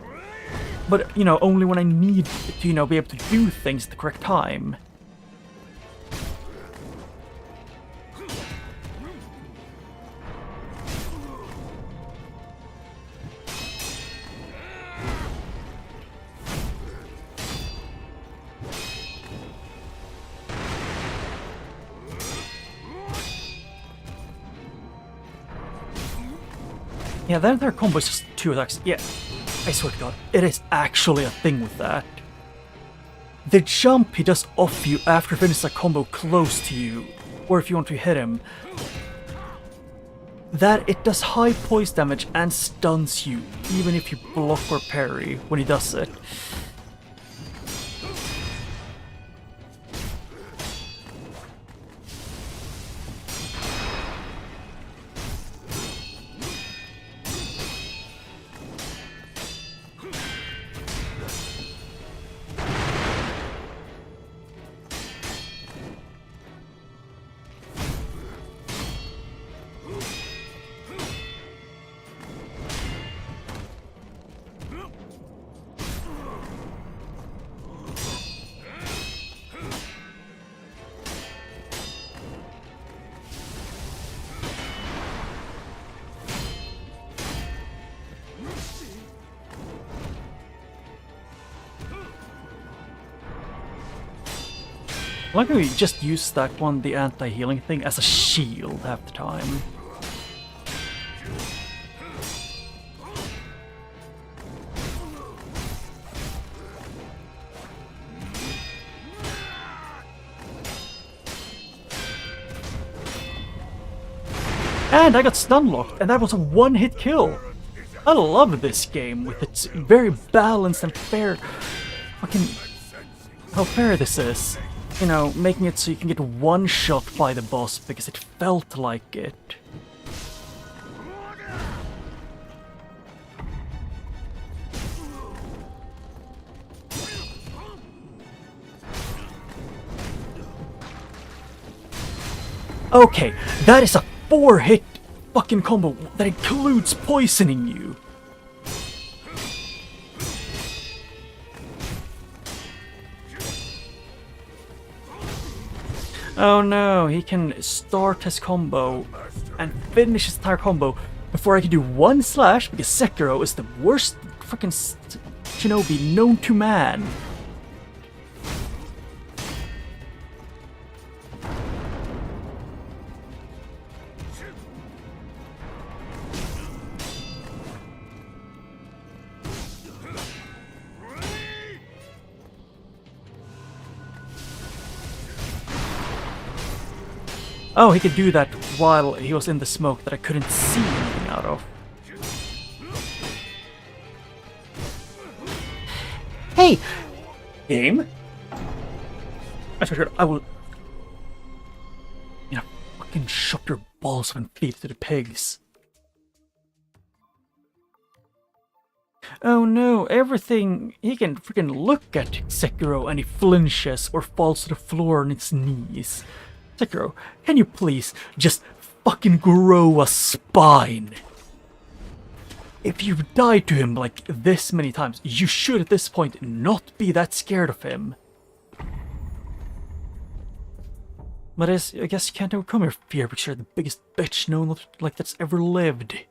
But, you know, only when I need to, you know, be able to do things at the correct time. Yeah, that entire combo is just 2 attacks. Yeah, I swear to God, it is actually a thing with that. The jump he does off you after he finishes a combo close to you, or if you want to hit him, that it does high poise damage and stuns you, even if you block or parry when he does it. I like how he just used that one, the anti-healing thing, as a shield half the time. And I got stun locked, and that was a one-hit kill. I love this game with its very balanced and fair. Fucking how fair this is. You know, making it so you can get one shot by the boss because it felt like it. Okay, that is a 4-hit fucking combo that includes poisoning you. Oh no, he can start his combo and finish his entire combo before I can do one slash because Sekiro is the worst fucking shinobi known to man. Oh, he could do that while he was in the smoke that I couldn't see anything out of. Hey! Game? I swear to God, I will... You know, fucking shove your balls and feed it to the pigs. Oh no, everything... He can freaking look at Sekiro and he flinches or falls to the floor on its knees. Sekiro, can you please just fucking grow a spine? If you've died to him like this many times, you should at this point not be that scared of him. But I guess you can't overcome your fear because you're the biggest bitch no one like that's ever lived.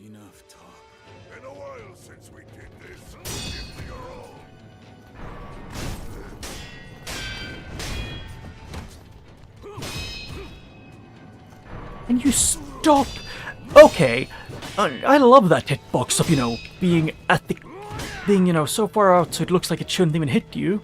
Enough talk. Been a while since we did this. Give me your all. And you stop! Okay, I love that hitbox of, you know, being, you know, so far out so it looks like it shouldn't even hit you.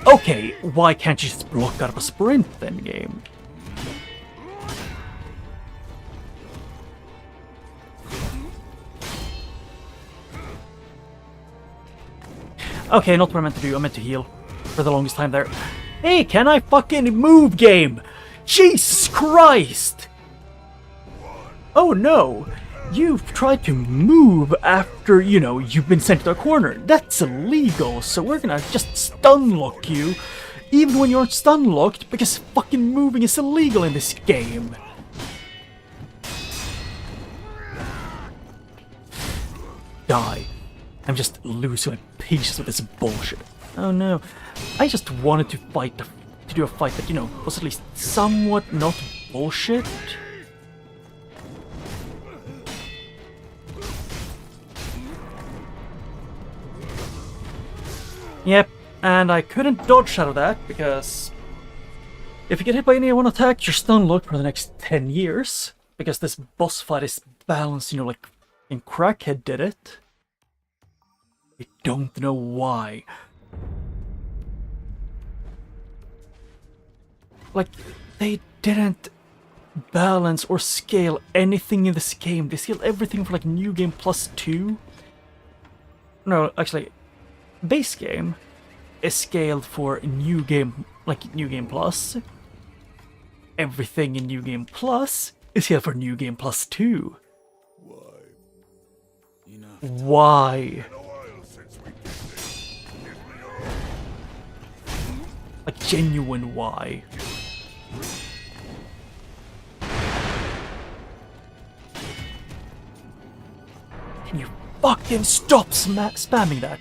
Okay, why can't you just block out of a sprint then, game? Okay, not what I meant to do. I meant to heal for the longest time there. Hey, can I fucking move, game? Jesus Christ! Oh no! you've tried to move after, you know, you've been sent to a corner. That's illegal, so we're gonna just stun lock you, even when you aren't stun locked, because fucking moving is illegal in this game. Die. I'm just losing my patience with this bullshit. Oh no. I just wanted to fight, to do a fight that, you know, was at least somewhat not bullshit. Yep, and I couldn't dodge out of that because if you get hit by any one attack, you're stun locked for the next 10 years. Because this boss fight is balanced, you know, like in Crackhead did it. I don't know why. Like, they didn't balance or scale anything in this game. They scaled everything for like New Game Plus 2. No, actually, base game is scaled for New Game, like New Game Plus. Everything in New Game Plus is scaled for New Game Plus 2. Why? Enough. Why? Been a while since we did this. Give me your all. Like, genuine why? Can you fucking stop spamming that?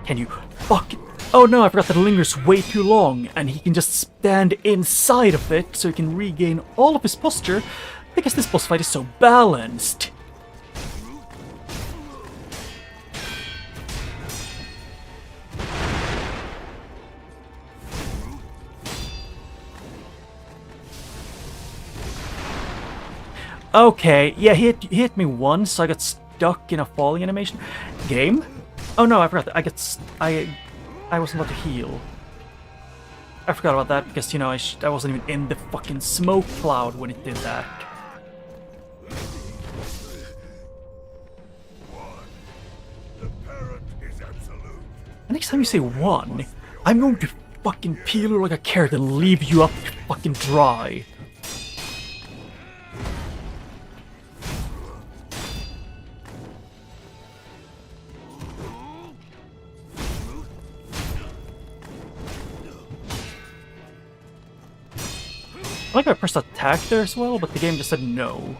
Can you fucking... Oh no, I forgot that it lingers way too long, and he can just stand inside of it so he can regain all of his posture, because this boss fight is so balanced. Okay, yeah, he hit me once, so I got stuck in a falling animation. Game? Oh no, I forgot that I wasn't about to heal. I forgot about that because, you know, I wasn't even in the fucking smoke cloud when it did that. The parent is absolute. And next time you say one, I'm going to fucking peel you like a carrot and leave you up to fucking dry. I like I pressed attack there as well, but the game just said no.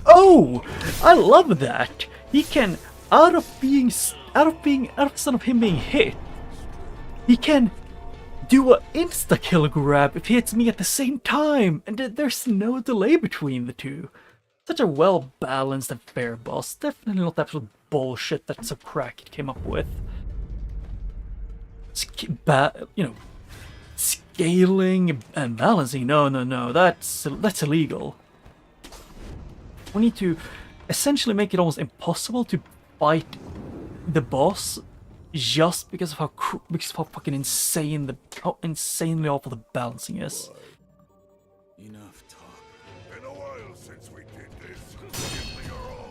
Oh, I love that. He can, out of him being hit, he can do a insta kill grab if he hits me at the same time, and there's no delay between the two. Such a well-balanced and fair boss. Definitely not that absolute bullshit that some crack came up with. You know, scaling and balancing. No. That's illegal. We need to essentially make it almost impossible to fight the boss just because of how fucking insane how insanely awful the balancing is. Enough talk. Been a while since we did this. Give me your all.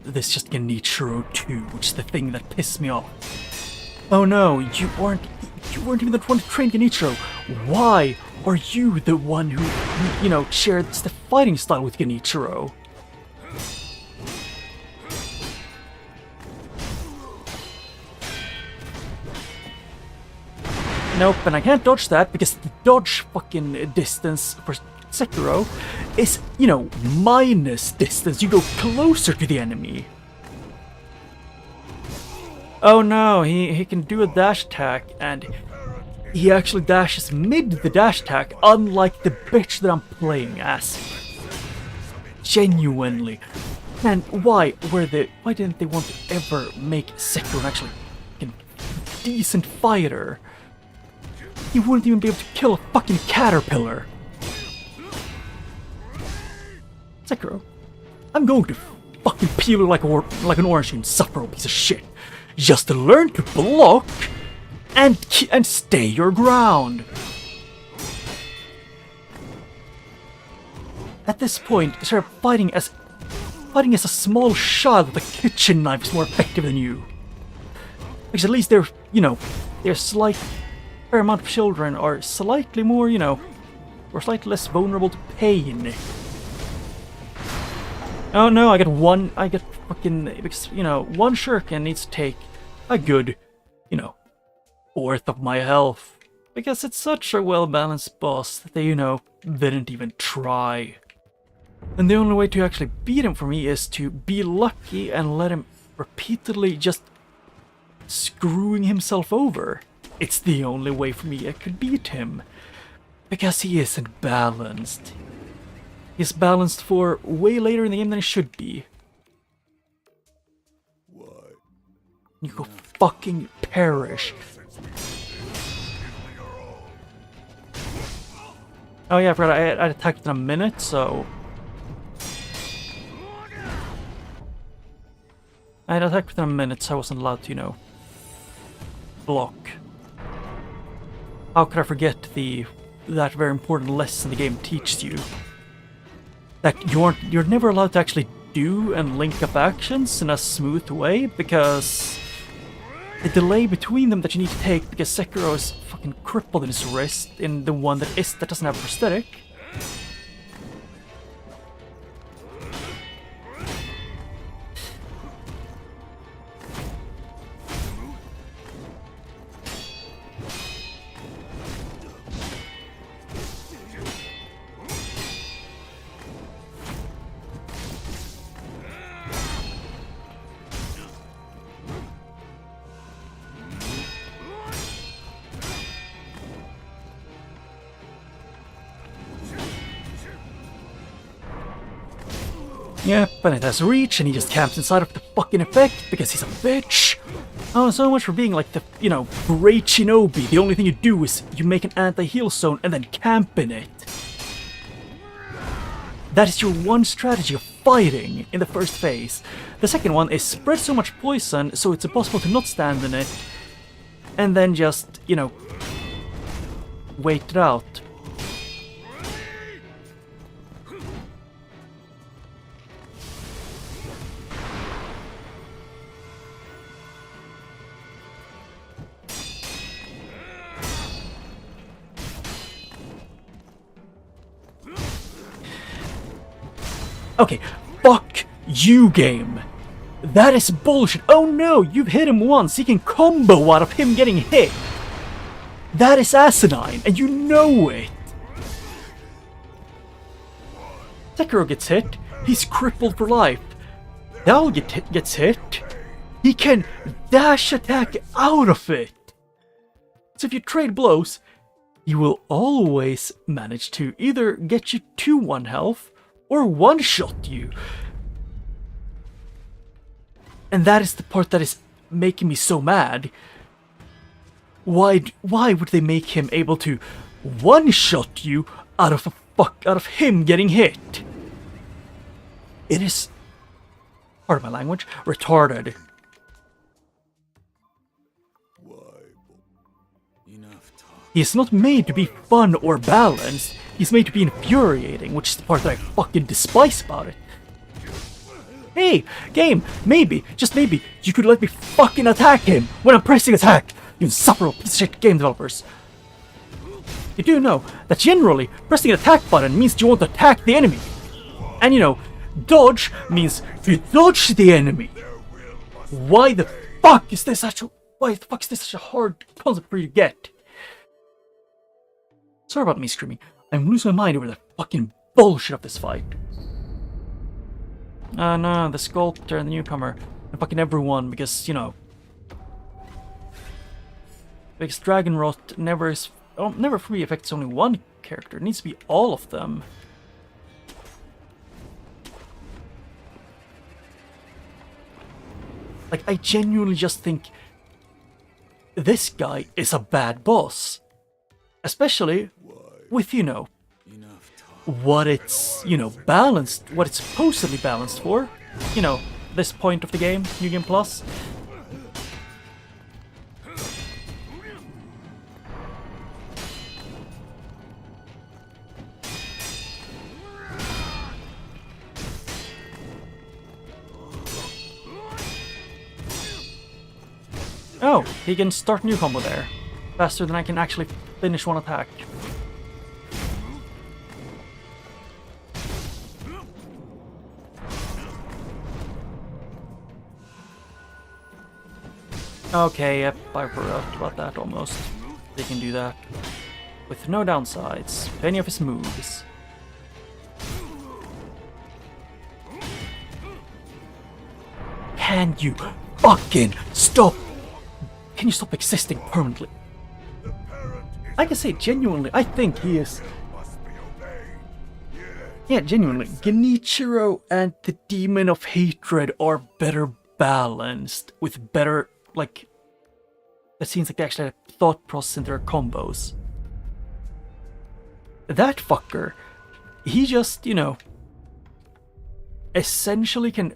This just Genichiro 2, which is the thing that pissed me off. Oh no, you weren't even the one to train Genichiro. Why are you the one who, you know, shared the fighting style with Genichiro? Nope, and I can't dodge that because the dodge fucking distance for Sekiro is, you know, minus distance. You go closer to the enemy. Oh no, he can do a dash attack, and he actually dashes mid the dash attack, unlike the bitch that I'm playing as. Genuinely. And why didn't they want to ever make Sekiro an actually fucking decent fighter? He wouldn't even be able to kill a fucking caterpillar. Sekiro, I'm going to fucking peel you like an orange, you insufferable piece of shit. Just to learn to block and stay your ground. At this point, instead of fighting as a small child with a kitchen knife is more effective than you. Because at least they're fair amount of children are slightly more, or slightly less vulnerable to pain. Oh no, I get fucking, because, one shuriken needs to take a good, fourth of my health. Because it's such a well-balanced boss that they, didn't even try. And the only way to actually beat him for me is to be lucky and let him repeatedly just screwing himself over. It's the only way for me I could beat him. Because he isn't balanced. He's balanced for way later in the game than he should be. You go fucking perish. Oh yeah, I forgot I attacked in a minute, so... I had attacked within a minute, so I wasn't allowed to, block. How could I forget that very important lesson the game teaches you? That you're never allowed to actually do and link up actions in a smooth way, because the delay between them that you need to take, because Sekiro is fucking crippled in his wrist, in the one that doesn't have a prosthetic. Yeah, but it has reach, and he just camps inside of the fucking effect because he's a bitch. Oh, so much for being like the, great shinobi. The only thing you do is you make an anti-heal zone and then camp in it. That is your one strategy of fighting in the first phase. The second one is spread so much poison so it's impossible to not stand in it. And then just, wait it out. Okay, fuck you, game. That is bullshit. Oh no, you've hit him once. He can combo out of him getting hit. That is asinine, and you know it. Sekiro gets hit. He's crippled for life. Dal gets hit. He can dash attack out of it. So if you trade blows, you will always manage to either get you to 1 health or one-shot you. And that is the part that is making me so mad. Why would they make him able to one-shot you out of him getting hit? It is, pardon my language, retarded. He is not made to be fun or balanced. He's made to be infuriating, which is the part that I fucking despise about it. Hey, game, maybe, just maybe, you could let me fucking attack him when I'm pressing attack, you insufferable piece of shit game developers. You do know that generally, pressing an attack button means you want to attack the enemy. And dodge means you dodge the enemy. Why the fuck is this such a hard concept for you to get? Sorry about me screaming. I'm losing my mind over the fucking bullshit of this fight. No, the sculptor and the newcomer, and fucking everyone, because, Because Dragon Rot never fully affects only one character. It needs to be all of them. Like, I genuinely just think this guy is a bad boss. Especially with, you know, what it's, you know, balanced, what it's supposedly balanced for. You know, this point of the game, New Game Plus. Oh, he can start a new combo there. Faster than I can actually finish one attack. Okay, yep, I forgot about that almost. They can do that. With no downsides to any of his moves. Can you fucking stop? Can you stop existing permanently? I can say genuinely, I think he is. Yeah, genuinely, Genichiro and the Demon of Hatred are better balanced, with better, like, it seems like they actually have thought process in their combos. That fucker, he just, you know, essentially can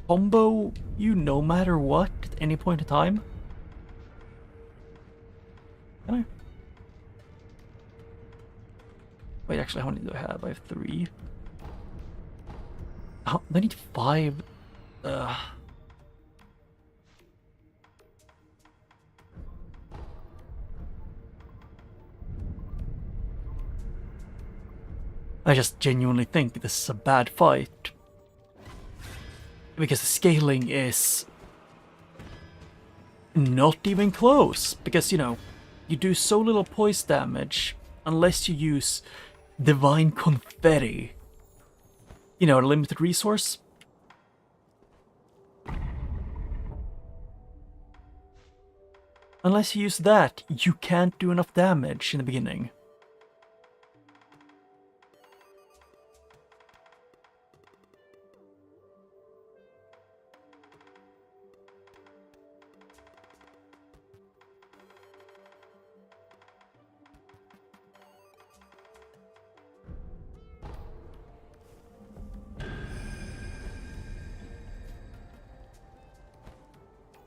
combo you no matter what at any point in time. Can I? Wait, actually, how many do I have? I have 3. Oh, I need 5. I just genuinely think this is a bad fight. Because the scaling is not even close. Because, you know, you do so little poise damage unless you use Divine Confetti. You know, a limited resource. Unless you use that, you can't do enough damage in the beginning.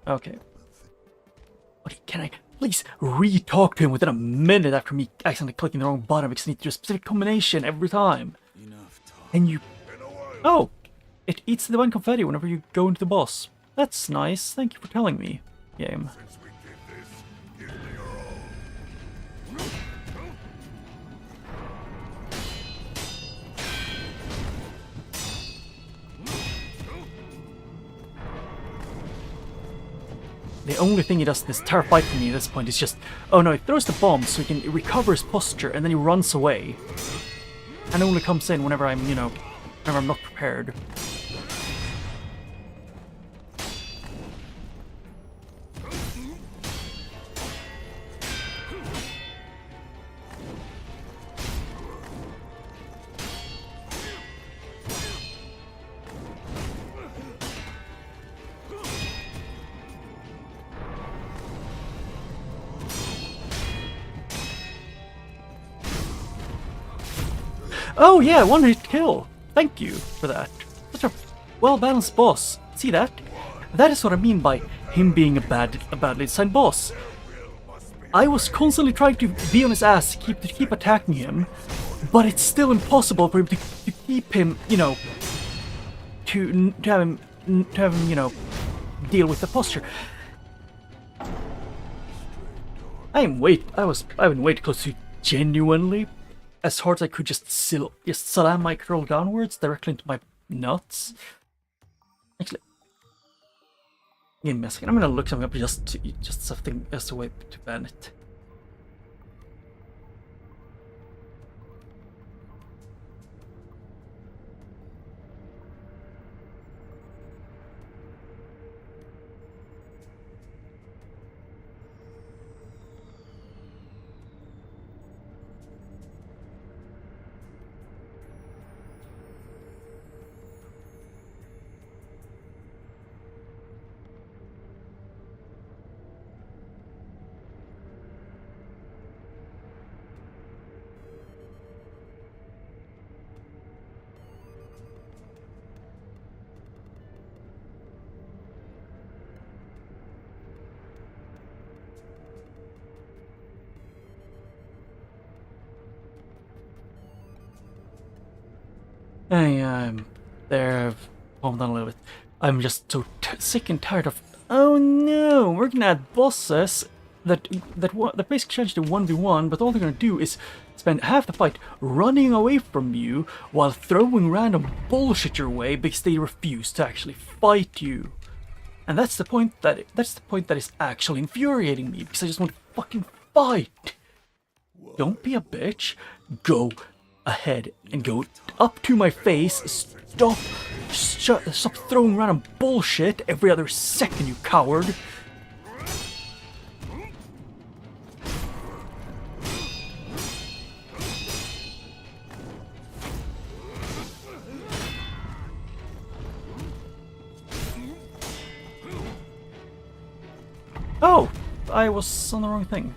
Okay. Okay, can I please re-talk to him within a minute after me accidentally clicking the wrong button because I need to do a specific combination every time? And you... Oh! It eats the divine confetti whenever you go into the boss. That's nice. Thank you for telling me, game. The only thing he does in this entire fight for me at this point is just, oh no, he throws the bomb so he can recover his posture and then he runs away. And only comes in whenever I'm, you know, whenever I'm not prepared. Oh yeah, one hit kill. Thank you for that. Such a well-balanced boss. See that? That is what I mean by him being a badly designed boss. I was constantly trying to be on his ass to keep attacking him, but it's still impossible for him to keep him, you know, to have him, you know, deal with the posture. I've been way too close to genuinely as hard as I could just slam my curl downwards directly into my nuts. Actually, give me a second. I'm gonna look something up just something as a way to ban it. Hey, I'm there. I've calmed down a little bit. I'm just so sick and tired of. Oh no, we're gonna add bosses that basically change to 1v1, but all they're gonna do is spend half the fight running away from you while throwing random bullshit your way because they refuse to actually fight you. And that's the point that is actually infuriating me because I just want to fucking fight. Don't be a bitch. Go ahead and go up to my face. Stop throwing random bullshit every other second, you coward. Oh, I was on the wrong thing.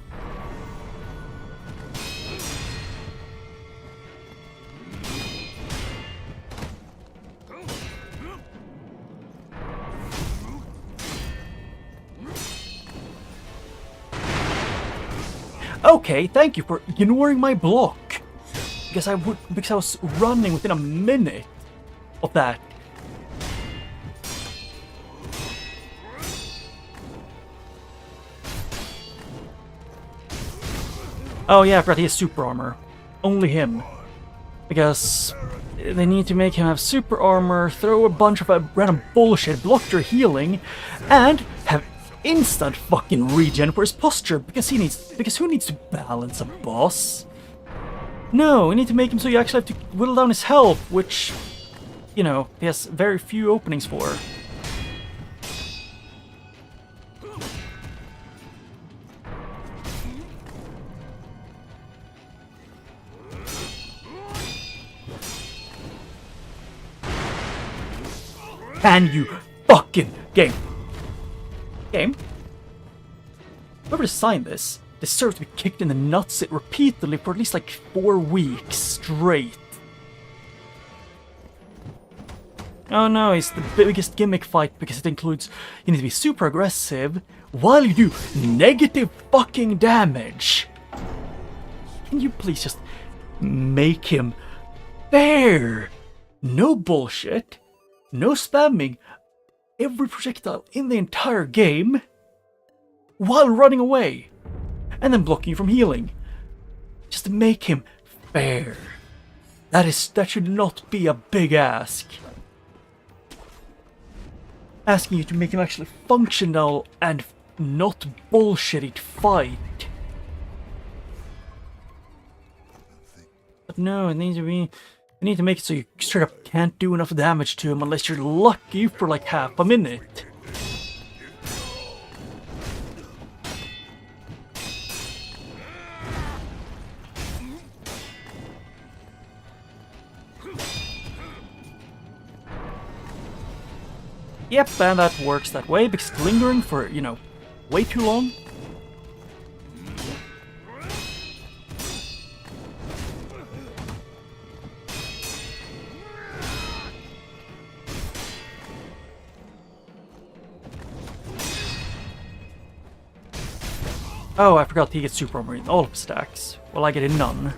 Okay, thank you for ignoring my block. Because I was running within a minute of that. Oh yeah, I forgot he has super armor. Only him. Because they need to make him have super armor, throw a bunch of random bullshit, block your healing, and have instant fucking regen for his posture, because who needs to balance a boss? No, we need to make him so you actually have to whittle down his health, which, you know, he has very few openings for. Can you fucking game? Whoever designed this deserves to be kicked in the nuts repeatedly for at least like 4 weeks straight. Oh no, it's the biggest gimmick fight because it includes you need to be super aggressive while you do negative fucking damage. Can you please just make him fair? No bullshit. No spamming every projectile in the entire game while running away and then blocking you from healing. Just to make him fair. That should not be a big ask. Asking you to make him actually functional and not bullshitty fight. But no, it needs to be. You need to make it so you straight up can't do enough damage to him unless you're lucky for like half a minute. Yep, and that works that way because it's lingering for, you know, way too long. Oh, I forgot he gets super armor in all of his stacks. Well, I get in none.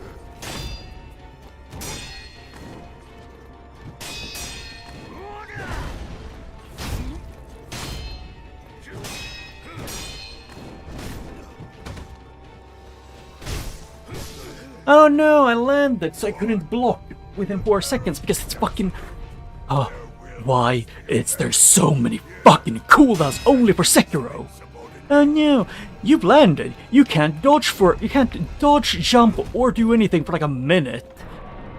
Oh no, I landed, so I couldn't block within 4 seconds because it's fucking... Oh, why? There's so many fucking cooldowns only for Sekiro. Oh no, you've landed. You can't dodge, jump, or do anything for like a minute.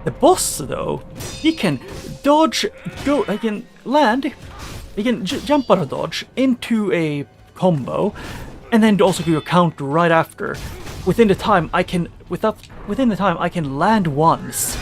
The boss, though, he can dodge, he can land, he can jump out of dodge into a combo, and then also do a counter right after. Within the time I can land once.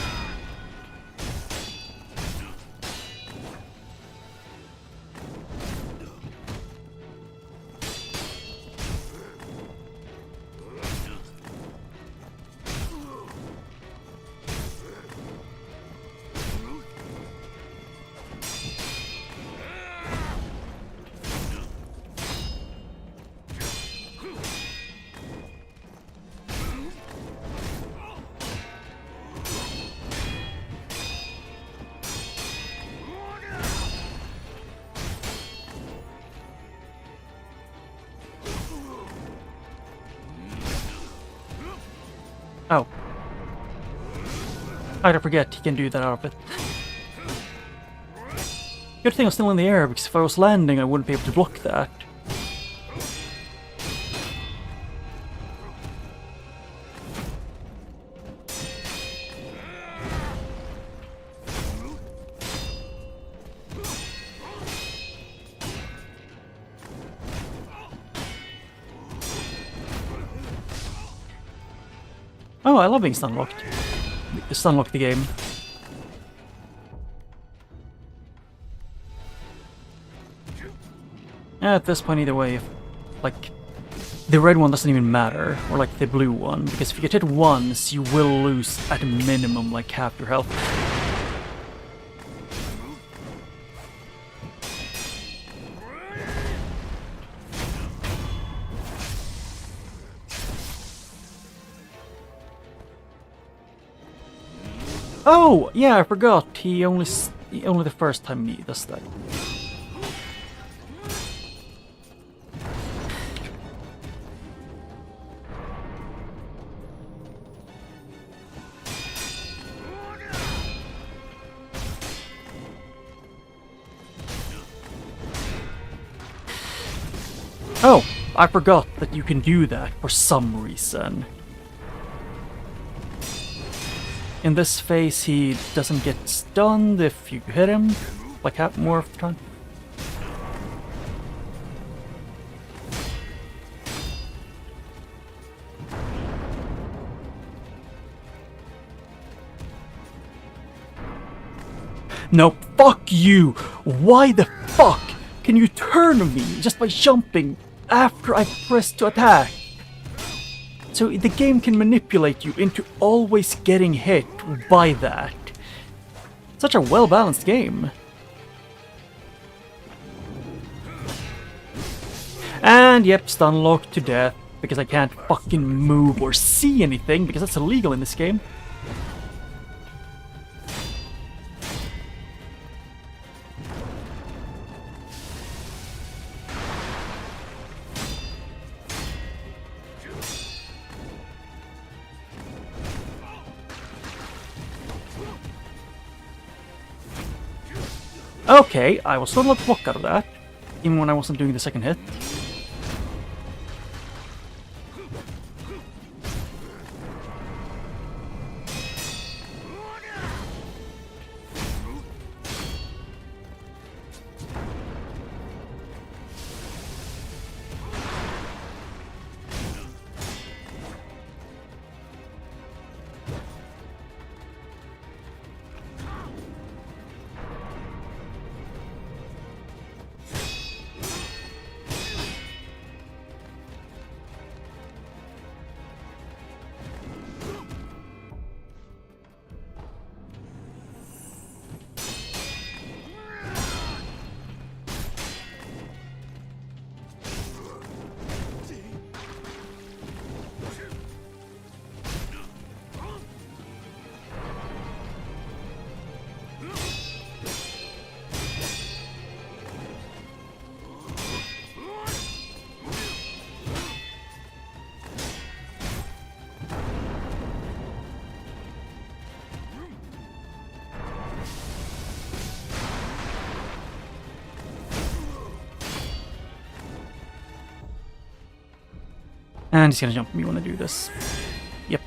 I forget he can do that out of it. Good thing I'm still in the air, because if I was landing I wouldn't be able to block that. Oh, I love being stunlocked. Stunlock the game. At this point, either way, if, like, the red one doesn't even matter, or like the blue one, because if you get hit once, you will lose at a minimum like half your health. Oh, yeah, I forgot. He only the first time he does that. Oh, I forgot that you can do that for some reason. In this phase, he doesn't get stunned if you hit him, like half more of the time. No, fuck you! Why the fuck can you turn me just by jumping after I press to attack? So the game can manipulate you into always getting hit by that. Such a well-balanced game. And yep, stun locked to death, because I can't fucking move or see anything, because that's illegal in this game. Okay, I was still not blocked out of that, even when I wasn't doing the second hit. And he's gonna jump me when I do this. Yep.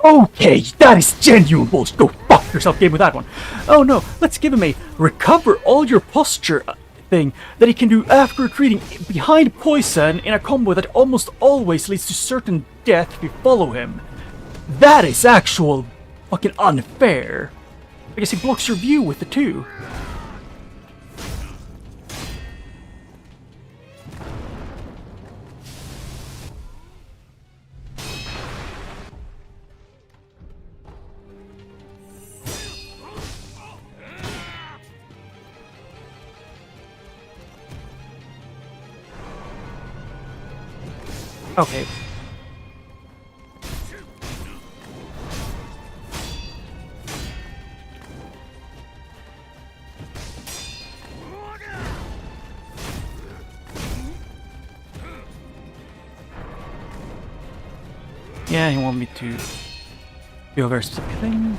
Okay, that is genuine bullshit. Go fuck yourself, game with that one. Oh no, let's give him a recover all your posture thing that he can do after retreating behind poison in a combo that almost always leads to certain death if you follow him. That is actual fucking unfair. I guess he blocks your view with the two. Okay. Yeah, he wanted me to do a very specific thing.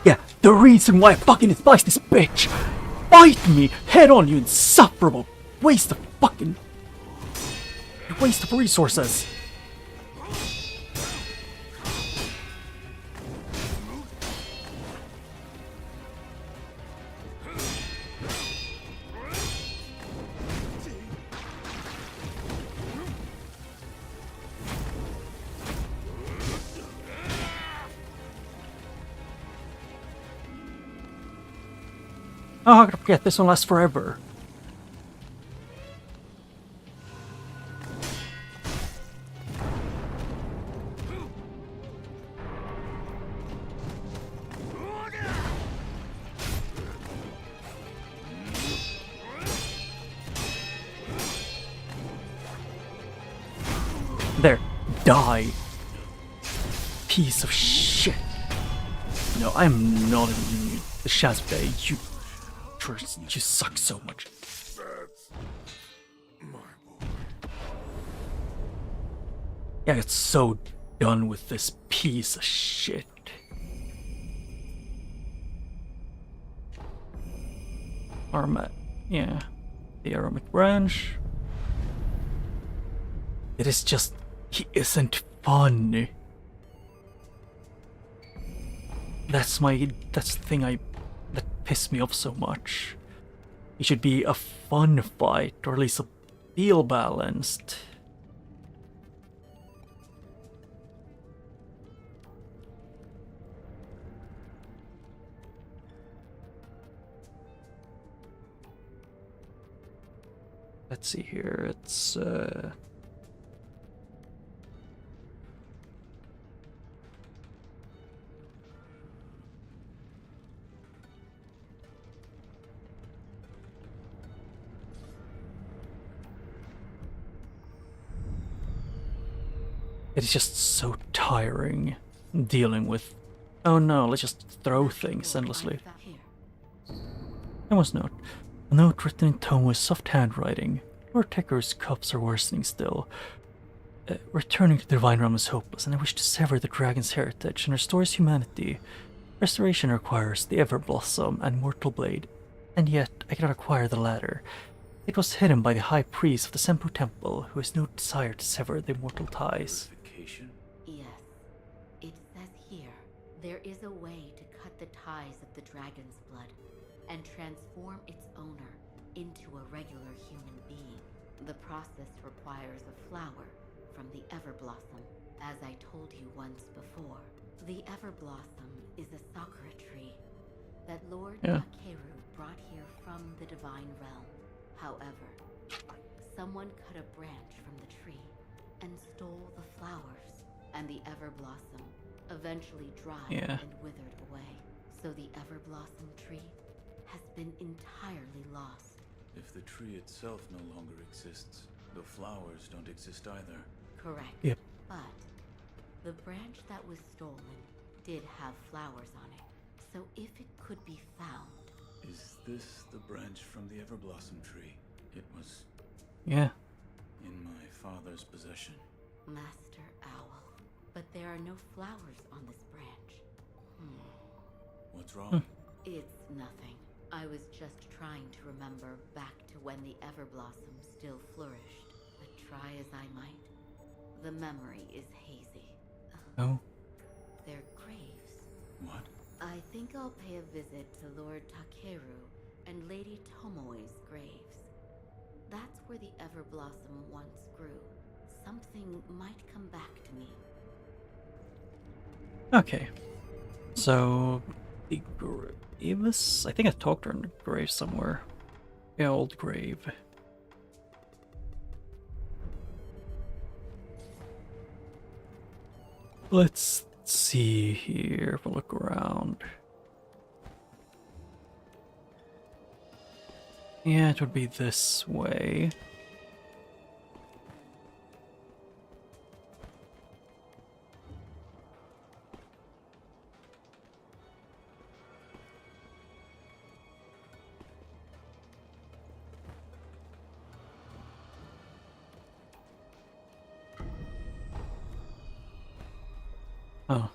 Yeah, the reason why I fucking despise this bitch! Fight me head on, you insufferable waste of fucking... waste of resources! Oh, how could I forget? This one lasts forever. There. Die. Piece of shit. No, I'm not even the Shazbay. You suck so much. That's my boy. Yeah, I got so done with this piece of shit. Yeah. The aromatic branch. It is just... he isn't fun. That's the thing that pissed me off so much. It should be a fun fight, or at least feel balanced. Let's see here, it's it's just so tiring dealing with, oh no, let's just throw things endlessly. I must note, a note written in tone with soft handwriting. Lord Tekur's cups are worsening still. Returning to the divine realm is hopeless, and I wish to sever the dragon's heritage and restore his humanity. Restoration requires the Everblossom and Mortal Blade, and yet I cannot acquire the latter. It was hidden by the high priest of the Senpu Temple, who has no desire to sever the mortal ties. Purification? Yes. It says here, there is a way to cut the ties of the dragon's blood and transform its owner into a regular human being. The process requires a flower from the Everblossom, as I told you once before. The Everblossom is a sakura tree that Lord Takeru brought here from the divine realm. However, someone cut a branch from the tree and stole the flowers, and the Everblossom eventually dried and withered away. So the Everblossom tree has been entirely lost. If the tree itself no longer exists, the flowers don't exist either. Correct. Yep. But the branch that was stolen did have flowers on it. So if it could be found... Is this the branch from the Everblossom tree? It was... Yeah. in my father's possession. Master Owl. But there are no flowers on this branch. What's wrong? It's nothing. I was just trying to remember back to when the Everblossom still flourished. But try as I might, the memory is hazy. Oh. They're graves. What? I think I'll pay a visit to Lord Takeru and Lady Tomoe's graves. That's where the Everblossom once grew. Something might come back to me. Okay. So, the Graves? I think I talked to her in the grave somewhere. Yeah, old grave. Let's Let's see here if we look around. Yeah, it would be this way. Oh,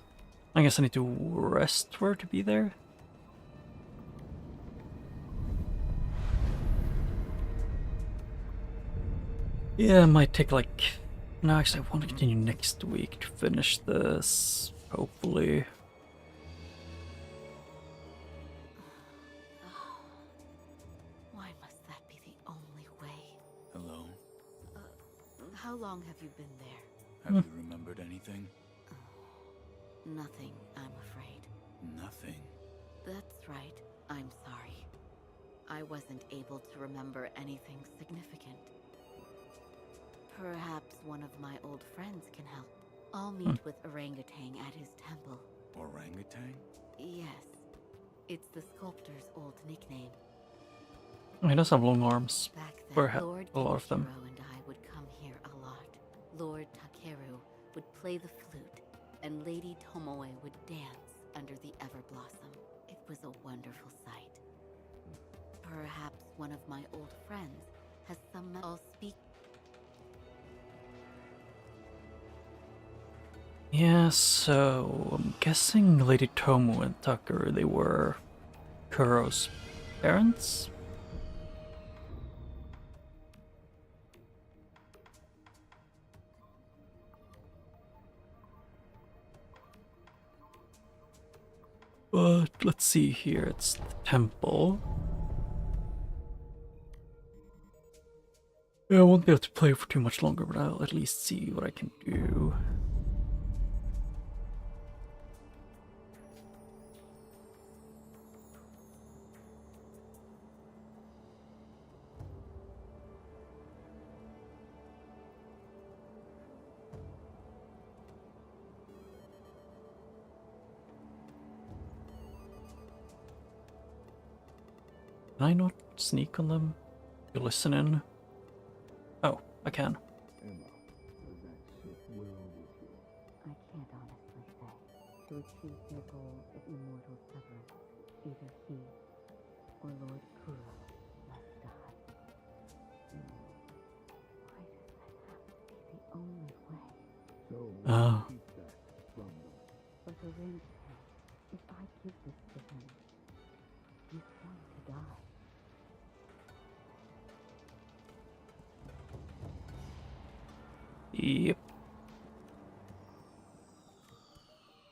I guess I need to rest for it to be there. Yeah, it might take like... No, actually I want to continue next week to finish this, hopefully. Why must that be the only way? Hello? How long have you been there? Have you remembered anything? Nothing, I'm afraid. Nothing. That's right. I'm sorry. I wasn't able to remember anything significant. Perhaps one of my old friends can help. I'll meet with Orangutan at his temple. Orangutan? Yes. It's the sculptor's old nickname. He does have long arms. Back Or then, Lord a lot of them. Sekiro and I would come here a lot. Lord Takeru would play the flute, and Lady Tomoe would dance under the Everblossom. It was a wonderful sight. Perhaps one of my old friends has some... I'll speak... Yeah, so I'm guessing Lady Tomo and Tucker, they were Kuro's parents? But let's see here, it's the temple. Yeah, I won't be able to play for too much longer, but I'll at least see what I can do. Can I not sneak on them? You listen in? Oh, I can. Emma, does that ship well with you? I can't honestly say. To achieve their goal of immortal severance, either he or Lord Kuro must die. Why does that have to be the only way? So, Oh. keep that from them. But Orangutan, if I give this to him, he's going to die. Yep.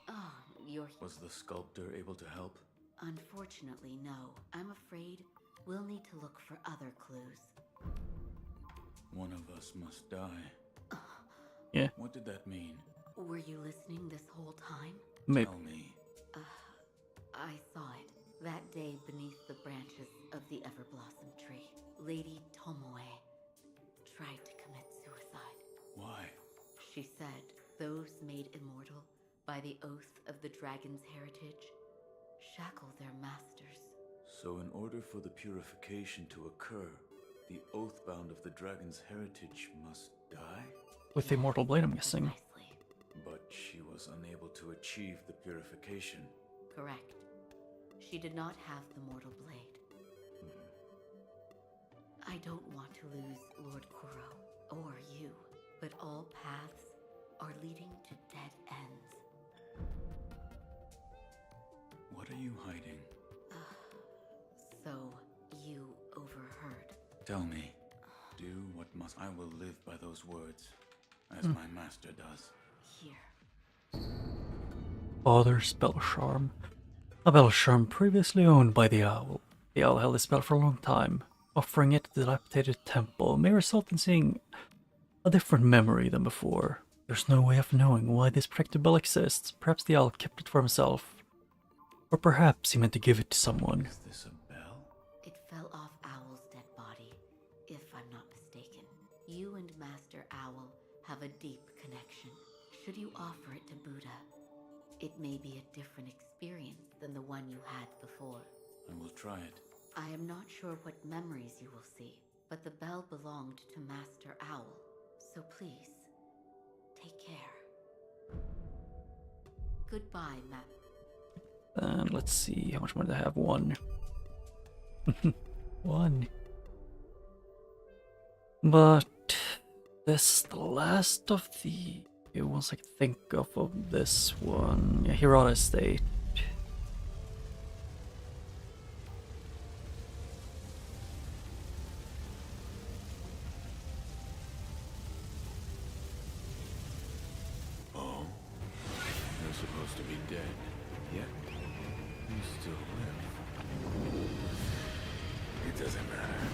Oh, you're... Was the sculptor able to help? Unfortunately, no. I'm afraid we'll need to look for other clues. One of us must die. Yeah, What did that mean? Were you listening this whole time? maybe. Tell me. I saw it. That day beneath the branches of the Everblossom tree, Lady Tomoe tried to commit suicide. Why? She said those made immortal by the oath of the dragon's heritage shackle their masters. So in order for the purification to occur, the oathbound of the dragon's heritage must die? With the Immortal Blade, I'm guessing. Precisely. But she was unable to achieve the purification. Correct. She did not have the mortal blade. I don't want to lose Lord Kuro or you, but all paths are leading to dead ends. What are you hiding? So, you overheard. Tell me. Do what must... I will live by those words, as my master does. Here. Father Spell Charm. A spell charm previously owned by the owl. The owl held the spell for a long time. Offering it to the dilapidated temple may result in seeing a different memory than before. There's no way of knowing why this protected bell exists. Perhaps the owl kept it for himself. Or perhaps he meant to give it to someone. Is this a bell? It fell off Owl's dead body, if I'm not mistaken. You and Master Owl have a deep connection. Should you offer it to Buddha, It may be a different experience than the one you had before. I will try it. I am not sure what memories you will see, but the bell belonged to Master Owl. So please, take care. Goodbye, Matt. And let's see, how much money do I have? One. One. But this is the last of the ones I can think of this one. Yeah, Hirata Estate. Oh? You're supposed to be dead. Yet, you still live. It doesn't matter.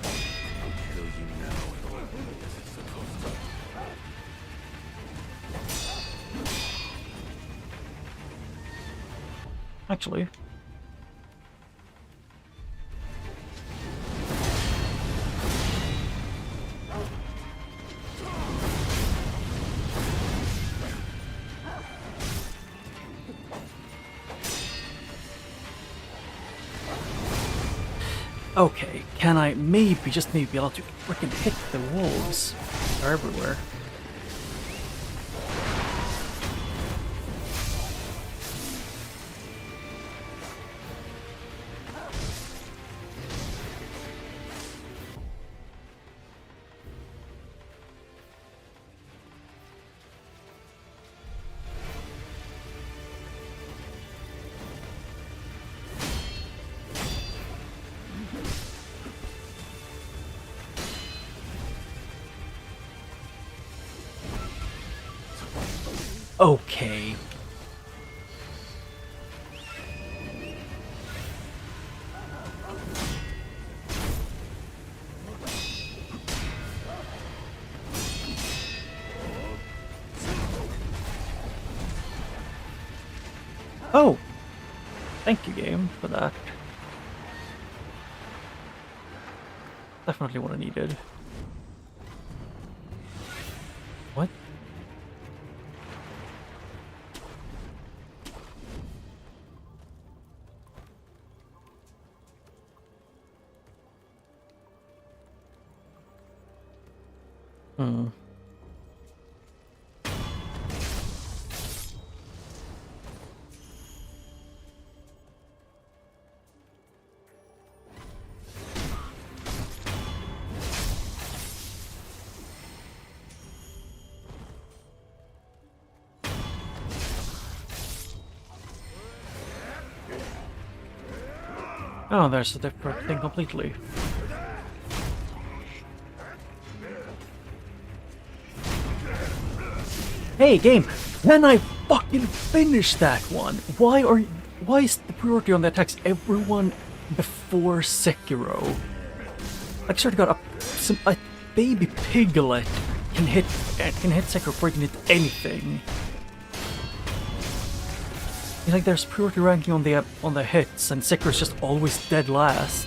I'll kill you now in order as it's supposed to. Actually. Okay, can I maybe, just maybe, be able to freaking hit the wolves? They're everywhere. Okay. Oh! Thank you, game, for that. Definitely what I needed. What? Hmm. Oh, there's a different thing completely. Hey, game! Can I fucking finish that one? Why is the priority on the attacks everyone before Sekiro? Like, sort of got a baby piglet can hit Sekiro before it can hit anything. It's like there's priority ranking on the hits, and Sekiro's just always dead last.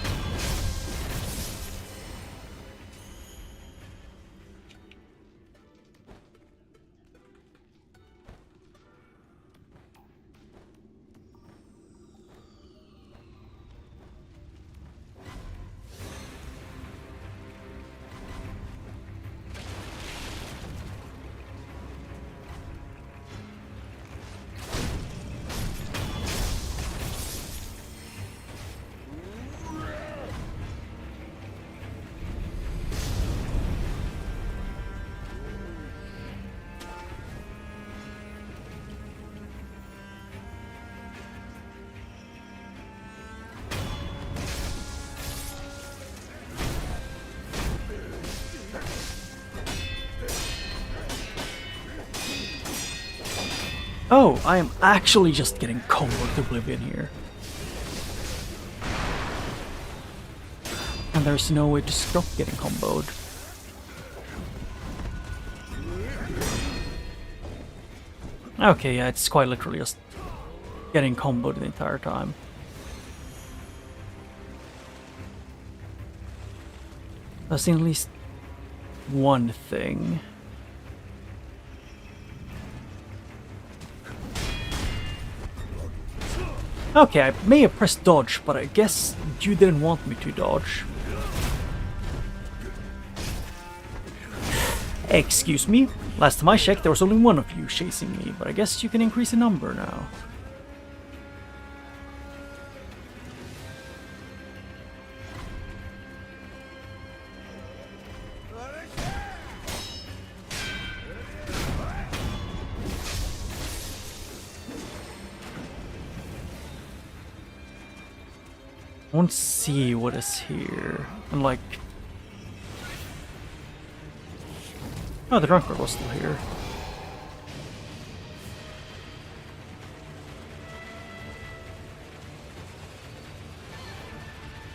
Oh, I am actually just getting comboed to oblivion here. And there's no way to stop getting comboed. Okay, yeah, it's quite literally just getting comboed the entire time. I've seen at least one thing. Okay, I may have pressed dodge, but I guess you didn't want me to dodge. Excuse me. Last time I checked, there was only one of you chasing me, but I guess you can increase the number now. I want to see what is here. And like... Oh, the drunkard was still here.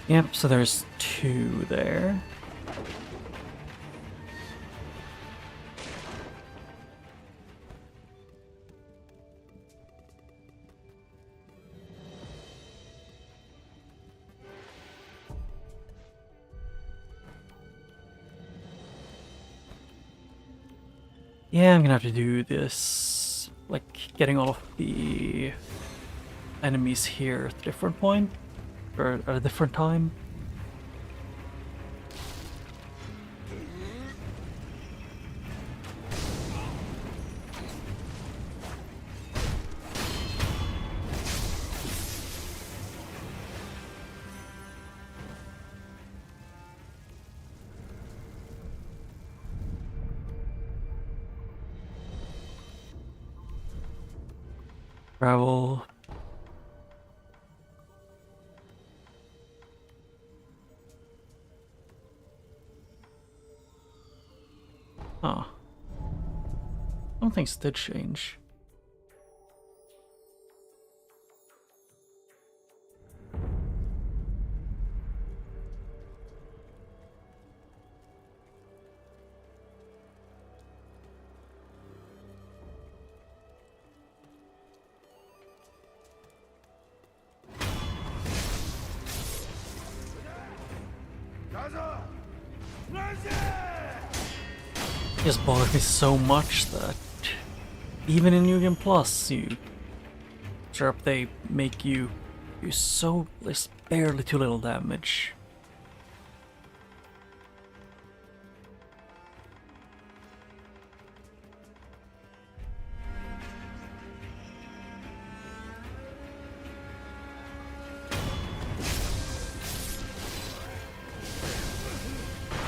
Yep, so there's 2 there. Yeah, I'm gonna have to do this, like, getting all of the enemies here at a different point, or at a different time. Travel. Huh. Some things did change. It just bothered me so much that even in New Game Plus, they make you do so there's barely too little damage.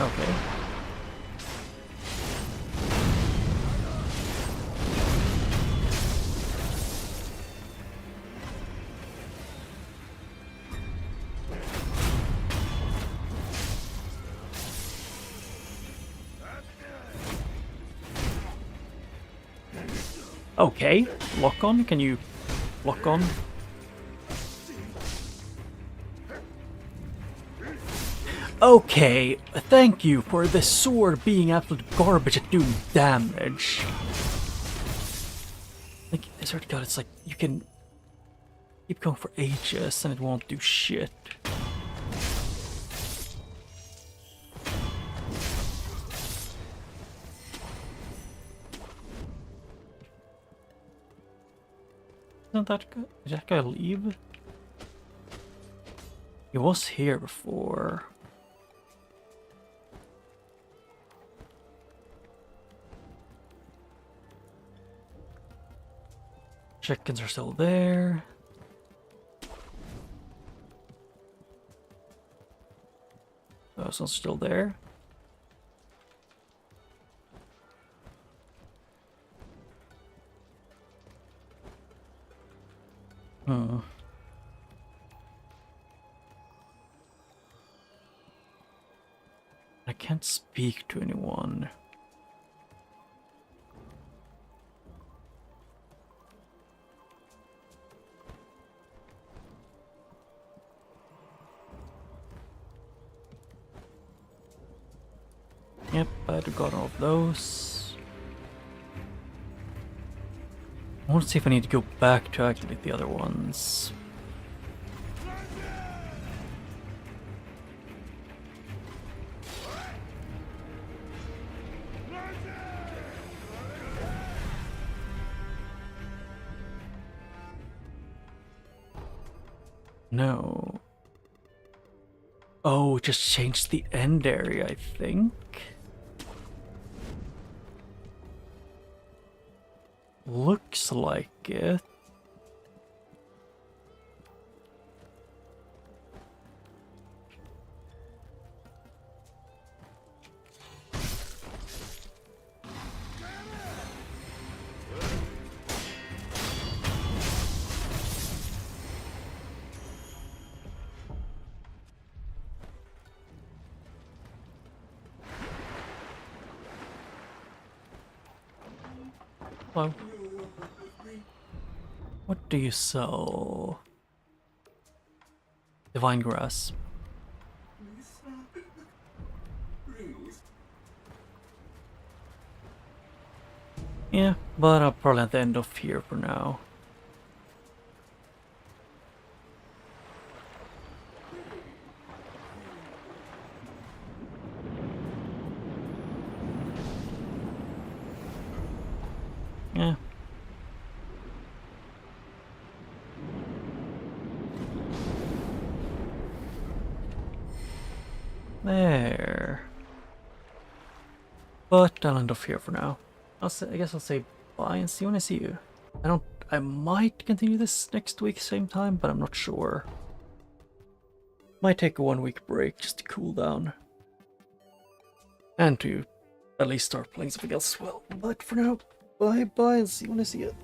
Okay. Okay, lock on. Can you lock on? Okay, thank you for the sword being absolute garbage at doing damage. Like, I swear to God, it's like you can keep going for ages and it won't do shit. Isn't that guy? Did that guy leave? He was here before. Chickens are still there. Those one's still there. I can't speak to anyone. Yep, I'd got all of those. I want to see if I need to go back to activate the other ones. No. Oh, it just changed the end area, I think. Looks like it. Hello. What do you sell? Divine grass. Yeah, but I'll probably have to end off here for now. Yeah. There. But I'll end off here for now. I guess I'll say bye and see you when I see you. I might continue this next week same time, but I'm not sure. Might take a 1 week break just to cool down. And to at least start playing something else as well. But for now, bye bye and see you when I see you.